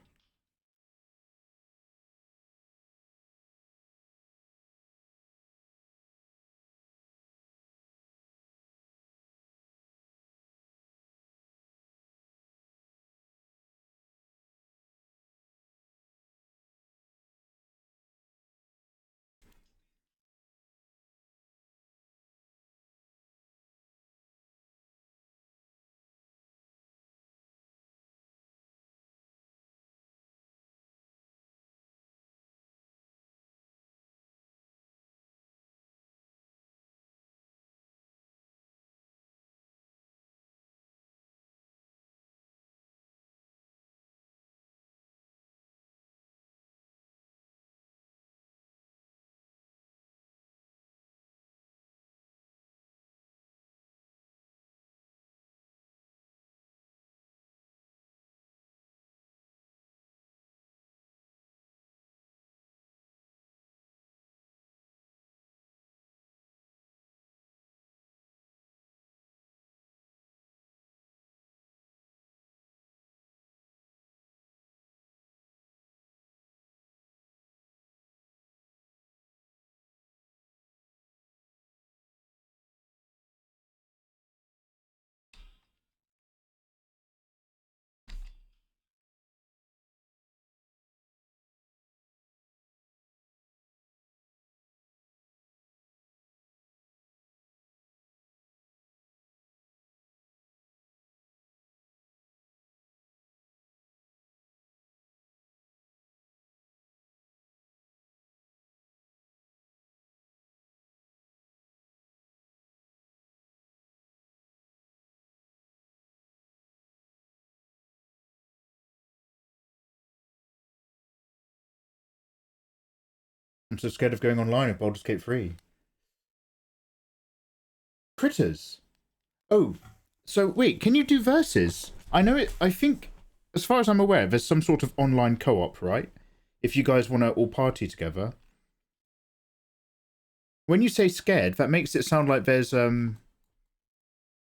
I'm so scared of going online if Baldur's Gate 3. Critters. Oh, so wait, can you do verses? I know it. I think, as far as I'm aware, there's some sort of online co-op, right? If you guys want to all party together. When you say scared, that makes it sound like there's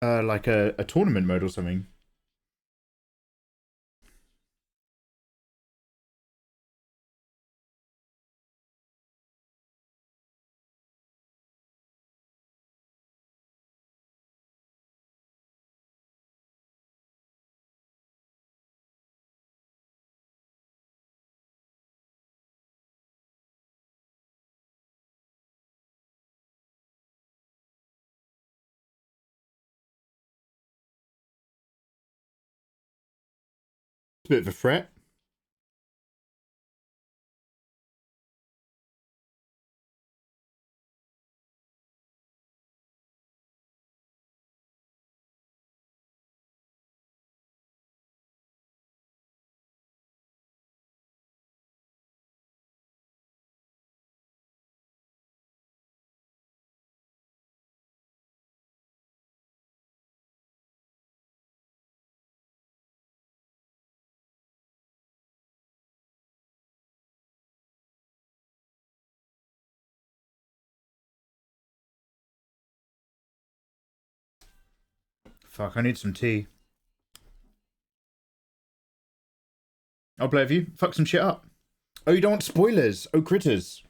like a tournament mode or something. It's a bit of a threat. Fuck, I need some tea. I'll play with you. Fuck some shit up. Oh, you don't want spoilers? Oh, critters.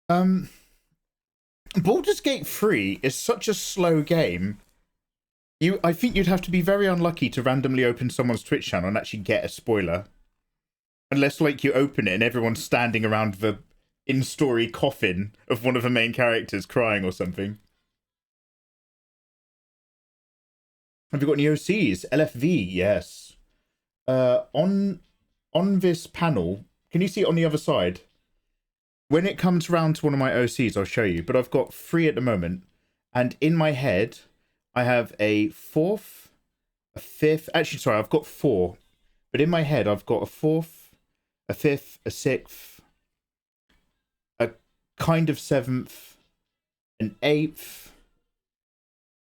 Baldur's Gate 3 is such a slow game. I think you'd have to be very unlucky to randomly open someone's Twitch channel and actually get a spoiler. Unless, like, you open it and everyone's standing around the in-story coffin of one of the main characters crying or something. Have you got any OCs? LFV, yes. On this panel, can you see it on the other side? When it comes round to one of my OCs, I'll show you. But I've got 3 at the moment. And in my head, I have a 4th, a 5th. Actually, sorry, I've got 4. But in my head, I've got a 4th, a 5th, a 6th, a kind of 7th, an 8th,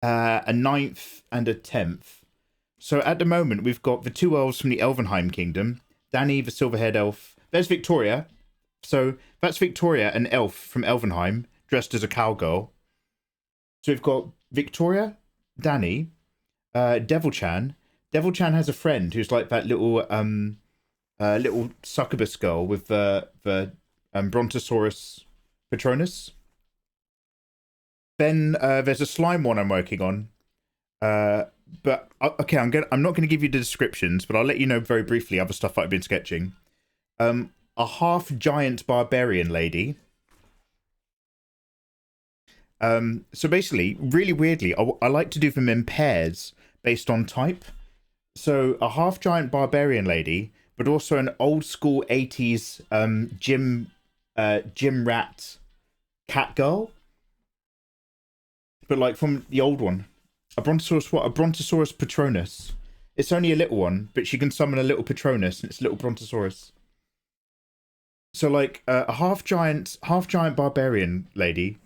a 9th, and a 10th. So at the moment, we've got the 2 elves from the Elvenheim Kingdom. Danny, the silver-haired elf. There's Victoria. So that's Victoria, an elf from Elvenheim, dressed as a cowgirl. So we've got Victoria, Danny, Devil-chan. Devil-chan has a friend who's like that little succubus girl with the Brontosaurus Patronus. Then there's a slime one I'm working on. But okay, I'm not going to give you the descriptions, but I'll let you know very briefly other stuff that I've been sketching. A half-giant barbarian lady. So basically, really weirdly, I like to do them in pairs based on type. So a half-giant barbarian lady, but also an old-school 80s gym rat cat girl. But like from the old one. A Brontosaurus what? A Brontosaurus Patronus. It's only a little one, but she can summon a little Patronus, and it's a little Brontosaurus. So like a half-giant barbarian lady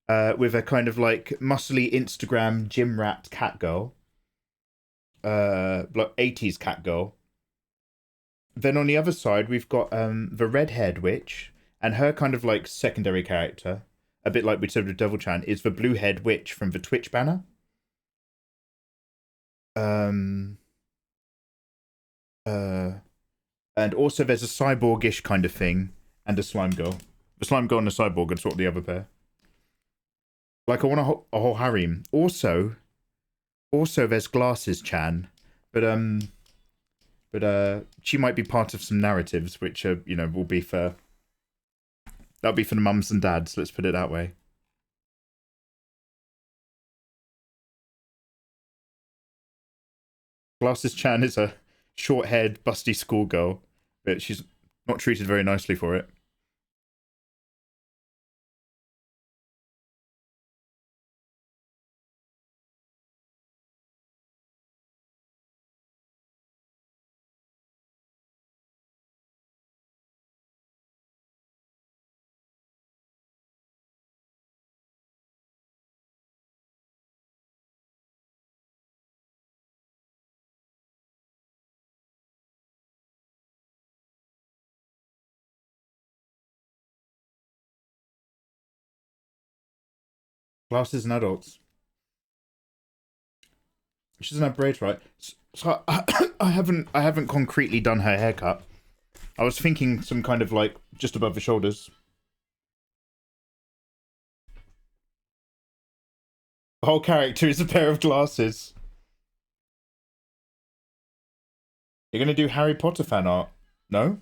with a kind of like muscly Instagram gym rat cat girl. Like 80s cat girl. Then on the other side, we've got the red-haired witch, and her kind of like secondary character, a bit like we said with Devil-chan, is the blue-haired witch from the Twitch banner. And also there's a cyborgish kind of thing and a slime girl. The slime girl and the cyborg are sort of the other pair. Like I want a whole harem. Also there's Glasses Chan, but she might be part of some narratives which are, you know, that'll be for the mums and dads, let's put it that way. Glasses Chan is a short-haired, busty schoolgirl, but she's not treated very nicely for it. Glasses and adults. She doesn't have braids, right? So I haven't concretely done her haircut. I was thinking some kind of like just above the shoulders. The whole character is a pair of glasses. You're gonna do Harry Potter fan art? No?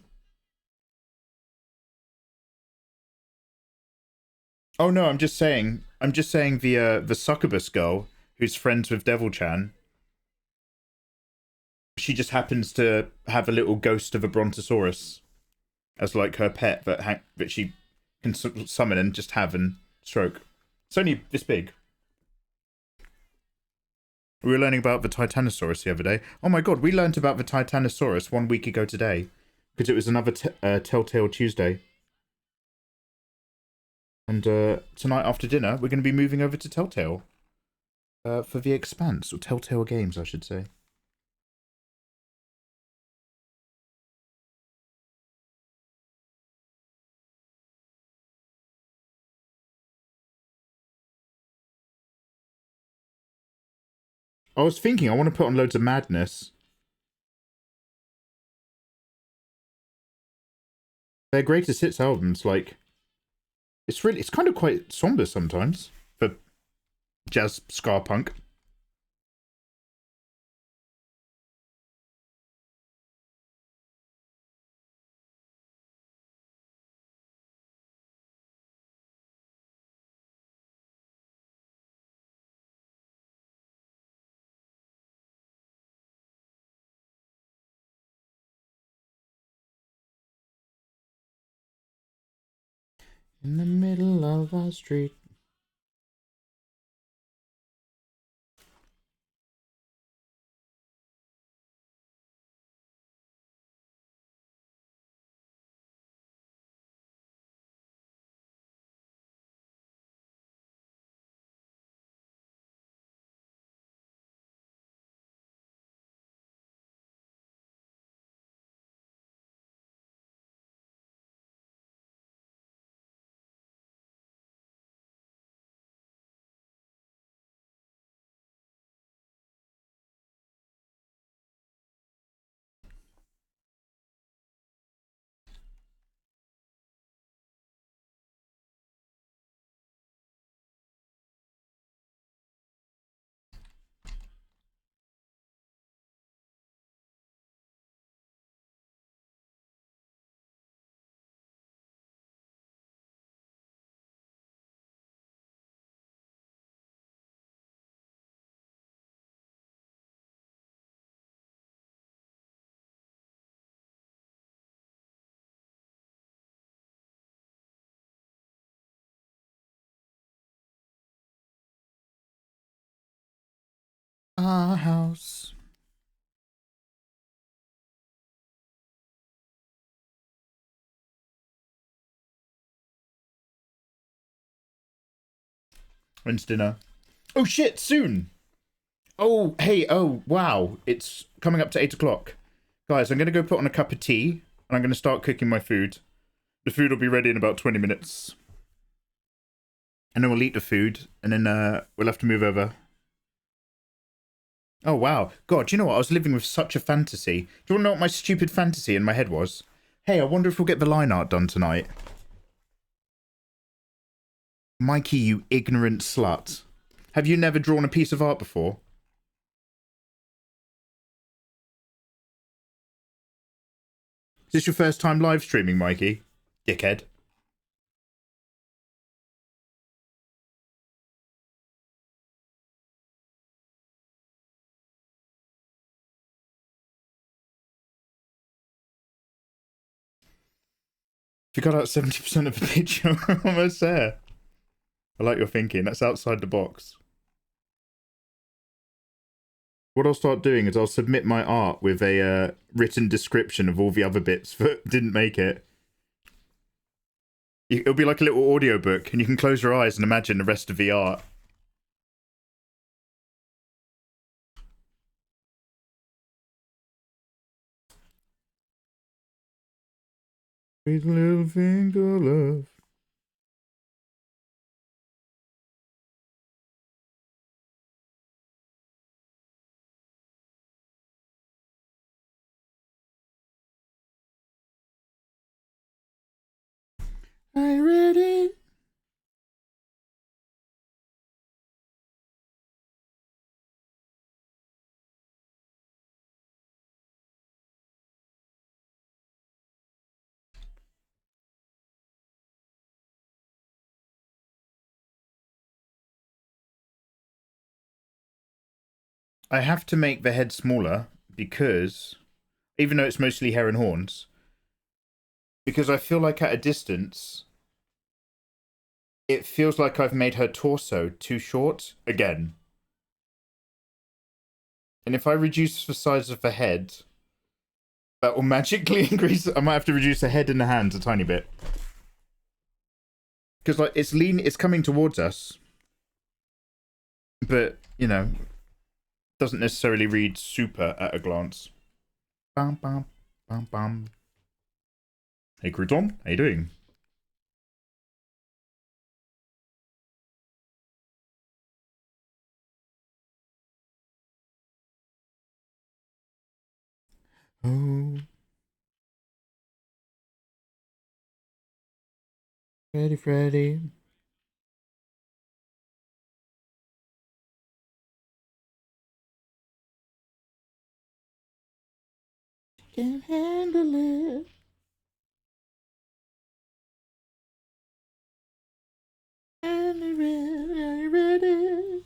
Oh no, I'm just saying the succubus girl who's friends with Devil Chan. She just happens to have a little ghost of a brontosaurus as like her pet that she can summon and just have and stroke. It's only this big. We were learning about the Titanosaurus the other day. Oh my god, we learned about the Titanosaurus 1 week ago today because it was another Telltale Tuesday. And tonight after dinner, we're going to be moving over to Telltale for The Expanse, or Telltale Games, I should say. I was thinking I want to put on loads of madness. Their greatest hits albums, like, it's kind of quite somber sometimes for jazz ska punk. In the middle of our street. Our house. When's dinner? Oh shit, soon! Oh, hey, oh, wow. It's coming up to 8 o'clock. Guys, I'm going to go put on a cup of tea, and I'm going to start cooking my food. The food will be ready in about 20 minutes. And then we'll eat the food, and then we'll have to move over. Oh, wow. God, do you know what? I was living with such a fantasy. Do you want to know what my stupid fantasy in my head was? Hey, I wonder if we'll get the line art done tonight. Mikey, you ignorant slut. Have you never drawn a piece of art before? Is this your first time live streaming, Mikey? Dickhead. You got out 70% of the picture. Almost there. I like your thinking. That's outside the box. What I'll start doing is I'll submit my art with a written description of all the other bits that didn't make it. It'll be like a little audiobook, and you can close your eyes and imagine the rest of the art. Sweet little thing called love. Are you ready? I have to make the head smaller because, even though it's mostly hair and horns, because I feel like at a distance, it feels like I've made her torso too short again. And if I reduce the size of the head, that will magically increase. I might have to reduce the head and the hands a tiny bit. Because like it's coming towards us. But, you know, doesn't necessarily read super at a glance. Bam, bam, bam, bam. Hey, Crouton, how you doing? Oh. Freddy. Can't handle it. Are you ready?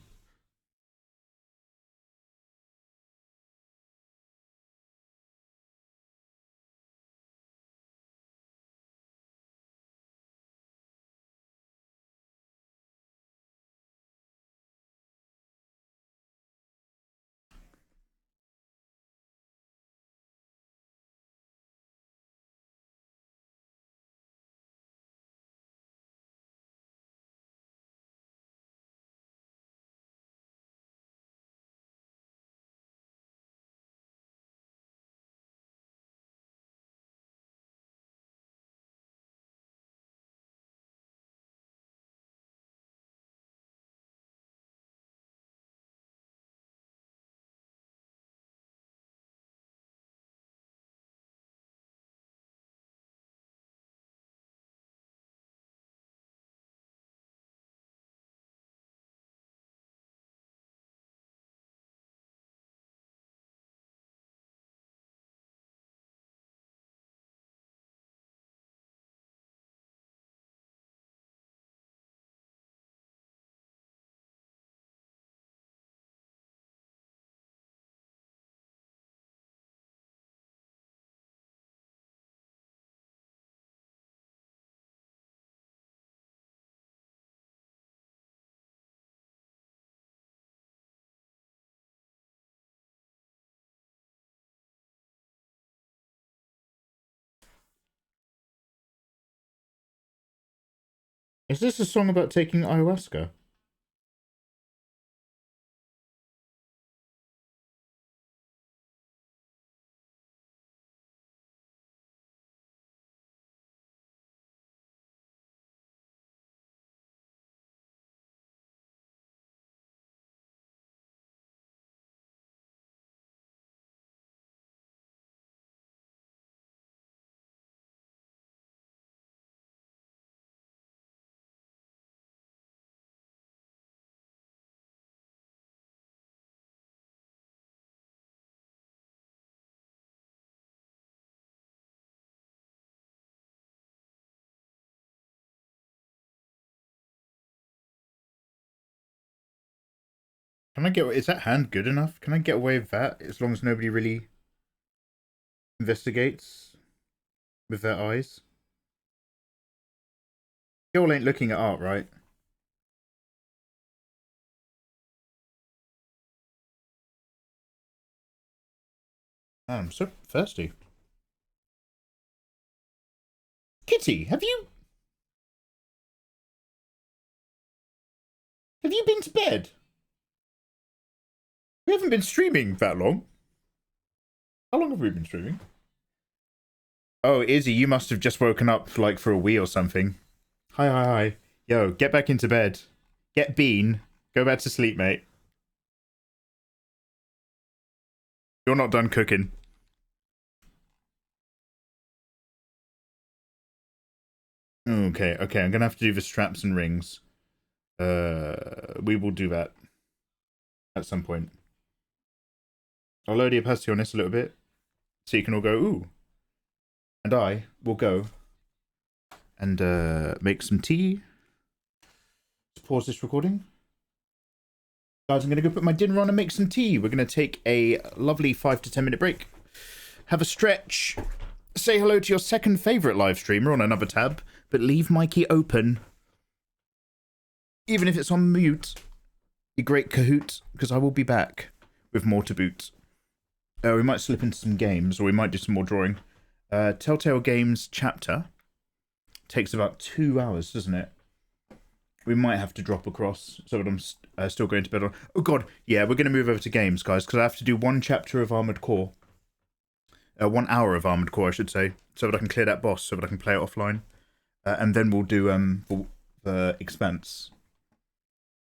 Is this a song about taking ayahuasca? Can I get... Is that hand good enough? Can I get away with that as long as nobody really investigates with their eyes? Y'all ain't looking at art, right? Oh, I'm so thirsty. Kitty, have you been to bed? We haven't been streaming that long. How long have we been streaming? Oh, Izzy, you must have just woken up like for a wee or something. Hi. Yo, get back into bed. Get Bean. Go back to sleep, mate. You're not done cooking. Okay, okay. I'm gonna have to do the straps and rings. We will do that at some point. I'll lower the opacity on this a little bit, so you can all go ooh. And I will go and make some tea. Let's pause this recording. Guys, I'm going to go put my dinner on and make some tea. We're going to take a lovely 5 to 10 minute break. Have a stretch. Say hello to your second favourite live streamer on another tab, but leave Mikey open. Even if it's on mute. You great cahoot, because I will be back with more to boot. We might slip into some games, or we might do some more drawing. Telltale Games chapter takes about 2 hours, doesn't it? We might have to drop across so that I'm still going to bed on. Oh god, yeah, we're going to move over to games, guys, because I have to do 1 chapter of Armored Core. 1 hour of Armored Core, I should say, so that I can clear that boss, so that I can play it offline. And then we'll do the Expanse.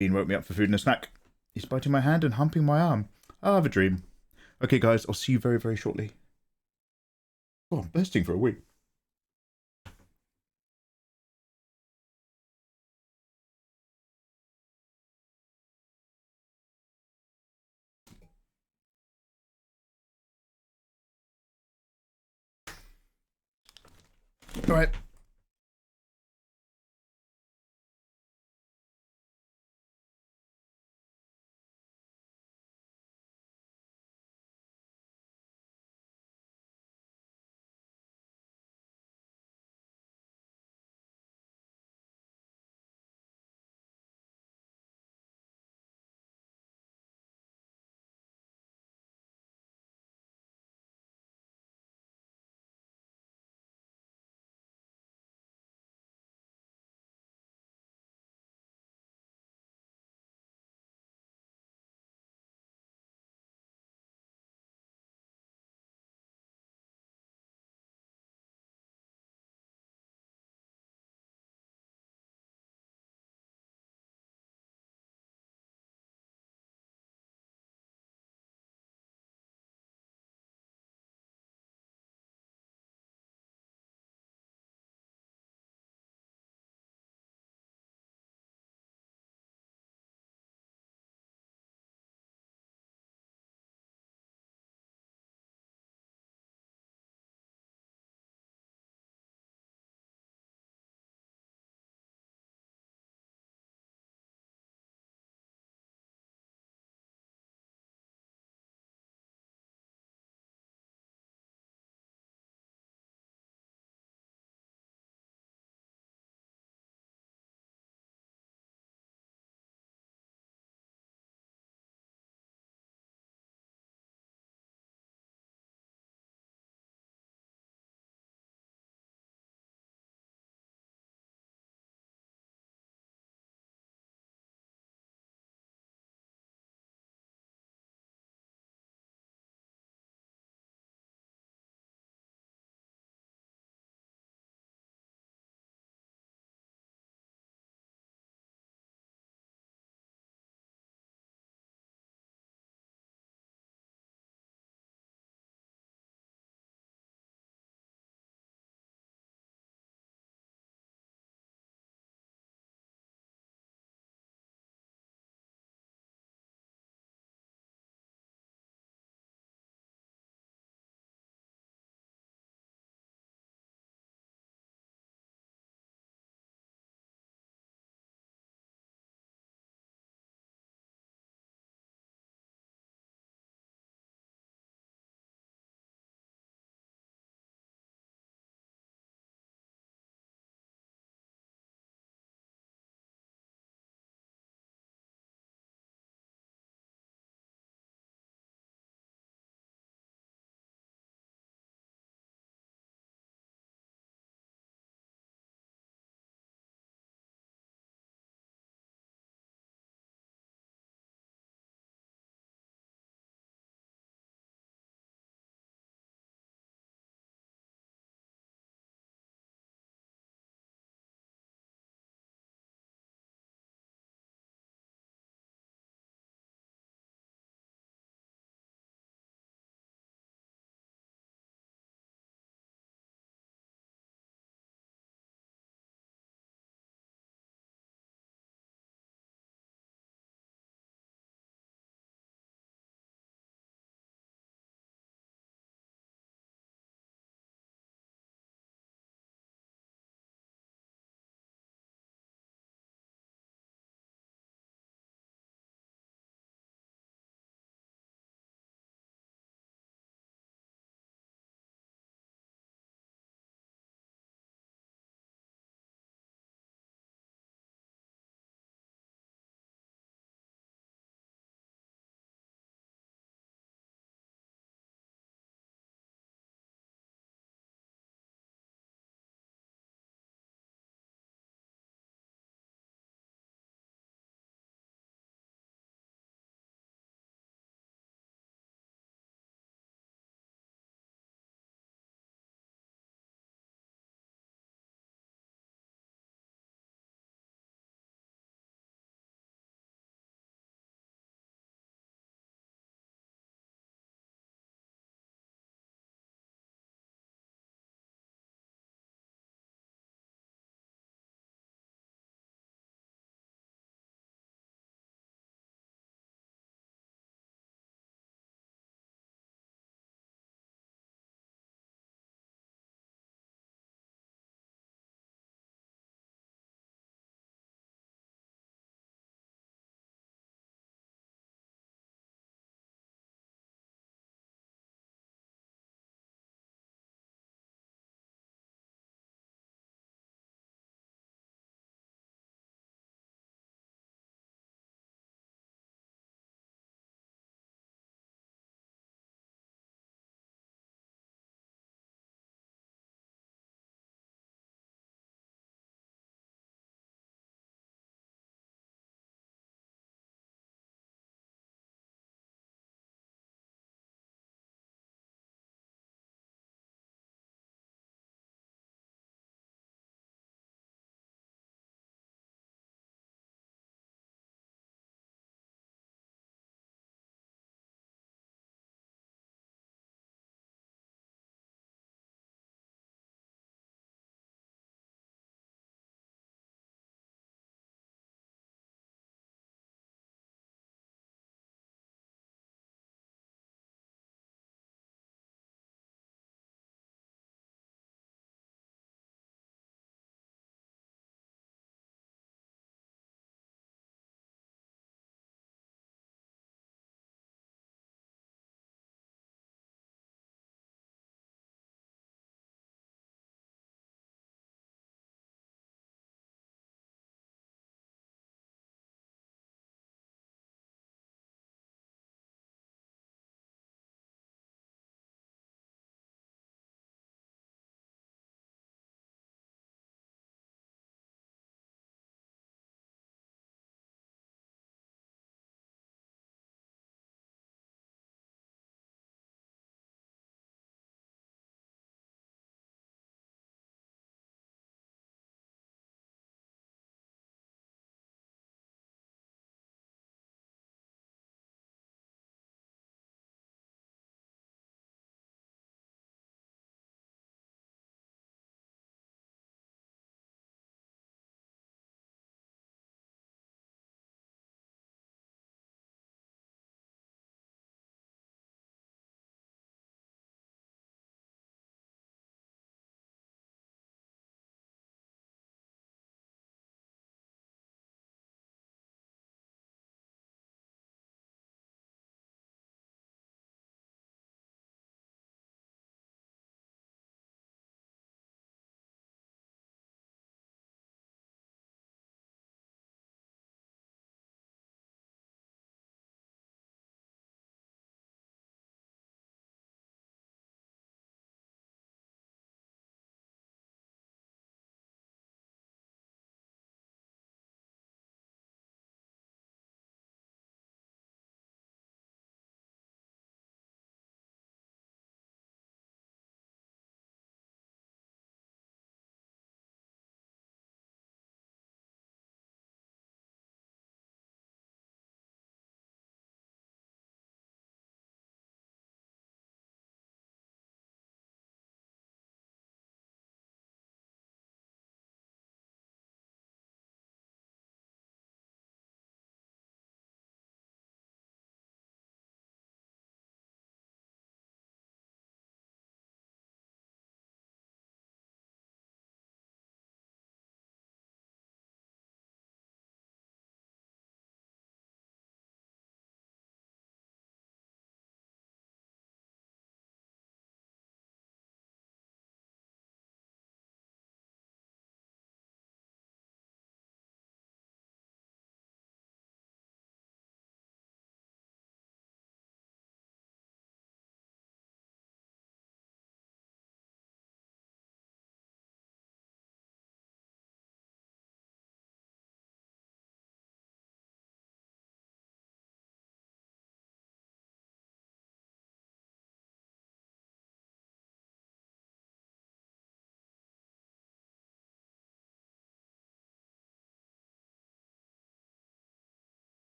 Bean woke me up for food and a snack. He's biting my hand and humping my arm. I'll have a dream. Okay, guys, I'll see you very, very shortly. Oh, I'm bursting for a week. All right.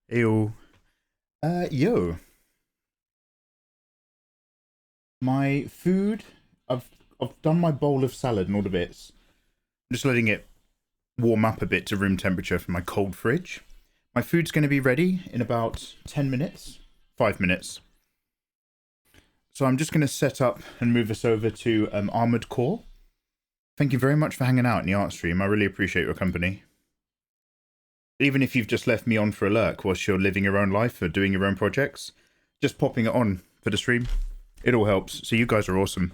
Ew. Yo. My food, I've done my bowl of salad and all the bits. I'm just letting it warm up a bit to room temperature from my cold fridge. My food's going to be ready in about 10 minutes, 5 minutes. So I'm just going to set up and move us over to Armored Core. Thank you very much for hanging out in the art stream. I really appreciate your company. Even if you've just left me on for a lurk whilst you're living your own life or doing your own projects, just popping it on for the stream. It all helps. So you guys are awesome.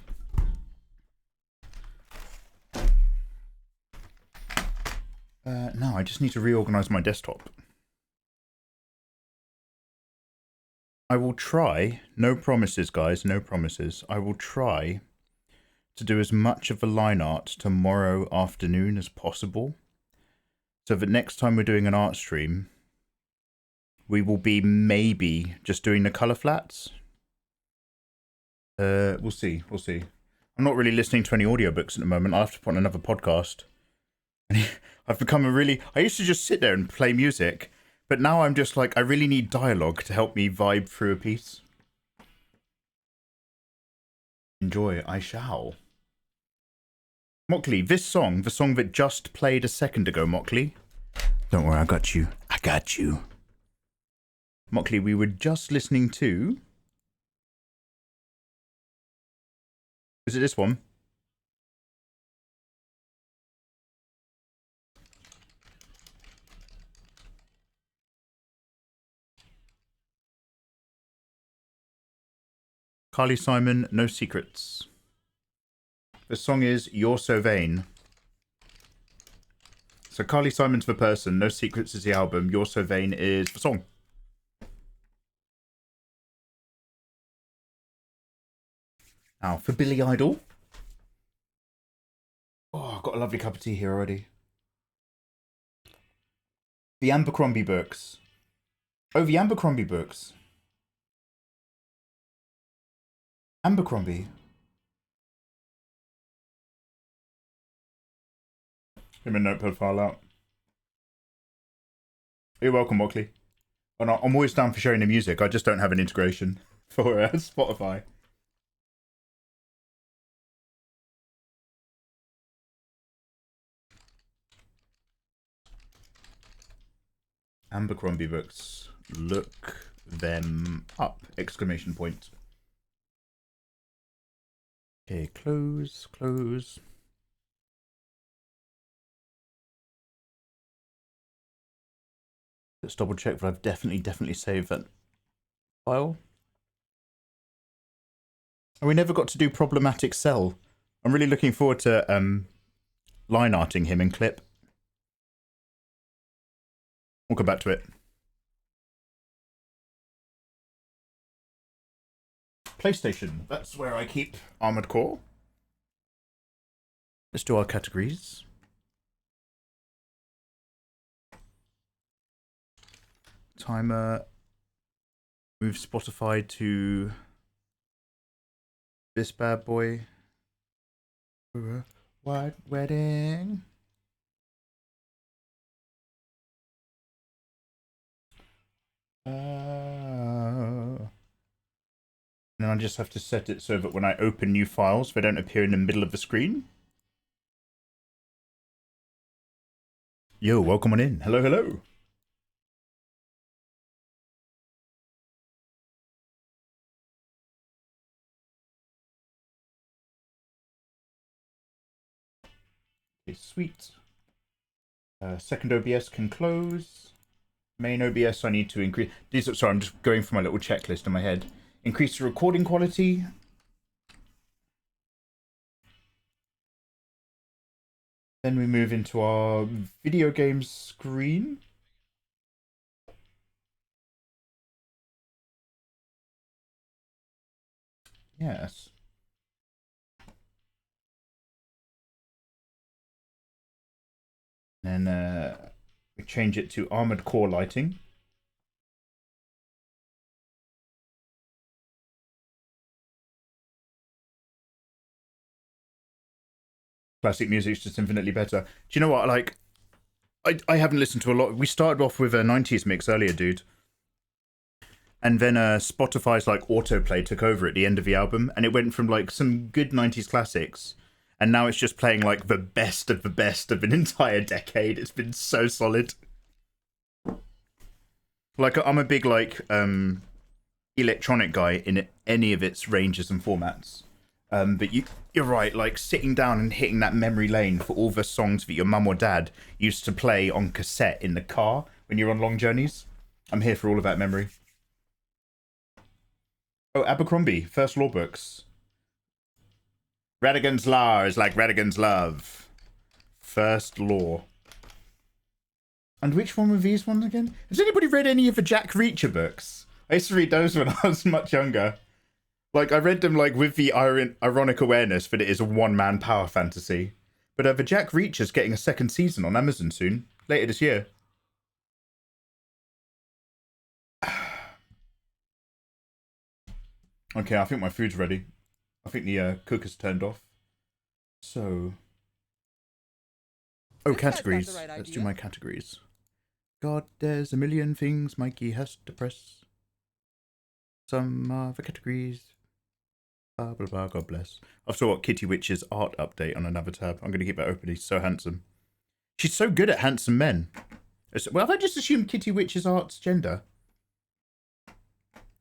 Now I just need to reorganize my desktop. I will try, no promises guys, no promises. I will try to do as much of the line art tomorrow afternoon as possible. So that next time we're doing an art stream, we will be maybe just doing the color flats. We'll see. I'm not really listening to any audiobooks at the moment. I'll have to put on another podcast. I've become I used to just sit there and play music, but now I'm just like, I really need dialogue to help me vibe through a piece. Enjoy, I shall. Mockley, this song, the song that just played a second ago, Mockley. Don't worry, I got you. I got you. Mockley, we were just listening to... Is it this one? Carly Simon, No Secrets. The song is You're So Vain. So Carly Simon's the person, No Secrets is the album, You're So Vain is the song. Now for Billy Idol. Oh, I've got a lovely cup of tea here already. The Abercrombie books. Oh, the Abercrombie books. Abercrombie. Get my notepad file out. You're welcome, Mockley. Oh, no, I'm always down for sharing the music. I just don't have an integration for Spotify. Abercrombie books. Look them up! Exclamation point. Okay, close. Let's double check that I've definitely saved that file. And we never got to do Problematic Cell. I'm really looking forward to line arting him in clip. We'll come back to it. PlayStation. That's where I keep Armored Core. Let's do our categories. Timer. Move Spotify to this bad boy. White wedding. And then I just have to set it so that when I open new files, they don't appear in the middle of the screen. Yo, welcome on in. Hello. Okay, sweet. Second OBS can close. Main OBS I need to increase. Sorry, I'm just going for my little checklist in my head. Increase the recording quality. Then we move into our video game screen. Yes. Then we change it to Armored Core lighting. Classic music's just infinitely better. Do you know what? Like, I haven't listened to a lot. We started off with a 90s mix earlier, dude. and then Spotify's like autoplay took over at the end of the album, and it went from like some good 90s classics, and now it's just playing like the best of an entire decade. It's been so solid. Like, I'm a big like electronic guy in any of its ranges and formats, but you're right, like sitting down and hitting that memory lane for all the songs that your mum or dad used to play on cassette in the car when you're on long journeys. I'm here for all of that memory. Oh, Abercrombie, First Law books. Radigan's Law is like Radigan's Love. First Law. And which one were these ones again? Has anybody read any of the Jack Reacher books? I used to read those when I was much younger. Like, I read them like with the ironic awareness that it is a one-man power fantasy. But the Jack Reacher's getting a second season on Amazon soon. Later this year. Okay, I think my food's ready. I think the cooker's turned off. So... Oh, categories. Let's do my categories. God, there's a million things Mikey has to press. Some of the categories. Blah, blah, blah, God bless. I've still got Kitty Witch's art update on another tab. I'm going to keep that open. He's so handsome. She's so good at handsome men. Well, have I just assumed Kitty Witch's art's gender?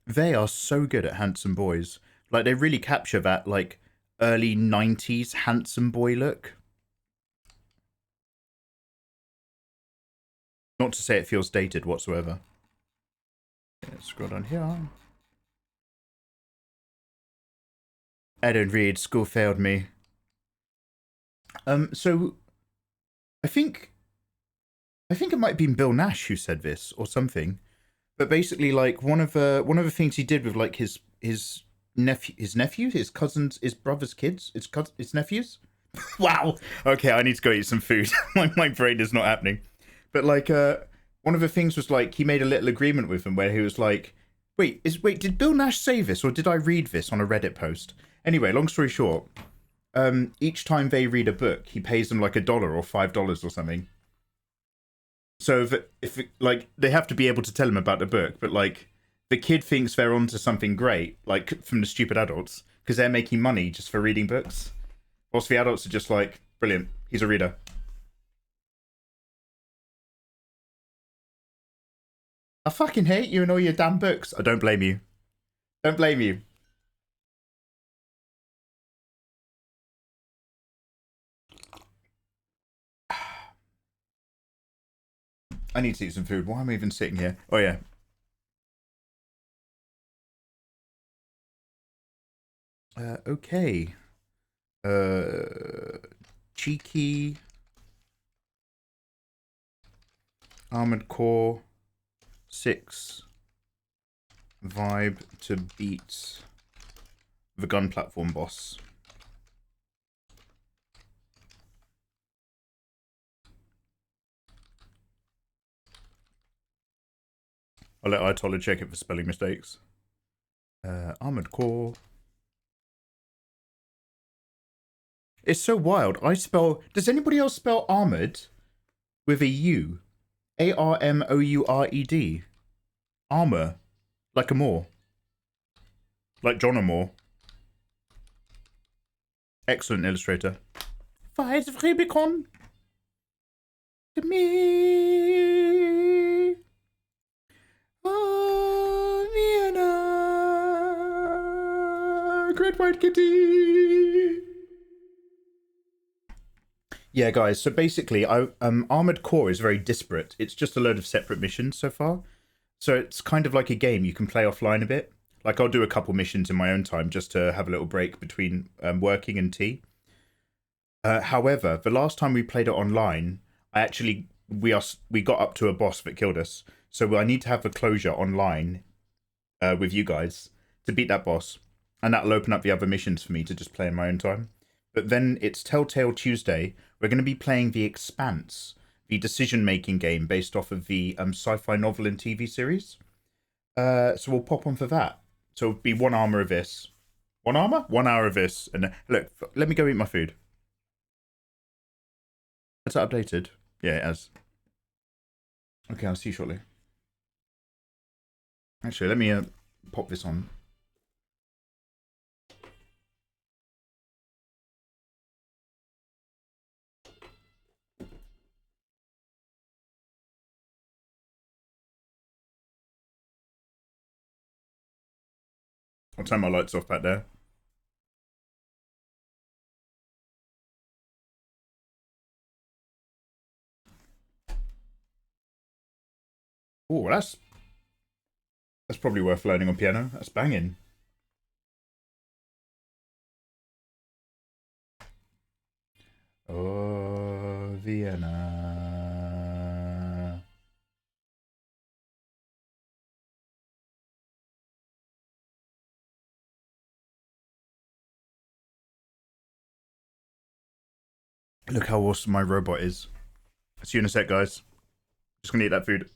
They are so good at handsome boys. Like, they really capture that, like, early 90s handsome boy look. Not to say it feels dated whatsoever. Let's scroll down here. I don't read. School failed me. So I think it might have been Bill Nash who said this or something. But basically, like, one of the things he did with like his nephew, his cousins, his brother's kids, his nephews. Wow. Okay, I need to go eat some food. my brain is not happening. But like, one of the things was like he made a little agreement with them where he was like, wait, did Bill Nash say this or did I read this on a Reddit post? Anyway, long story short, each time they read a book, he pays them like $1 or $5 or something. So if like they have to be able to tell him about the book, but like the kid thinks they're onto something great, like from the stupid adults, because they're making money just for reading books. Whilst the adults are just like, brilliant, he's a reader. I fucking hate you and all your damn books. I don't blame you. Don't blame you. I need to eat some food. Why am I even sitting here? Oh, yeah. Okay. Cheeky. Armored Core. 6. Vibe to beat the gun platform boss. I'll let Ayatollah check it for spelling mistakes. Armored Core. It's so wild. Does anybody else spell armored with a U? ARMOURED. Armor. Like a Moore. Like John O'More. Excellent illustrator. Fight Rubicon. To me. Oh, Vienna. Great White Kitty. Yeah, guys, so basically, Armored Core is very disparate. It's just a load of separate missions so far. So it's kind of like a game you can play offline a bit. Like, I'll do a couple missions in my own time just to have a little break between working and tea. However, the last time we played it online, we got up to a boss that killed us. So I need to have a closure online with you guys to beat that boss. And that'll open up the other missions for me to just play in my own time. But then it's Telltale Tuesday. We're going to be playing The Expanse, the decision-making game based off of the sci-fi novel and TV series. So we'll pop on for that. So it'll be 1 hour of this. 1 hour? 1 hour of this. And look, let me go eat my food. Has that updated? Yeah, it has. Okay, I'll see you shortly. Actually, let me pop this on. I'll turn my lights off back there. Oh, that's probably worth learning on piano. That's banging. Oh, Vienna. Look how awesome my robot is. See you in a sec, guys. Just gonna eat that food.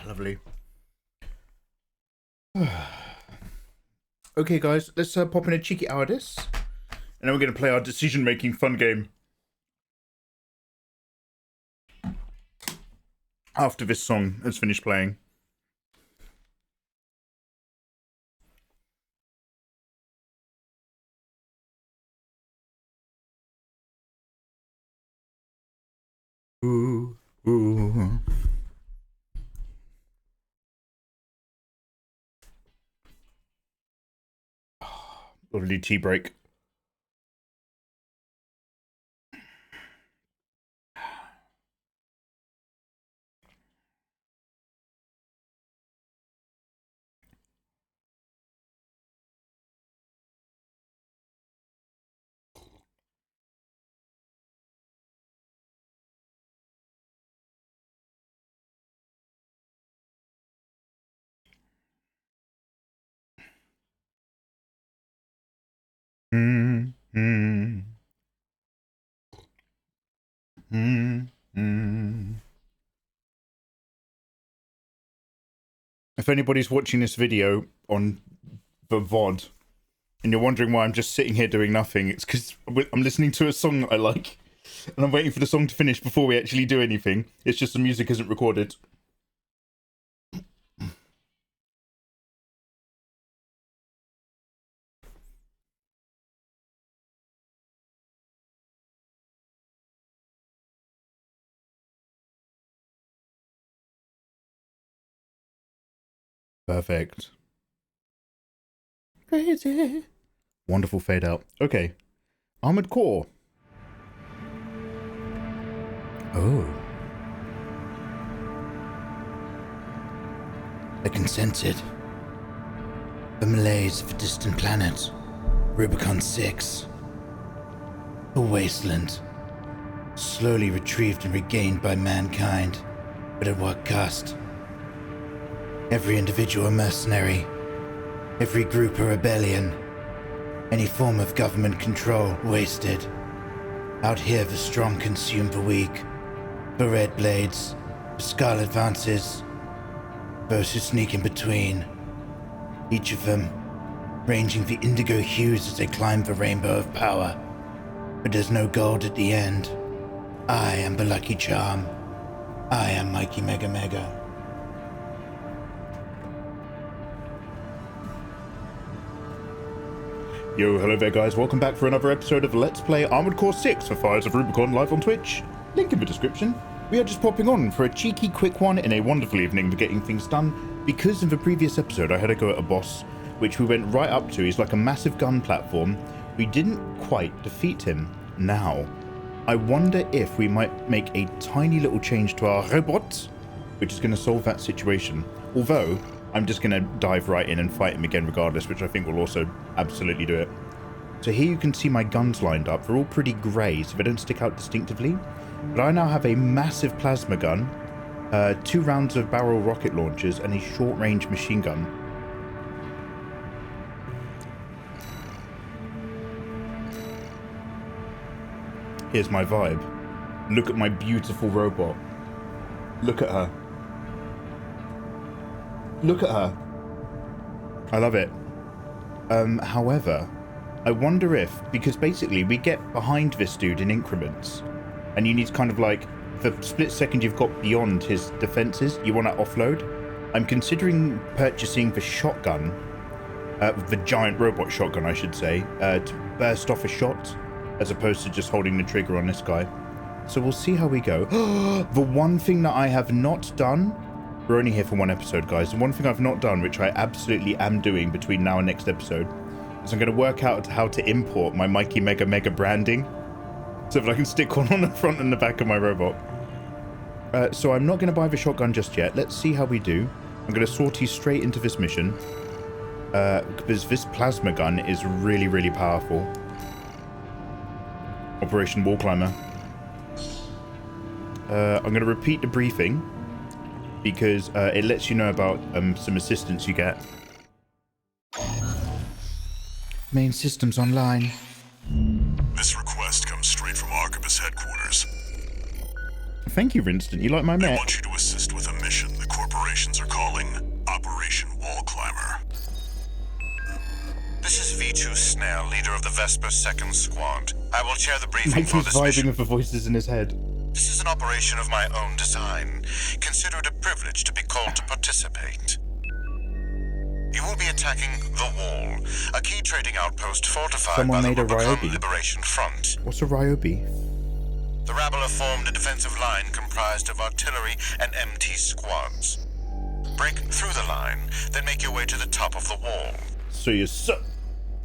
Lovely. Okay, guys, let's pop in a cheeky hour this, and then we're going to play our decision-making fun game. After this song has finished playing. Ooh, ooh. Lovely tea break. Mm, mm, mm, mm. If anybody's watching this video on the VOD and you're wondering why I'm just sitting here doing nothing, it's because I'm listening to a song that I like and I'm waiting for the song to finish before we actually do anything. It's just the music isn't recorded. Perfect. Crazy. Wonderful fade out. Okay. Armored Core. Oh. I can sense it. The malaise of a distant planet. Rubicon 6. A wasteland. Slowly retrieved and regained by mankind. But at what cost? Every individual a mercenary. Every group a rebellion. Any form of government control wasted. Out here the strong consume the weak. The red blades. The skull advances. Those who sneak in between. Each of them ranging the indigo hues as they climb the rainbow of power. But there's no gold at the end. I am the lucky charm. I am Mikey Mega Mega. Yo, hello there guys, welcome back for another episode of Let's Play Armored Core 6 for Fires of Rubicon live on Twitch. Link in the description. We are just popping on for a cheeky quick one in a wonderful evening for getting things done, because in the previous episode I had a go at a boss, which we went right up to. He's like a massive gun platform. We didn't quite defeat him. Now, I wonder if we might make a tiny little change to our robot, which is going to solve that situation. Although, I'm just going to dive right in and fight him again regardless, which I think will also absolutely do it. So here you can see my guns lined up. They're all pretty grey, so they don't stick out distinctively. But I now have a massive plasma gun, 2 rounds of barrel rocket launchers, and a short-range machine gun. Here's my vibe. Look at my beautiful robot. Look at her. Look at her. I love it. However, I wonder if, because basically we get behind this dude in increments, and you need kind of like, the split second you've got beyond his defenses, you want to offload. I'm considering purchasing the shotgun, the giant robot shotgun I should say, to burst off a shot, as opposed to just holding the trigger on this guy. So we'll see how we go. The one thing that I have not done, we're only here for one episode guys, the one thing I've not done, which I absolutely am doing between now and next episode, is I'm going to work out how to import my Mikey Mega Mega branding, so that I can stick one on the front and the back of my robot. So I'm not going to buy the shotgun just yet. Let's see how we do. I'm going to sortie straight into this mission, because this plasma gun is really, really powerful. Operation Wall Climber. I'm going to repeat the briefing, because it lets you know about some assistance you get. Main systems online. This request comes straight from Archibus headquarters. Thank you, Rinston. You like my They mech? want you to assist with a mission the corporations are of the Vesper 2nd Squad. I will chair the briefing Mike for is this vibing mission. with the voices in his head. This is an operation of my own design. Consider it a privilege to be called to participate. You will be attacking the Wall, a key trading outpost fortified Someone by made the a Rubicon Ryobi. Liberation Front. What's a Ryobi? The rabble have formed a defensive line comprised of artillery and MT squads. Break through the line, then make your way to the top of the wall. So you suck.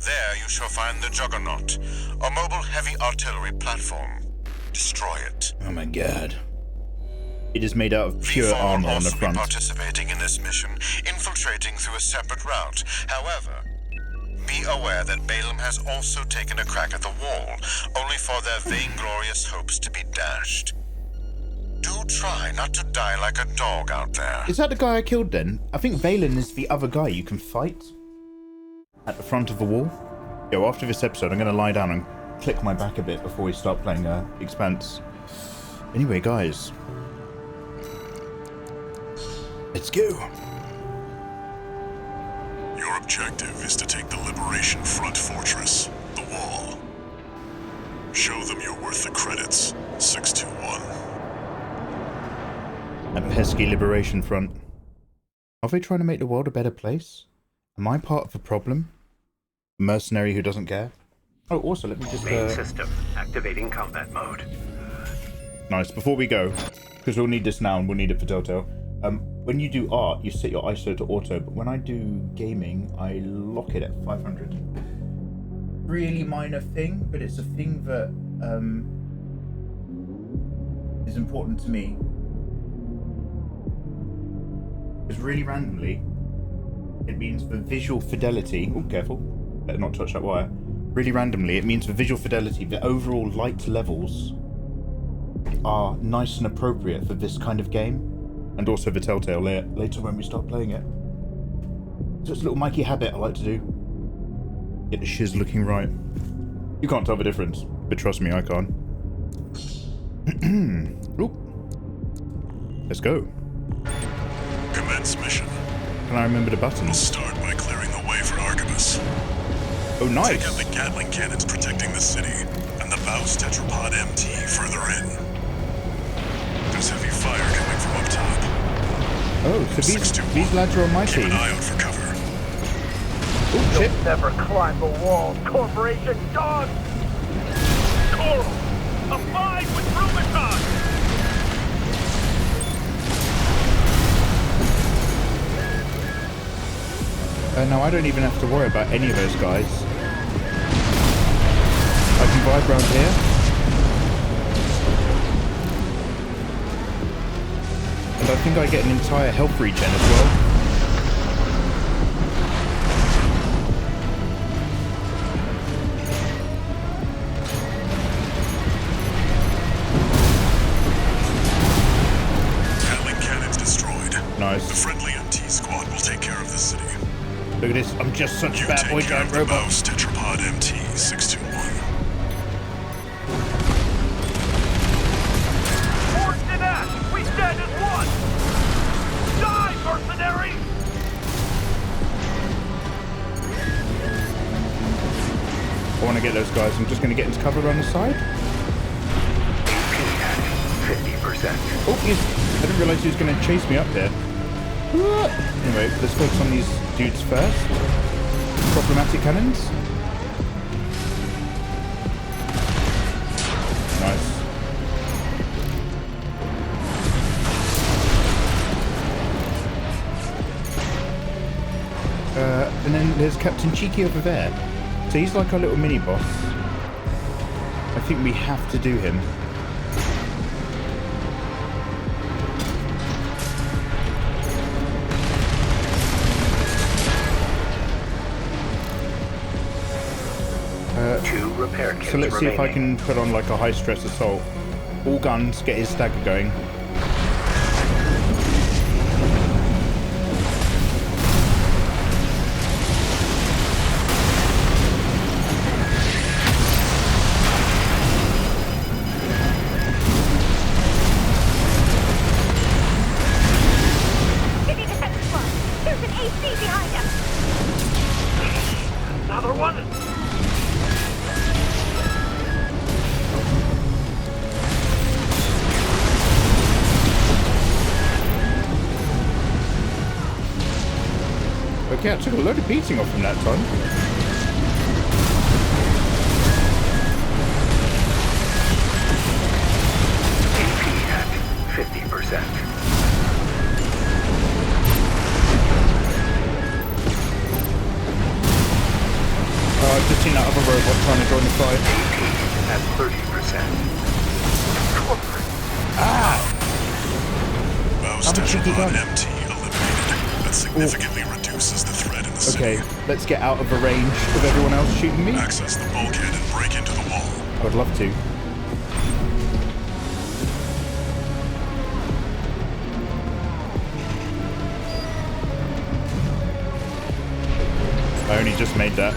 There you shall find the Juggernaut, a mobile heavy artillery platform. Destroy it. Oh my god. It is made out of pure V4 will armor on the also be front. participating in this mission, infiltrating through a separate route. However, be aware that Balaam has also taken a crack at the wall, only for their vainglorious hopes to be dashed. Do try not to die like a dog out there. Is that the guy I killed then? I think Valen is the other guy you can fight at the front of the wall. Yo, after this episode, I'm going to lie down and click my back a bit before we start playing Expanse. Anyway, guys. Let's go. Your objective is to take the Liberation Front fortress, the Wall. Show them you're worth the credits, 621. That pesky Liberation Front. Are they trying to make the world a better place? Am I part of the problem? A mercenary who doesn't care? Oh, also, let me just... Main system activating combat mode. Nice. Before we go, because we'll need this now and we'll need it for Telltale. When you do art, you set your ISO to auto, but when I do gaming, I lock it at 500. Really minor thing, but it's a thing that is important to me. Because really randomly, it means for visual fidelity. Oh, careful. Better not touch that wire. Really randomly, it means for visual fidelity, the overall light levels are nice and appropriate for this kind of game. And also the Telltale later when we start playing it. So it's a little Mikey habit I like to do. Get the shiz looking right. You can't tell the difference, but trust me, I can. Oop. Let's go. Commence mission. Can I remember the We'll buttons? start by clearing the way for Archibus. Oh, nice. Take out the Gatling cannons protecting the city, and the Baus Tetrapod MT further in. There's heavy fire coming from up top. Oh, so these lads are on my Keep team. an eye out for cover. Oh, shit. Never climb the walls, corporation dog! Coral! Abide with Rubicon! No, I don't even have to worry about any of those guys. I can vibe around here. And I think I get an entire health regen as well. Gatling cannons destroyed. The Nice. friendly MT squad will take care of the city. Look at this. I'm just such a You bad take boy care giant of the robot. Baus Tetrapod MT 621. Forged in ash! We stand as one! Die, mercenary! I want to get those guys. I'm just going to get into cover around the side. AP at 50%. Oh, I didn't realize he was going to chase me up there. Anyway, let's focus on these dudes first. Problematic cannons. Nice. And then there's Captain Cheeky over there. So he's like our little mini boss. I think we have to do him. Two repair kits So let's see if I remaining. can put on like a high stress assault. All guns, get his stagger going. City defense squad. There's an AC behind us. Another one? Okay, I took a load of beating off him that time. AP at 50%. I've just seen that other robot trying to join the fight. AP at 30%. Bow I'm a cheeky station gun. on MT eliminated. That significantly reduces the threat in the city. Okay, let's get out of the range of everyone else shooting me. Access the bulkhead and break into the wall. I would love to. I only just made that.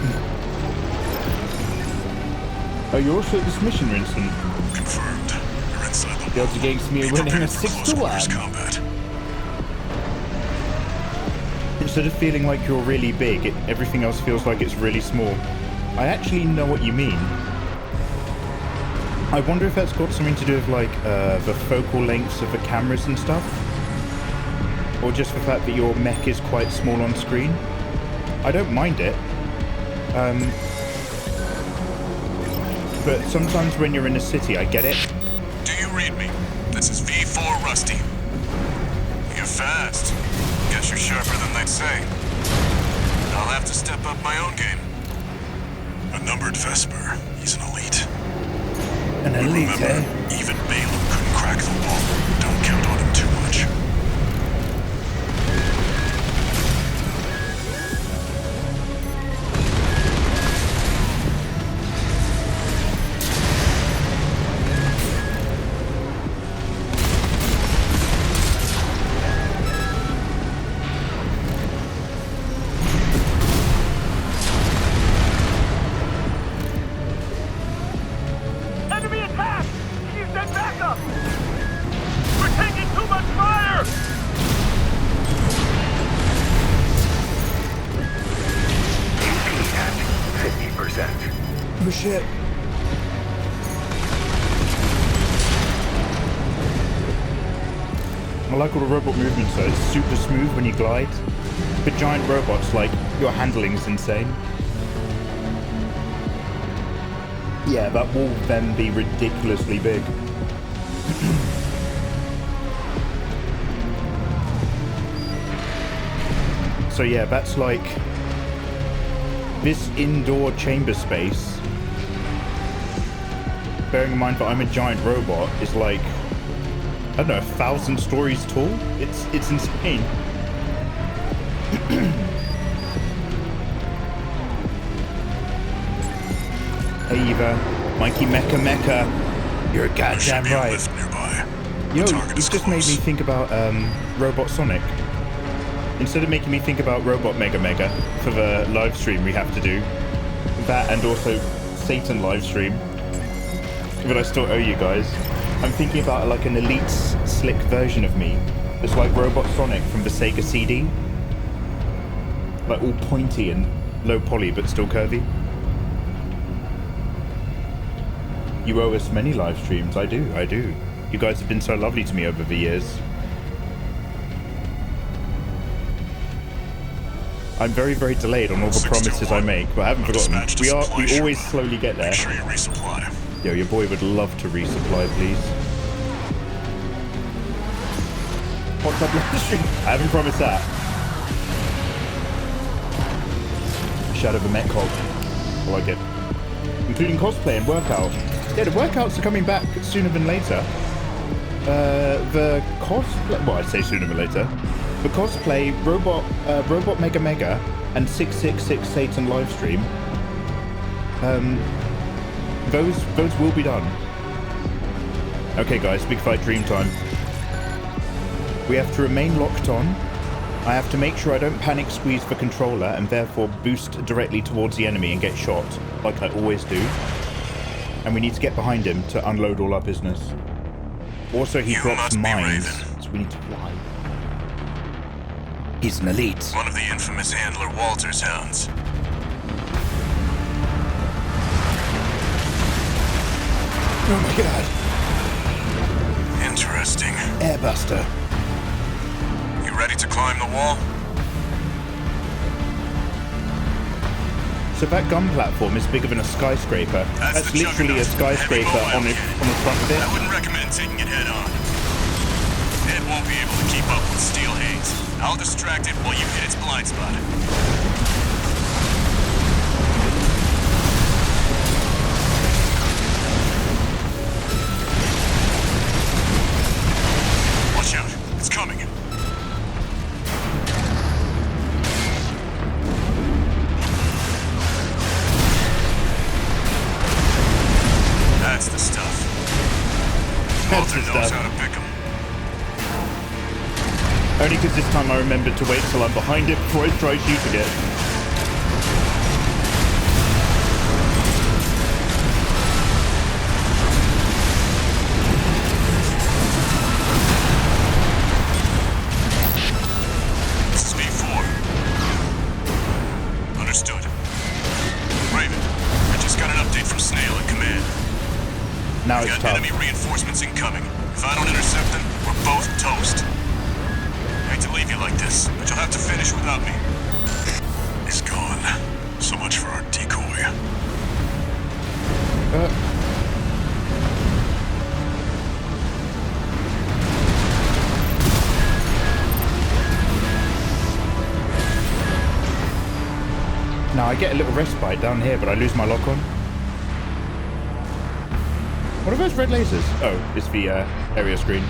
Oh, you're also at this mission, Rinson. Confirmed. You're inside the The odds against me are winning a 6-1. Combat. Instead of feeling like you're really big, everything else feels like it's really small. I actually know what you mean. I wonder if that's got something to do with like the focal lengths of the cameras and stuff, or just the fact that your mech is quite small on screen. I don't mind it, but sometimes when you're in a city, I get it. Do you read me? This is V4 Rusty. You're fast. Guess you're sharper than they'd say. I'll have to step up my own game. A numbered Vesper. He's an elite. An elite, Remember, eh? even Balum couldn't crack the wall. Don't count on him too much. Enemy attack! Use that backup! We're taking too much fire! AP at 50%. Oh shit. I like all the robot movements though, it's super smooth when you glide. But giant robots, like, your handling's insane. Yeah, that will then be ridiculously big. So yeah, that's like this indoor chamber space. Bearing in mind that I'm a giant robot, is like, I don't know, 1,000 stories tall. It's insane. Hey Eva, Mikey Mecha, you're There should goddamn be a right. lift nearby. You know, The target you is just made me close. think about Robot Sonic. Instead of making me think about Robot Mega for the live stream we have to do, that and also Satan live stream, but I still owe you guys. I'm thinking about like an elite slick version of me. It's like Robot Sonic from the Sega CD. Like all pointy and low poly but still curvy. You owe us many live streams. I do. You guys have been so lovely to me over the years. I'm very, very delayed on all the promises I make, but I haven't forgotten. We always slowly get there. Make sure you resupply. Yo, your boy would love to resupply, please. What's up, live stream? I haven't promised that. Shadow the Met Cog. I like it. Including cosplay and workout. Yeah, the workouts are coming back sooner than later. The cosplay... Well, I'd say sooner than later. The cosplay, Robot Mega, and 666 Satan livestream. Those will be done. Okay, guys, big fight dream time. We have to remain locked on. I have to make sure I don't panic squeeze the controller and therefore boost directly towards the enemy and get shot, like I always do. And we need to get behind him to unload all our business. Also, he drops mines, so we need to fly. He's an elite. One of the infamous handler Walter's hounds. Oh my god. Interesting. Airbuster. You ready to climb the wall? So that gun platform is bigger than a skyscraper. That's the literally a juggernaut. skyscraper Heavy on the front of it. I wouldn't recommend taking it head on. It won't be able to keep up with steel haze. I'll distract it while you hit its blind spot. Watch out. It's coming. That's the stuff. That's the Baldur knows stuff. how to pick 'em. Only because this time I remembered to wait till I'm behind it before I try shooting it. This is B4. Understood. Raven, I just got an update from Snail at command. Now We it's got tough. enemy reinforcements incoming. If I don't intercept them, we're both toast. I hate to leave you like this, but you'll have to finish without me. He's gone. So much for our decoy. Now I get a little respite down here, but I lose my lock on. What are those red lasers? Oh, it's the area screen.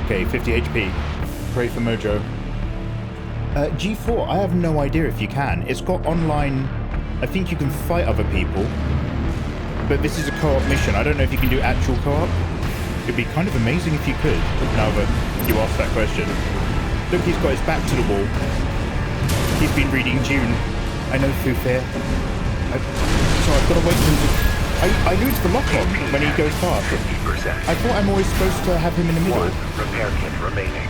Okay, 50 HP. Pray for Mojo. G4, I have no idea if you can. It's got online... I think you can fight other people. But this is a co-op mission. I don't know if you can do actual co-op. It'd be kind of amazing if you could, now that you asked that question. Look, he's got his back to the wall. He's been reading June. I know, Fufair. So I've got to wait until... I lose the lock on when he goes past. 50%. I thought I'm always supposed to have him in the middle. One repair kit remaining.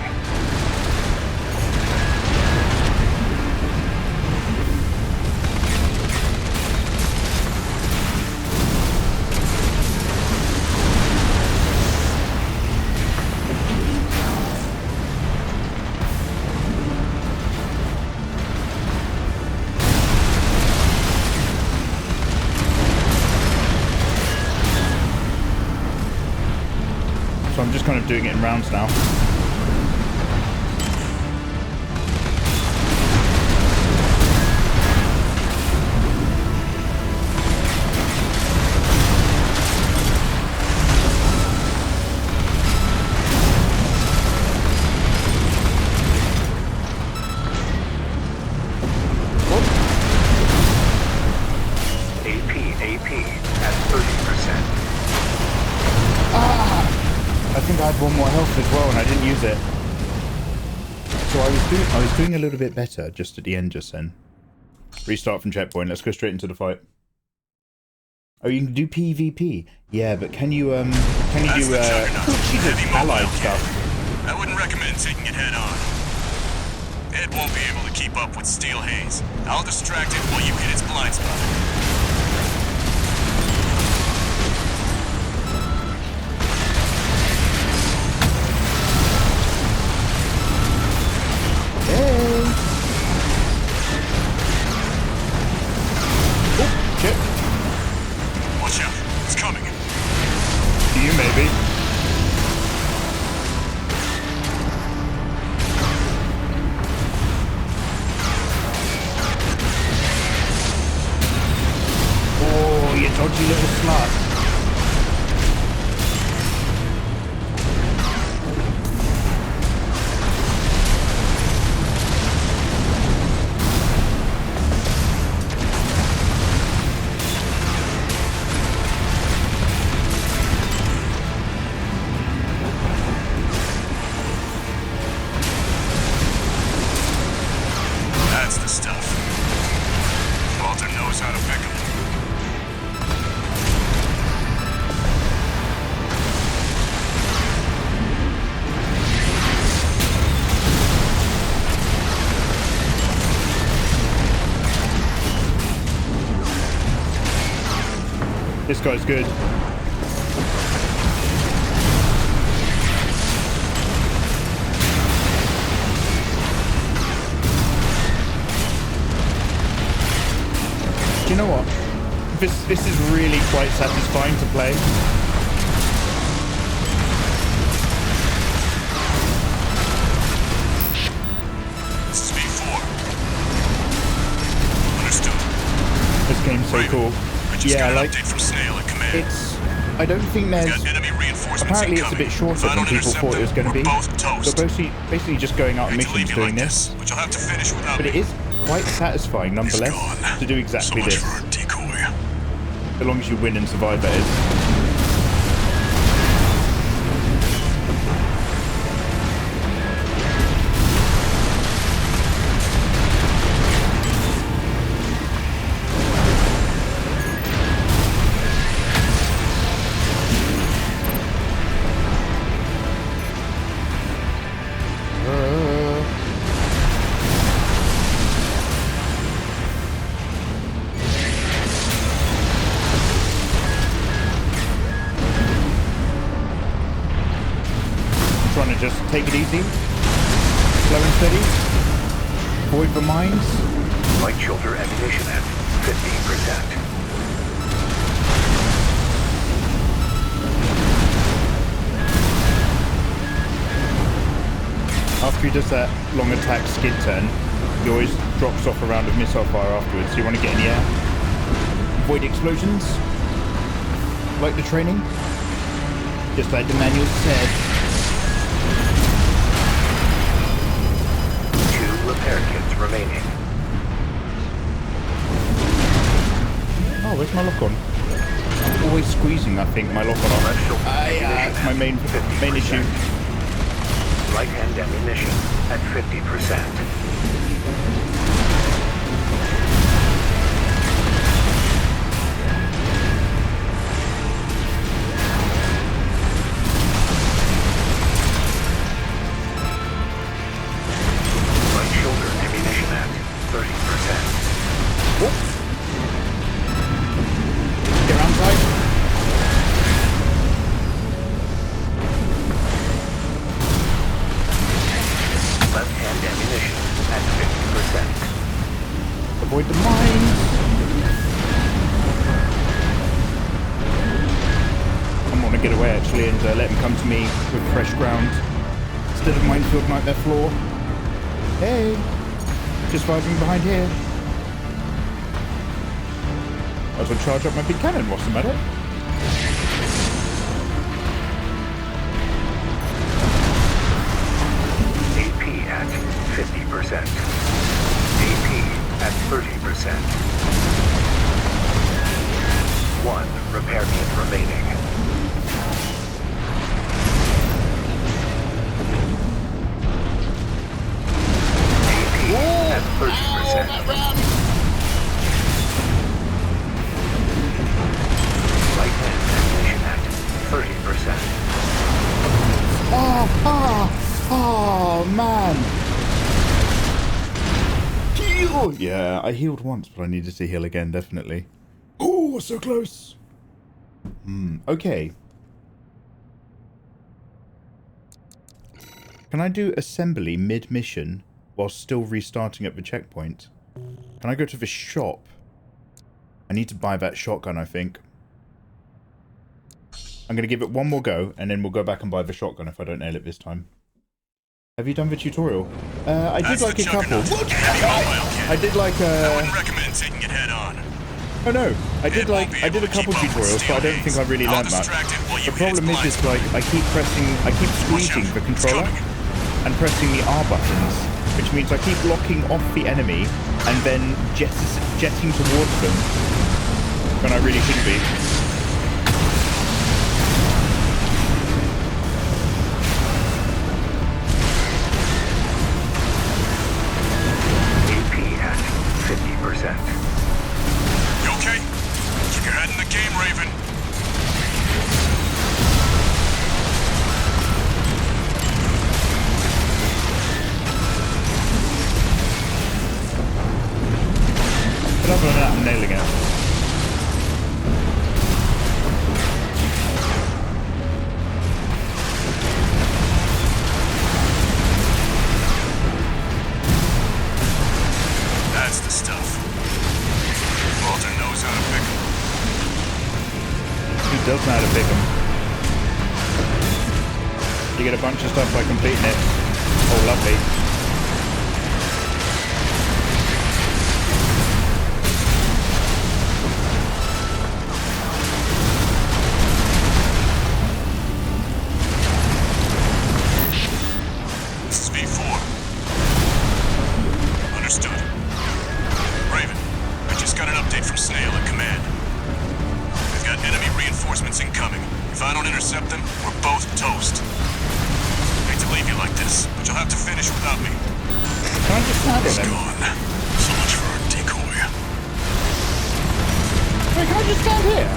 So I'm just kind of doing it in rounds now. AP at 30%. I think I had one more health as well and I didn't use it. So I was doing a little bit better just at the end just then. Restart from checkpoint. Let's go straight into the fight. Oh, you can do PvP. Yeah, but can you do allied stuff? I wouldn't recommend taking it head on. It won't be able to keep up with steel haze. I'll distract it while you hit its blind spot. Hey! Oh, shit. Watch out. It's coming. You maybe. Oh, you dodgy little slut. That's the stuff. Baldur knows how to pick 'em. This guy's good. this is really quite satisfying to play. This is V4. Understood. This game's so cool. I just Yeah, got an like update from Snail at command. it's. I don't think there's. Got enemy reinforcements Apparently, it's a incoming. bit shorter If I than don't people intercept thought it was them, going to be. we're both toast. So basically just going out on Hate to missions leave you doing like this. but you'll have to finish without But me. it is quite satisfying, nonetheless, gone. to do So exactly much this. for a decoy. So long as you win and survive, that is. Trying to just take it easy, slow and steady, avoid the mines. Light shoulder ammunition at 50%. After he does that long attack skid turn, he always drops off a round of missile fire afterwards, so you want to get in the air. Avoid explosions, like the training, just like the manual said. 2 repair kits remaining. Oh, where's my lock on? I'm always squeezing, I think, my lock on. Left shoulder ammunition That's my main 50%. issue. Right hand ammunition at 50%. Right shoulder ammunition at 30%. Get around side. Left hand ammunition at 50%. Avoid the mines. I want to get away actually and let him come to me with fresh ground instead of minefield nightmare floor. Hey, just vibing behind here. Might as well charge up my big cannon. What's the matter? AP at 50%. AP at 30%. 1 repair kit remaining. AP at 30%. Right hand ammunition at 30%. Oh, man. Heal! Yeah, I healed once, but I needed to heal again, definitely. Oh, so close. Okay. Can I do assembly mid-mission while still restarting at the checkpoint? Can I go to the shop? I need to buy that shotgun, I think. I'm going to give it one more go, and then we'll go back and buy the shotgun if I don't nail it this time. Have you done the tutorial? I did like a couple. I did like I wouldn't recommend taking it head on. Oh no, I did a couple tutorials, but I don't think I really learned much. The problem is like I keep squeezing the controller and pressing the R buttons, which means I keep locking off the enemy and then jetting towards them when I really shouldn't be. AP at 50%. You okay? Keep your head in the game, Raven. But other than that, I'm nailing it. does know how to pick them. You get a bunch of stuff by completing it. Oh, lovely. This is V4. Understood. Raven, I just got an update from Snail at command. We've got enemy reinforcements incoming. If I don't intercept them, we're both toast. Hate to leave you like this, but you'll have to finish without me. Can I just stand It's on him? gone. So much for our decoy. Wait, can I just stand here?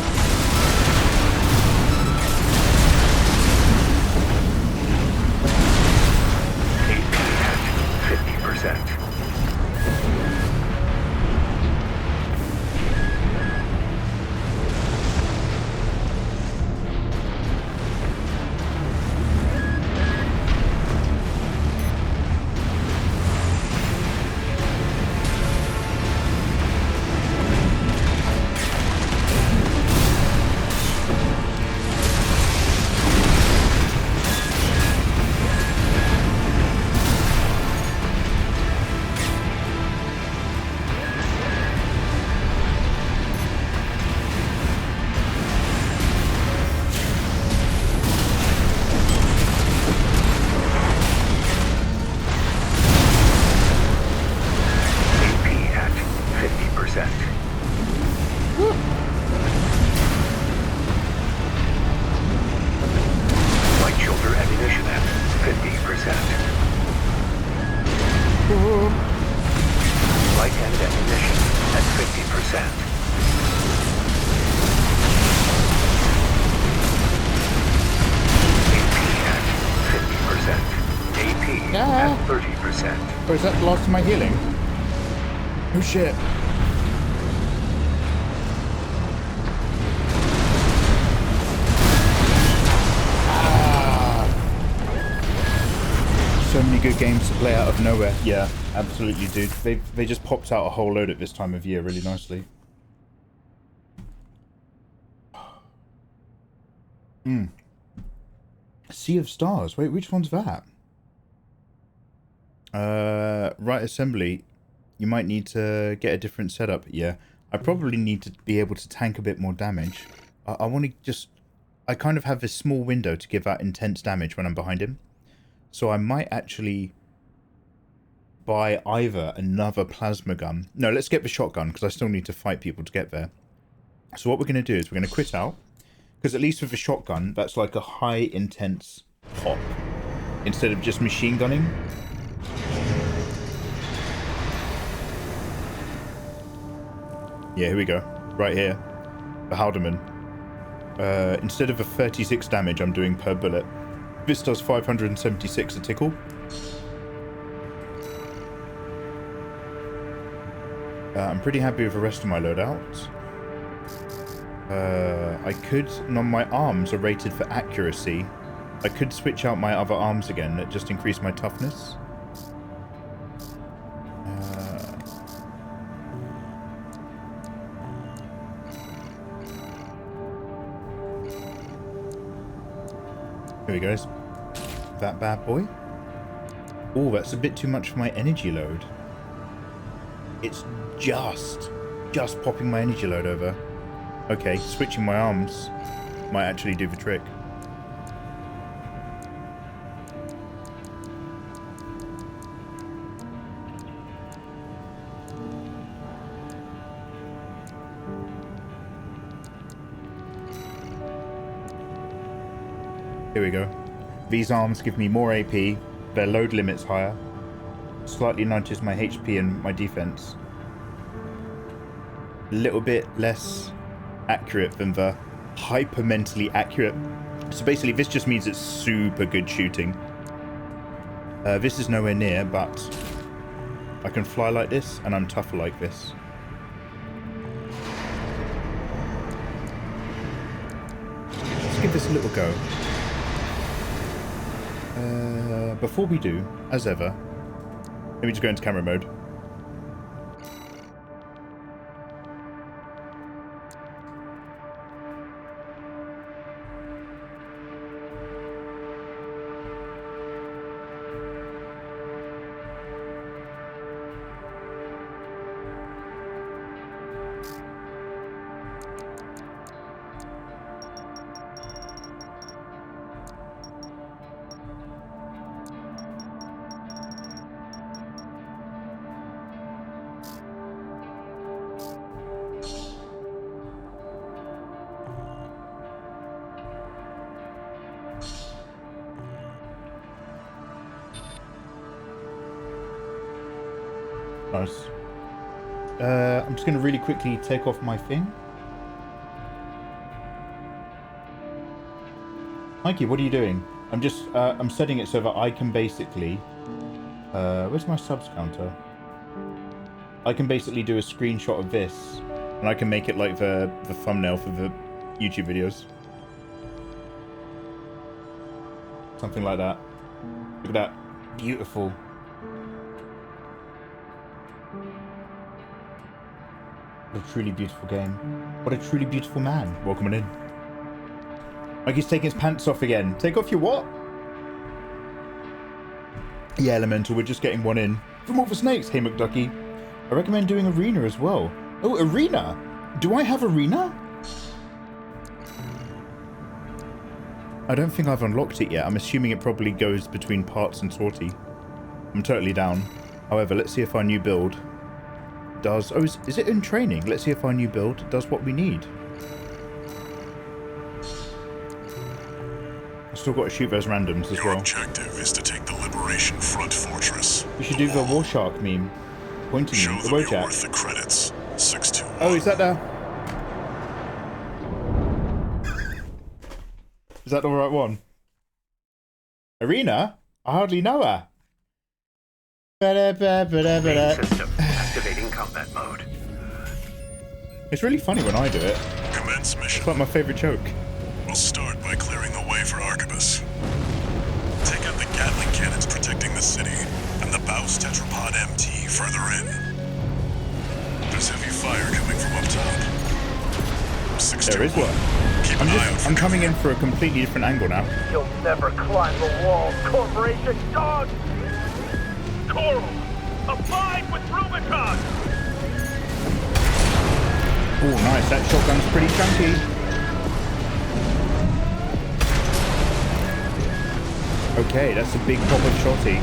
AP at 50%. Light shoulder ammunition at 50%. Light-handed ammunition at 50%. AP at 50%. AP at 30%. Oh, is that the last of my healing? Oh shit. So many good games to play out of nowhere. Yeah, absolutely, dude. They just popped out a whole load at this time of year really nicely. Sea of Stars. Wait, which one's that? Right assembly. You might need to get a different setup. Yeah, I probably need to be able to tank a bit more damage. I want to just... I kind of have this small window to give out intense damage when I'm behind him. So I might actually buy either another plasma gun. No, let's get the shotgun because I still need to fight people to get there. So what we're going to do is we're going to quit out. Because at least with the shotgun, that's like a high intense pop. Instead of just machine gunning. Yeah, here we go. Right here. The Haldeman. Instead of a 36 damage I'm doing per bullet, this does 576 a tickle. I'm pretty happy with the rest of my loadouts. I could... No, my arms are rated for accuracy. I could switch out my other arms again that just increase my toughness. Here we go. That bad boy. Oh, that's a bit too much for my energy load. It's just popping my energy load over. Okay, switching my arms might actually do the trick. Here we go. These arms give me more AP, their load limit's higher, slightly nudges my HP and my defense. A little bit less accurate than the hyper mentally accurate. So basically this just means it's super good shooting. This is nowhere near, but I can fly like this and I'm tougher like this. Let's give this a little go. Before we do, as ever, let me just go into camera mode. Nice. I'm just going to really quickly take off my thing. Mikey, what are you doing? I'm just, I'm setting it so that I can basically... where's my subs counter? I can basically do a screenshot of this, and I can make it like the thumbnail for the YouTube videos. Something like that. Look at that. Beautiful. What a truly beautiful game. What a truly beautiful man. Welcome on in. Mikey's taking his pants off again. Take off your what? Yeah, Elemental, we're just getting one in. From all the snakes, hey McDucky. I recommend doing Arena as well. Oh, Arena? Do I have Arena? I don't think I've unlocked it yet. I'm assuming it probably goes between parts and sortie. I'm totally down. However, let's see if our new build does... Oh, is it in training? Let's see if our new build does what we need. I've still got to shoot those randoms as well. Your objective is to take the Liberation Front Fortress. We should do the War Shark meme. Pointing Show me. The them you're Wojak. worth the credits. 621. Oh, is that the... Is that the right one? Arena? I hardly know her. Main system activating combat mode. It's really funny when I do it. Commence mission. It's like my favourite joke. We'll start by clearing the way for Arquebus. Take out the Gatling cannons protecting the city, and the Baus Tetrapod MT further in. There's heavy fire coming from up top. 621. There is one. Keep an eye out for I'm coming cover. in for a completely different angle now. You'll never climb the walls, Corporation Dog! Coral, abide with Rubicon! Oh, nice. That shotgun's pretty chunky. Okay, that's a big pop of shotty.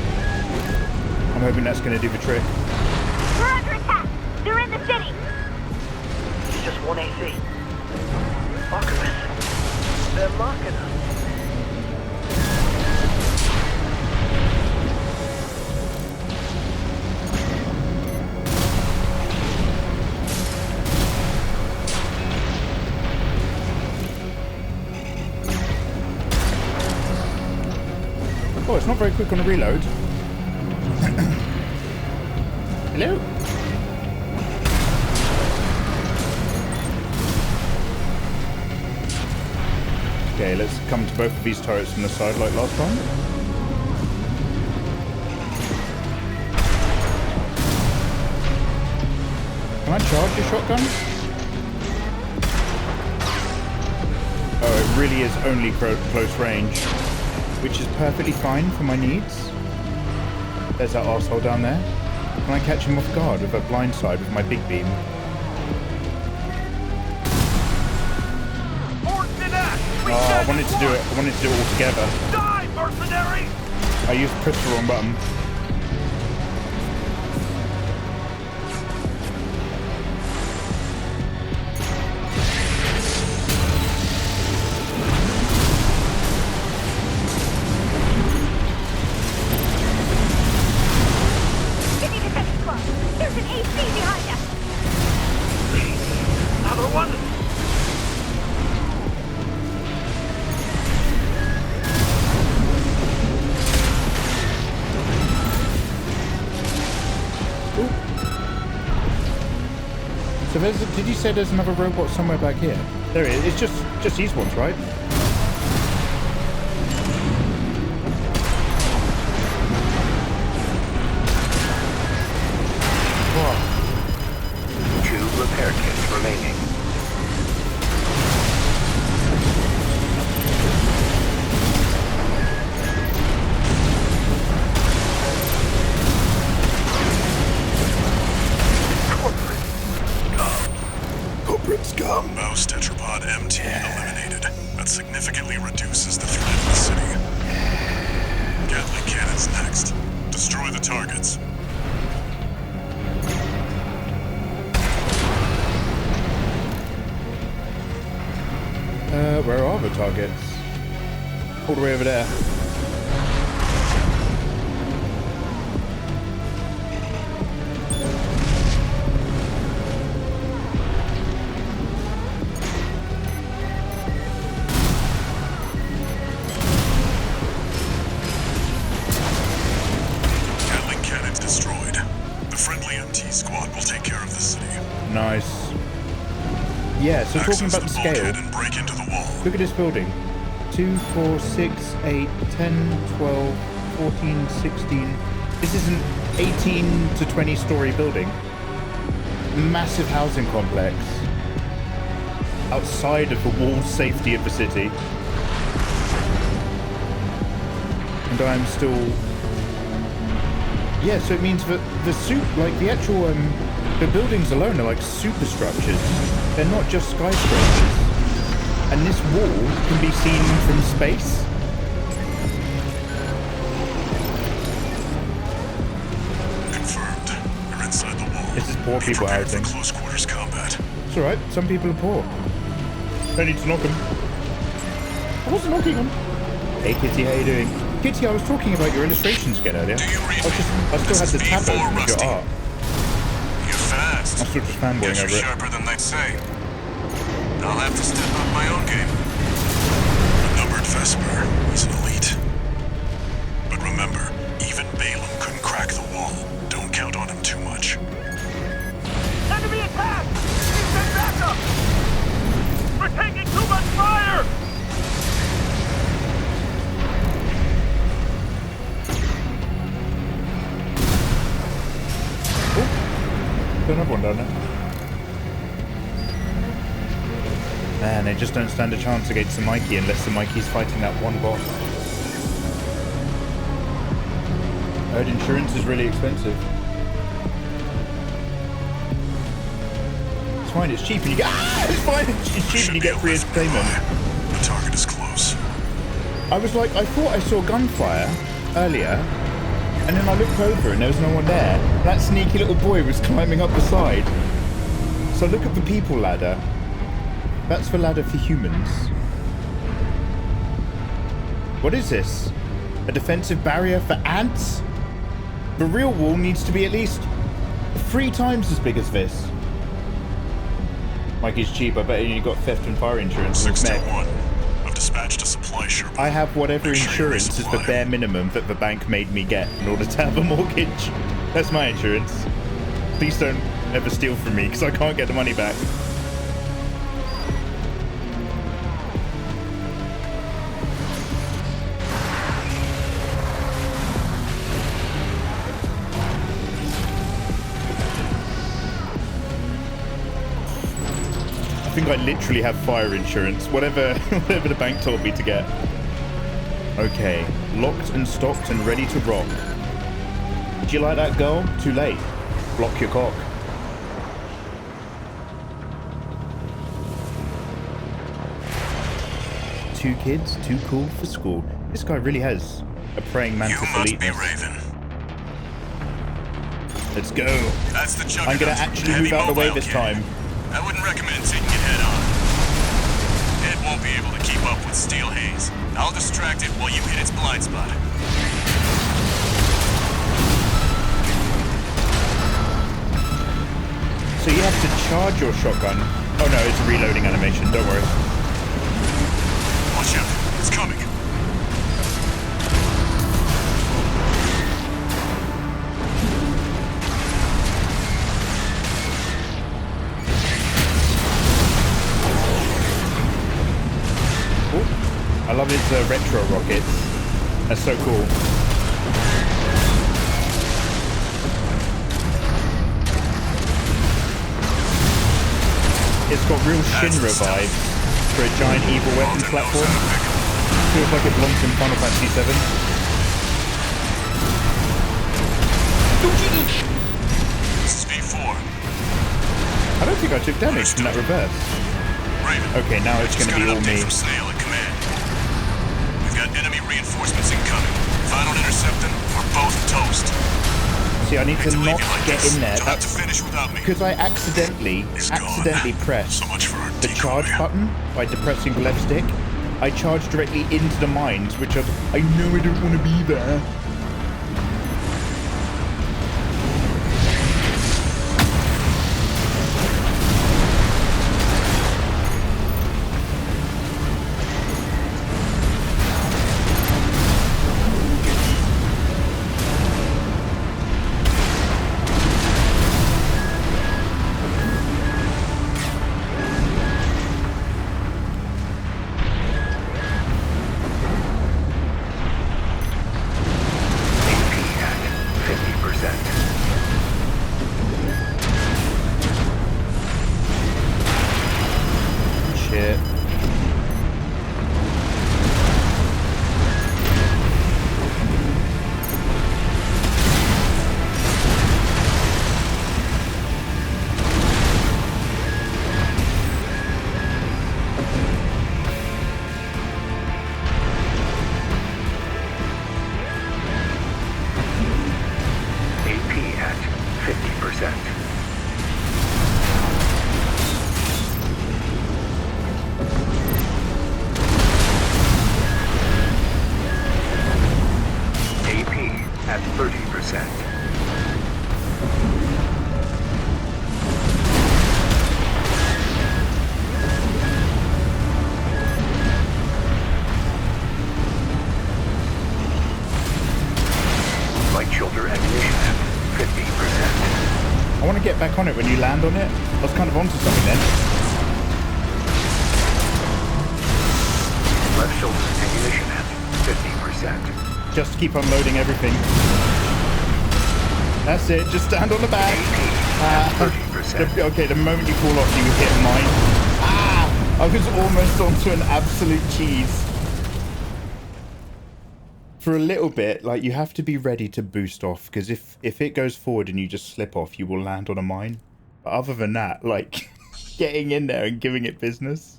I'm hoping that's going to do the trick. We're under attack! They're in the city! It's just 1 AC. Arquebus. They're mocking us. Oh, it's not very quick on the reload. Hello? Okay, let's come to both of these turrets from the side like last time. Can I charge your shotgun? Oh, it really is only close range, which is perfectly fine for my needs. There's that arsehole down there. Can I catch him off guard with a blind side with my big beam? Oh, I wanted to do it. I wanted to do it all together. Die, mercenary! I used press the wrong button. Give me the second club! There's an AC behind us! Another one! So there's. Did you say there's another robot somewhere back here? There it is. It's just these ones, right? Whoa. 2 repair kits remaining. Corporate scum. Baus Tetrapod MT eliminated. That significantly reduces the threat in the city. Gatling cannons next. Destroy the targets. Where are the targets? All the way over there. Desenezi squad will take care of the city. Nice. Yeah, so talking about the scale. And break into the wall. Look at this building. 2, 4, 6, 8, 10, 12, 14, 16. This is an 18 to 20 story building. Massive housing complex. Outside of the wall safety of the city. And I'm still... Yeah, so it means that the actual, the buildings alone are like superstructures. They're not just skyscrapers. And this wall can be seen from space. Confirmed. You're inside the wall. This is poor Be people prepared housing. for close quarters combat. It's alright, some people are poor. Don't need to knock them. I wasn't knocking them. Hey Kitty, how you doing? Kitty, I was talking about your illustrations again earlier. Do you read I still had the tab open with your art. You're fast. I'm still just fanboying Guess you're over it. sharper than they say. I'll have to step up my own game. The numbered Vesper is an elite. But remember, even Balaam couldn't crack the wall. Don't count on him too much. Enemy attack! Please send backup! We're taking too much fire! Don't have one down there. Man, they just don't stand a chance against the Mikey unless the Mikey's fighting that one boss. I heard insurance is really expensive. It's fine, it's cheap and you get... Ah! It's fine, it's cheap and you get free entertainment. The target is close. I was like, I thought I saw gunfire earlier, and then I looked over and there was no one there. That sneaky little boy was climbing up the side. So look at the people ladder. That's the ladder for humans. What is this? A defensive barrier for ants? The real wall needs to be at least 3 times as big as this. Mikey's cheap, I bet you got theft and fire insurance. 621. I've dispatched a supply Sherpa. I have whatever Make sure you insurance is the resupply. bare minimum that the bank made me get in order to have a mortgage. That's my insurance. Please don't ever steal from me because I can't get the money back. I think I literally have fire insurance, whatever the bank told me to get. Okay, locked and stocked and ready to rock. Do you like that, girl? Too late. Block your cock. Two kids, too cool for school. This guy really has a praying mantis You must be eliteness. Raven. Let's go. That's the I'm gonna juggernaut from actually Heavy move out of the way Mobile this Cannon. time. I wouldn't recommend taking it head on. It won't be able to keep up with Steel Haze. I'll distract it while you hit its blind spot. So you have to charge your shotgun. Oh no, it's a reloading animation, don't worry. Watch out, it's coming. Ooh, I love its retro rockets. That's so cool. It's got real Shinra vibes for a giant evil weapons platform. Feels like it belongs in Final Fantasy VII. This is V4. I don't think I took damage from that reverse. Raven. Okay, now it's going to be all me. From Snail at command. We've got enemy reinforcements incoming. If I don't intercept them, we're both toast. See, I need to leave not you like get this. in there. You'll have to That's finish without me. because I accidentally pressed So much for our the decoy. charge button by depressing the left stick. I charged directly into the mines, which I know I don't want to be there. Light shoulder ammunition at 50%. I want to get back on it when you land on it. I was kind of onto something then. Left shoulder ammunition at 50%. Just keep unloading everything. That's it. Just stand on the back. 30%. Okay, the moment you fall off, you hit mine. Ah! I was almost onto an absolute cheese. For a little bit, like, you have to be ready to boost off, because if it goes forward and you just slip off, you will land on a mine. But other than that, like, getting in there and giving it business.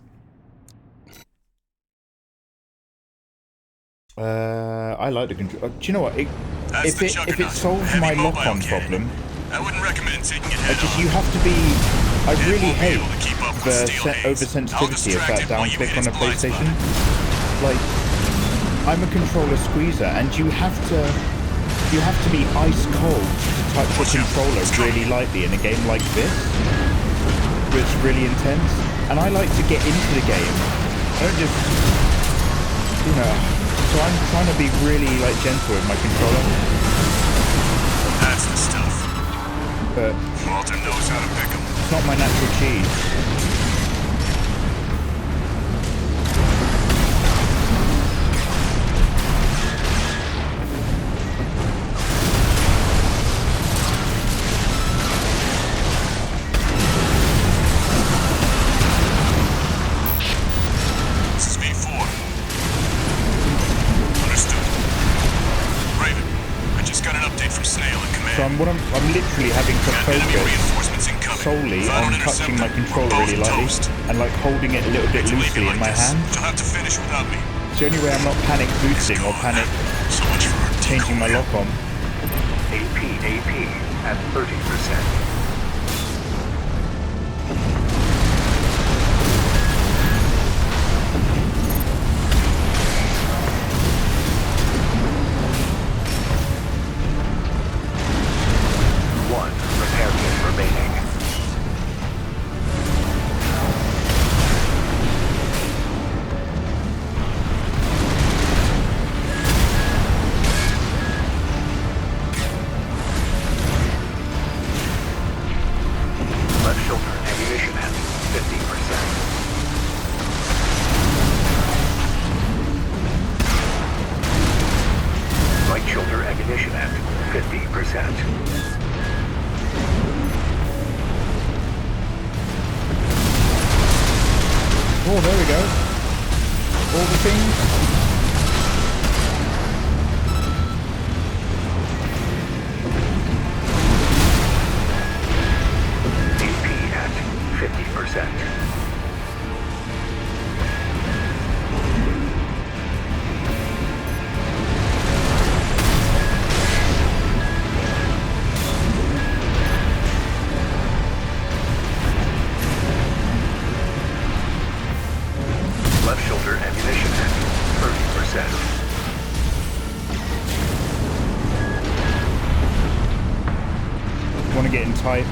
I like the control. Do you know what? If it solves my lock-on problem, I wouldn't recommend taking it head on. you have to be. I really hate able to keep up with the steel haze. oversensitivity of I'll that distract it while down you click hit on a its blind PlayStation. spot. Like, I'm a controller squeezer, and you have to be ice cold to touch the controller really lightly in a game like this, where it's really intense. And I like to get into the game. I don't just, you know. So I'm trying to be really like gentle with my controller. That's the stuff. But Walter knows how to pick 'em. it's not my natural cheese. So I'm literally having to focus solely on touching my controller really lightly and like holding it a little bit loosely in my hand. You'll have to finish without me. It's the only way I'm not panic boosting or panic changing my lock on. AP at 30%. Oh, there we go. All the things. AP at 50%. Left shoulder ammunition at 30%. Want to get in tight.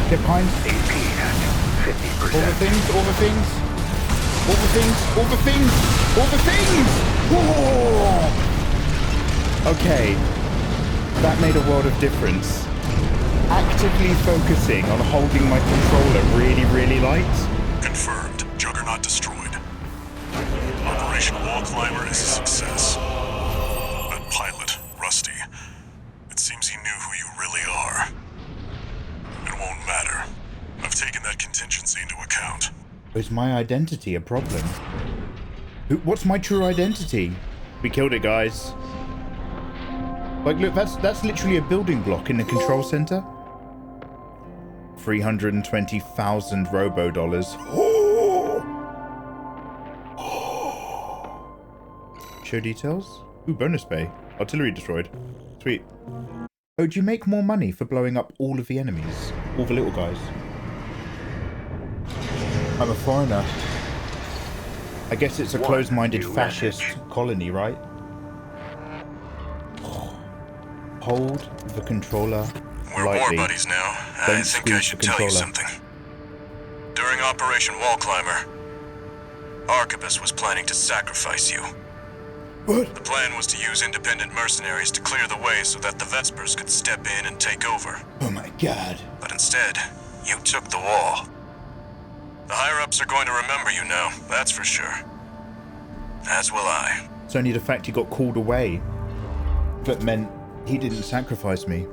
Get behind. AP at 50%. All the things, all the things. All the things, all the things, all the things! Whoa! Okay. That made a world of difference. Actively focusing on holding my controller really, really light. Confirmed. Juggernaut destroyed. Operation Wall Climber is a success. That pilot, Rusty, it seems he knew who you really are. It won't matter. I've taken that contingency into account. Is my identity a problem? What's my true identity? We killed it, guys. Like, look, that's literally a building block in the control center. 320,000 robo dollars. Show details? Ooh, bonus bay. Artillery destroyed. Sweet. Oh, do you make more money for blowing up all of the enemies? All the little guys? I'm a foreigner. I guess it's a closed-minded fascist colony, right? hold the controller We're war lightly. buddies now. I Don't think I squeeze should the tell you controller. something. During Operation Wall Climber, Arquebus was planning to sacrifice you. What? The plan was to use independent mercenaries to clear the way so that the Vespers could step in and take over. Oh my god. But instead, you took the wall. The higher-ups are going to remember you now, that's for sure. As will I. It's only the fact he got called away that meant he didn't sacrifice me.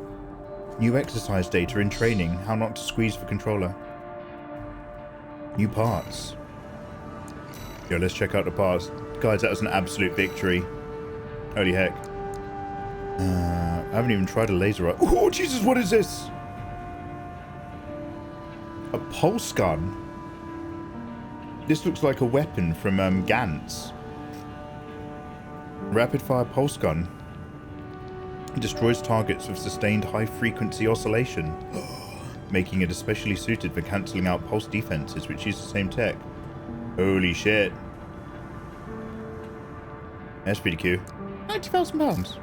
New exercise data in training, how not to squeeze the controller. New parts. Yo, let's check out the parts. Guys, that was an absolute victory. Holy heck. I haven't even tried a laser eye. Oh, Jesus, what is this? A pulse gun? This looks like a weapon from Gantz. Rapid-fire pulse gun. Destroys targets with sustained high-frequency oscillation, making it especially suited for cancelling out pulse defenses which use the same tech. Holy shit. That's pretty cool. £90,000.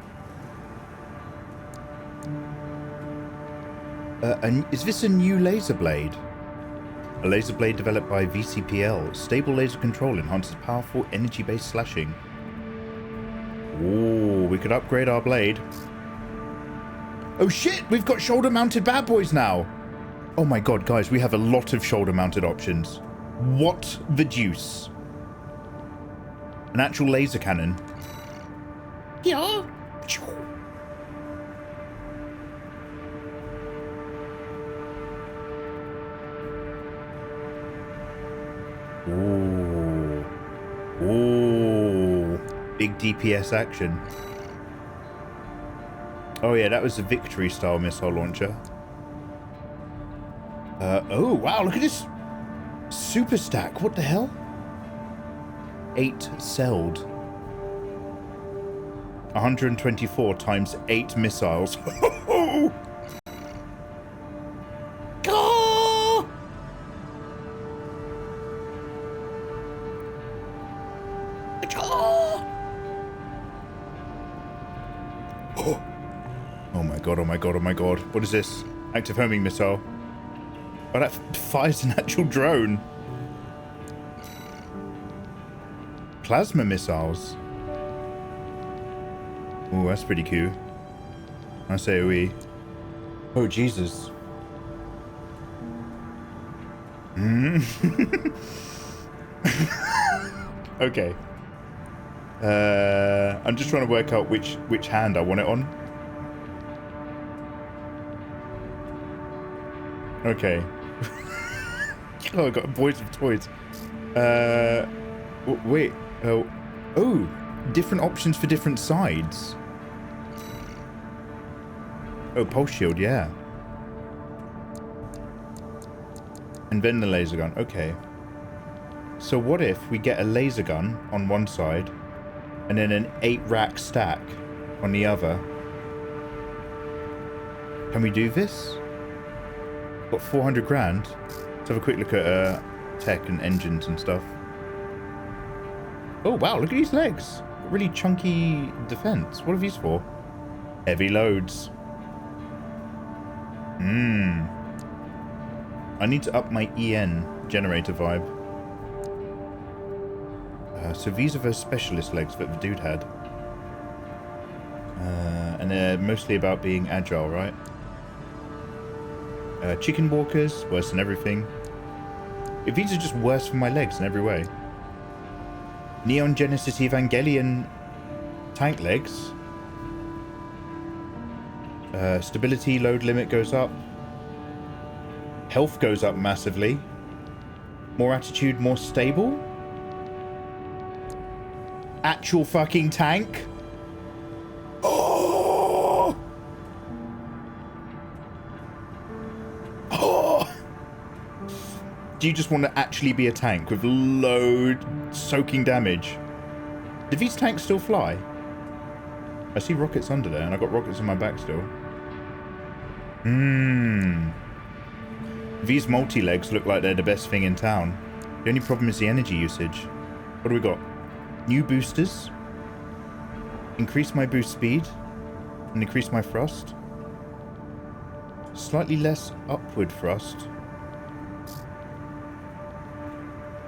Is this a new laser blade? A laser blade developed by VCPL. Stable laser control enhances powerful energy-based slashing. Ooh, we could upgrade our blade. Oh shit, we've got shoulder-mounted bad boys now. Oh my god, guys, we have a lot of shoulder-mounted options. What the deuce? An actual laser cannon. Yeah. Ooh. Ooh. Big DPS action. Oh yeah, that was the Victory style missile launcher. Oh wow, look at this super stack. What the hell? 8-celled. 124 times 8 missiles. Oh my god, oh my god, oh my god. What is this? Active homing missile. Oh, that fires an actual drone. Plasma missiles. Oh, that's pretty cool. I say we. Oh, Jesus. Okay. I'm just trying to work out which hand I want it on. Okay. Oh, I got boys with toys. Wait. Oh, different options for different sides. Oh, pulse shield, yeah. And then the laser gun. Okay. So what if we get a laser gun on one side and then an 8-rack stack on the other? Can we do this? Got 400 grand. Let's have a quick look at tech and engines and stuff. Oh wow, look at these legs. Really chunky defense. What are these for? Heavy loads. I need to up my EN generator vibe. So these are those specialist legs that the dude had. And they're mostly about being agile, right? Chicken walkers, worse than everything. If these are just worse for my legs in every way. Neon Genesis Evangelion tank legs. Stability load limit goes up. Health goes up massively. More attitude, more stable. Actual fucking tank. Oh! Oh! Do you just want to actually be a tank with load soaking damage? Do these tanks still fly? I see rockets under there, and I got rockets on my back still. These multi-legs look like they're the best thing in town. The only problem is the energy usage. What do we got? New boosters. Increase my boost speed. and increase my thrust. Slightly less upward thrust.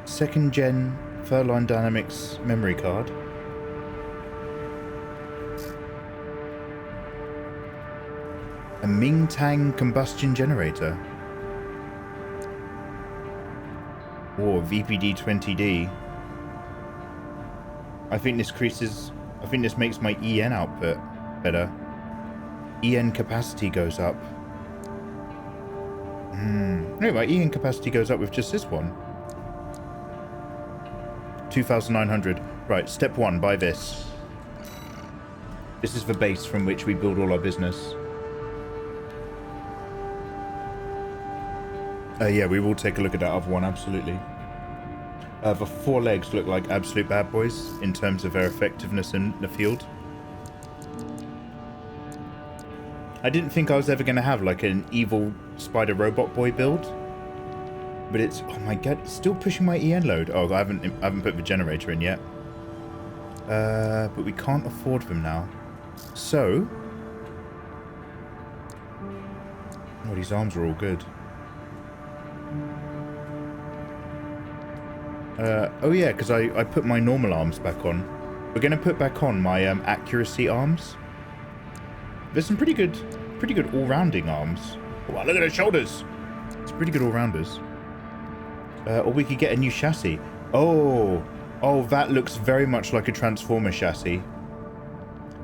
2nd gen Furline Dynamics memory card. A Ming-Tang combustion generator. Or VPD-20D. I think this makes my EN output better. EN capacity goes up. No, my EN capacity goes up with just this one. 2,900. Right, step 1, buy this. This is the base from which we build all our business. Yeah, we will take a look at that other one, absolutely. The 4 legs look like absolute bad boys in terms of their effectiveness in the field. I didn't think I was ever going to have like an evil spider robot boy build. But it's, oh my god, it's still pushing my EN load. Oh, I haven't put the generator in yet. But we can't afford them now. So... oh, these arms are all good. Oh yeah, because I put my normal arms back on. We're going to put back on my accuracy arms. There's some pretty good all-rounding arms. Wow, look at those shoulders! It's pretty good all-rounders. Or we could get a new chassis. Oh, that looks very much like a Transformer chassis.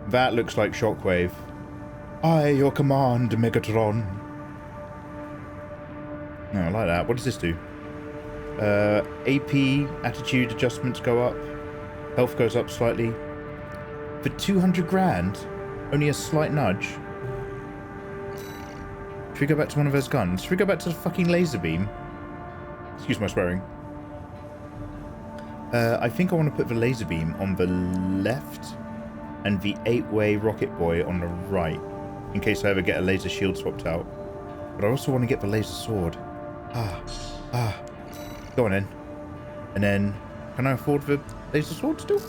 That looks like Shockwave. Aye, your command, Megatron. No, I like that. What does this do? AP attitude adjustments go up. Health goes up slightly. For 200 grand, only a slight nudge. Should we go back to one of those guns? Should we go back to the fucking laser beam? Excuse my swearing. I think I want to put the laser beam on the left and the 8-way rocket boy on the right, in case I ever get a laser shield swapped out. But I also want to get the laser sword. Go on in. And then, can I afford the laser sword still?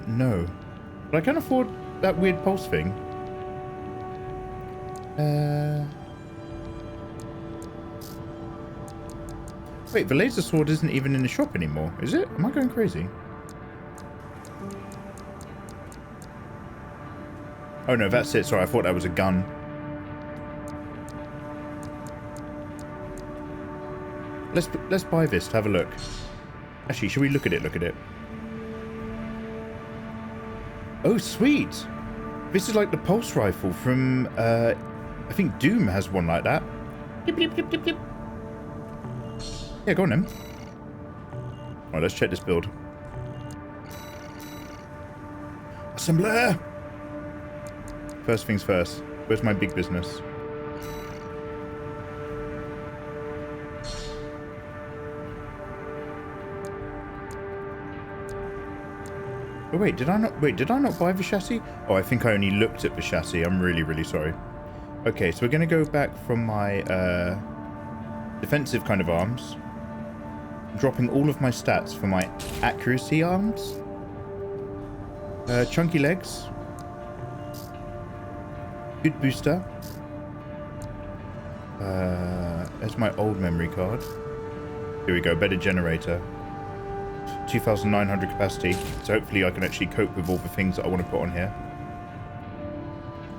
No. But I can afford that weird pulse thing. Wait, the laser sword isn't even in the shop anymore, is it? Am I going crazy? Oh no, that's it. Sorry, I thought that was a gun. Let's buy this to have a look. Actually, should we look at it? Look at it. Oh, sweet! This is like the pulse rifle from, I think Doom has one like that. Yip, yip, yip, yip, yip. Yeah, go on then. Alright, let's check this build. Assembler! First things first. Where's my big business? Oh wait, did I not buy the chassis? Oh, I think I only looked at the chassis. I'm really, really sorry. Okay, so we're going to go back from my defensive kind of arms. Dropping all of my stats for my accuracy arms. Chunky legs. Good booster. There's my old memory card. Here we go, better generator. 2,900 capacity, so hopefully I can actually cope with all the things that I want to put on here.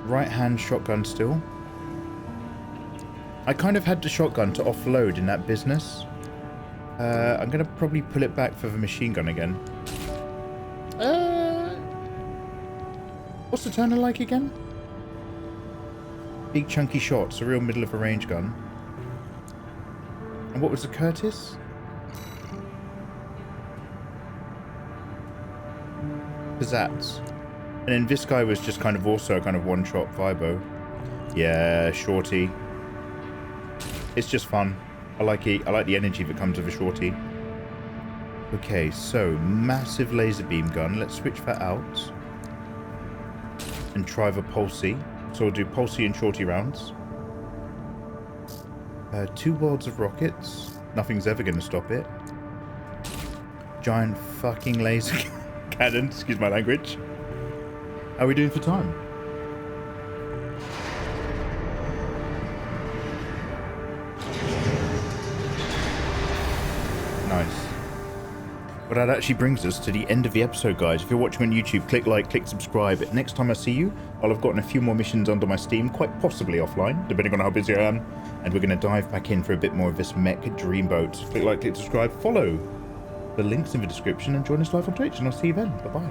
Right hand shotgun still. I kind of had the shotgun to offload in that business. I'm going to probably pull it back for the machine gun again. What's the turner like again? Big chunky shots, a real middle of a range gun. And what was the Curtis? Pizzazz. And then this guy was just kind of also a kind of one-shot vibo. Yeah, shorty. It's just fun. I like it. I like the energy that comes with a shorty. Okay, so massive laser beam gun. Let's switch that out. and try the pulsey. So we'll do pulsey and shorty rounds. 2 worlds of rockets. Nothing's ever going to stop it. Giant fucking laser cannon. Excuse my language. How are we doing for time? Nice. Well, that actually brings us to the end of the episode, guys. If you're watching on YouTube, click like, click subscribe. Next time I see you, I'll have gotten a few more missions under my steam, quite possibly offline, depending on how busy I am. And we're going to dive back in for a bit more of this mech dreamboat. Click like, click subscribe, follow the links in the description, and join us live on Twitch. And I'll see you then. Bye-bye.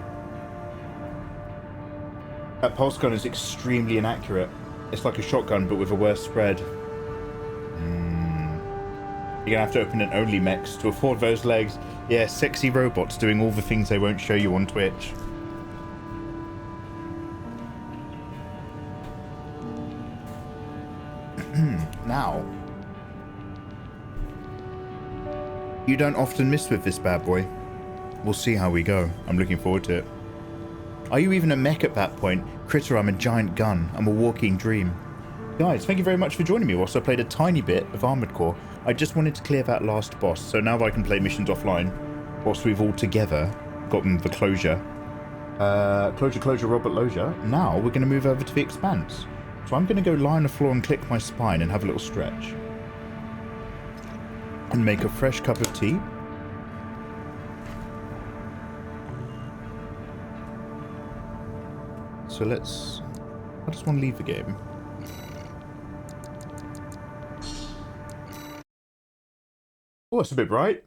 That pulse gun is extremely inaccurate. It's like a shotgun, but with a worse spread. You're going to have to open an only mechs to afford those legs. Yeah, sexy robots doing all the things they won't show you on Twitch. Now, you don't often miss with this bad boy. We'll see how we go. I'm looking forward to it. Are you even a mech at that point? Critter, I'm a giant gun. I'm a walking dream. Guys, thank you very much for joining me whilst I played a tiny bit of Armored Core. I just wanted to clear that last boss, so now I can play missions offline whilst we've all together gotten the closure. Closure, Robert Losure. Now we're going to move over to the Expanse. So I'm going to go lie on the floor and click my spine and have a little stretch. And make a fresh cup of tea. So I just want to leave the game. Oh, it's a bit bright.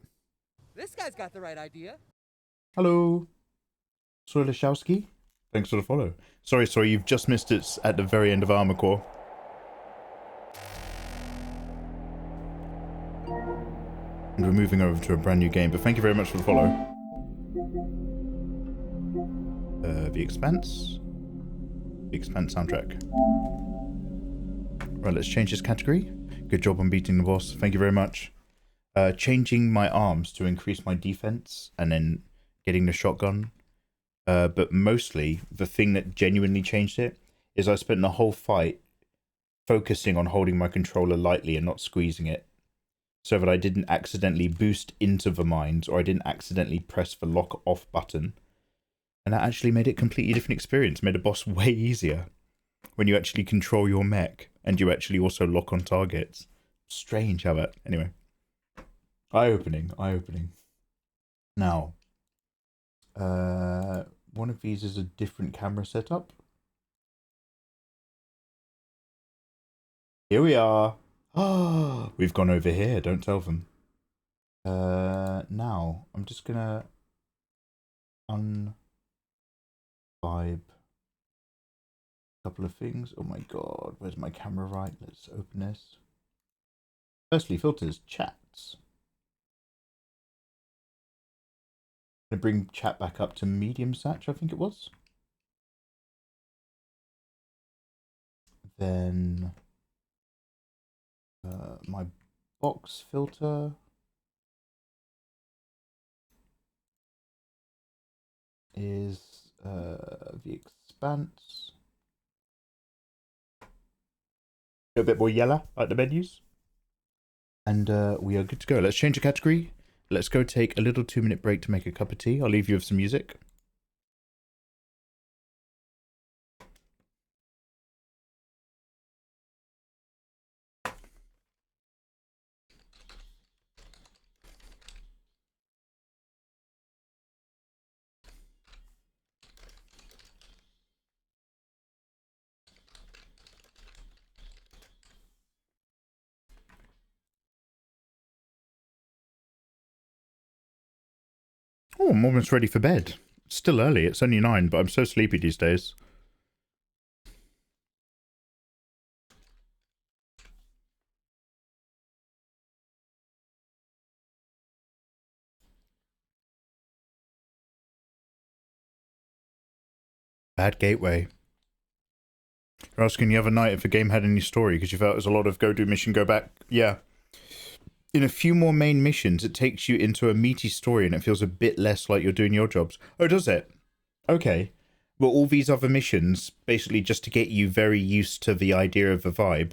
This guy's got the right idea. Hello. Soy Lashowski. Thanks for the follow. Sorry, you've just missed it at the very end of Armor Core. And we're moving over to a brand new game, but thank you very much for the follow. The Expanse. The Expanse soundtrack. Right, let's change this category. Good job on beating the boss. Thank you very much. Changing my arms to increase my defense and then getting the shotgun. But mostly, the thing that genuinely changed it is I spent the whole fight focusing on holding my controller lightly and not squeezing it, so that I didn't accidentally boost into the mines or I didn't accidentally press the lock off button. And that actually made it a completely different experience, made a boss way easier when you actually control your mech and you actually also lock on targets. Strange how that... Anyway. Eye-opening. Now, one of these is a different camera setup. Here we are. Oh, we've gone over here. Don't tell them. Now, I'm just gonna unvibe a couple of things. Oh my god, where's my camera right? Let's open this. Firstly, filters, chats. I'm gonna bring chat back up to medium satch, I think it was. Then my box filter is the Expanse. A bit more yellow, like the menus. And we are good to go. Let's change the category. Let's go take a little 2-minute break to make a cup of tea. I'll leave you with some music. Oh, I'm almost ready for bed. It's still early, it's only 9, but I'm so sleepy these days. Bad gateway. You're asking the other night if the game had any story because you felt it was a lot of go do mission, go back. Yeah. In a few more main missions, it takes you into a meaty story and it feels a bit less like you're doing your jobs. Oh, does it? Okay. were all these other missions basically just to get you very used to the idea of a vibe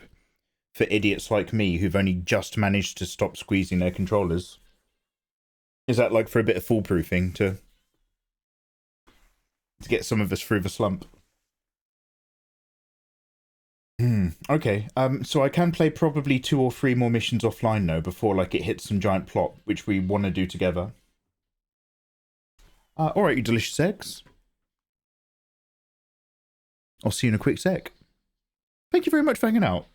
for idiots like me who've only just managed to stop squeezing their controllers? Is that like for a bit of foolproofing to get some of us through the slump? Okay, so I can play probably 2 or 3 more missions offline though before like it hits some giant plot, which we want to do together. Alright, you delicious eggs. I'll see you in a quick sec. Thank you very much for hanging out.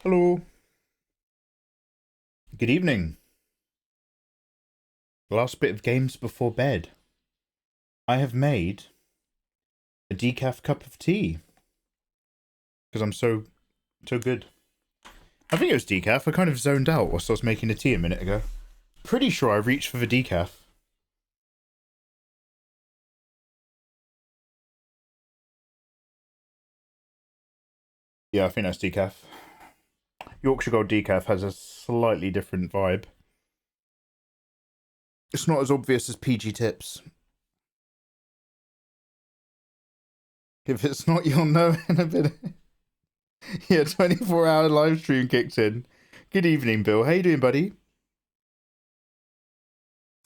Hello. Good evening. Last bit of games before bed. I have made a decaf cup of tea. Because I'm so good. I think it was decaf. I kind of zoned out whilst I was making the tea a minute ago. Pretty sure I reached for the decaf. Yeah, I think that's decaf. Yorkshire Gold decaf has a slightly different vibe. It's not as obvious as PG Tips. If it's not, you'll know in a bit. Yeah, 24-hour live stream kicked in. Good evening, Bill. How you doing, buddy?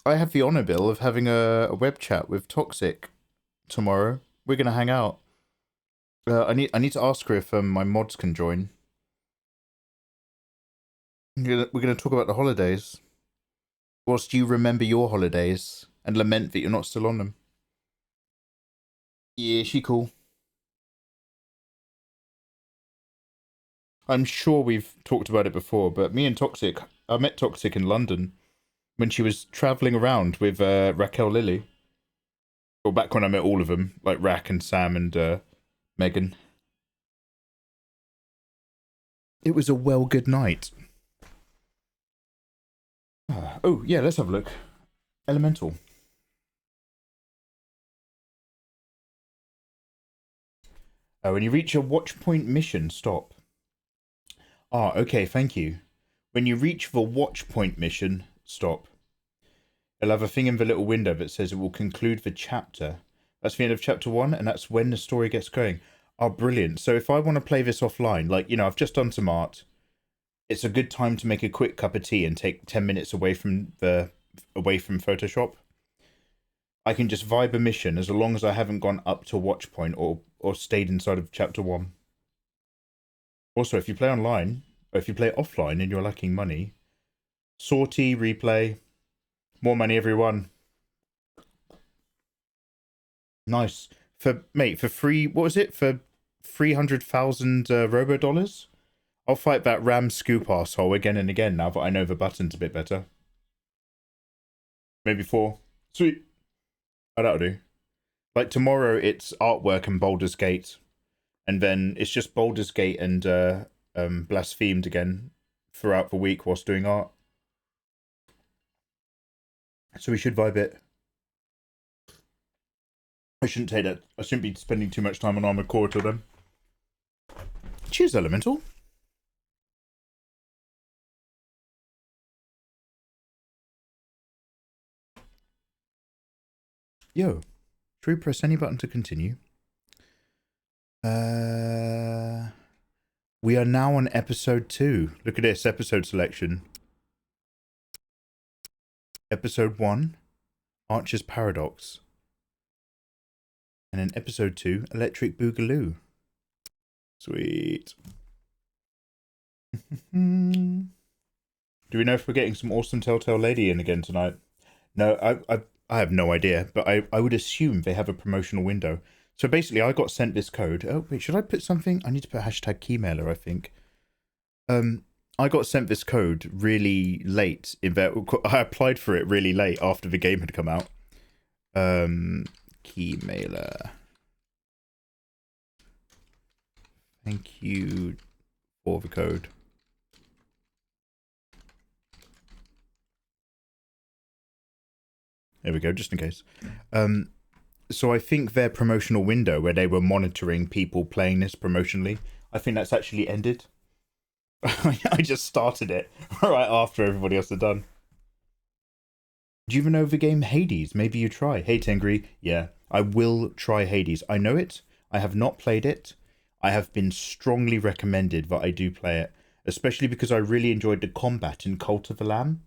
I have the honour, Bill, of having a web chat with Toxic tomorrow. We're gonna hang out. I need to ask her if my mods can join. We're gonna talk about the holidays. Whilst you remember your holidays and lament that you're not still on them. Yeah, she cool. I'm sure we've talked about it before, but me and Toxic, I met Toxic in London when she was travelling around with Raquel Lily. Well, back when I met all of them, like Rack and Sam and Megan. It was a well good night. Oh, yeah, let's have a look. Elemental. When you reach a watch point mission, stop. Ah, okay, thank you. When you reach the watch point mission, stop. It'll have a thing in the little window that says it will conclude the chapter. That's the end of chapter 1, and that's when the story gets going. Oh, brilliant. So if I want to play this offline, like, you know, I've just done some art. It's a good time to make a quick cup of tea and take 10 minutes away from Photoshop. I can just vibe a mission as long as I haven't gone up to watch point or stayed inside of chapter 1. Also, if you play online, or if you play offline and you're lacking money, sortie, replay, more money everyone. Nice. For free, what was it? For 300,000 robo dollars? I'll fight that Ram Scoop asshole again and again now that I know the button's a bit better. Maybe 4. Sweet. Oh, that'll do. Like tomorrow it's artwork and Baldur's Gate. And then it's just Baldur's Gate and Blasphemed again throughout the week whilst doing art. So we should vibe it. I shouldn't take that. I shouldn't be spending too much time on Armored Core till then. Cheers, Elemental. Yo, should we press any button to continue? We are now on episode 2. Look at this episode selection. Episode 1, Archer's Paradox. And then episode 2, Electric Boogaloo. Sweet. Do we know if we're getting some awesome Telltale Lady in again tonight? No, I have no idea, but I would assume they have a promotional window. So basically, I got sent this code. Oh, wait, should I put something? I need to put hashtag keymailer, I think. I got sent this code really late. I applied for it really late after the game had come out. Keymailer. Thank you for the code. There we go, just in case. So I think their promotional window where they were monitoring people playing this promotionally, I think that's actually ended. I just started it right after everybody else had done. Do you even know the game Hades? Maybe you try. Hey, Tengri. Yeah, I will try Hades. I know it. I have not played it. I have been strongly recommended that I do play it, especially because I really enjoyed the combat in Cult of the Lamb.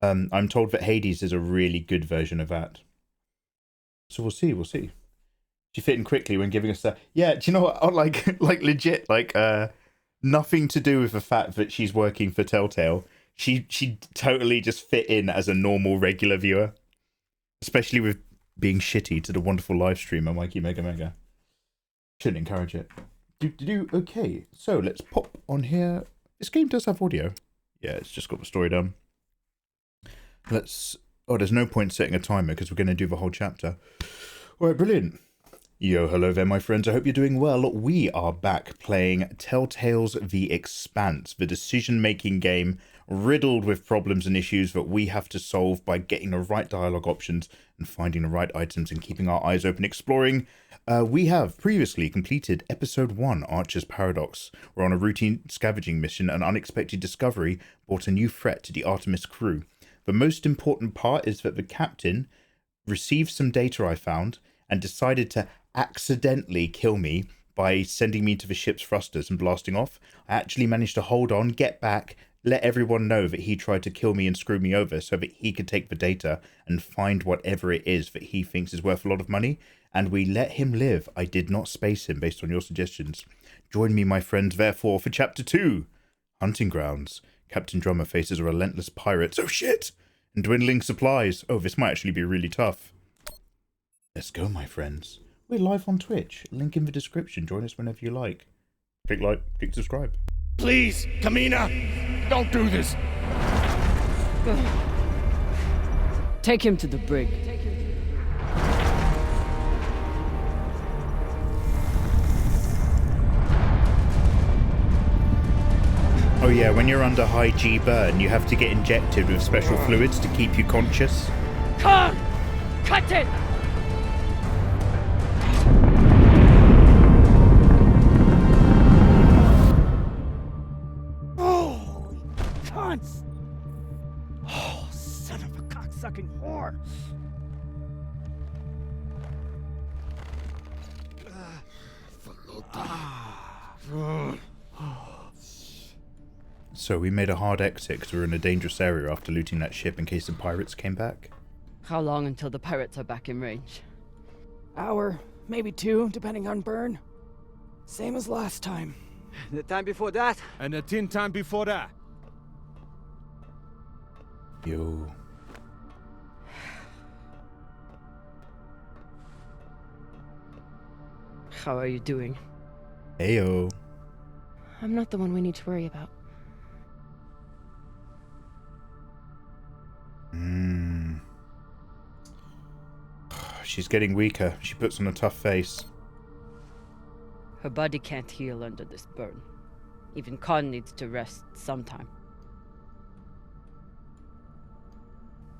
I'm told that Hades is a really good version of that. So we'll see. She fit in quickly when giving us that. Yeah, do you know what? Like legit, nothing to do with the fact that she's working for Telltale. She totally just fit in as a normal, regular viewer. Especially with being shitty to the wonderful live streamer, Mikey Mega. Shouldn't encourage it. Okay, so let's pop on here. This game does have audio. Yeah, it's just got the story done. Let's... Oh, there's no point setting a timer because we're going to do the whole chapter. All right, brilliant. Yo, hello there, my friends. I hope you're doing well. We are back playing Telltale's The Expanse, the decision-making game riddled with problems and issues that we have to solve by getting the right dialogue options and finding the right items and keeping our eyes open exploring. We have previously completed Episode 1, Archer's Paradox. We're on a routine scavenging mission. An unexpected discovery brought a new threat to the Artemis crew. The most important part is that the captain received some data I found and decided to accidentally kill me by sending me to the ship's thrusters and blasting off. I actually managed to hold on, get back, let everyone know that he tried to kill me and screw me over so that he could take the data and find whatever it is that he thinks is worth a lot of money. And we let him live. I did not space him based on your suggestions. Join me, my friends, therefore, for Chapter 2. Hunting Grounds. Captain Drummer faces a relentless pirate. Oh, shit! And dwindling supplies. Oh, this might actually be really tough. Let's go, my friends. We're live on Twitch. Link in the description. Join us whenever you like. Click like, click subscribe. Please, Kamina, don't do this. Take him to the brig. Oh yeah, when you're under high G burn, you have to get injected with special fluids to keep you conscious. Come! Cut it! Holy cunts! Oh, son of a cocksucking whore! So we made a hard exit because we were in a dangerous area after looting that ship in case the pirates came back. How long until the pirates are back in range? Hour, maybe 2, depending on burn. Same as last time. The time before that? And the 10 time before that. Yo. How are you doing? Heyo. I'm not the one we need to worry about. She's getting weaker. She puts on a tough face. Her body can't heal under this burn. Even Khan needs to rest sometime.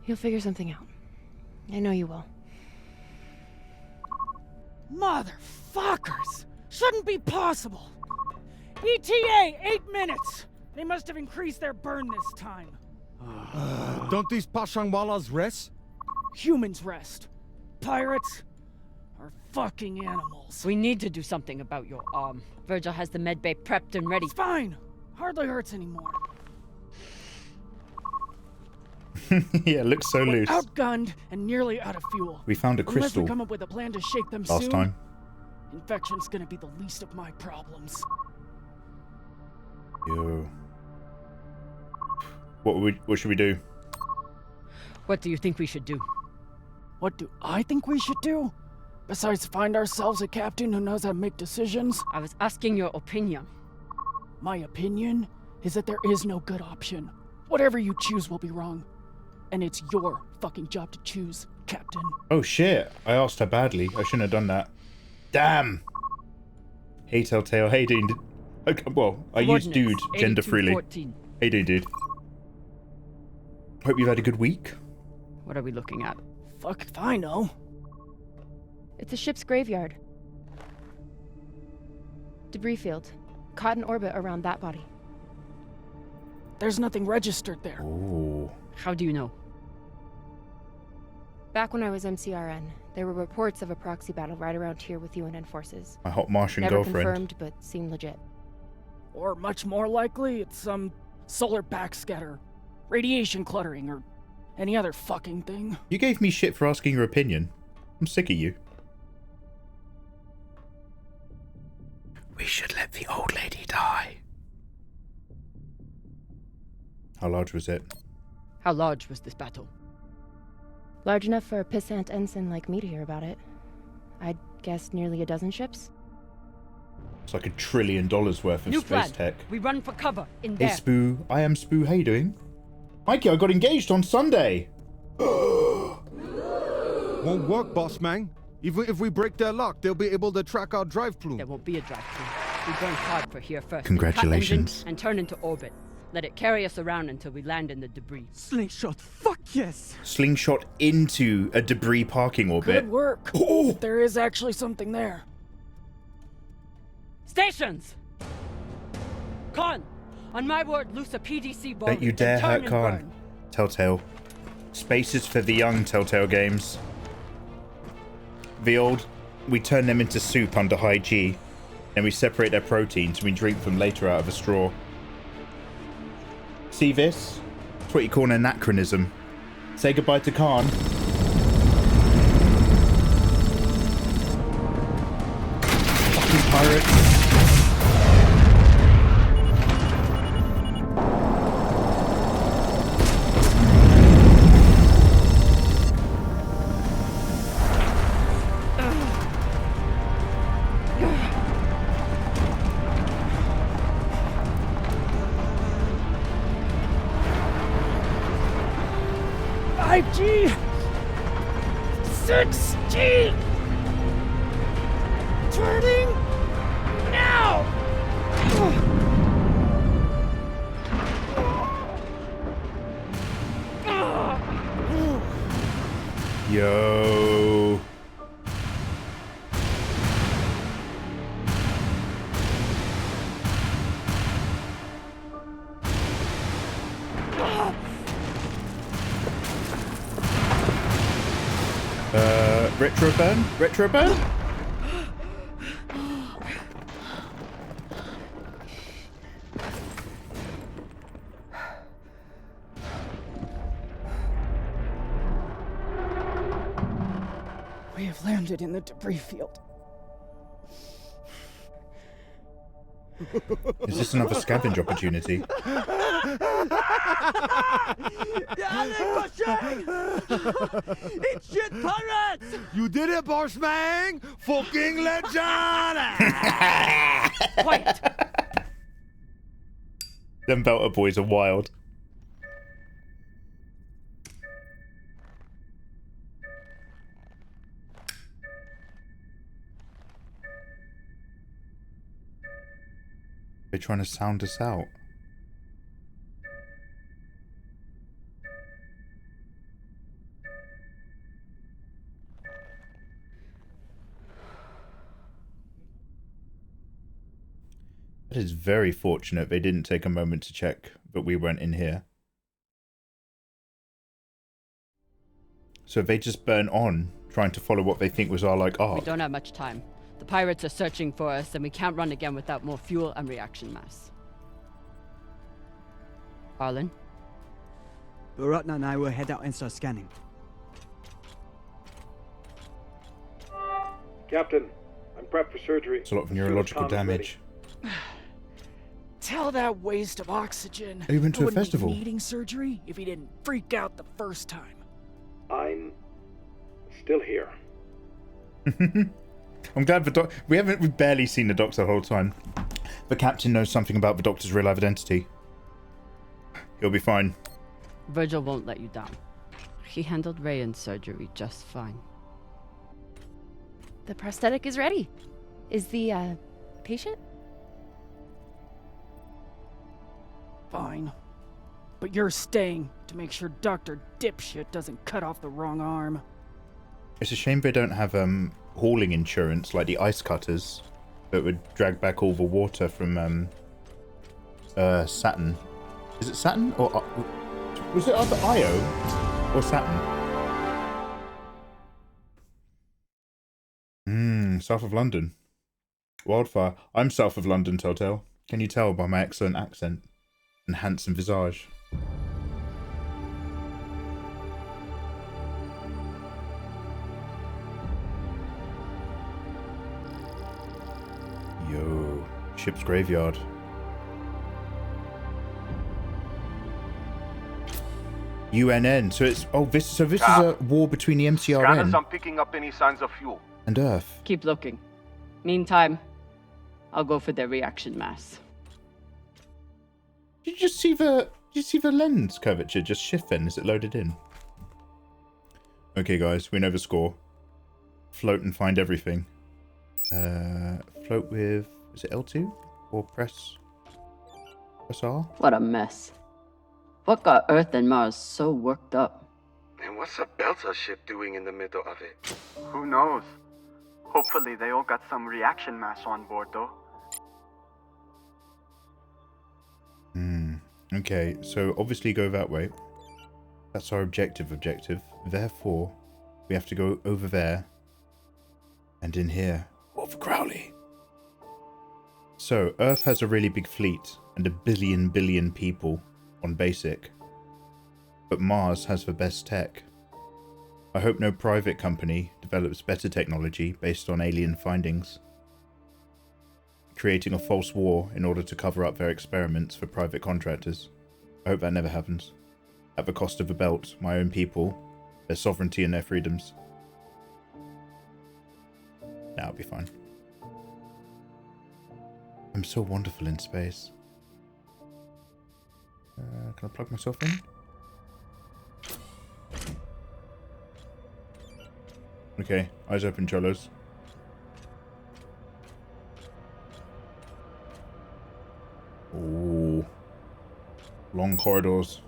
You'll figure something out. I know you will. Motherfuckers! Shouldn't be possible! ETA, 8 minutes! They must have increased their burn this time. Don't these Pashangwalas rest? Humans rest. Pirates are fucking animals. We need to do something about your arm. Virgil has the medbay prepped and ready. It's fine. Hardly hurts anymore. Yeah, it looks so loose. Outgunned and nearly out of fuel. We found a crystal. Unless we come up with a plan to shake them last soon, time. Infection's gonna be the least of my problems. Yo. What should we do? What do you think we should do? What do I think we should do? Besides find ourselves a captain who knows how to make decisions? I was asking your opinion. My opinion is that there is no good option. Whatever you choose will be wrong. And it's your fucking job to choose, Captain. Oh shit, I asked her badly. I shouldn't have done that. Damn! Hey Telltale, hey dude. Okay, well, I use dude gender freely. Hey dude. Hope you've had a good week. What are we looking at? Fuck if I know. It's a ship's graveyard. Debris field. Caught in orbit around that body. There's nothing registered there. Ooh. How do you know? Back when I was MCRN, there were reports of a proxy battle right around here with UNN forces. My hot Martian Never girlfriend. confirmed, but seemed legit. Or much more likely, it's some solar backscatter, radiation cluttering, or any other fucking thing. You gave me shit for asking your opinion. I'm sick of you. We should let the old lady die. How large was it? How large was this battle? Large enough for a pissant ensign like me to hear about it. I'd guess nearly a dozen ships. It's like $1 trillion worth of New space plan. tech. We run for cover in Hey there. Spoo, I am Spoo. How you doing? Mikey, I got engaged on Sunday. Won't work, boss man. Even if we break their lock, they'll be able to track our drive plume. There won't be a drive plume. We burn hard for here first. Congratulations. Cut engine and turn into orbit. Let it carry us around until we land in the debris. Slingshot, fuck yes! Slingshot into a debris parking orbit. Good work. Oh! If there is actually something there. Stations! Khan! On my word, loose a PDC bomb. Don't you dare and turn hurt and Khan. burn. Telltale. Spaces for the young, Telltale games. The old, we turn them into soup under high G, and we separate their proteins and we drink them later out of a straw. See this? It's what you call an anachronism. Say goodbye to Khan. Fucking pirates. G 6G turning now. Yo. Retro burn? Retro burn? We have landed in the debris field. Is this another scavenge opportunity? It's shit pirates! You did it, boss man! Fucking legend! Quiet! Them Belter boys are wild. They're trying to sound us out. It is very fortunate they didn't take a moment to check that we weren't in here. So they just burn on, trying to follow what they think was our, like, arc. We don't have much time. The pirates are searching for us, and we can't run again without more fuel and reaction mass. Arlen? Baratna and I will head out and start scanning. Captain, I'm prepped for surgery. It's a lot of neurological damage. Tell that waste of oxygen. Oh, you went to a wouldn't be festival. needing surgery if he didn't freak out the first time. I'm still here. I'm glad the we've barely seen the doctor the whole time. The captain knows something about the doctor's real life identity. He'll be fine. Virgil won't let you down. He handled Rayan's surgery just fine. The prosthetic is ready. Is the, patient? Fine. But you're staying to make sure Dr. Dipshit doesn't cut off the wrong arm. It's a shame they don't have hauling insurance like the ice cutters that would drag back all the water from Saturn. Is it Saturn or was it either Io or Saturn? South of London. Wildfire. I'm south of London, Telltale. Can you tell by my excellent accent and handsome visage? Yo, ship's graveyard. UNN. So it's this is a war between the Scanners MCRN aren't picking up any signs of fuel. and Earth. Keep looking. Meantime, I'll go for the reaction mass. Did you see the lens curvature just shift then as it loaded in? Okay, guys, we know the score. Float and find everything. Float with, is it L2 or press R? What a mess. What got Earth and Mars so worked up? And what's a Belter ship doing in the middle of it? Who knows? Hopefully they all got some reaction mass on board, though. Okay, so obviously go that way. That's our objective. Therefore, we have to go over there. And in here. What for Crowley? So, Earth has a really big fleet and a billion people on basic. But Mars has the best tech. I hope no private company develops better technology based on alien findings, creating a false war in order to cover up their experiments for private contractors. I hope that never happens. At the cost of the belt, my own people, their sovereignty and their freedoms. Nah, I'll be fine. I'm so wonderful in space. Can I plug myself in? Okay, eyes open, cholos. Ooh. Long corridors.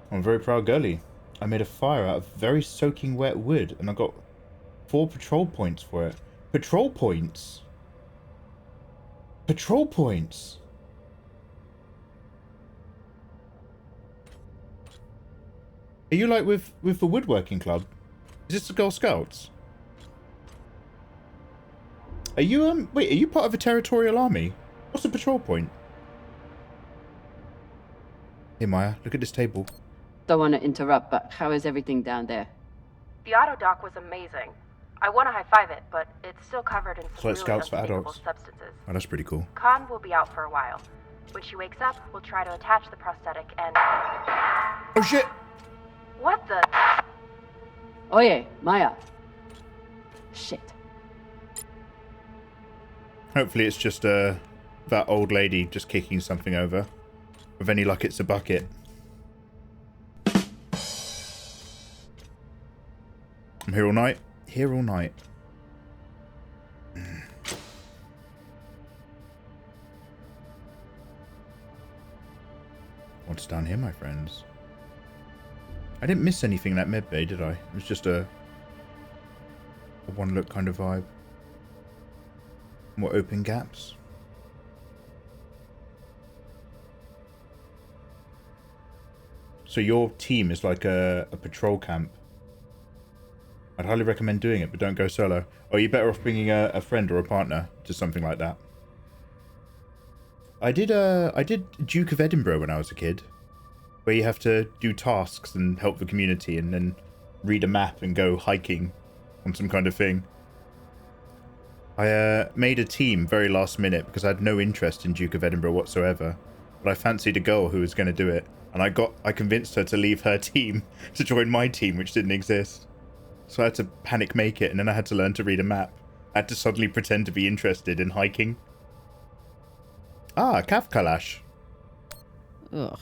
I'm a very proud girlie. I made a fire out of very soaking wet wood and I got 4 patrol points for it. Patrol points? Patrol points? Are you like with the woodworking club? Is this the Girl Scouts? Are you, wait, are you part of a territorial army? What's a patrol point? Hey Maya, look at this table. Don't want to interrupt, but how is everything down there? The auto dock was amazing. I want to high-five it, but it's still covered in some It's like really Scouts for unspeakable adults. substances. Oh, that's pretty cool. Khan will be out for a while. When she wakes up, we'll try to attach the prosthetic and... Oh shit! What the... Oye, Maya. Shit. Hopefully it's just that old lady just kicking something over. With any luck it's a bucket. I'm here all night. Here all night. What's down here, my friends? I didn't miss anything in that med bay, did I? It was just a one look kind of vibe. More open gaps. So your team is like a patrol camp. I'd highly recommend doing it, but don't go solo. Or you're better off bringing a friend or a partner to something like that. I did Duke of Edinburgh when I was a kid, where you have to do tasks and help the community and then read a map and go hiking on some kind of thing. I made a team very last minute because I had no interest in Duke of Edinburgh whatsoever, but I fancied a girl who was going to do it, and I convinced her to leave her team to join my team, which didn't exist. So I had to panic make it, and then I had to learn to read a map. I had to suddenly pretend to be interested in hiking. Ah, KARLACH. Ugh.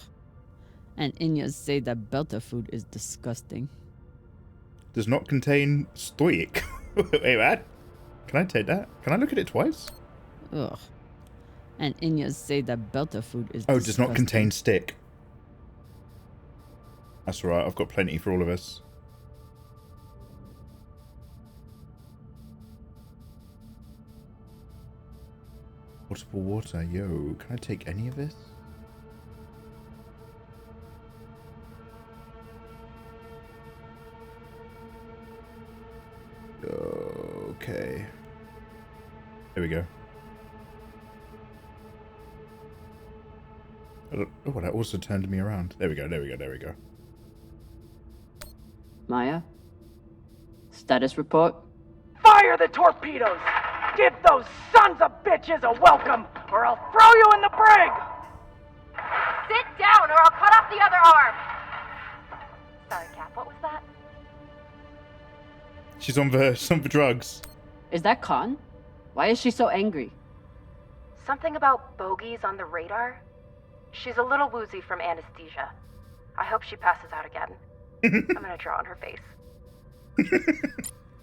And Inyas say that Belter food is disgusting. Does not contain stoic. Wait, what? Can I take that? Can I look at it twice? Ugh. And Inyas say that Belter food is Oh, disgusting. does not contain stick. That's alright, I've got plenty for all of us. Potable water, yo. Can I take any of this? Okay. There we go. Oh, that also turned me around. There we go, there we go, there we go. Maya? Status report? Fire the torpedoes! Give those sons of bitches a welcome, or I'll throw you in the brig! Sit down, or I'll cut off the other arm! Sorry, Cap, what was that? She's on the drugs. Is that Khan? Why is she so angry? Something about bogeys on the radar? She's a little woozy from anesthesia. I hope she passes out again. I'm gonna draw on her face. Here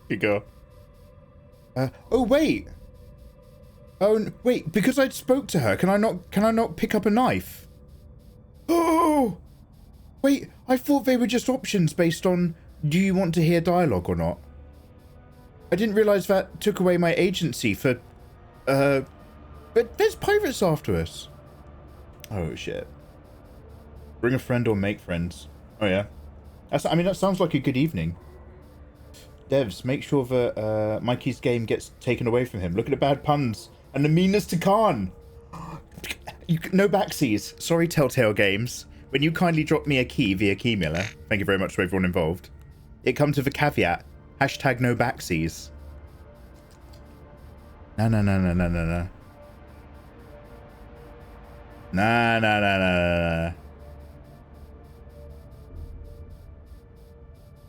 you go. Oh wait. Oh wait, because I spoke to her, can I not pick up a knife? Oh wait, I thought they were just options based on do you want to hear dialogue or not? I didn't realise that took away my agency for but there's pirates after us. Oh shit. Bring a friend or make friends. Oh yeah. I mean, that sounds like a good evening. Devs, make sure that Mikey's game gets taken away from him. Look at the bad puns and the meanness to Khan. No backseas. Sorry, Telltale Games. When you kindly dropped me a key via Keymailer, thank you very much to everyone involved, it comes with a caveat. Hashtag no backseas. No. Nah.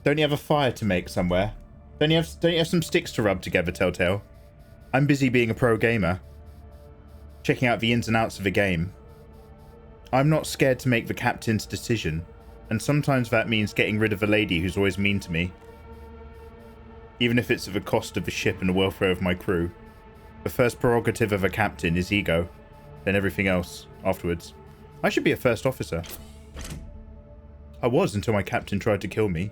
Don't you have a fire to make somewhere? Don't you have some sticks to rub together, Telltale? I'm busy being a pro gamer. Checking out the ins and outs of a game. I'm not scared to make the captain's decision, and sometimes that means getting rid of a lady who's always mean to me. Even if it's at the cost of the ship and the welfare of my crew. The first prerogative of a captain is ego, then everything else afterwards. I should be a first officer. I was until my captain tried to kill me.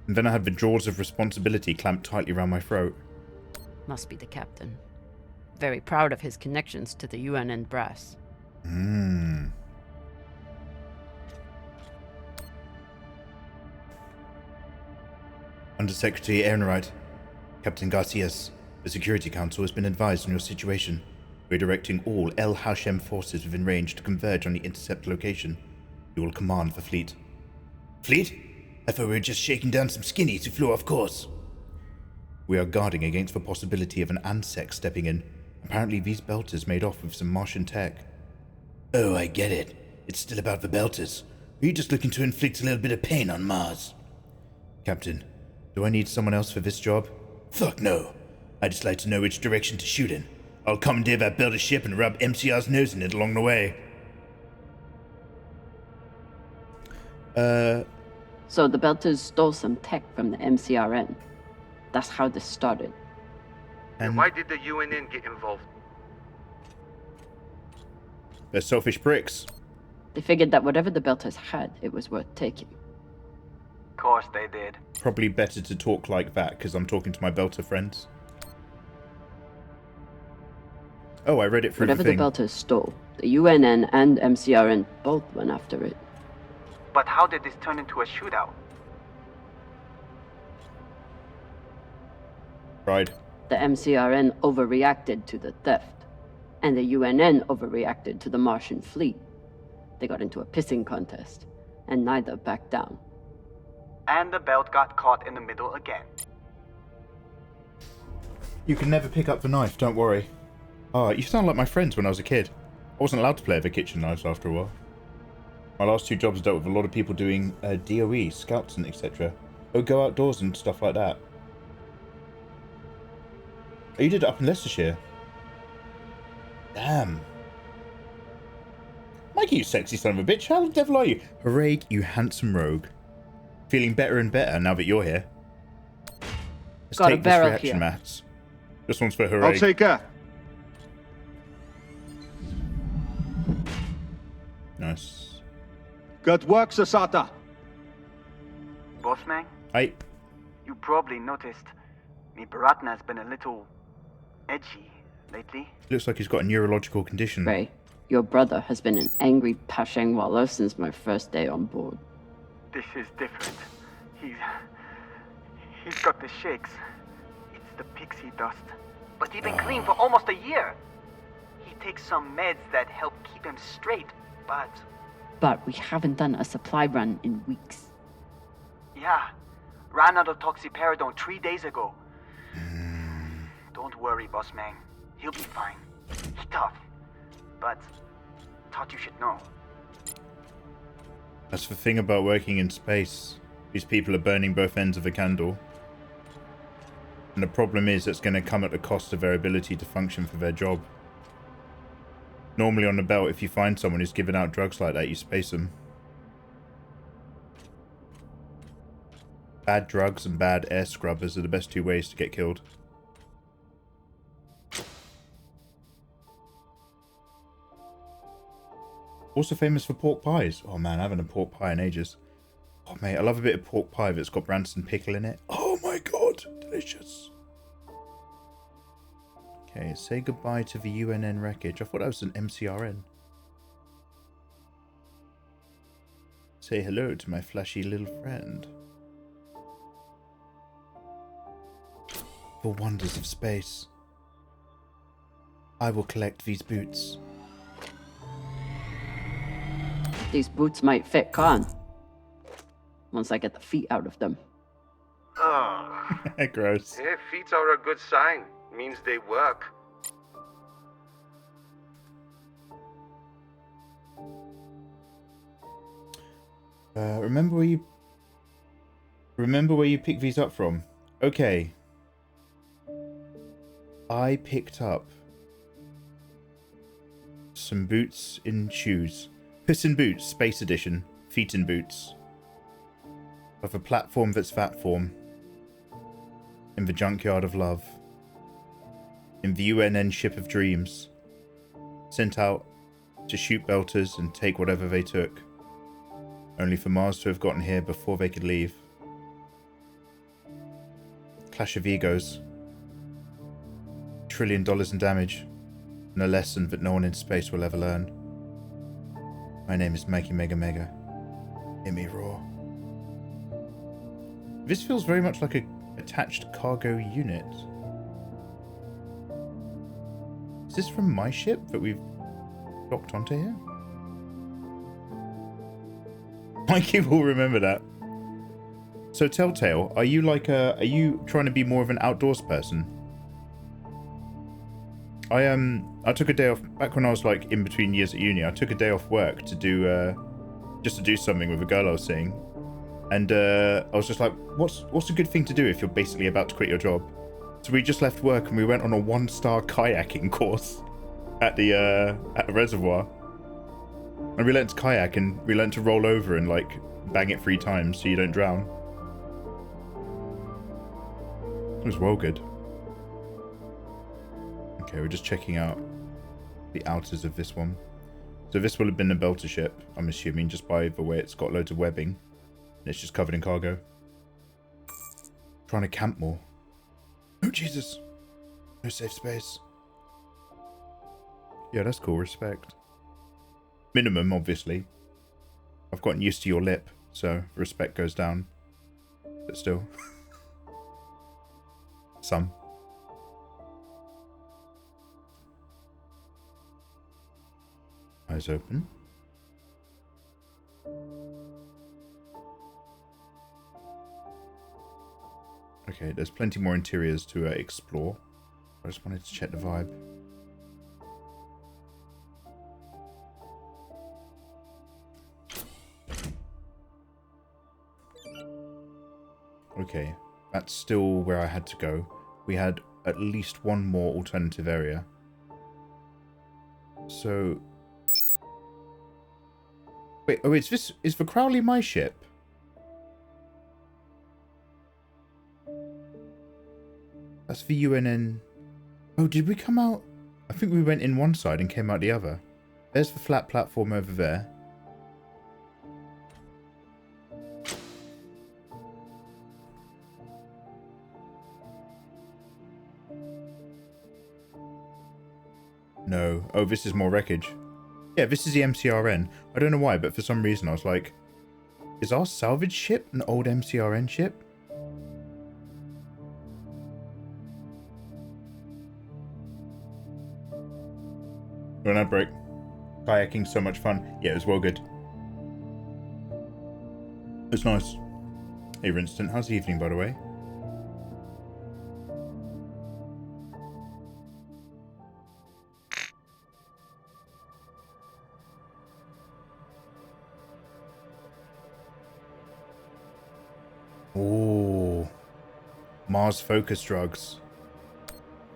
And then I had the jaws of responsibility clamped tightly around my throat. Must be the captain. Very proud of his connections to the UNN brass. Undersecretary Ehrenreich, Captain Garcias, the Security Council has been advised on your situation. We're directing all El Hashem forces within range to converge on the intercept location. You will command the fleet. Fleet? I thought we were just shaking down some skinnies who flew off course. We are guarding against the possibility of an Ansec stepping in. Apparently these belters made off with some Martian tech. Oh, I get it. It's still about the belters. Are you just looking to inflict a little bit of pain on Mars? Captain, do I need someone else for this job? Fuck no. I'd just like to know which direction to shoot in. I'll commandeer that belter ship and rub MCR's nose in it along the way. So the Belters stole some tech from the MCRN. That's how this started. And why did the UNN get involved? They're selfish pricks. They figured that whatever the Belters had, it was worth taking. Of course they did. Probably better to talk like that, because I'm talking to my Belter friends. Oh, I read it through whatever the thing. The Belters stole, the UNN and MCRN both went after it. But how did this turn into a shootout? Pride. The MCRN overreacted to the theft, and the UNN overreacted to the Martian fleet. They got into a pissing contest, and neither backed down. And the belt got caught in the middle again. You can never pick up the knife, don't worry. Ah, you sound like my friends when I was a kid. I wasn't allowed to play with the kitchen knives after a while. My last 2 jobs dealt with a lot of people doing DOE, scouts and etc. Or go outdoors and stuff like that. Oh, you did it up in Leicestershire? Damn. Mikey, you sexy son of a bitch. How the devil are you? Hooray, you handsome rogue. Feeling better and better now that you're here. Let's Got take a barrel this reaction here. mats. This one's for Hooray. I'll take her. Nice. Good work, Sasata. Bossman? Aye. You probably noticed me Baratna's been a little edgy lately. Looks like he's got a neurological condition. Ray, your brother has been an angry Pashang Wallow since my first day on board. This is different. He's got the shakes. It's the pixie dust. But he's been clean for almost a year. He takes some meds that help keep him straight, But we haven't done a supply run in weeks. Yeah, ran out of toxiperidone 3 days ago. Don't worry, boss man. He'll be fine. He's tough. But thought you should know. That's the thing about working in space. These people are burning both ends of a candle. And the problem is it's going to come at the cost of their ability to function for their job. Normally on the belt, if you find someone who's giving out drugs like that, you space them. Bad drugs and bad air scrubbers are the best two ways to get killed. Also famous for pork pies. Oh man, I haven't had a pork pie in ages. Oh mate, I love a bit of pork pie that's got Branston pickle in it. Oh my god, delicious. Okay, say goodbye to the UNN wreckage. I thought that was an MCRN. Say hello to my flashy little friend. The wonders of space. I will collect these boots. These boots might fit Khan. Once I get the feet out of them. Oh. Gross. Yeah, feet are a good sign. Means they work. Remember where you picked these up from? Okay. I picked up some boots in shoes. Puss in Boots, Space Edition. Feet in boots. Of a platform that's that form. In the junkyard of love. In the UNN ship of dreams. Sent out to shoot belters and take whatever they took. Only for Mars to have gotten here before they could leave. Clash of egos. $1 trillion in damage. And a lesson that no one in space will ever learn. My name is Mikey Mega Mega. Hear me roar. This feels very much like a attached cargo unit. Is this from my ship that we've docked onto here? Mikey will remember that. So Telltale, are you like are you trying to be more of an outdoors person? I took a day off back when I was like in between years at uni. I took a day off work to do just to do something with a girl I was seeing, and I was just like, what's a good thing to do if you're basically about to quit your job? So we just left work and we went on a 1-star kayaking course at the reservoir, and we learned to kayak and we learned to roll over and like bang it 3 times so you don't drown. It was well good. Okay, we're just checking out the outers of this one. So this will have been a belter ship, I'm assuming, just by the way it's got loads of webbing. And it's just covered in cargo. Trying to camp more. Oh, Jesus. No safe space. Yeah, that's cool. Respect. Minimum, obviously. I've gotten used to your lip, so respect goes down. But still. Some. Eyes open. Okay, there's plenty more interiors to explore. I just wanted to check the vibe. Okay, that's still where I had to go. We had at least one more alternative area. So... Wait, oh, is the Crowley my ship? That's the UNN. Oh, did we come out? I think we went in one side and came out the other. There's the flat platform over there. No. Oh, this is more wreckage. Yeah, this is the MCRN. I don't know why, but for some reason I was like, is our salvage ship an old MCRN ship? When I break. Kayaking, so much fun. Yeah, it was well good. It was nice. Hey, Winston, how's the evening, by the way? Oh, Mars focus drugs.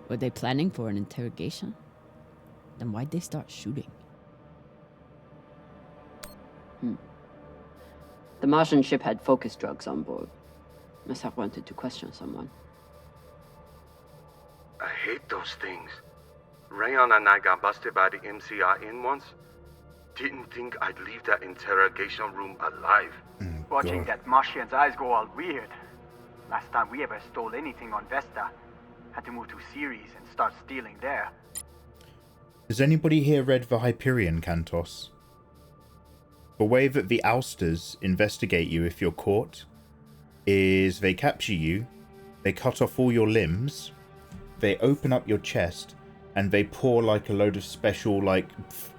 Were they planning for an interrogation? Then why'd they start shooting? The Martian ship had focus drugs on board. Must have wanted to question someone. I hate those things. Rayon and I got busted by the MCIN once. Didn't think I'd leave that interrogation room alive. Watching that Martian's eyes go all weird. Last time we ever stole anything on Vesta, had to move to Ceres and start stealing there. Has anybody here read the Hyperion Cantos? The way that the ousters investigate you if you're caught is they capture you, they cut off all your limbs, they open up your chest, and they pour like a load of special like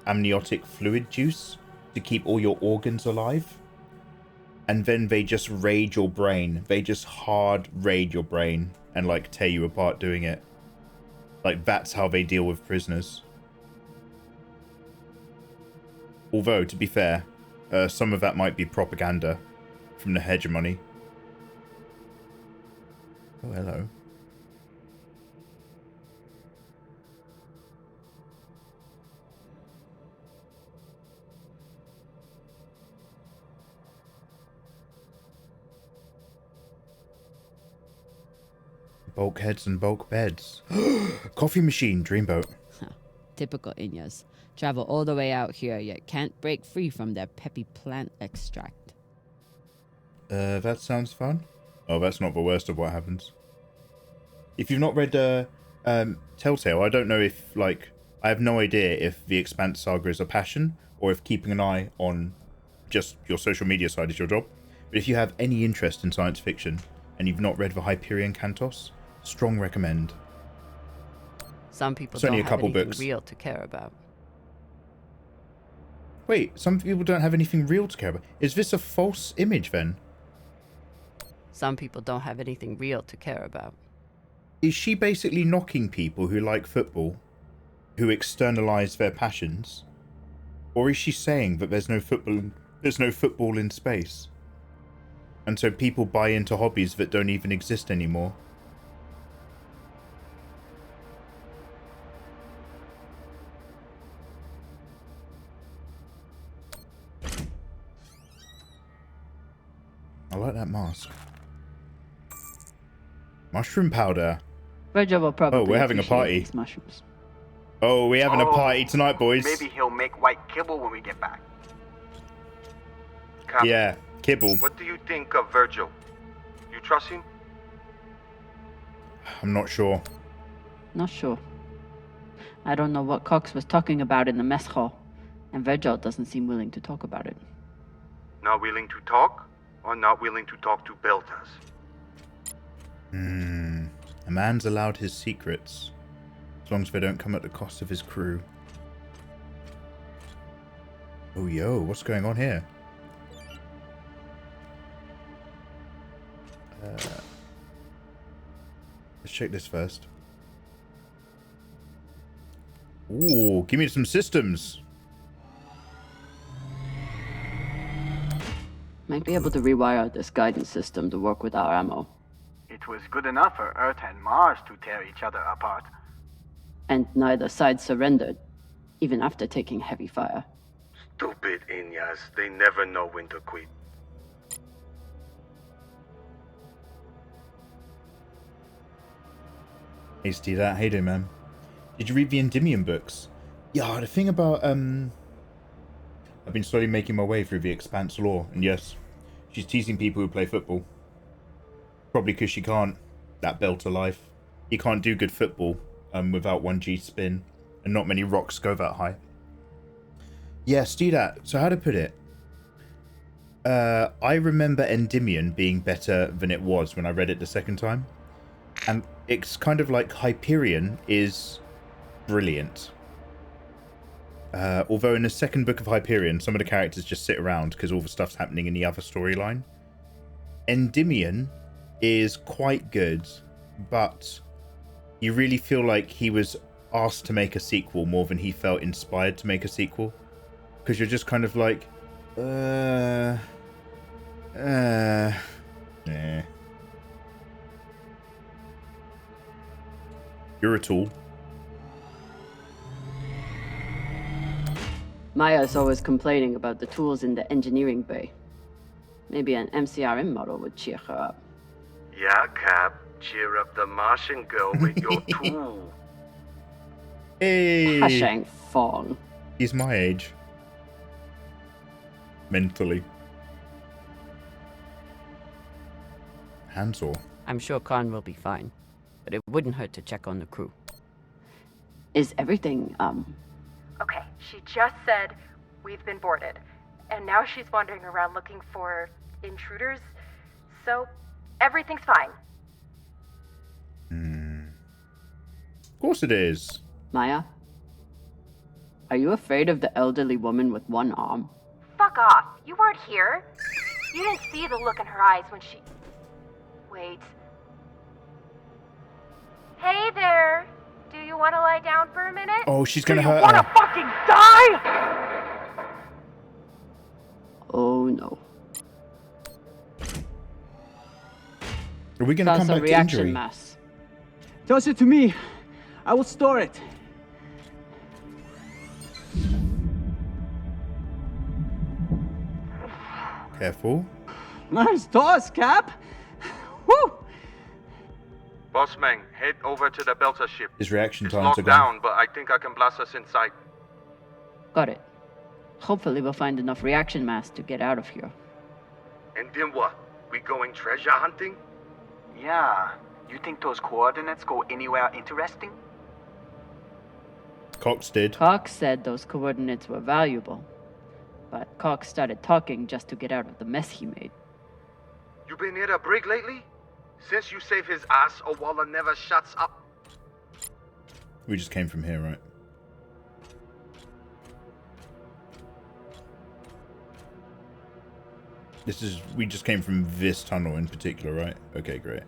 amniotic fluid juice to keep all your organs alive. And then they just raid your brain. They just hard raid your brain and like tear you apart doing it. Like that's how they deal with prisoners. Although, to be fair, some of that might be propaganda from the hegemony. Oh, hello. Bulkheads and bulk beds. Coffee machine, dreamboat. Typical Inyas. Travel all the way out here, yet can't break free from their peppy plant extract. That sounds fun. Oh, that's not the worst of what happens. If you've not read Telltale, I don't know if, like, I have no idea if the Expanse saga is a passion, or if keeping an eye on just your social media side is your job. But if you have any interest in science fiction, and you've not read the Hyperion Cantos, strong recommend. Some people It's don't only a have couple anything books. real to care about. Wait, some people don't have anything real to care about. Is this a false image then? Some people don't have anything real to care about. Is she basically knocking people who like football, who externalize their passions? Or is she saying that there's no football in space? And so people buy into hobbies that don't even exist anymore? I like that mask. Mushroom powder. Virgil will probably Oh, we're having a appreciate party. these mushrooms. Oh, we're having a party tonight, boys. Maybe he'll make white kibble when we get back. Captain, Yeah, kibble. what do you think of Virgil? You trust him? I'm not sure. Not sure. I don't know what Cox was talking about in the mess hall, and Virgil doesn't seem willing to talk about it. Not willing to talk, or not willing to talk to Beltas? A man's allowed his secrets, as long as they don't come at the cost of his crew. Oh, yo, what's going on here? Let's check this first. Ooh, give me some systems. Might be able to rewire this guidance system to work with our ammo. It was good enough for Earth and Mars to tear each other apart. And neither side surrendered, even after taking heavy fire. Stupid Inyas, they never know when to quit. Hasty that. Hey there, man. Did you read the Endymion books? Yeah, the thing about, I've been slowly making my way through the Expanse lore, and yes, she's teasing people who play football. Probably because she can't. That belter life. You can't do good football without 1G spin, and not many rocks go that high. Yes, do that. So how to put it? I remember Endymion being better than it was when I read it the second time. And it's kind of like Hyperion is brilliant. Although in the second book of Hyperion, some of the characters just sit around because all the stuff's happening in the other storyline. Endymion is quite good, but you really feel like he was asked to make a sequel more than he felt inspired to make a sequel. Because you're just kind of like, nah. You're a tool. Maya's always complaining about the tools in the engineering bay. Maybe an MCRM model would cheer her up. Yeah, Cap. Cheer up the Martian girl with your tool. Hey! Hashang Fong. He's my age. Mentally. Handsaw. I'm sure Khan will be fine, but it wouldn't hurt to check on the crew. Is everything, Okay, she just said we've been boarded, and now she's wandering around looking for intruders, so everything's fine. Of course it is. Maya? Are you afraid of the elderly woman with one arm? Fuck off. You weren't here. You didn't see the look in her eyes when she... Wait. Hey there. Do you want to lie down for a minute? Oh, she's gonna Do hurt you want to her. fucking die? Oh no. Are we gonna come back to reaction injury? mass. Toss it to me. I will store it. Careful. Nice toss, Cap. Woo! Bossman, head over to the Belter ship. His reaction It's times locked are gone. down, but I think I can blast us inside. Got it. Hopefully we'll find enough reaction mass to get out of here. And then what? We going treasure hunting? Yeah. You think those coordinates go anywhere interesting? Cox did. Cox said those coordinates were valuable, but Cox started talking just to get out of the mess he made. You been near a brig lately? Since you save his ass, Owala never shuts up. We just came from here, right? We just came from this tunnel in particular, right? Okay, great.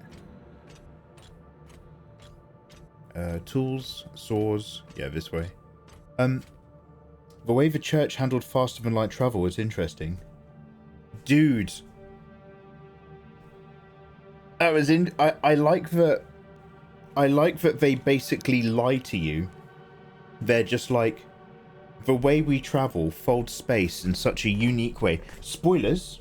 Tools, saws, yeah, this way. The way the church handled faster than light travel was interesting. Dude. That was I like that they basically lie to you. They're just like, the way we travel folds space in such a unique way. Spoilers.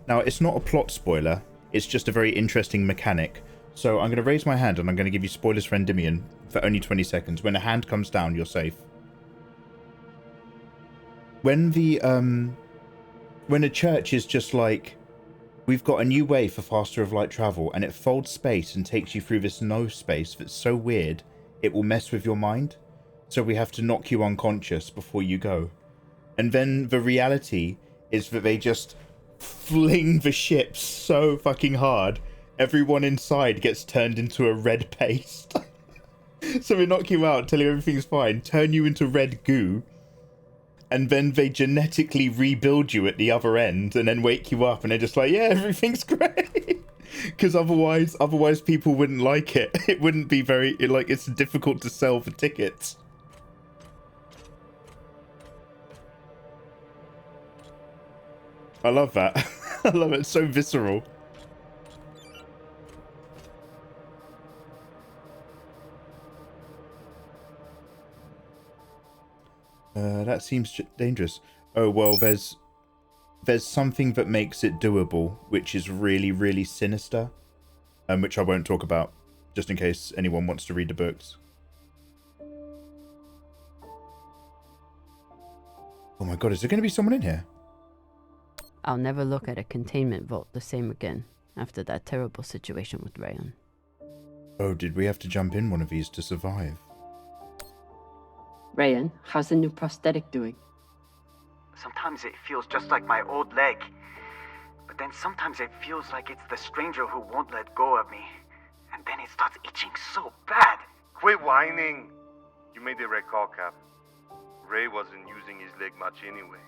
Now, it's not a plot spoiler. It's just a very interesting mechanic. So I'm going to raise my hand and I'm going to give you spoilers for Endymion for only 20 seconds. When a hand comes down, you're safe. When a church is just like, we've got a new way for faster of light travel, and it folds space and takes you through this no space that's so weird, it will mess with your mind. So we have to knock you unconscious before you go. And then the reality is that they just fling the ship so fucking hard, everyone inside gets turned into a red paste. So they knock you out, tell you everything's fine, turn you into red goo, and then they genetically rebuild you at the other end and then wake you up and they're just like, yeah, everything's great. Because otherwise people wouldn't like it. It wouldn't be very, it's difficult to sell for tickets. I love that. I love it. It's so visceral. That seems dangerous. Oh, well, there's something that makes it doable, which is really, really sinister, which I won't talk about, just in case anyone wants to read the books. Oh my god, is there going to be someone in here? I'll never look at a containment vault the same again after that terrible situation with Rayon. Oh, did we have to jump in one of these to survive? Rayan, how's the new prosthetic doing? Sometimes it feels just like my old leg. But then sometimes it feels like it's the stranger who won't let go of me. And then it starts itching so bad. Quit whining. You made the right call, Cap. Ray wasn't using his leg much anyway.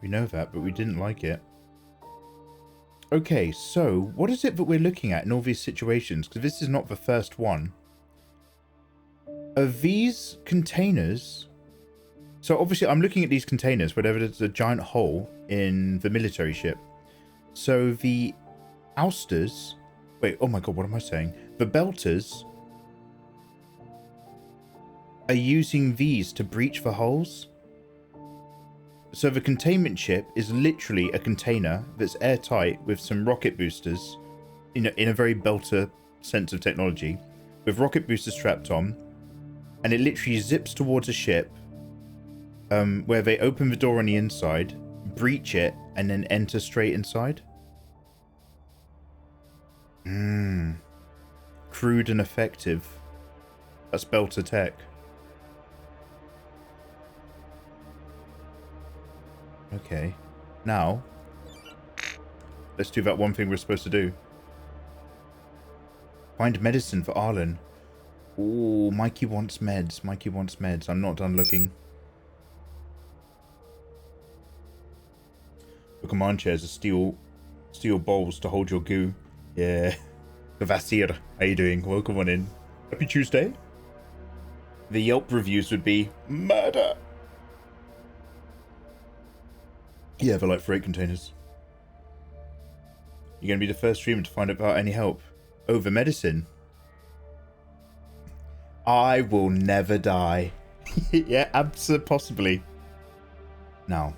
We know that, but we didn't like it. Okay, so what is it that we're looking at in all these situations? Because this is not the first one. Are these containers... So obviously I'm looking at these containers, wherever there's a giant hole in the military ship. So the ousters... Wait, oh my god, what am I saying? The belters are using these to breach the holes. So the containment ship is literally a container that's airtight with some rocket boosters, in a very Belter sense of technology, with rocket boosters strapped on, and it literally zips towards a ship where they open the door on the inside, breach it, and then enter straight inside. Crude and effective. That's Belter tech. Okay, now let's do that one thing we're supposed to do. Find medicine for Arlen. Ooh, Mikey wants meds. Mikey wants meds. I'm not done looking. The command chairs are steel bowls to hold your goo. Yeah. Vasir, how you doing? Welcome on in. Happy Tuesday. The Yelp reviews would be murder. Yeah, they're like freight containers. You're going to be the first streamer to find out about any help. Oh, the medicine. I will never die. Yeah, absolutely, possibly. Now,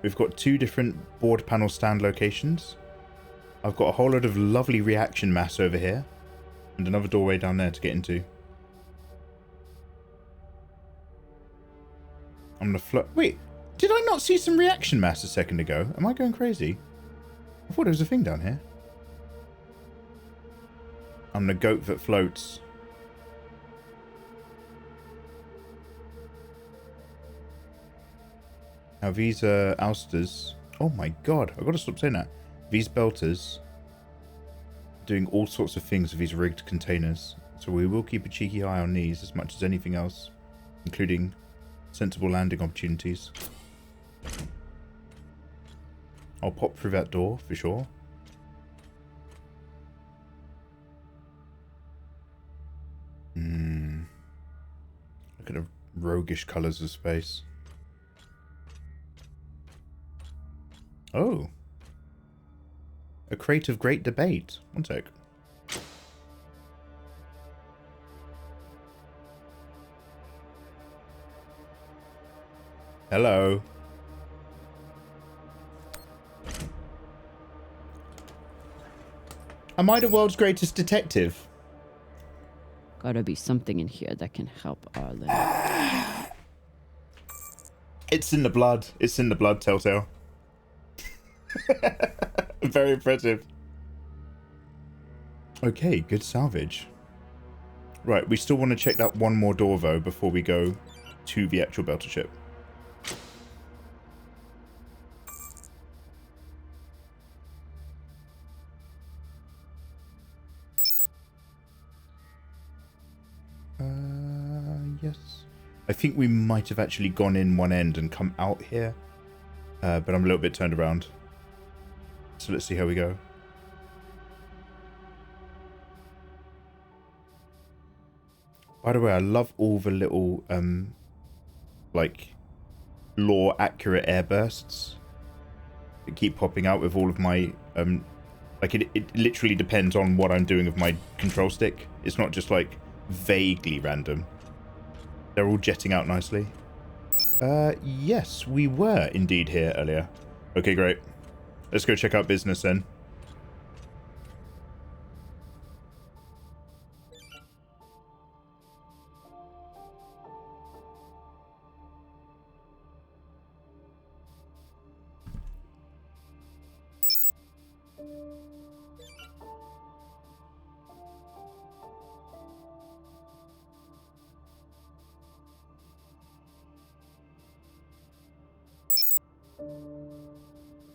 we've got 2 different board panel stand locations. I've got a whole lot of lovely reaction mass over here. And another doorway down there to get into. I'm going to float. Wait, did I not see some reaction mass a second ago? Am I going crazy? I thought there was a thing down here. I'm the goat that floats. Now these are ousters. Oh my god, I've got to stop saying that. These belters doing all sorts of things with these rigged containers. So we will keep a cheeky eye on these as much as anything else, including sensible landing opportunities. I'll pop through that door for sure. Look at the roguish colours of space. Oh. A crate of great debate. One sec. Hello. Am I the world's greatest detective? Gotta be something in here that can help Arlen. It's in the blood. It's in the blood, Telltale. Very impressive. Okay, good salvage. Right, we still want to check that one more door, though, before we go to the actual Belter ship. Yes. I think we might have actually gone in one end and come out here. But I'm a little bit turned around. So let's see how we go. By the way, I love all the little, like, lore accurate airbursts that keep popping out with all of my, like, it literally depends on what I'm doing with my control stick. It's not just, like, vaguely random. They're all jetting out nicely. Yes, we were indeed here earlier. Okay, great. Let's go check out business then.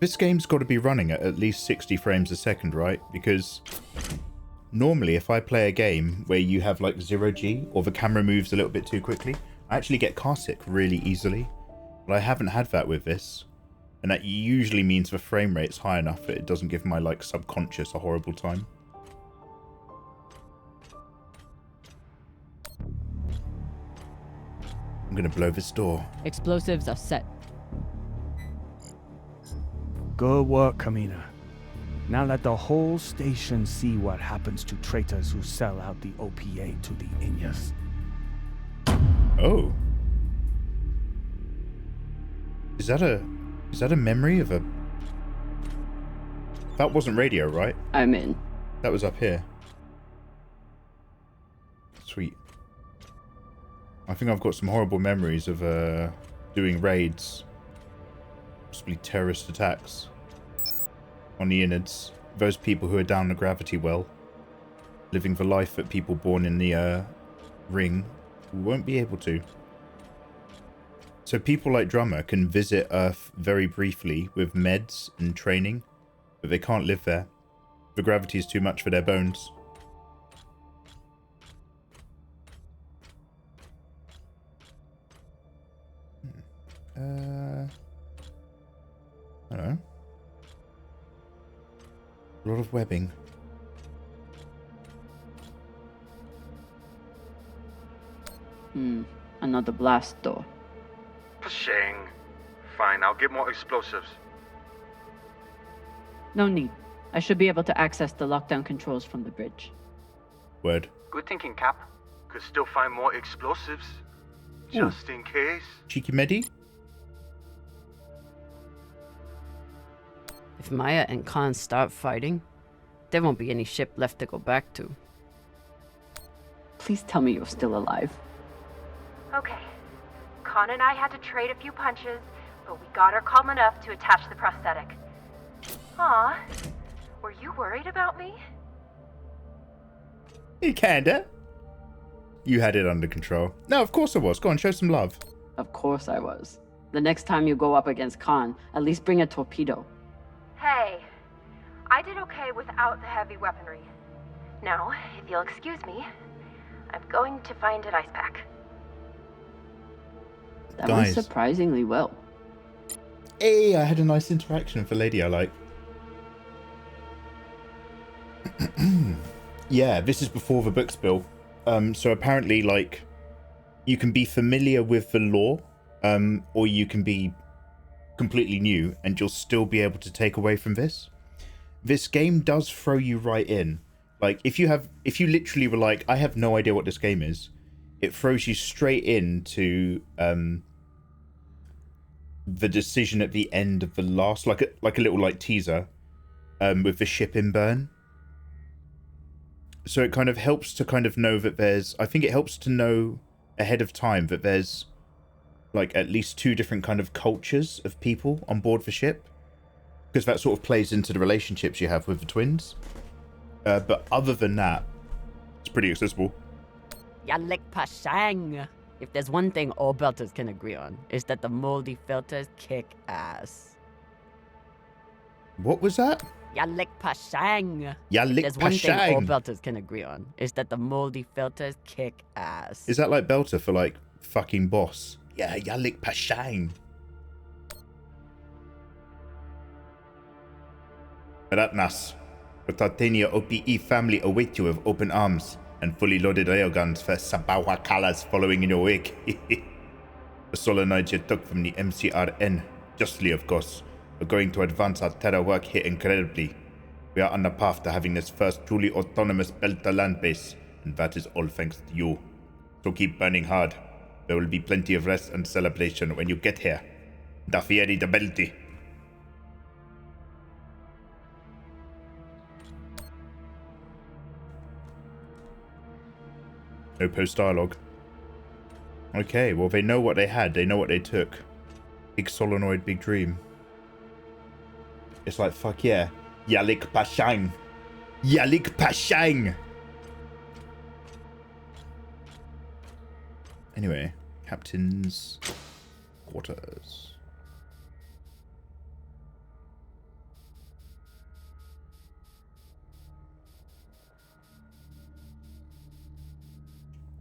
This game's got to be running at least 60 frames a second, right? Because normally if I play a game where you have like 0G or the camera moves a little bit too quickly, I actually get car sick really easily. But I haven't had that with this. And that usually means the frame rate's high enough that it doesn't give my like subconscious a horrible time. I'm gonna blow this door. Explosives are set. Good work, Kamina. Now let the whole station see what happens to traitors who sell out the OPA to the Inyas. Oh. Is that a memory of a... That wasn't radio, right? I'm in. That was up here. Sweet. I think I've got some horrible memories of doing raids. Possibly terrorist attacks. On the innards. Those people who are down the gravity well. Living the life that people born in the ring won't be able to. So people like Drummer can visit Earth very briefly with meds and training, but they can't live there. The gravity is too much for their bones. I don't know. A lot of webbing. Another blast door. Shang. Fine, I'll get more explosives. No need. I should be able to access the lockdown controls from the bridge. Word. Good thinking, Cap. Could still find more explosives. Just in case. Cheeky Medi? If Maya and Khan start fighting, there won't be any ship left to go back to. Please tell me you're still alive. Okay. Khan and I had to trade a few punches, but we got her calm enough to attach the prosthetic. Aw, were you worried about me? Kinda. You had it under control. No, of course I was. Go on, show some love. Of course I was. The next time you go up against Khan, at least bring a torpedo. Hey, I did okay without the heavy weaponry. Now, if you'll excuse me, I'm going to find an ice pack. That went surprisingly well. Hey, I had a nice interaction with a lady I like. Yeah, this is before the book spill. So apparently, like, you can be familiar with the lore, or you can be completely new, and you'll still be able to take away from this. This game does throw you right in. Like, if you literally were like, I have no idea what this game is, it throws you straight into the decision at the end of the last, like a little like teaser, with the ship in burn. So it kind of helps to kind of know that there's, I think it helps to know ahead of time that there's like at least 2 different kind of cultures of people on board the ship, because that sort of plays into the relationships you have with the twins. But other than that, it's pretty accessible. Yalik Pashang. If there's one thing all belters can agree on, is that the moldy filters kick ass. What was that? Yalik Pashang. Yalik There's one thing all Pashang. belters can agree on, is that the moldy filters kick ass. Is that like Belter for like fucking boss? Yeah, Yalik Pashang. Ratnas, the Tartania OPE family await you with open arms and fully loaded railguns for Sabawa Kalas following in your wake. The solenoids you took from the MCRN, justly of course, are going to advance our terror work here incredibly. We are on the path to having this first truly autonomous Belter land base, and that is all thanks to you. So keep burning hard. There will be plenty of rest and celebration when you get here. Da Fieri de Belti. No post-dialogue. Okay, well they know what they had, they know what they took. Big solenoid, big dream. It's like, fuck yeah. Yalik Pashang. Yalik Pashang! Anyway, captain's quarters.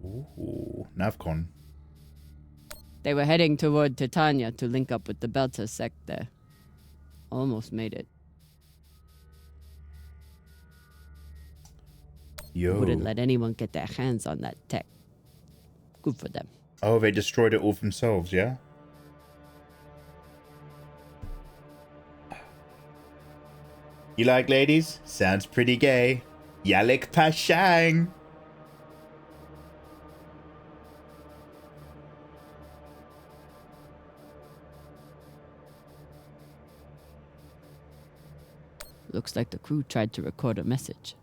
Ooh, Navcon. They were heading toward Titania to link up with the Belter sect there. Almost made it. Yo. Wouldn't let anyone get their hands on that tech. Good for them. Oh, they destroyed it all themselves, yeah? You like ladies? Sounds pretty gay. Yalik Pashang! Looks like the crew tried to record a message.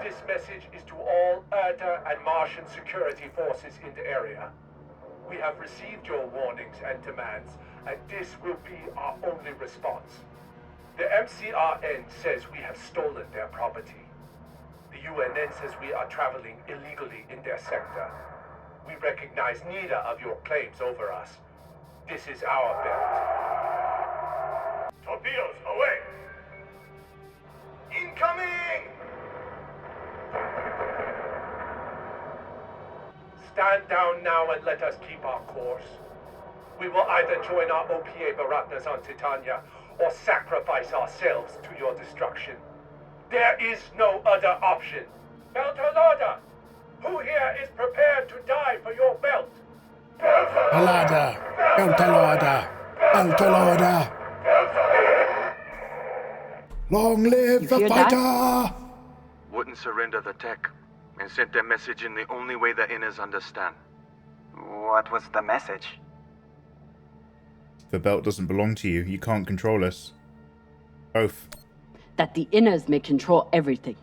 This message is to all Earther and Martian security forces in the area. We have received your warnings and demands, and this will be our only response. The MCRN says we have stolen their property. The UNN says we are traveling illegally in their sector. We recognize neither of your claims over us. This is our belt. Torpedoes, away! Incoming! Stand down now and let us keep our course. We will either join our OPA Baratnas on Titania or sacrifice ourselves to your destruction. There is no other option. Beltalada! Who here is prepared to die for your belt? Alada! Beltalada! Beltalada! Long live the fighter! Wouldn't surrender the tech and sent their message in the only way the inners understand. What was the message? The belt doesn't belong to you. You can't control us. Both. That the inners may control everything,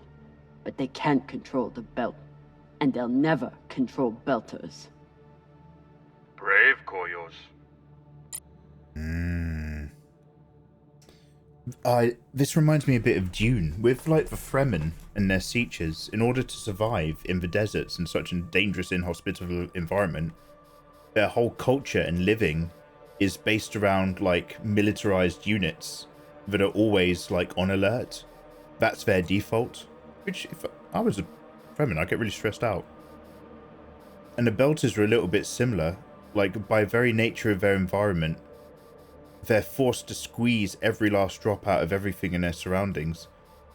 but they can't control the belt. And they'll never control belters. Brave, Koyos. This reminds me a bit of Dune, with like the Fremen and their Seiches. In order to survive in the deserts in such a dangerous, inhospitable environment, their whole culture and living is based around like militarized units that are always like on alert. That's their default. Which, if I was a Fremen, I'd get really stressed out. And the Belters are a little bit similar. Like, by very nature of their environment, they're forced to squeeze every last drop out of everything in their surroundings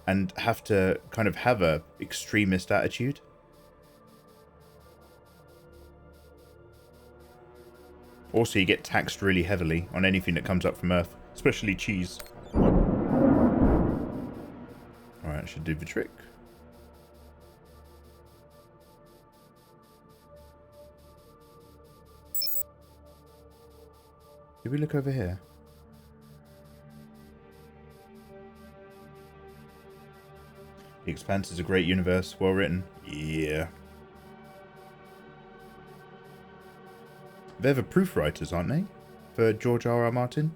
and have to kind of have a extremist attitude. Also, you get taxed really heavily on anything that comes up from Earth, especially cheese. Alright, I should do the trick. Did we look over here? The Expanse is a great universe, well written. Yeah. They're the proof writers, aren't they? For George R.R. Martin?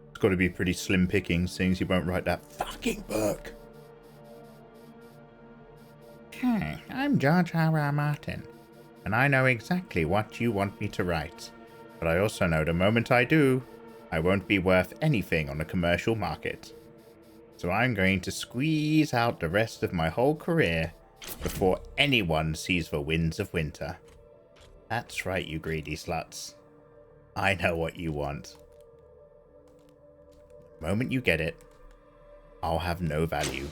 It's got to be pretty slim pickings, seeing as he won't write that fucking book. Hi, I'm George R.R. Martin, and I know exactly what you want me to write. But I also know the moment I do, I won't be worth anything on the commercial market. So I'm going to squeeze out the rest of my whole career before anyone sees the winds of winter. That's right, you greedy sluts. I know what you want. The moment you get it, I'll have no value.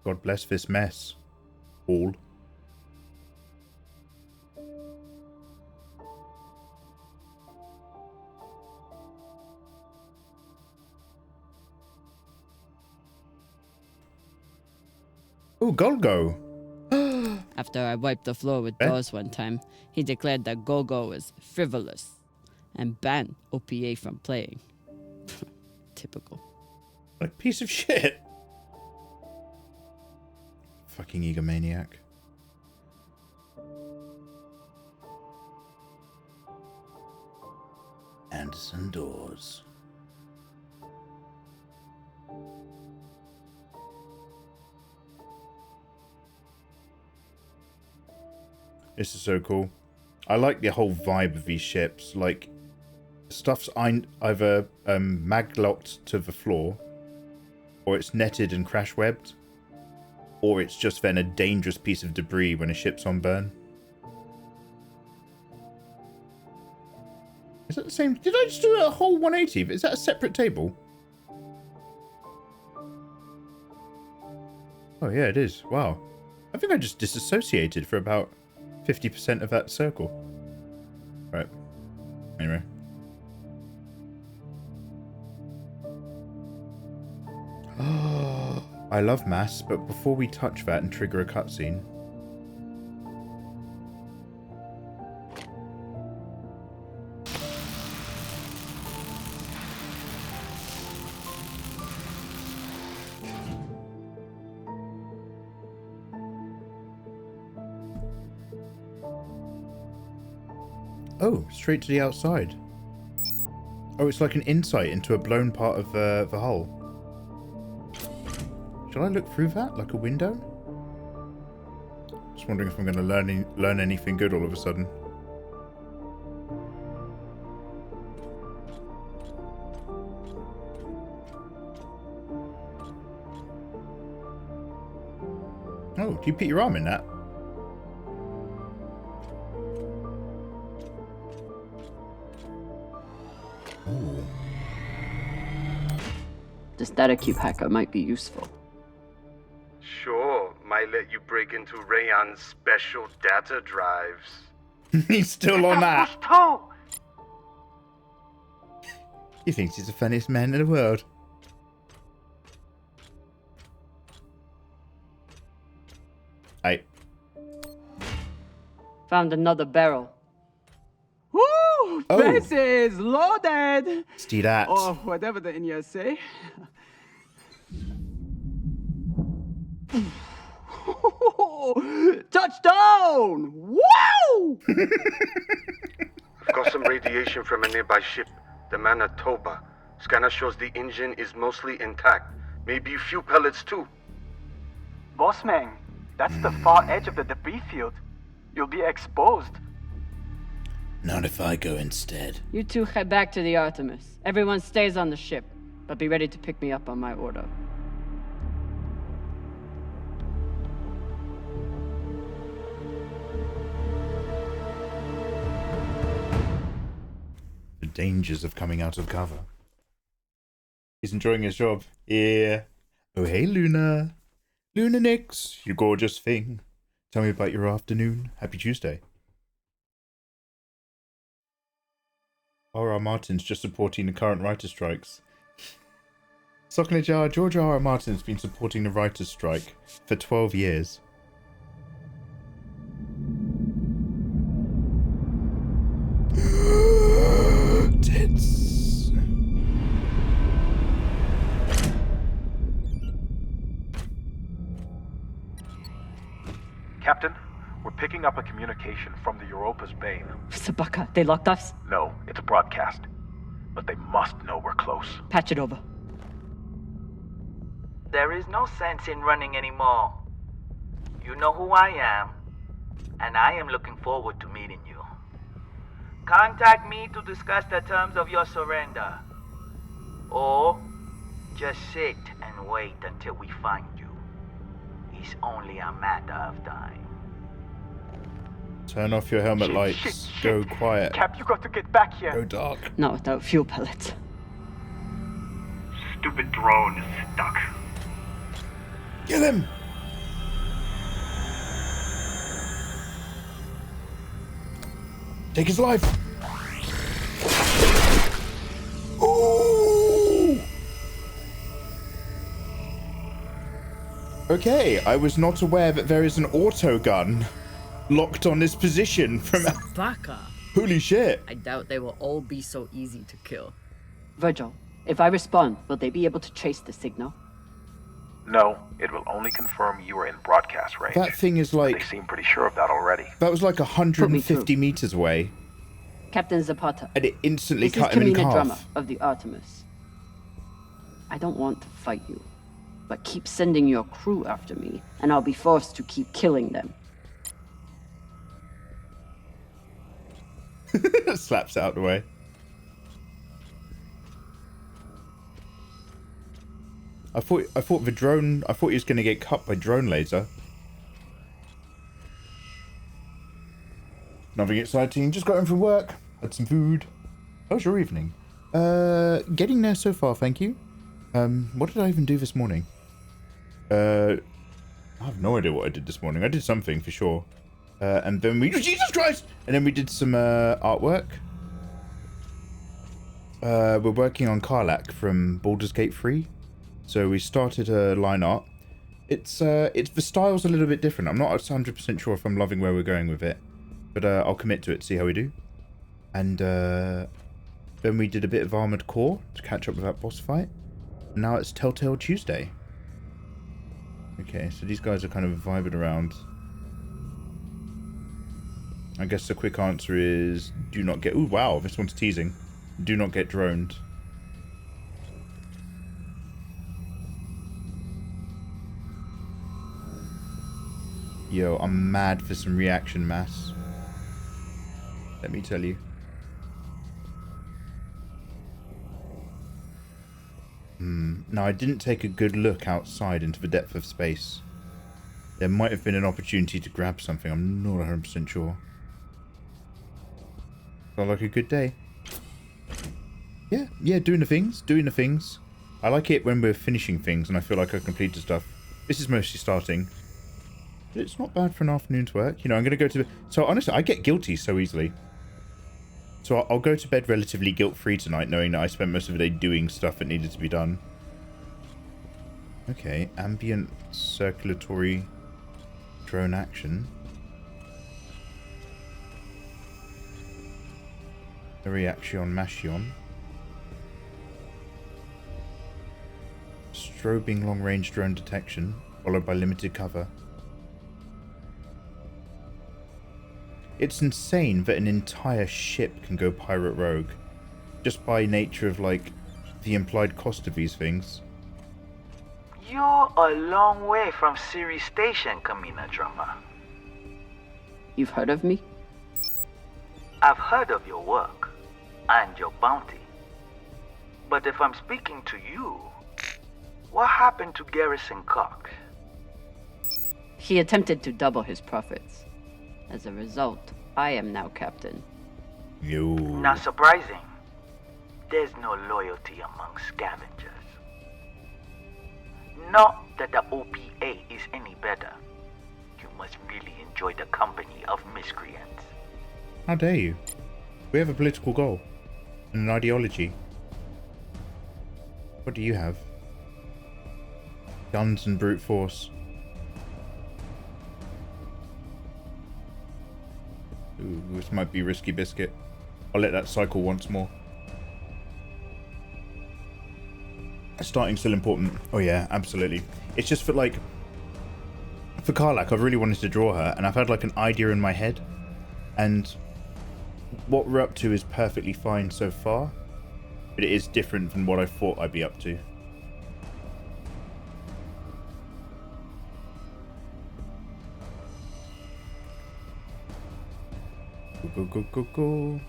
God bless this mess. All. Oh, Golgo. After I wiped the floor with Dawes one time, he declared that Golgo was frivolous and banned OPA from playing. Typical. What a piece of shit. Fucking egomaniac. Anderson Dawes. This is so cool. I like the whole vibe of these ships. Like, stuff's either mag-locked to the floor, or it's netted and crash-webbed, or it's just then a dangerous piece of debris when a ship's on burn. Is that the same? Did I just do a whole 180? Is that a separate table? Oh yeah, it is. Wow. I think I just disassociated for about 50% of that circle. Right. Anyway. I love mass, but before we touch that and trigger a cutscene, Oh, straight to the outside. Oh, it's like an insight into a blown part of the hull. Shall I look through that, like a window? Just wondering if I'm going to learn anything good all of a sudden. Oh, do you put your arm in that? Ooh. The static cube hacker might be useful. Sure, might let you break into Rayon's special data drives. He's still on that. He thinks he's the funniest man in the world. Hey. Found another barrel. Woo! Oh. This is loaded! Let's do that. Or whatever the Indians say. Touchdown! Wow! I've got some radiation from a nearby ship, the Manitoba. Scanner shows the engine is mostly intact. Maybe a few pellets too. Bossman, that's the far edge of the debris field. You'll be exposed. Not if I go instead. You two head back to the Artemis. Everyone stays on the ship, but be ready to pick me up on my order. The dangers of coming out of cover. He's enjoying his job. Yeah. Oh, hey, Luna. Luna Nix, you gorgeous thing. Tell me about your afternoon. Happy Tuesday. R.R. Martin's just supporting the current writer strikes. Sokanajar, George R.R. Martin's been supporting the writer's strike for 12 years. Tits. Captain, we're picking up a communication from the Europa's Bane. Sabaka, they locked us? No, it's a broadcast. But they must know we're close. Patch it over. There is no sense in running anymore. You know who I am, and I am looking forward to meeting you. Contact me to discuss the terms of your surrender. Or just sit and wait until we find you. It's only a matter of time. Turn off your helmet lights. Go quiet. Cap, you got to get back here. Go dark. Not without fuel pellets. Stupid drone is stuck. Kill him! Take his life! Ooh! Okay, I was not aware that there is an auto gun locked on this position from... Baka. Holy shit. I doubt they will all be so easy to kill. Virgil, if I respond, will they be able to trace the signal? No, it will only confirm you are in broadcast range. That thing is like... They seem pretty sure of that already. That was like 150 meters away. Captain Zapata. And it instantly this cut him in Kamina half. Drama of the Artemis. I don't want to fight you, but keep sending your crew after me, and I'll be forced to keep killing them. Slaps it out the way. I thought the drone. I thought he was going to get cut by drone laser. Nothing exciting. Just got home from work. Had some food. How was your evening? Getting there so far, thank you. What did I even do this morning? I have no idea what I did this morning. I did something for sure. And then we... Jesus Christ! And then we did some artwork. We're working on KARLACH from Baldur's Gate 3. So we started a line art. It's the style's a little bit different. I'm not 100% sure if I'm loving where we're going with it. But I'll commit to it, see how we do. And then we did a bit of Armored Core to catch up with that boss fight. And now it's Telltale Tuesday. Okay, so these guys are kind of vibing around. I guess the quick answer is do not get... Ooh, wow, this one's teasing. Do not get droned. Yo, I'm mad for some reaction mass. Let me tell you. Now, I didn't take a good look outside into the depth of space. There might have been an opportunity to grab something. I'm not 100% sure. Felt like a good day. Yeah, doing the things. I like it when we're finishing things and I feel like I completed stuff. This is mostly starting. But it's not bad for an afternoon's work. You know, I'm going to go to... So, honestly, I get guilty so easily. So, I'll go to bed relatively guilt-free tonight, knowing that I spent most of the day doing stuff that needed to be done. Okay, ambient circulatory drone action. Reaction mation. Strobing long-range drone detection, followed by limited cover. It's insane that an entire ship can go pirate rogue, just by nature of, like, the implied cost of these things. You're a long way from Siri Station, Kamina Drummer. You've heard of me? I've heard of your work and your bounty. But if I'm speaking to you, what happened to Garrison Cox? He attempted to double his profits. As a result, I am now captain. Yo. Not surprising. There's no loyalty among scavengers. Not that the OPA is any better. You must really enjoy the company of miscreants. How dare you? We have a political goal. And an ideology. What do you have? Guns and brute force. Ooh, this might be risky biscuit. I'll let that cycle once more. Starting's still important. Oh yeah, absolutely. It's just for, like, for KARLACH, I've really wanted to draw her, and I've had, like, an idea in my head, and what we're up to is perfectly fine so far, but it is different than what I thought I'd be up to. Go.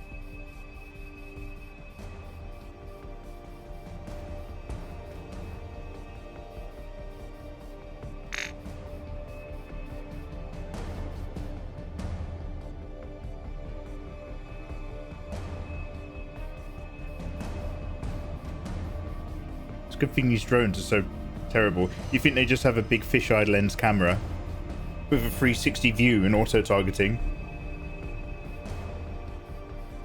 It's a good thing these drones are so terrible. You think they just have a big fisheye lens camera with a 360 view and auto-targeting.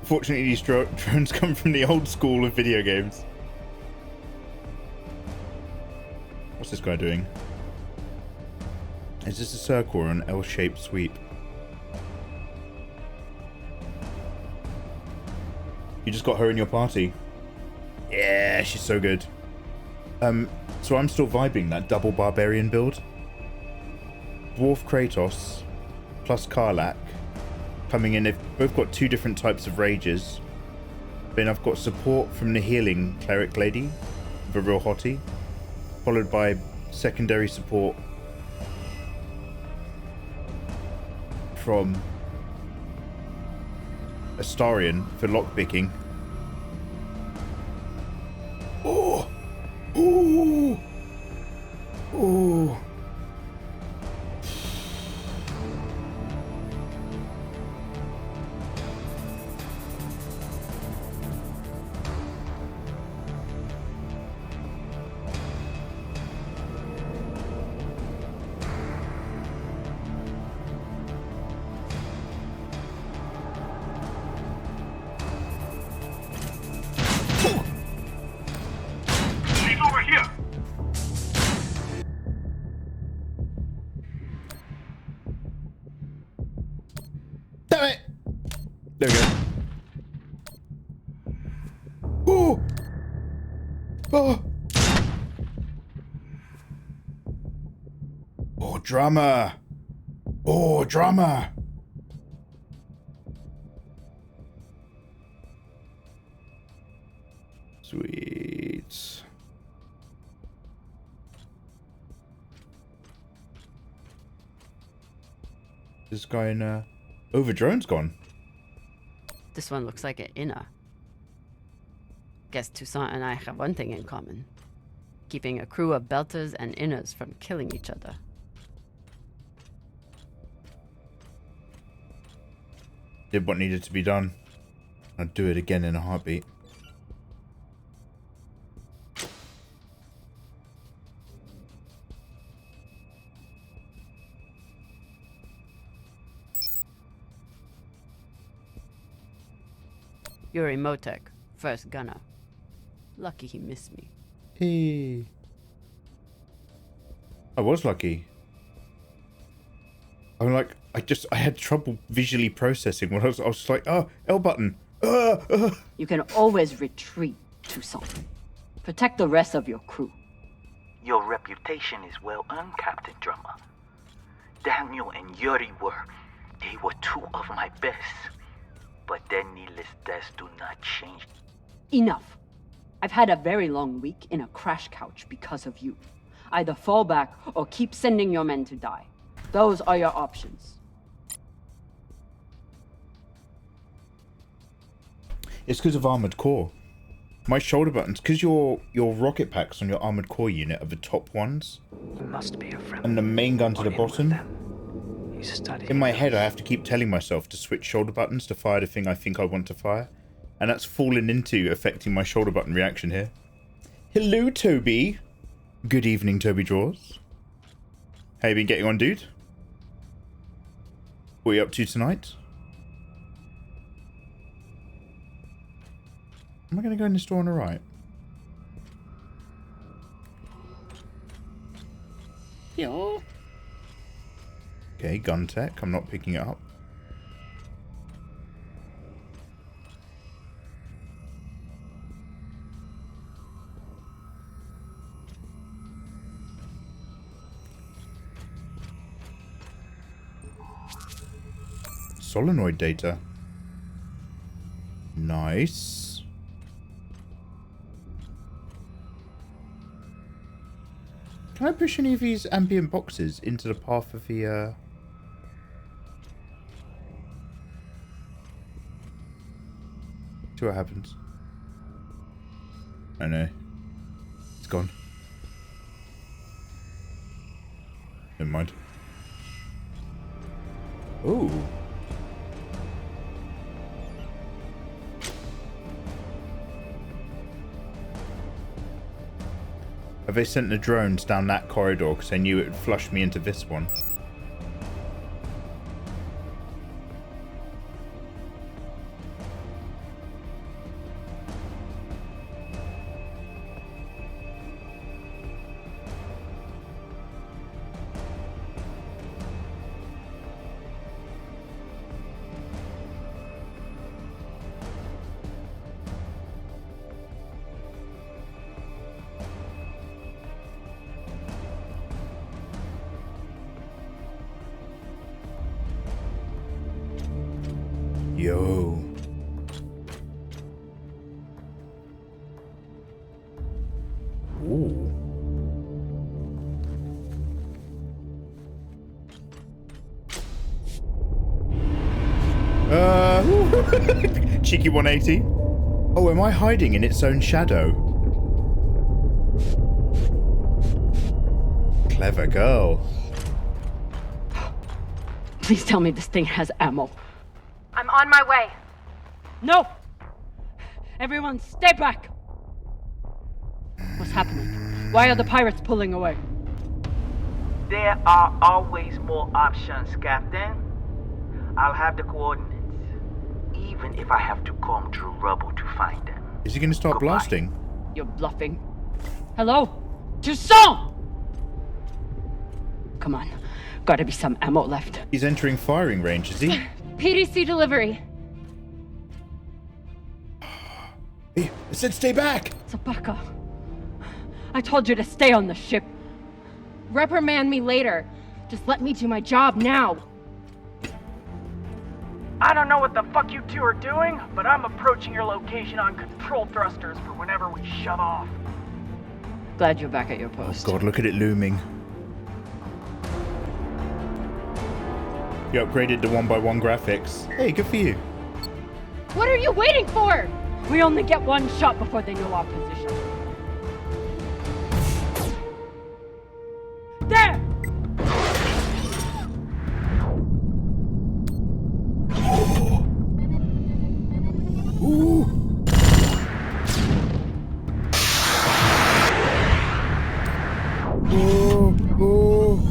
Fortunately, these drones come from the old school of video games. What's this guy doing? Is this a circle or an L-shaped sweep? You just got her in your party. Yeah, she's so good. So I'm still vibing that double barbarian build. Dwarf Kratos plus KARLACH coming in. They've both got two different types of rages. Then I've got support from the healing cleric lady, the real hottie, followed by secondary support from Astarion for lockpicking. Oh! Ooh! Ooh! There we go. Oh! Oh! Oh, drama! Oh, drama! Sweet. This guy in over drone's gone. This one looks like an inner. Guess Toussaint and I have one thing in common. Keeping a crew of belters and inners from killing each other. Did what needed to be done. I'd do it again in a heartbeat. Yuri Motek, first gunner. Lucky he missed me. Hey. I was lucky. I'm like, I had trouble visually processing when I was just like, oh, L button. You can always retreat, Toussaint. Protect the rest of your crew. Your reputation is well earned, Captain Drummer. Daniel and Yuri they were two of my best. But their needless deaths do not change. Enough. I've had a very long week in a crash couch because of you. Either fall back or keep sending your men to die. Those are your options. It's because of armored core. My shoulder buttons, because your rocket packs on your armored core unit are the top ones. You must be a friend. And the main gun to the bottom. In my head, I have to keep telling myself to switch shoulder buttons to fire the thing I think I want to fire. And that's fallen into affecting my shoulder button reaction here. Hello, Toby. Good evening, Toby Draws. How you been getting on, dude? What are you up to tonight? Am I going to go in this door on the right? Yo. Okay, gun tech. I'm not picking it up. Solenoid data. Nice. Can I push any of these ambient boxes into the path of the see what happens. I know. It's gone. Never mind. Ooh. Have they sent the drones down that corridor because they knew it would flush me into this one? Yo. Ooh. Cheeky 180. Oh, am I hiding in its own shadow? Clever girl. Please tell me this thing has ammo. I'm on my way. No! Everyone, stay back! What's happening? Why are the pirates pulling away? There are always more options, Captain. I'll have the coordinates, even if I have to comb through rubble to find them. Is he going to start blasting? You're bluffing. Hello? Toussaint! Come on. Gotta be some ammo left. He's entering firing range, is he? PDC delivery. Hey, I said stay back! Zabaka. I told you to stay on the ship. Reprimand me later. Just let me do my job now. I don't know what the fuck you two are doing, but I'm approaching your location on control thrusters for whenever we shove off. Glad you're back at your post. God, look at it looming. You upgraded to 1x1 graphics. Hey, good for you. What are you waiting for? We only get one shot before they know our position. There! Ooh. Oh, oh.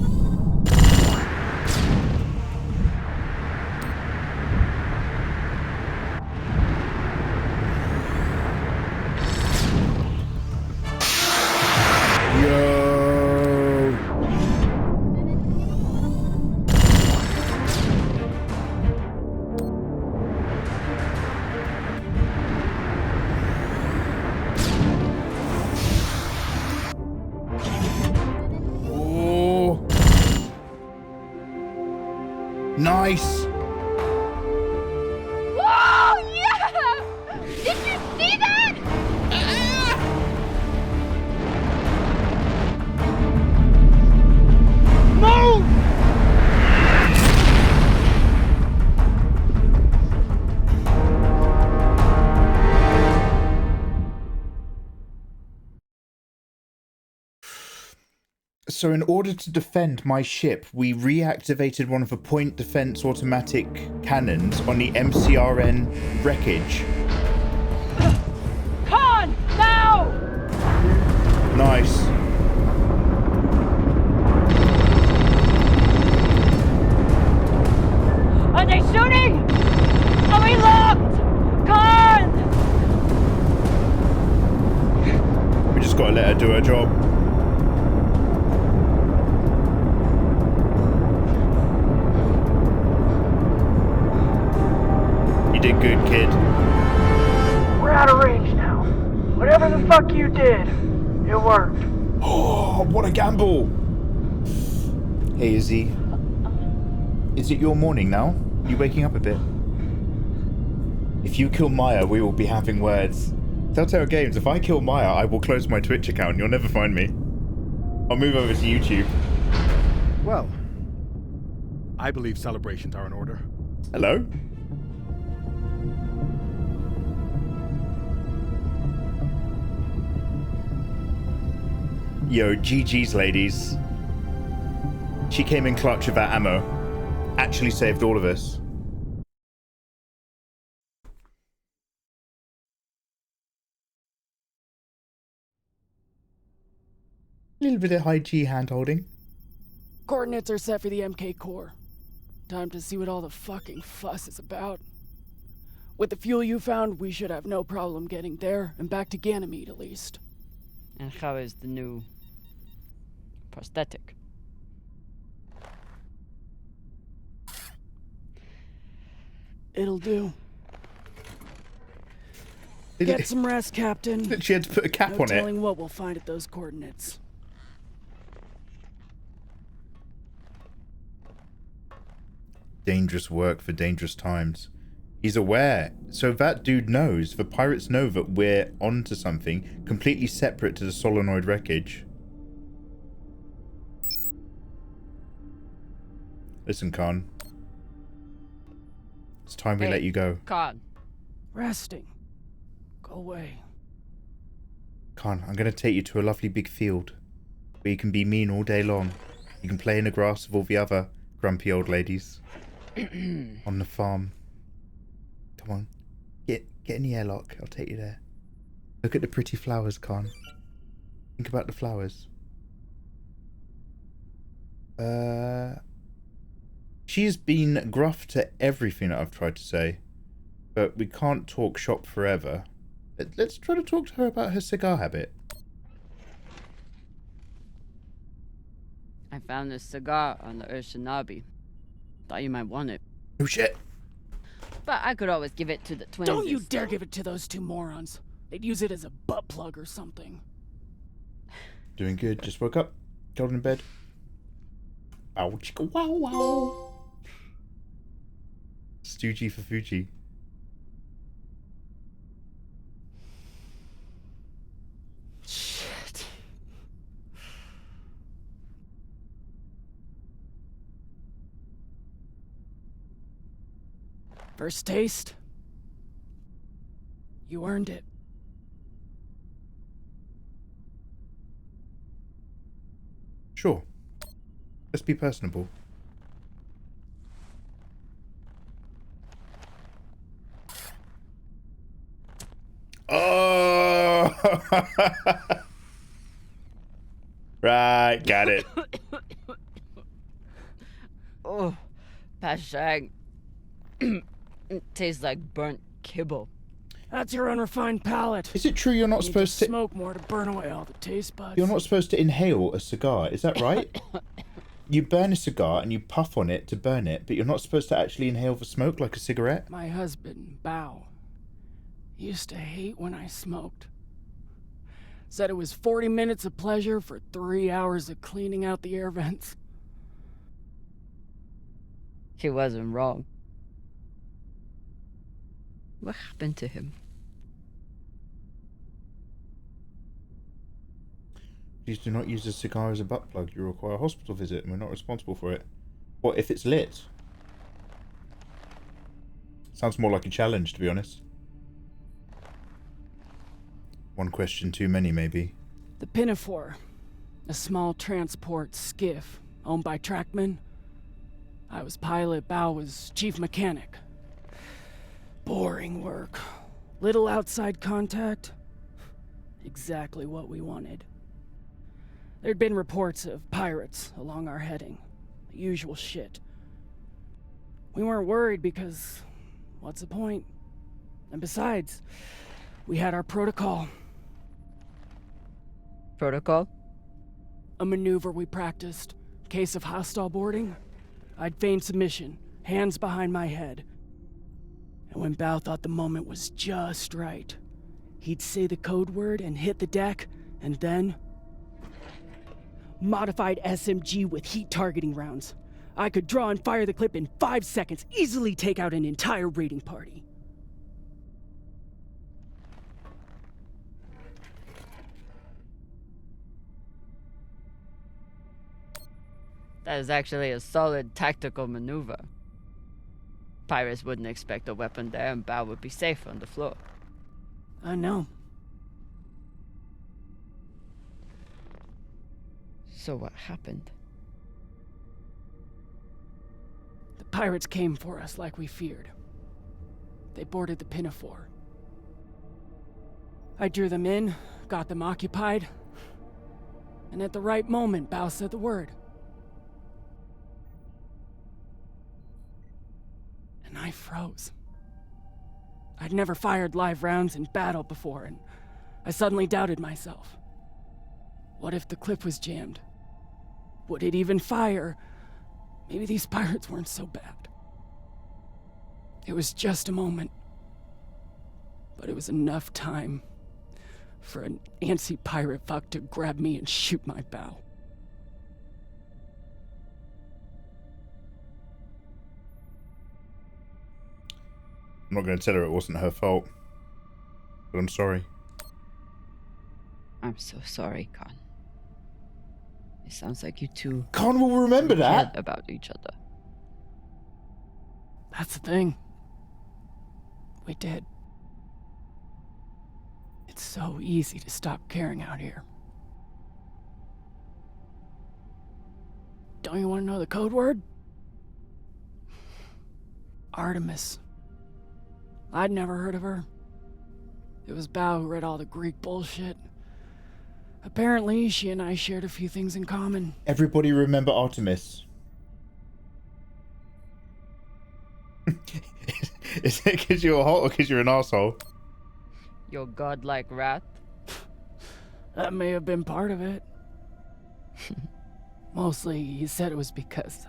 Nice! Whoa! Yeah! Did you see that? Move! So in order to defend my ship, we reactivated one of the point defense automatic cannons on the MCRN wreckage. Con, now! Nice. Are they shooting? Are we locked? Con! We just gotta let her do her job. Did good, kid. We're out of range now. Whatever the fuck you did, it worked. Oh, what a gamble! Hey, Izzy. Is it your morning now? You waking up a bit? If you kill Maya, we will be having words. Telltale Games, if I kill Maya, I will close my Twitch account and you'll never find me. I'll move over to YouTube. Well, I believe celebrations are in order. Hello? Yo, GG's, ladies. She came in clutch with that ammo. Actually saved all of us. A little bit of high G hand holding. Coordinates are set for the MK core. Time to see what all the fucking fuss is about. With the fuel you found, we should have no problem getting there and back to Ganymede at least. And how is the new prosthetic? It'll do. Get some rest, Captain. She had to put a cap no on it. telling what we'll find at those coordinates. Dangerous work for dangerous times. He's aware. So that dude knows. The pirates know that we're onto something completely separate to the solenoid wreckage. Listen, Khan. It's time we let you go. Khan. Resting. Go away. Khan, I'm going to take you to a lovely big field where you can be mean all day long. You can play in the grass with all the other grumpy old ladies on the farm. Come on. Get in the airlock. I'll take you there. Look at the pretty flowers, Khan. Think about the flowers. She's been gruff to everything that I've tried to say. But we can't talk shop forever. Let's try to talk to her about her cigar habit. I found this cigar on the Urshanabi. Thought you might want it. Oh shit. But I could always give it to the twins. Don't you dare give it to those two morons. They'd use it as a butt plug or something. Doing good. Just woke up. Got in bed. Ow, chicka, wow, wow. Stoogie for Fuji. Shit. First taste? You earned it. Sure. Let's be personable. Oh! Right, got it. Oh, Pashang. It tastes like burnt kibble. That's your unrefined palate. Is it true you're not You need supposed to smoke more to burn away all the taste buds? You're not supposed to inhale a cigar, is that right? You burn a cigar and you puff on it to burn it, but you're not supposed to actually inhale the smoke like a cigarette? My husband, Bao, used to hate when I smoked. Said it was 40 minutes of pleasure for 3 hours of cleaning out the air vents. He wasn't wrong. What happened to him? Please do not use a cigar as a butt plug. You require a hospital visit and we're not responsible for it. What if it's lit? Sounds more like a challenge, to be honest. One question too many, maybe. The Pinafore, a small transport skiff owned by Trackman. I was pilot, Bao was chief mechanic. Boring work. Little outside contact. Exactly what we wanted. There'd been reports of pirates along our heading. The usual shit. We weren't worried because, what's the point? And besides, we had our protocol. Protocol? A maneuver we practiced. Case of hostile boarding, I'd feign submission, hands behind my head. And when Bao thought the moment was just right, he'd say the code word and hit the deck, and then... Modified SMG with heat targeting rounds. I could draw and fire the clip in 5 seconds, easily take out an entire raiding party. That is actually a solid tactical maneuver. Pirates wouldn't expect a weapon there, and Bao would be safe on the floor. I know. So what happened? The pirates came for us like we feared. They boarded the Pinafore. I drew them in, got them occupied, and at the right moment, Bao said the word. And I froze. I'd never fired live rounds in battle before, and I suddenly doubted myself. What if the clip was jammed? Would it even fire? Maybe these pirates weren't so bad. It was just a moment. But it was enough time for an antsy pirate fuck to grab me and shoot my bow. I'm not going to tell her it wasn't her fault. But I'm sorry. I'm so sorry, Khan. It sounds like you two... Khan will remember that! ...about each other. That's the thing. We did. It's so easy to stop caring out here. Don't you want to know the code word? Artemis. I'd never heard of her. It was Bao who read all the Greek bullshit. Apparently, she and I shared a few things in common. Everybody remember Artemis. Is it because you're hot or because you're an asshole? Your godlike wrath? That may have been part of it. Mostly, he said it was because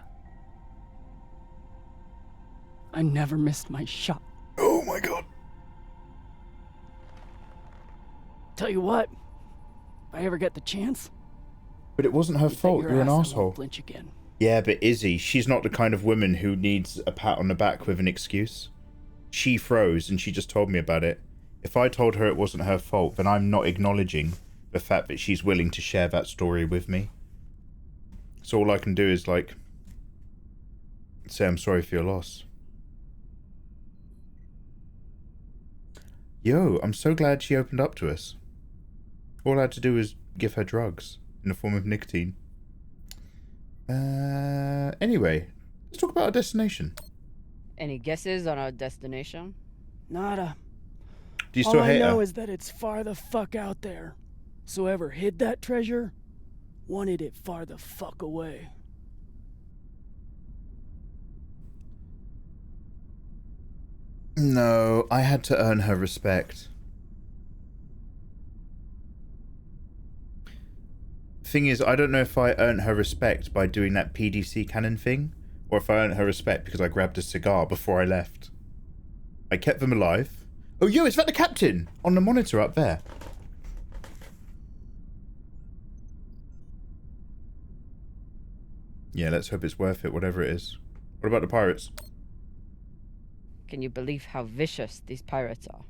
I never missed my shot. Oh my god. Tell you what, if I ever get the chance... But it wasn't her fault, you're an asshole. Flinch again. Yeah, but Izzy, she's not the kind of woman who needs a pat on the back with an excuse. She froze and she just told me about it. If I told her it wasn't her fault, then I'm not acknowledging the fact that she's willing to share that story with me. So all I can do is, like, say I'm sorry for your loss. Yo, I'm so glad she opened up to us. All I had to do was give her drugs in the form of nicotine. Anyway, let's talk about our destination. Any guesses on our destination? Nada. Do you still All I hate know her? is that it's far the fuck out there. So whoever hid that treasure wanted it far the fuck away. No, I had to earn her respect. Thing is, I don't know if I earned her respect by doing that PDC cannon thing, or if I earned her respect because I grabbed a cigar before I left. I kept them alive. Oh, yo, is that the captain? On the monitor up there. Yeah, let's hope it's worth it, whatever it is. What about the pirates? Can you believe how vicious these pirates are?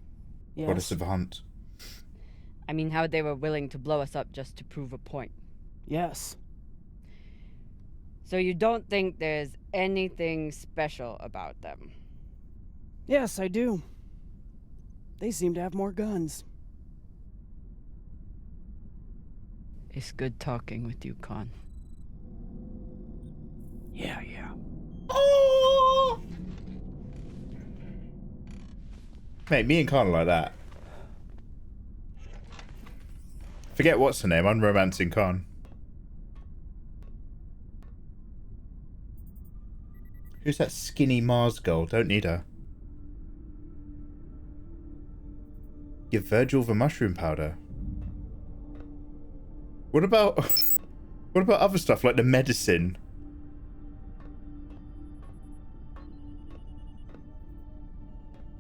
Yes. Goddess of the hunt. I mean, how they were willing to blow us up just to prove a point. Yes. So you don't think there's anything special about them? Yes, I do. They seem to have more guns. It's good talking with you, Khan. Yeah. Oh! Mate, me and Cara like that. Forget what's her name, I'm romancing Khan. Who's that skinny Mars girl? Don't need her. Give Virgil the mushroom powder. What about other stuff like the medicine?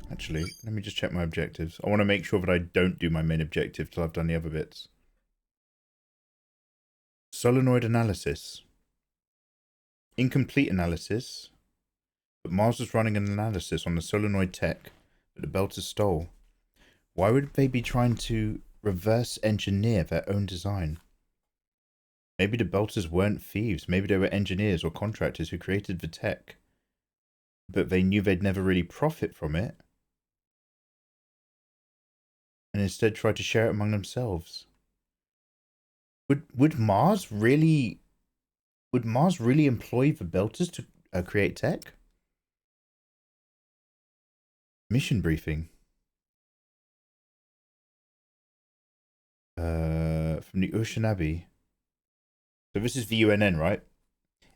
Actually, let me just check my objectives. I want to make sure that I don't do my main objective till I've done the other bits. Solenoid analysis. Incomplete analysis. But Mars was running an analysis on the solenoid tech that the Belters stole. Why would they be trying to reverse engineer their own design? Maybe the Belters weren't thieves. Maybe they were engineers or contractors who created the tech. But they knew they'd never really profit from it. And instead tried to share it among themselves. Would Mars really employ the Belters to create tech? Mission briefing. From the Oceanabi. So this is the UNN, right?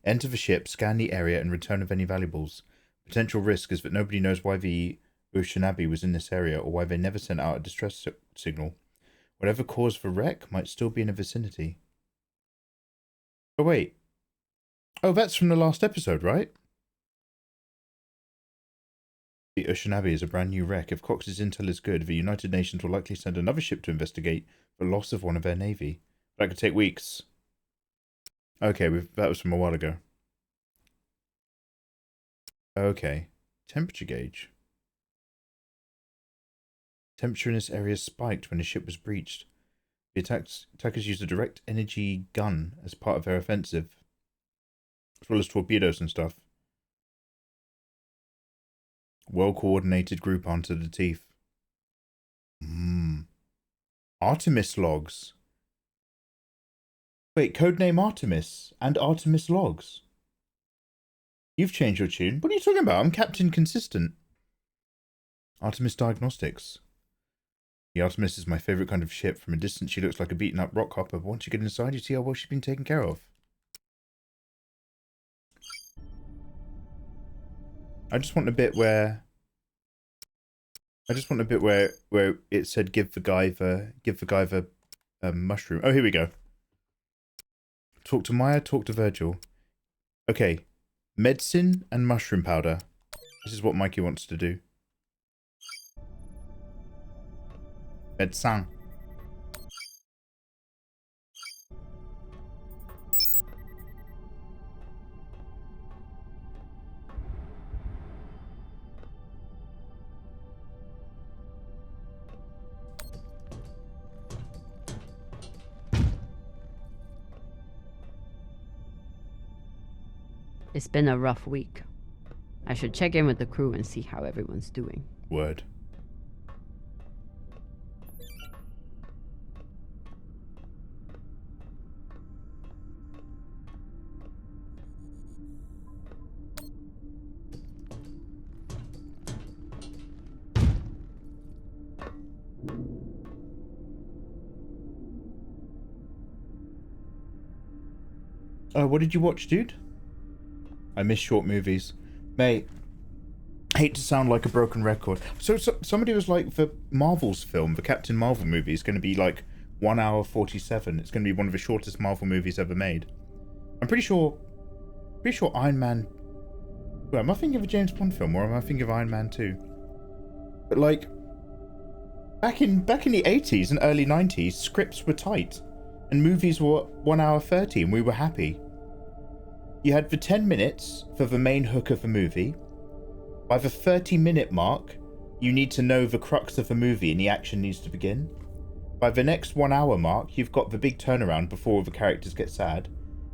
Enter the ship, scan the area, and return with any valuables. Potential risk is that nobody knows why the Oceanabi was in this area, or why they never sent out a distress signal. Whatever caused the wreck might still be in the vicinity. Oh, wait. Oh, that's from the last episode, right? The Oceanabi is a brand new wreck. If Cox's intel is good, the United Nations will likely send another ship to investigate the loss of one of their navy. That could take weeks. Okay, that was from a while ago. Okay. Temperature gauge. Temperature in this area spiked when the ship was breached. The attackers used a direct energy gun as part of their offensive, as well as torpedoes and stuff. Well-coordinated group onto the teeth. Artemis logs. Wait, codename Artemis and Artemis logs. You've changed your tune. What are you talking about? I'm Captain Consistent. Artemis Diagnostics. The Artemis is my favourite kind of ship. From a distance, she looks like a beaten-up rock hopper, but once you get inside, you see how well she's been taken care of. I just want a bit where it said give the guy the mushroom. Oh, here we go. Talk to Maya, talk to Virgil. Okay. Medicine and mushroom powder. This is what Mikey wants to do. Medicine. It's been a rough week. I should check in with the crew and see how everyone's doing. Word. What did you watch, dude? I miss short movies. Mate, hate to sound like a broken record. So somebody was like, the Marvel's film, the Captain Marvel movie, is going to be like 1 hour 47. It's going to be one of the shortest Marvel movies ever made. I'm pretty sure Iron Man... Well, am I thinking of a James Bond film, or am I thinking of Iron Man 2? But like, back in the 80s and early 90s, scripts were tight. And movies were 1 hour 30 and we were happy. You had the 10 minutes for the main hook of the movie. By the 30-minute mark, you need to know the crux of the movie and the action needs to begin. By the next 1 hour mark, you've got the big turnaround before all the characters get sad.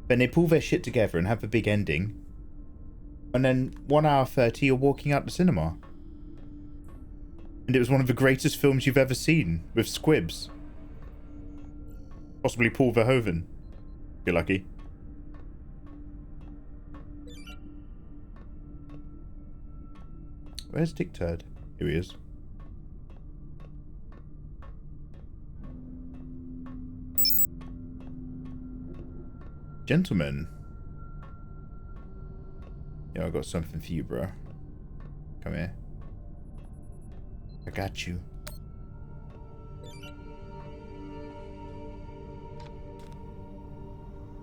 Then they pull their shit together and have the big ending. And then 1 hour 30, you're walking out the cinema. And it was one of the greatest films you've ever seen, with squibs. Possibly Paul Verhoeven. If you're lucky. Where's Dick Turd? Here he is. Gentlemen. Yeah, I got something for you, bro. Come here. I got you.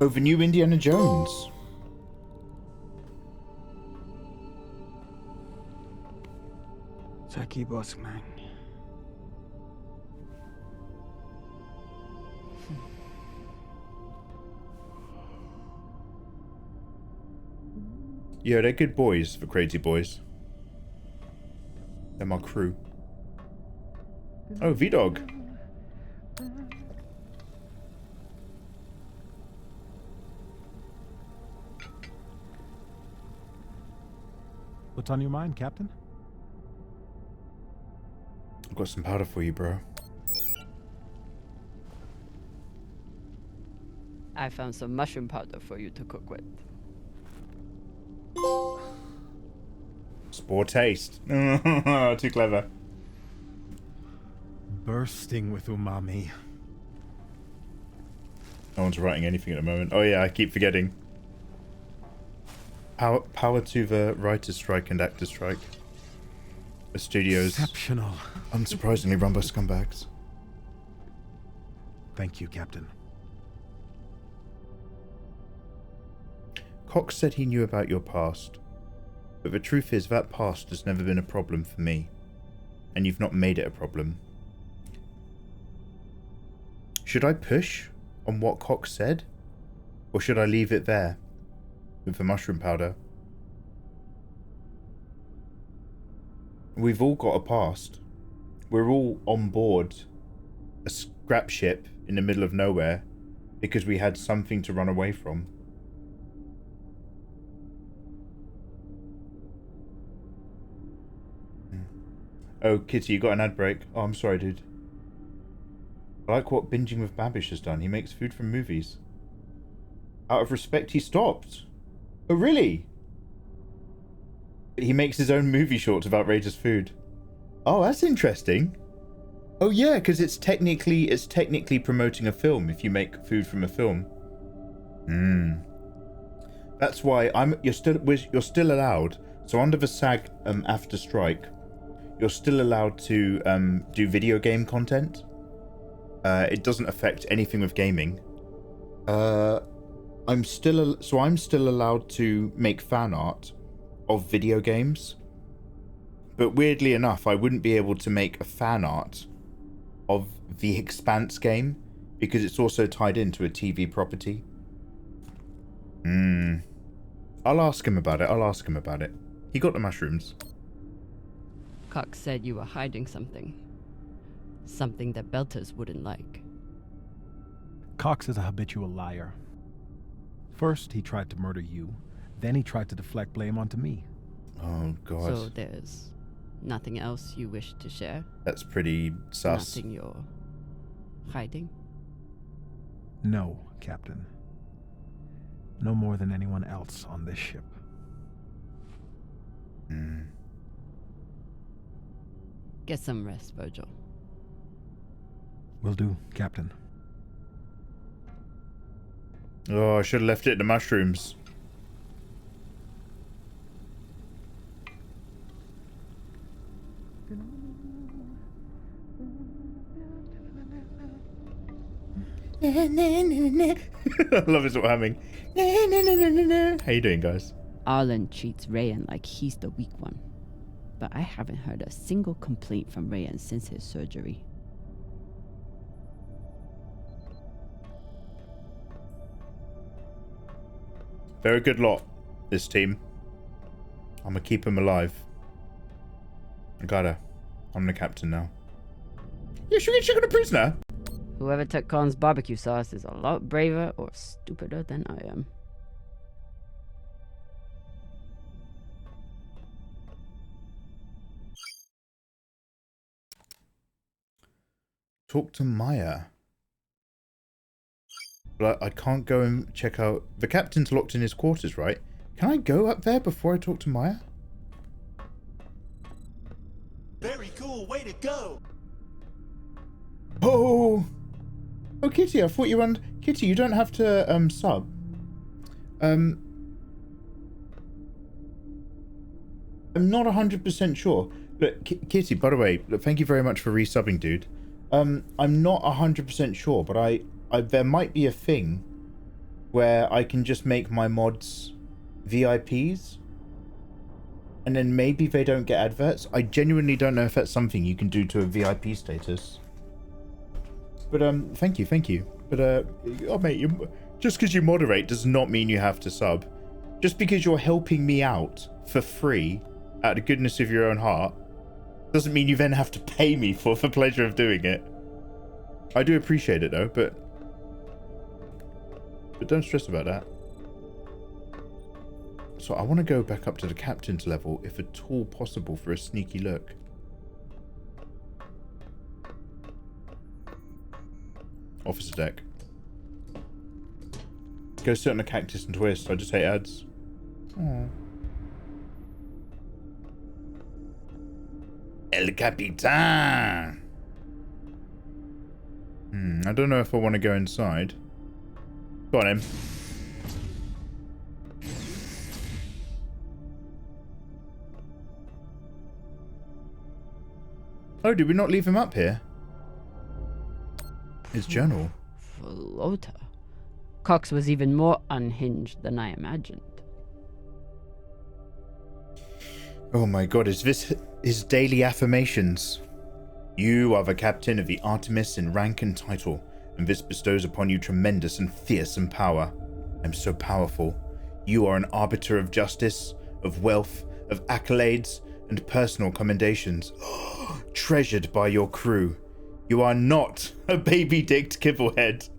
Over new Indiana Jones. Saki boss man. Yeah, they're good boys, the crazy boys. They're my crew. Oh, V-Dog. What's on your mind, Captain? I've got some powder for you, bro. I found some mushroom powder for you to cook with. Spore taste. Too clever. Bursting with umami. No one's writing anything at the moment. Oh yeah, I keep forgetting. Power to the writer's strike and actor's strike. The studios, exceptional, unsurprisingly run by scumbags. Thank you, Captain. Cox said he knew about your past, but the truth is that past has never been a problem for me, and you've not made it a problem. Should I push on what Cox said, or should I leave it there with the mushroom powder? We've all got a past. We're all on board a scrap ship in the middle of nowhere because we had something to run away from. Oh, Kitty, you got an ad break. Oh, I'm sorry, dude. I like what Binging with Babish has done. He makes food from movies. Out of respect, he stopped. Oh, really? He makes his own movie shorts of outrageous food. Oh, that's interesting. Oh yeah, because it's technically promoting a film if you make food from a film. That's why you're still allowed. So under the SAG after strike, you're still allowed to do video game content. It doesn't affect anything with gaming. I'm still allowed to make fan art of video games, but weirdly enough, I wouldn't be able to make a fan art of the Expanse game because it's also tied into a TV property. I'll ask him about it. He got the mushrooms. Cox said you were hiding something. Something that Belters wouldn't like. Cox is a habitual liar. First, he tried to murder you. Then he tried to deflect blame onto me. Oh, God. So there's nothing else you wish to share? That's pretty sus. Nothing you're hiding? No, Captain. No more than anyone else on this ship. Get some rest, Virgil. Will do, Captain. Oh, I should have left it in the mushrooms. I love his humming. How you doing, guys? Arlen treats Rayan like he's the weak one. But I haven't heard a single complaint from Rayan since his surgery. Very good lot, this team. I'm gonna keep him alive. I'm the captain now. Yeah, should we get a prisoner? Whoever took Khan's barbecue sauce is a lot braver or stupider than I am. Talk to Maya. But I can't go and check out... The captain's locked in his quarters, right? Can I go up there before I talk to Maya? Very cool, way to go! Oh! Oh, Kitty, I thought you were Kitty, you don't have to, sub. I'm not 100% sure. Look, Kitty, by the way, look, thank you very much for resubbing, dude. I'm not 100% sure, but I there might be a thing where I can just make my mods VIPs, and then maybe they don't get adverts. I genuinely don't know if that's something you can do to a VIP status. But thank you. But oh mate, just because you moderate does not mean you have to sub. Just because you're helping me out for free out of the goodness of your own heart doesn't mean you then have to pay me for the pleasure of doing it. I do appreciate it though, but don't stress about that. So I want to go back up to the captain's level, if at all possible, for a sneaky look. Officer deck. Go sit on a cactus and twist. I just hate ads. Aww. El Capitan! I don't know if I want to go inside. Go on, Em. Oh, did we not leave him up here? His journal. Floater. Cox was even more unhinged than I imagined. Oh my god, is this his daily affirmations? You are the captain of the Artemis in rank and title, and this bestows upon you tremendous and fearsome power. I'm so powerful. You are an arbiter of justice, of wealth, of accolades, and personal commendations, treasured by your crew. You are not a baby-dicked kibblehead.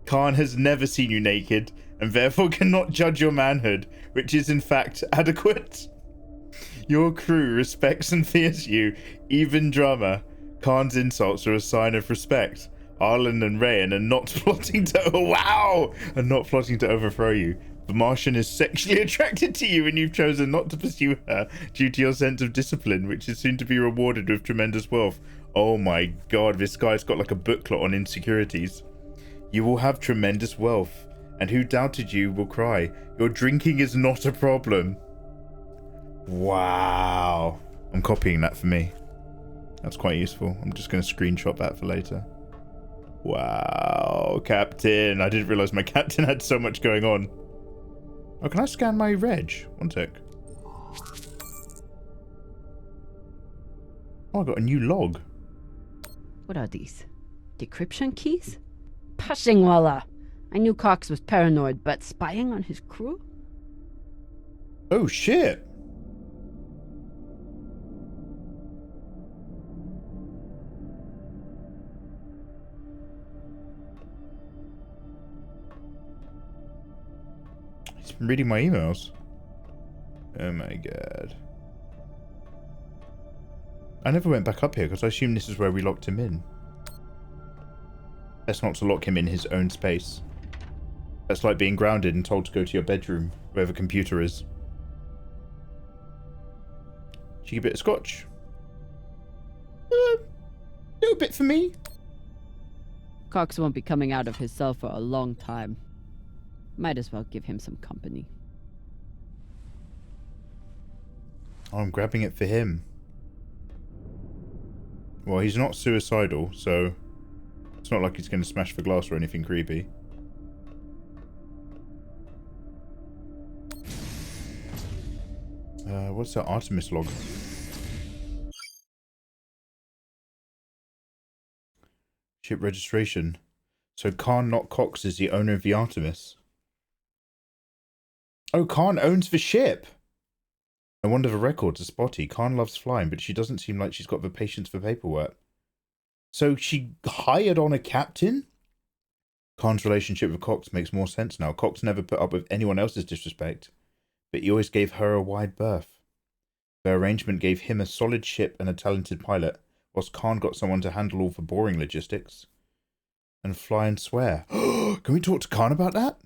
Khan has never seen you naked, and therefore cannot judge your manhood, which is in fact adequate. Your crew respects and fears you, even drama. Khan's insults are a sign of respect. Arlen and Rayan are not plotting to overthrow you. The Martian is sexually attracted to you, and you've chosen not to pursue her due to your sense of discipline, which is soon to be rewarded with tremendous wealth. Oh my god, this guy's got like a booklet on insecurities. You will have tremendous wealth, and who doubted you will cry. Your drinking is not a problem. Wow. I'm copying that for me. That's quite useful. I'm just going to screenshot that for later. Wow, Captain. I didn't realize my captain had so much going on. Oh, can I scan my reg? One sec. Oh, I got a new log. What are these? Decryption keys? Pashingwala! I knew Cox was paranoid, but spying on his crew? Oh, shit. He's been reading my emails. Oh my god. I never went back up here because I assumed this is where we locked him in. That's not to lock him in his own space. That's like being grounded and told to go to your bedroom, where the computer is. Cheeky bit of scotch. Little bit for me. Cox won't be coming out of his cell for a long time. Might as well give him some company. Oh, I'm grabbing it for him. Well, he's not suicidal, so it's not like he's going to smash the glass or anything creepy. What's that Artemis log? Ship registration. So Khan, not Cox, is the owner of the Artemis. Oh, Khan owns the ship! No wonder the records are spotty. Khan loves flying, but she doesn't seem like she's got the patience for paperwork. So she hired on a captain? Khan's relationship with Cox makes more sense now. Cox never put up with anyone else's disrespect, but he always gave her a wide berth. The arrangement gave him a solid ship and a talented pilot, whilst Khan got someone to handle all the boring logistics. And fly and swear. Can we talk to Khan about that?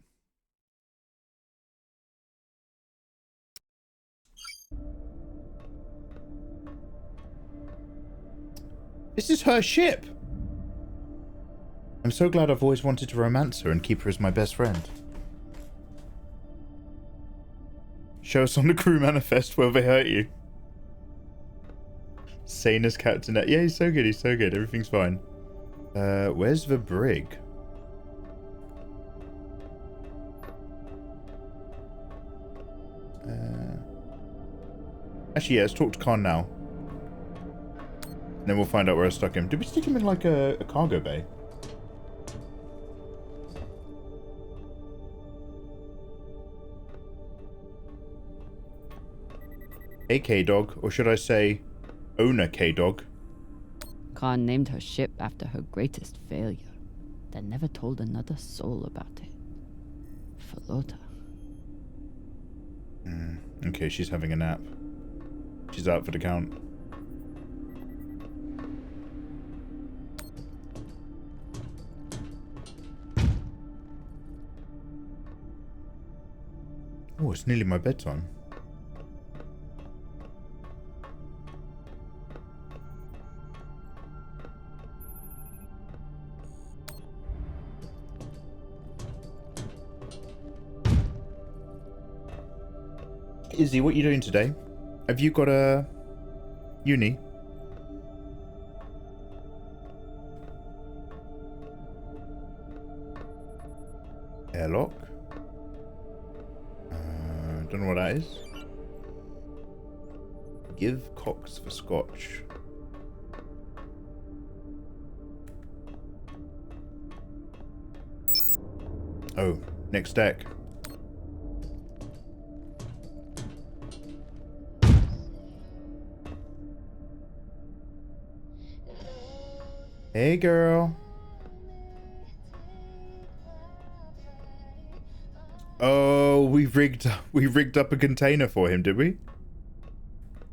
This is her ship! I'm so glad. I've always wanted to romance her and keep her as my best friend. Show us on the crew manifest where they hurt you. Sane as Captain. Yeah, he's so good, he's so good. Everything's fine. Where's the brig? Actually, yeah, let's talk to Khan now. And then we'll find out where I stuck him. Did we stick him in like a cargo bay? A K-Dog, or should I say owner K-Dog? Khan named her ship after her greatest failure, then never told another soul about it. Falota. Okay, she's having a nap. She's out for the count. Oh, it's nearly my bedtime. Izzy, what are you doing today? Have you got a uni? Airlock? Don't know what that is. Give Cox the scotch. Oh, next deck. Hey, girl. Oh, we rigged up a container for him, did we?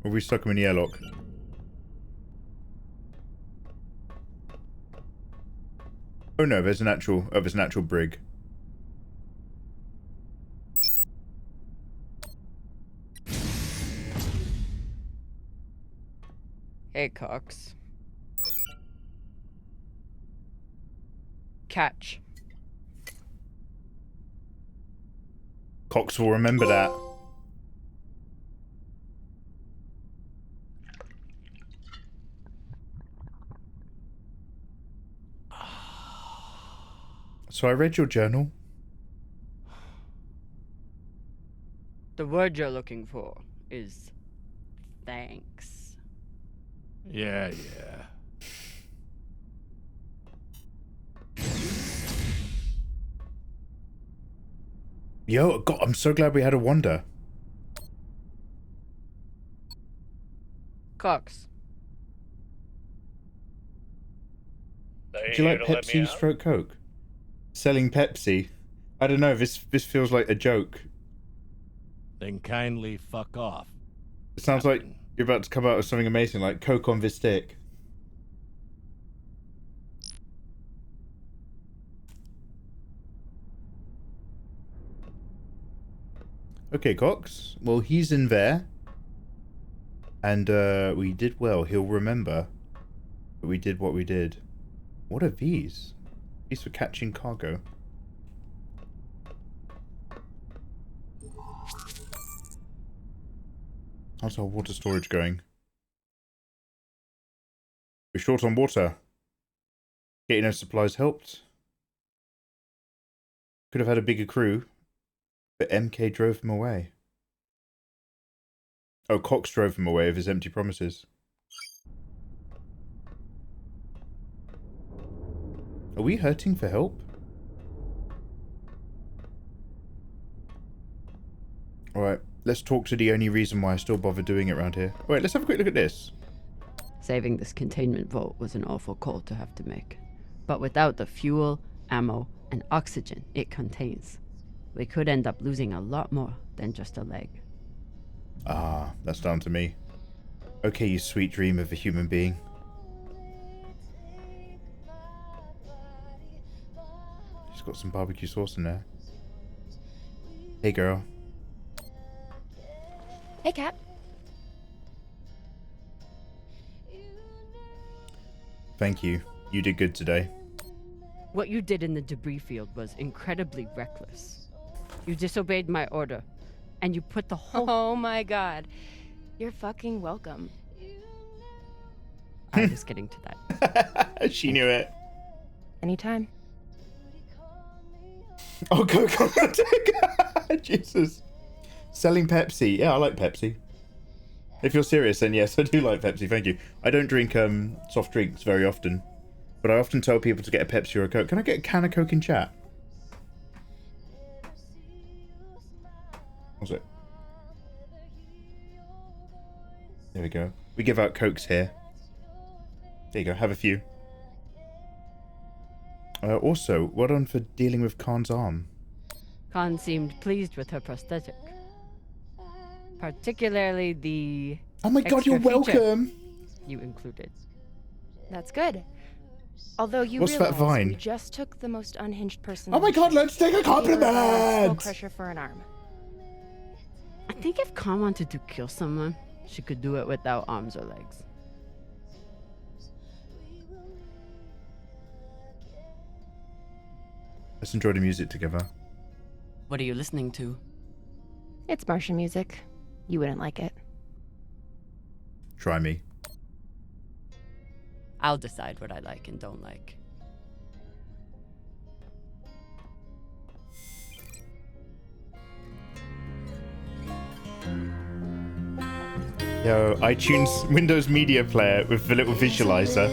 Or we stuck him in the airlock? Oh no, there's an actual brig. Hey, Cox. Catch. Cox will remember that. So I read your journal. The word you're looking for is thanks. Yeah. Yo, God, I'm so glad we had a wonder. Cox. Do you like Pepsi stroke Coke? Selling Pepsi. I don't know, this feels like a joke. Then kindly fuck off. It sounds like you're about to come out with something amazing, like Coke on this stick. Okay, Cox. Well, he's in there. And we did well. He'll remember that we did what we did. What are these? These for catching cargo. How's our water storage going? We're short on water. Getting our supplies helped. Could have had a bigger crew, but MK drove him away. Oh, Cox drove him away with his empty promises. Are we hurting for help? Alright, let's talk to the only reason why I still bother doing it around here. Alright, let's have a quick look at this. Saving this containment vault was an awful call to have to make. But without the fuel, ammo, and oxygen it contains, we could end up losing a lot more than just a leg. Ah, that's down to me. Okay, you sweet dream of a human being. She's got some barbecue sauce in there. Hey, girl. Hey, Cap. Thank you. You did good today. What you did in the debris field was incredibly reckless. You disobeyed my order, and you put the whole... Oh my god. You're fucking welcome. I was getting to that. She knew it. Anytime. Oh, Coke. Jesus. Selling Pepsi. Yeah, I like Pepsi. If you're serious, then yes, I do like Pepsi. Thank you. I don't drink soft drinks very often, but I often tell people to get a Pepsi or a Coke. Can I get a can of Coke in chat? What's it? There we go. We give out Cokes here. There you go. Have a few. Also, well done for dealing with Khan's arm. Khan seemed pleased with her prosthetic. Particularly the... Oh my god, you're welcome! You included. That's good. Although you What's that realize vine? we just took the most unhinged person. Oh my god, let's take a compliment! Full pressure for an arm. I think if Khan wanted to kill someone, she could do it without arms or legs. Let's enjoy the music together. What are you listening to? It's Martian music. You wouldn't like it. Try me. I'll decide what I like and don't like. Yo, iTunes Windows Media Player with the little visualizer.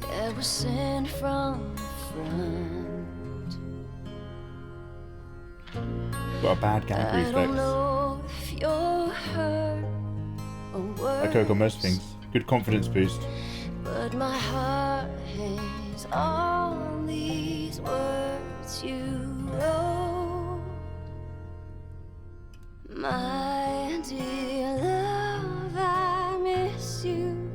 That was sent from the front. Got a bad gang reflex. I Coke on most things. Good confidence boost. But my heart hangs on these words you wrote. My dear love, I miss you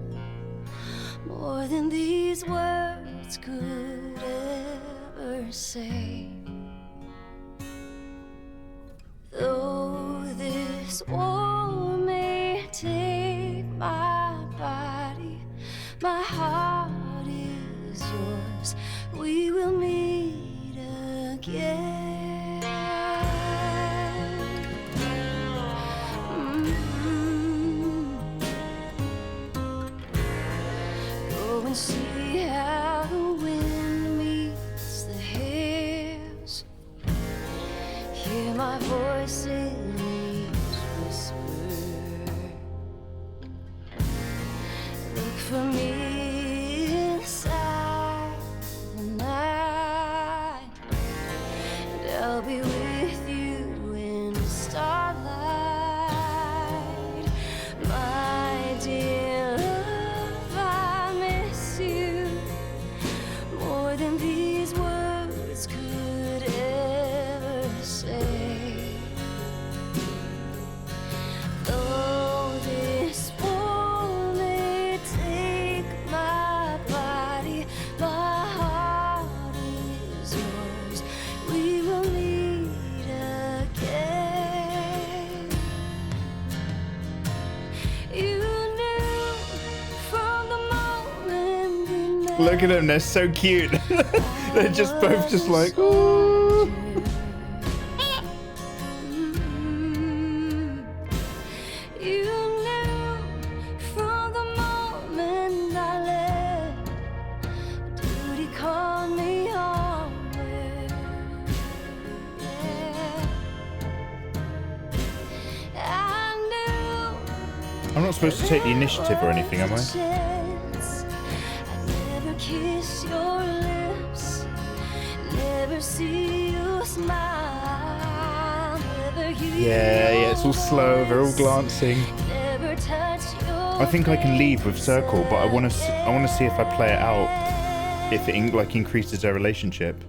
more than these words could ever say. Though this war may take my body, my heart is yours. We will meet again. Go and see how the wind meets the hills. Hear my voice in each whisper. Look for me inside the night, and I'll be with you in the starlight. My dear love, I miss you more than these words Look at them, they're so cute. They're just both just like, ooh. You knew from the moment I left, duty called me homeward. Yeah. I knew I'm not supposed to take the initiative or anything, am I? never kiss your lips, never see you smile, never hear Yeah, it's all slow, they're all glancing. never touch your I think I can leave with circle, but I want to see if I play it out, if it like increases their relationship.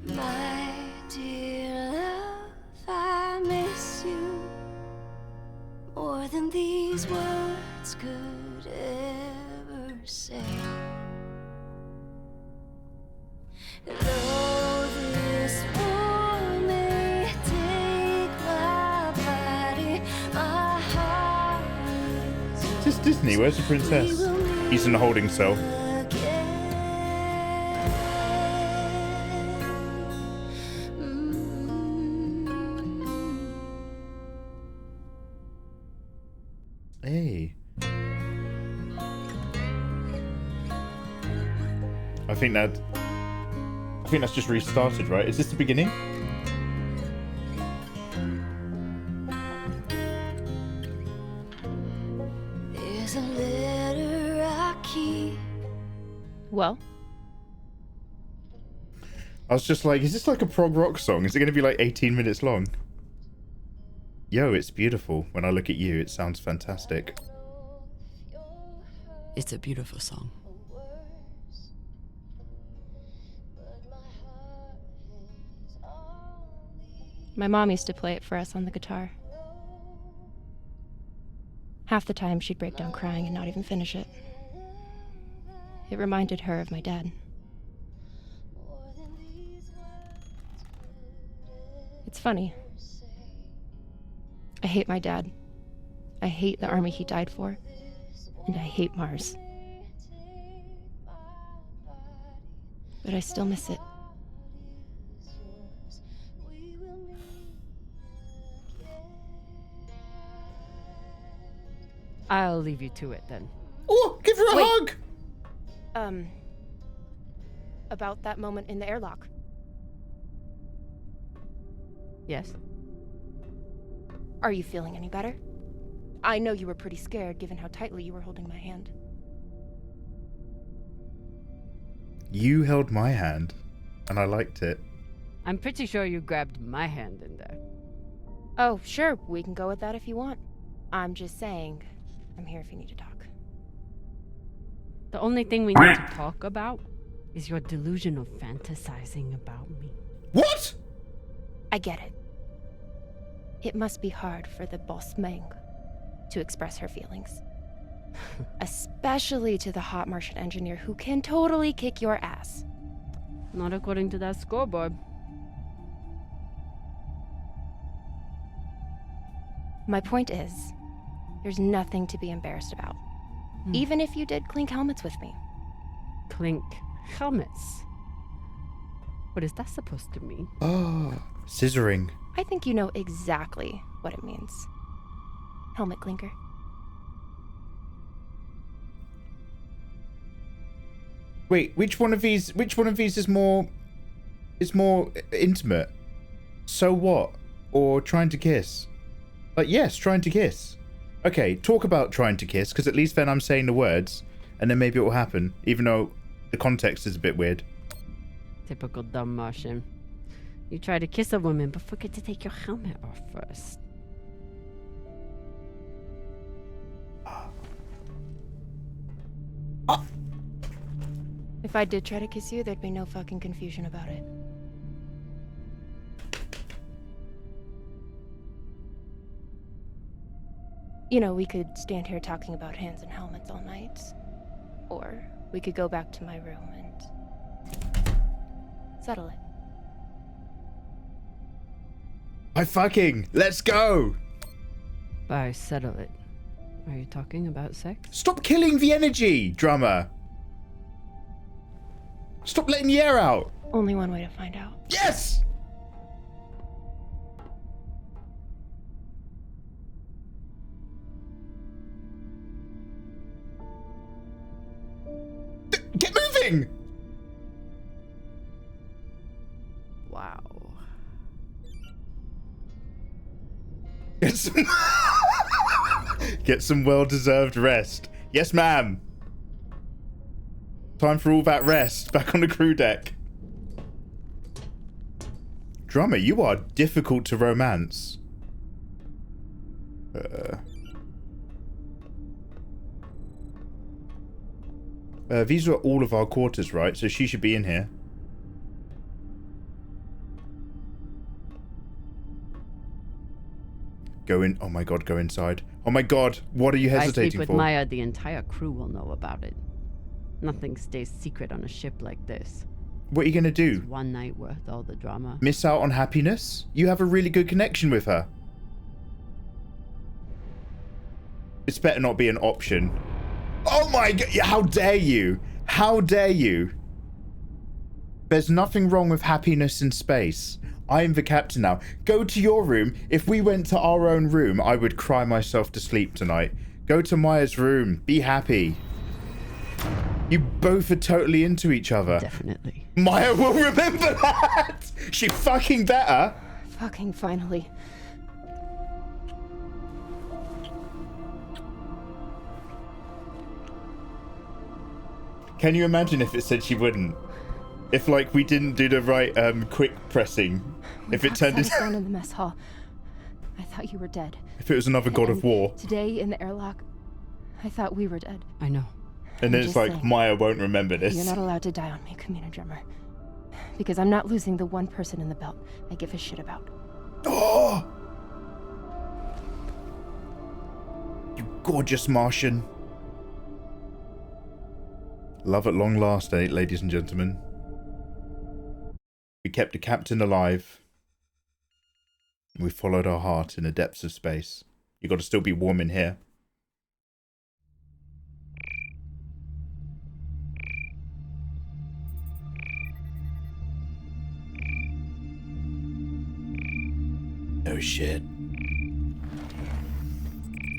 My dear love, I miss you more than these words could ever say. Though this war may take my body, my heart Is this Disney? Where's the princess? He's in the holding cell. Hey. I think that's just restarted, right? Is this the beginning? There's a letter I keep. Well, I was just like, is this like a prog rock song? Is it going to be like 18 minutes long? Yo, it's beautiful. When I look at you, it sounds fantastic. It's a beautiful song. my mom used to play it for us on the guitar. Half the time she'd break down crying and not even finish it. It reminded her of my dad. It's funny. I hate my dad. I hate the army he died for. And I hate Mars. But I still miss it. I'll leave you to it then. Oh, give her a hug! About that moment in the airlock. Yes? Are you feeling any better? I know you were pretty scared given how tightly you were holding my hand. You held my hand, and I liked it. I'm pretty sure you grabbed my hand in there. Oh, sure, we can go with that if you want. I'm just saying, I'm here if you need to talk. The only thing we need to talk about is your delusional fantasizing about me. What? I get it. It must be hard for the boss Meng to express her feelings. Especially to the hot Martian engineer who can totally kick your ass. Not according to that scoreboard. My point is, there's nothing to be embarrassed about. Even if you did clink helmets with me. Clink helmets? What is that supposed to mean? Oh, scissoring. I think you know exactly what it means. Helmet clinker. Wait, which one of these is more intimate? So what? Or trying to kiss? Like, yes, trying to kiss. Okay, talk about trying to kiss, because at least then I'm saying the words, and then maybe it will happen, even though the context is a bit weird. Typical dumb Martian. You try to kiss a woman, but forget to take your helmet off first. If I did try to kiss you, there'd be no fucking confusion about it. You know, we could stand here talking about hands and helmets all night. Or we could go back to my room and settle it. Let's go! By settle it, are you talking about sex? Stop killing the energy, drummer! Stop letting the air out. Only one way to find out. Yes! Get moving! Wow. Get some well-deserved rest. Yes, ma'am. Time for all that rest. Back on the crew deck. Drummer, you are difficult to romance. These are all of our quarters, right? So she should be in here. Go in. Oh my god, go inside. Oh my god, what are you If I hesitating sleep with for? Maya, the entire crew will know about it. Nothing stays secret on a ship like this. What are you gonna do? It's one night worth all the drama. Miss out on happiness? You have a really good connection with her. It's better not be an option. Oh my god, how dare you? How dare you? There's nothing wrong with happiness in space. I am the captain now. Go to your room. If we went to our own room, I would cry myself to sleep tonight. Go to Maya's room. Be happy. You both are totally into each other. Definitely. Maya will remember that. She fucking better. Fucking finally. Can you imagine if it said she wouldn't? If, like, we didn't do the right quick pressing. If it turned into... down in the mess hall. I thought you were dead. If it was another God of War. Today in the airlock, I thought we were dead. I know. And then it's like, saying, Maya won't remember this. You're not allowed to die on me, Kamina Drummer. Because I'm not losing the one person in the belt I give a shit about. Oh! You gorgeous Martian. Love at long last, ladies and gentlemen. We kept the captain alive. We followed our heart in the depths of space. You got to still be warm in here. Oh shit.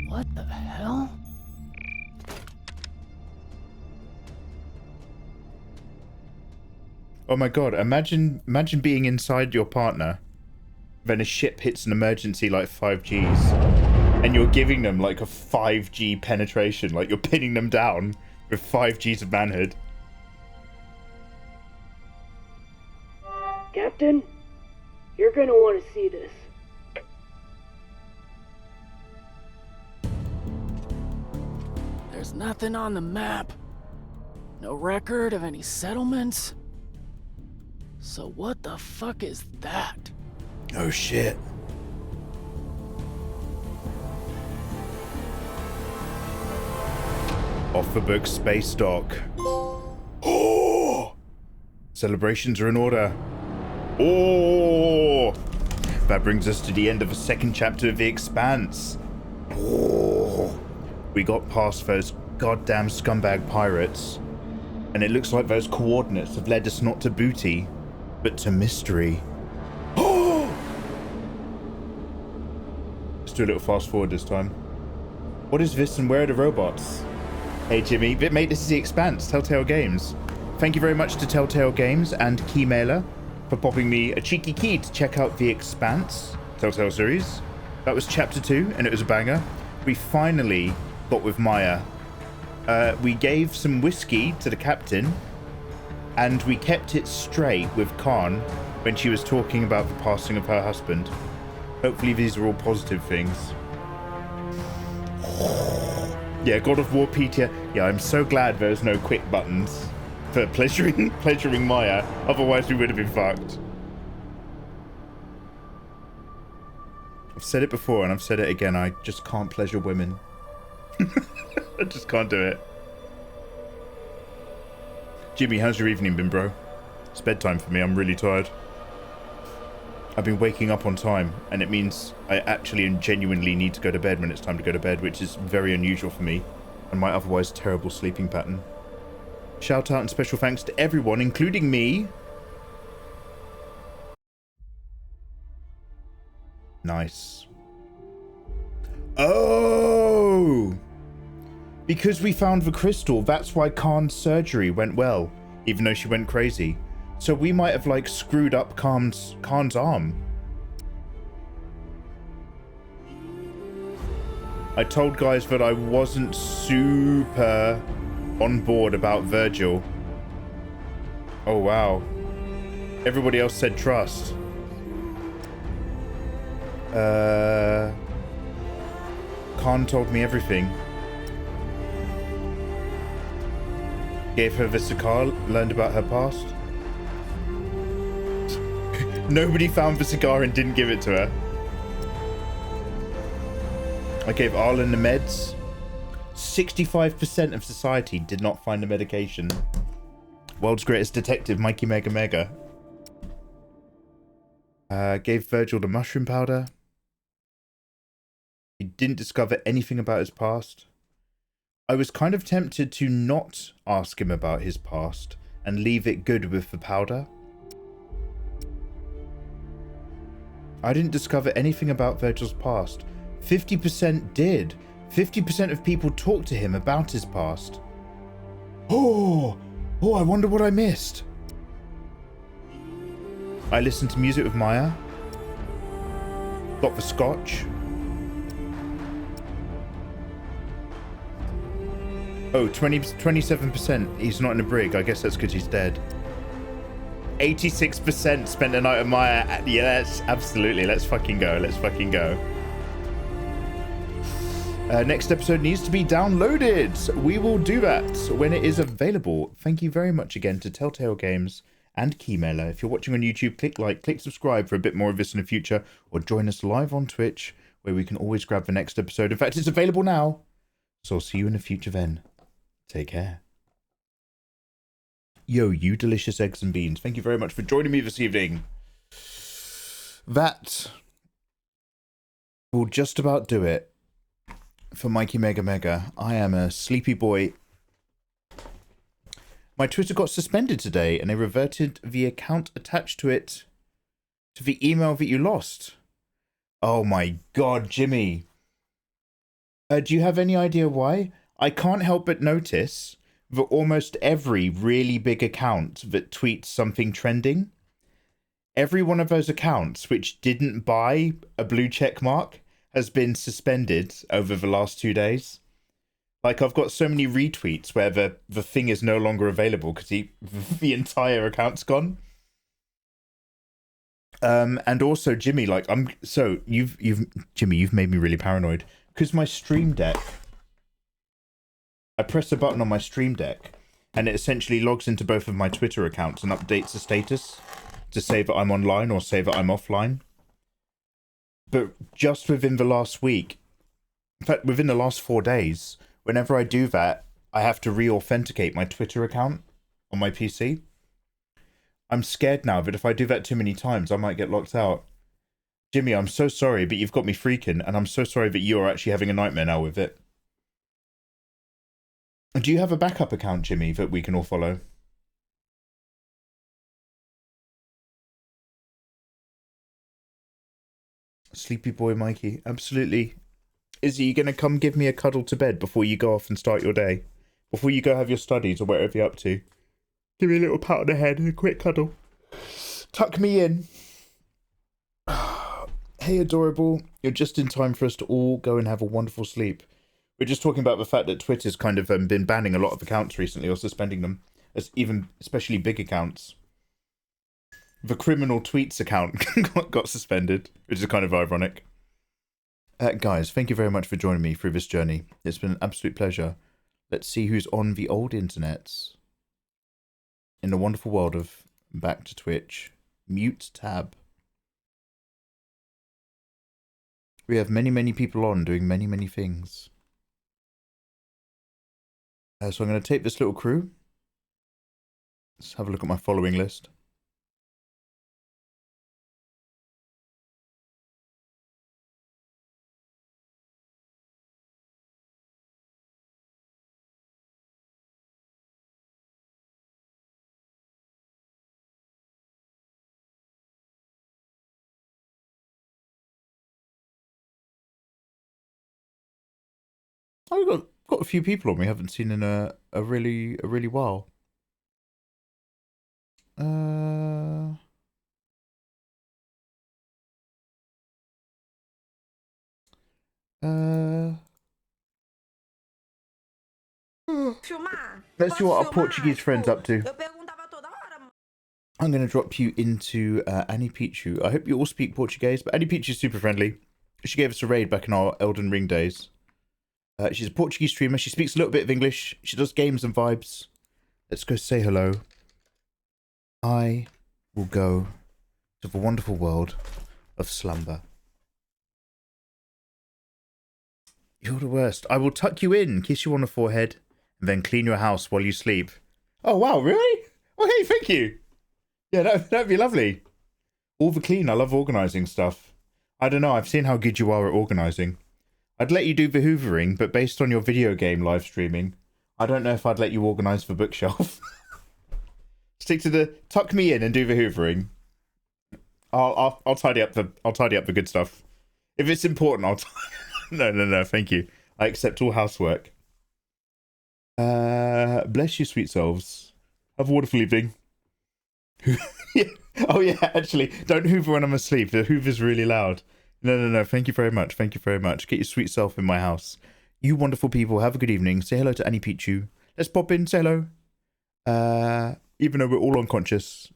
What the hell? Oh my god, imagine being inside your partner, then a ship hits an emergency like 5Gs, and you're giving them like a 5G penetration, like you're pinning them down with 5Gs of manhood. Captain, you're gonna want to see this. There's nothing on the map. No record of any settlements. So what the fuck is that? Oh shit. Off the book space dock. Oh! Celebrations are in order. Oh! That brings us to the end of the second chapter of The Expanse. Oh! We got past those goddamn scumbag pirates. And it looks like those coordinates have led us not to booty, but to mystery. Oh! Let's do a little fast forward this time. What is this and where are the robots? Hey Jimmy, mate, this is The Expanse, Telltale Games. Thank you very much to Telltale Games and Keymailer for popping me a cheeky key to check out The Expanse Telltale series. That was chapter 2 and it was a banger. We finally got with Maya. We gave some whiskey to the captain and we kept it straight with Khan when she was talking about the passing of her husband. Hopefully these are all positive things. Yeah, God of War PTSD. Yeah, I'm so glad there's no quick buttons for pleasuring Maya. Otherwise we would have been fucked. I've said it before and I've said it again. I just can't pleasure women. I just can't do it. Jimmy, how's your evening been, bro? It's bedtime for me. I'm really tired. I've been waking up on time, and it means I actually and genuinely need to go to bed when it's time to go to bed, which is very unusual for me and my otherwise terrible sleeping pattern. Shout out and special thanks to everyone, including me. Nice. Oh! Because we found the crystal, that's why Khan's surgery went well, even though she went crazy. So we might have, like, screwed up Khan's arm. I told guys that I wasn't super on board about Virgil. Oh, wow. Everybody else said trust. Khan told me everything. Gave her the cigar, learned about her past. Nobody found the cigar and didn't give it to her. I gave Arlen the meds. 65% of society did not find the medication. World's greatest detective, Mikey Mega Mega. Gave Virgil the mushroom powder. He didn't discover anything about his past. I was kind of tempted to not ask him about his past and leave it good with the powder. I didn't discover anything about Virgil's past. 50% did. 50% of people talked to him about his past. Oh, I wonder what I missed. I listened to music with Maya. Got the scotch. Oh, 27%. He's not in a brig. I guess that's because he's dead. 86% spent the night with Maya. Yeah, absolutely. Let's fucking go. Let's fucking go. Next episode needs to be downloaded. We will do that when it is available. Thank you very much again to Telltale Games and Keymailer. If you're watching on YouTube, click like, click subscribe for a bit more of this in the future, or join us live on Twitch, where we can always grab the next episode. In fact, it's available now. So I'll see you in the future then. Take care. Yo, you delicious eggs and beans. Thank you very much for joining me this evening. That will just about do it for Mikey Mega Mega. I am a sleepy boy. My Twitter got suspended today and they reverted the account attached to it to the email that you lost. Oh my god, Jimmy. Do you have any idea why? I can't help but notice that almost every really big account that tweets something trending, every one of those accounts which didn't buy a blue check mark has been suspended over the last 2 days. Like, I've got so many retweets where the thing is no longer available because the entire account's gone. And also, Jimmy, like, Jimmy, you've made me really paranoid because my Stream Deck, I press a button on my Stream Deck and it essentially logs into both of my Twitter accounts and updates the status to say that I'm online or say that I'm offline. But just within the last week, in fact, within the last 4 days, whenever I do that, I have to re-authenticate my Twitter account on my PC. I'm scared now that if I do that too many times, I might get locked out. Jimmy, I'm so sorry, but you've got me freaking, and I'm so sorry that you're actually having a nightmare now with it. Do you have a backup account, Jimmy, that we can all follow? Sleepy boy Mikey, absolutely. Izzy, you gonna come give me a cuddle to bed before you go off and start your day? Before you go have your studies or whatever you're up to? Give me a little pat on the head and a quick cuddle. Tuck me in. Hey, adorable. You're just in time for us to all go and have a wonderful sleep. We're just talking about the fact that Twitter's kind of been banning a lot of accounts recently or suspending them, as even especially big accounts. The criminal tweets account got suspended, which is kind of ironic. Guys, thank you very much for joining me through this journey. It's been an absolute pleasure. Let's see who's on the old internets. In the wonderful world of back to Twitch. Mute tab. We have many, many people on doing many, many things. So I'm going to take this little crew. Let's have a look at my following list. Oh, we've got a few people on we haven't seen in a really while. Let's see what our Portuguese friend's up to. I'm going to drop you into Annie Pichu. I hope you all speak Portuguese, but Annie Pichu's super friendly. She gave us a raid back in our Elden Ring days. She's a Portuguese streamer. She speaks a little bit of English. She does games and vibes. Let's go say hello. I will go to the wonderful world of slumber. You're the worst. I will tuck you in, kiss you on the forehead, and then clean your house while you sleep. Oh, wow, really? Oh, hey, thank you. Yeah, that'd be lovely. All the clean. I love organising stuff. I don't know. I've seen how good you are at organising. I'd let you do the hoovering, but based on your video game live streaming, I don't know if I'd let you organise the bookshelf. Stick to the tuck me in and do the hoovering. I'll tidy up the good stuff. If it's important, No, thank you. I accept all housework. Bless you, sweet selves. Have a wonderful evening. Yeah. Oh yeah, actually, don't hoover when I'm asleep. The hoover's really loud. No. Thank you very much. Thank you very much. Get your sweet self in my house. You wonderful people, have a good evening. Say hello to Annie Pichu. Let's pop in, say hello. Even though we're all unconscious,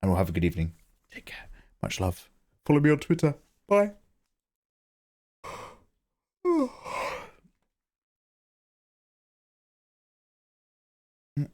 and we'll have a good evening. Take care. Much love. Follow me on Twitter. Bye.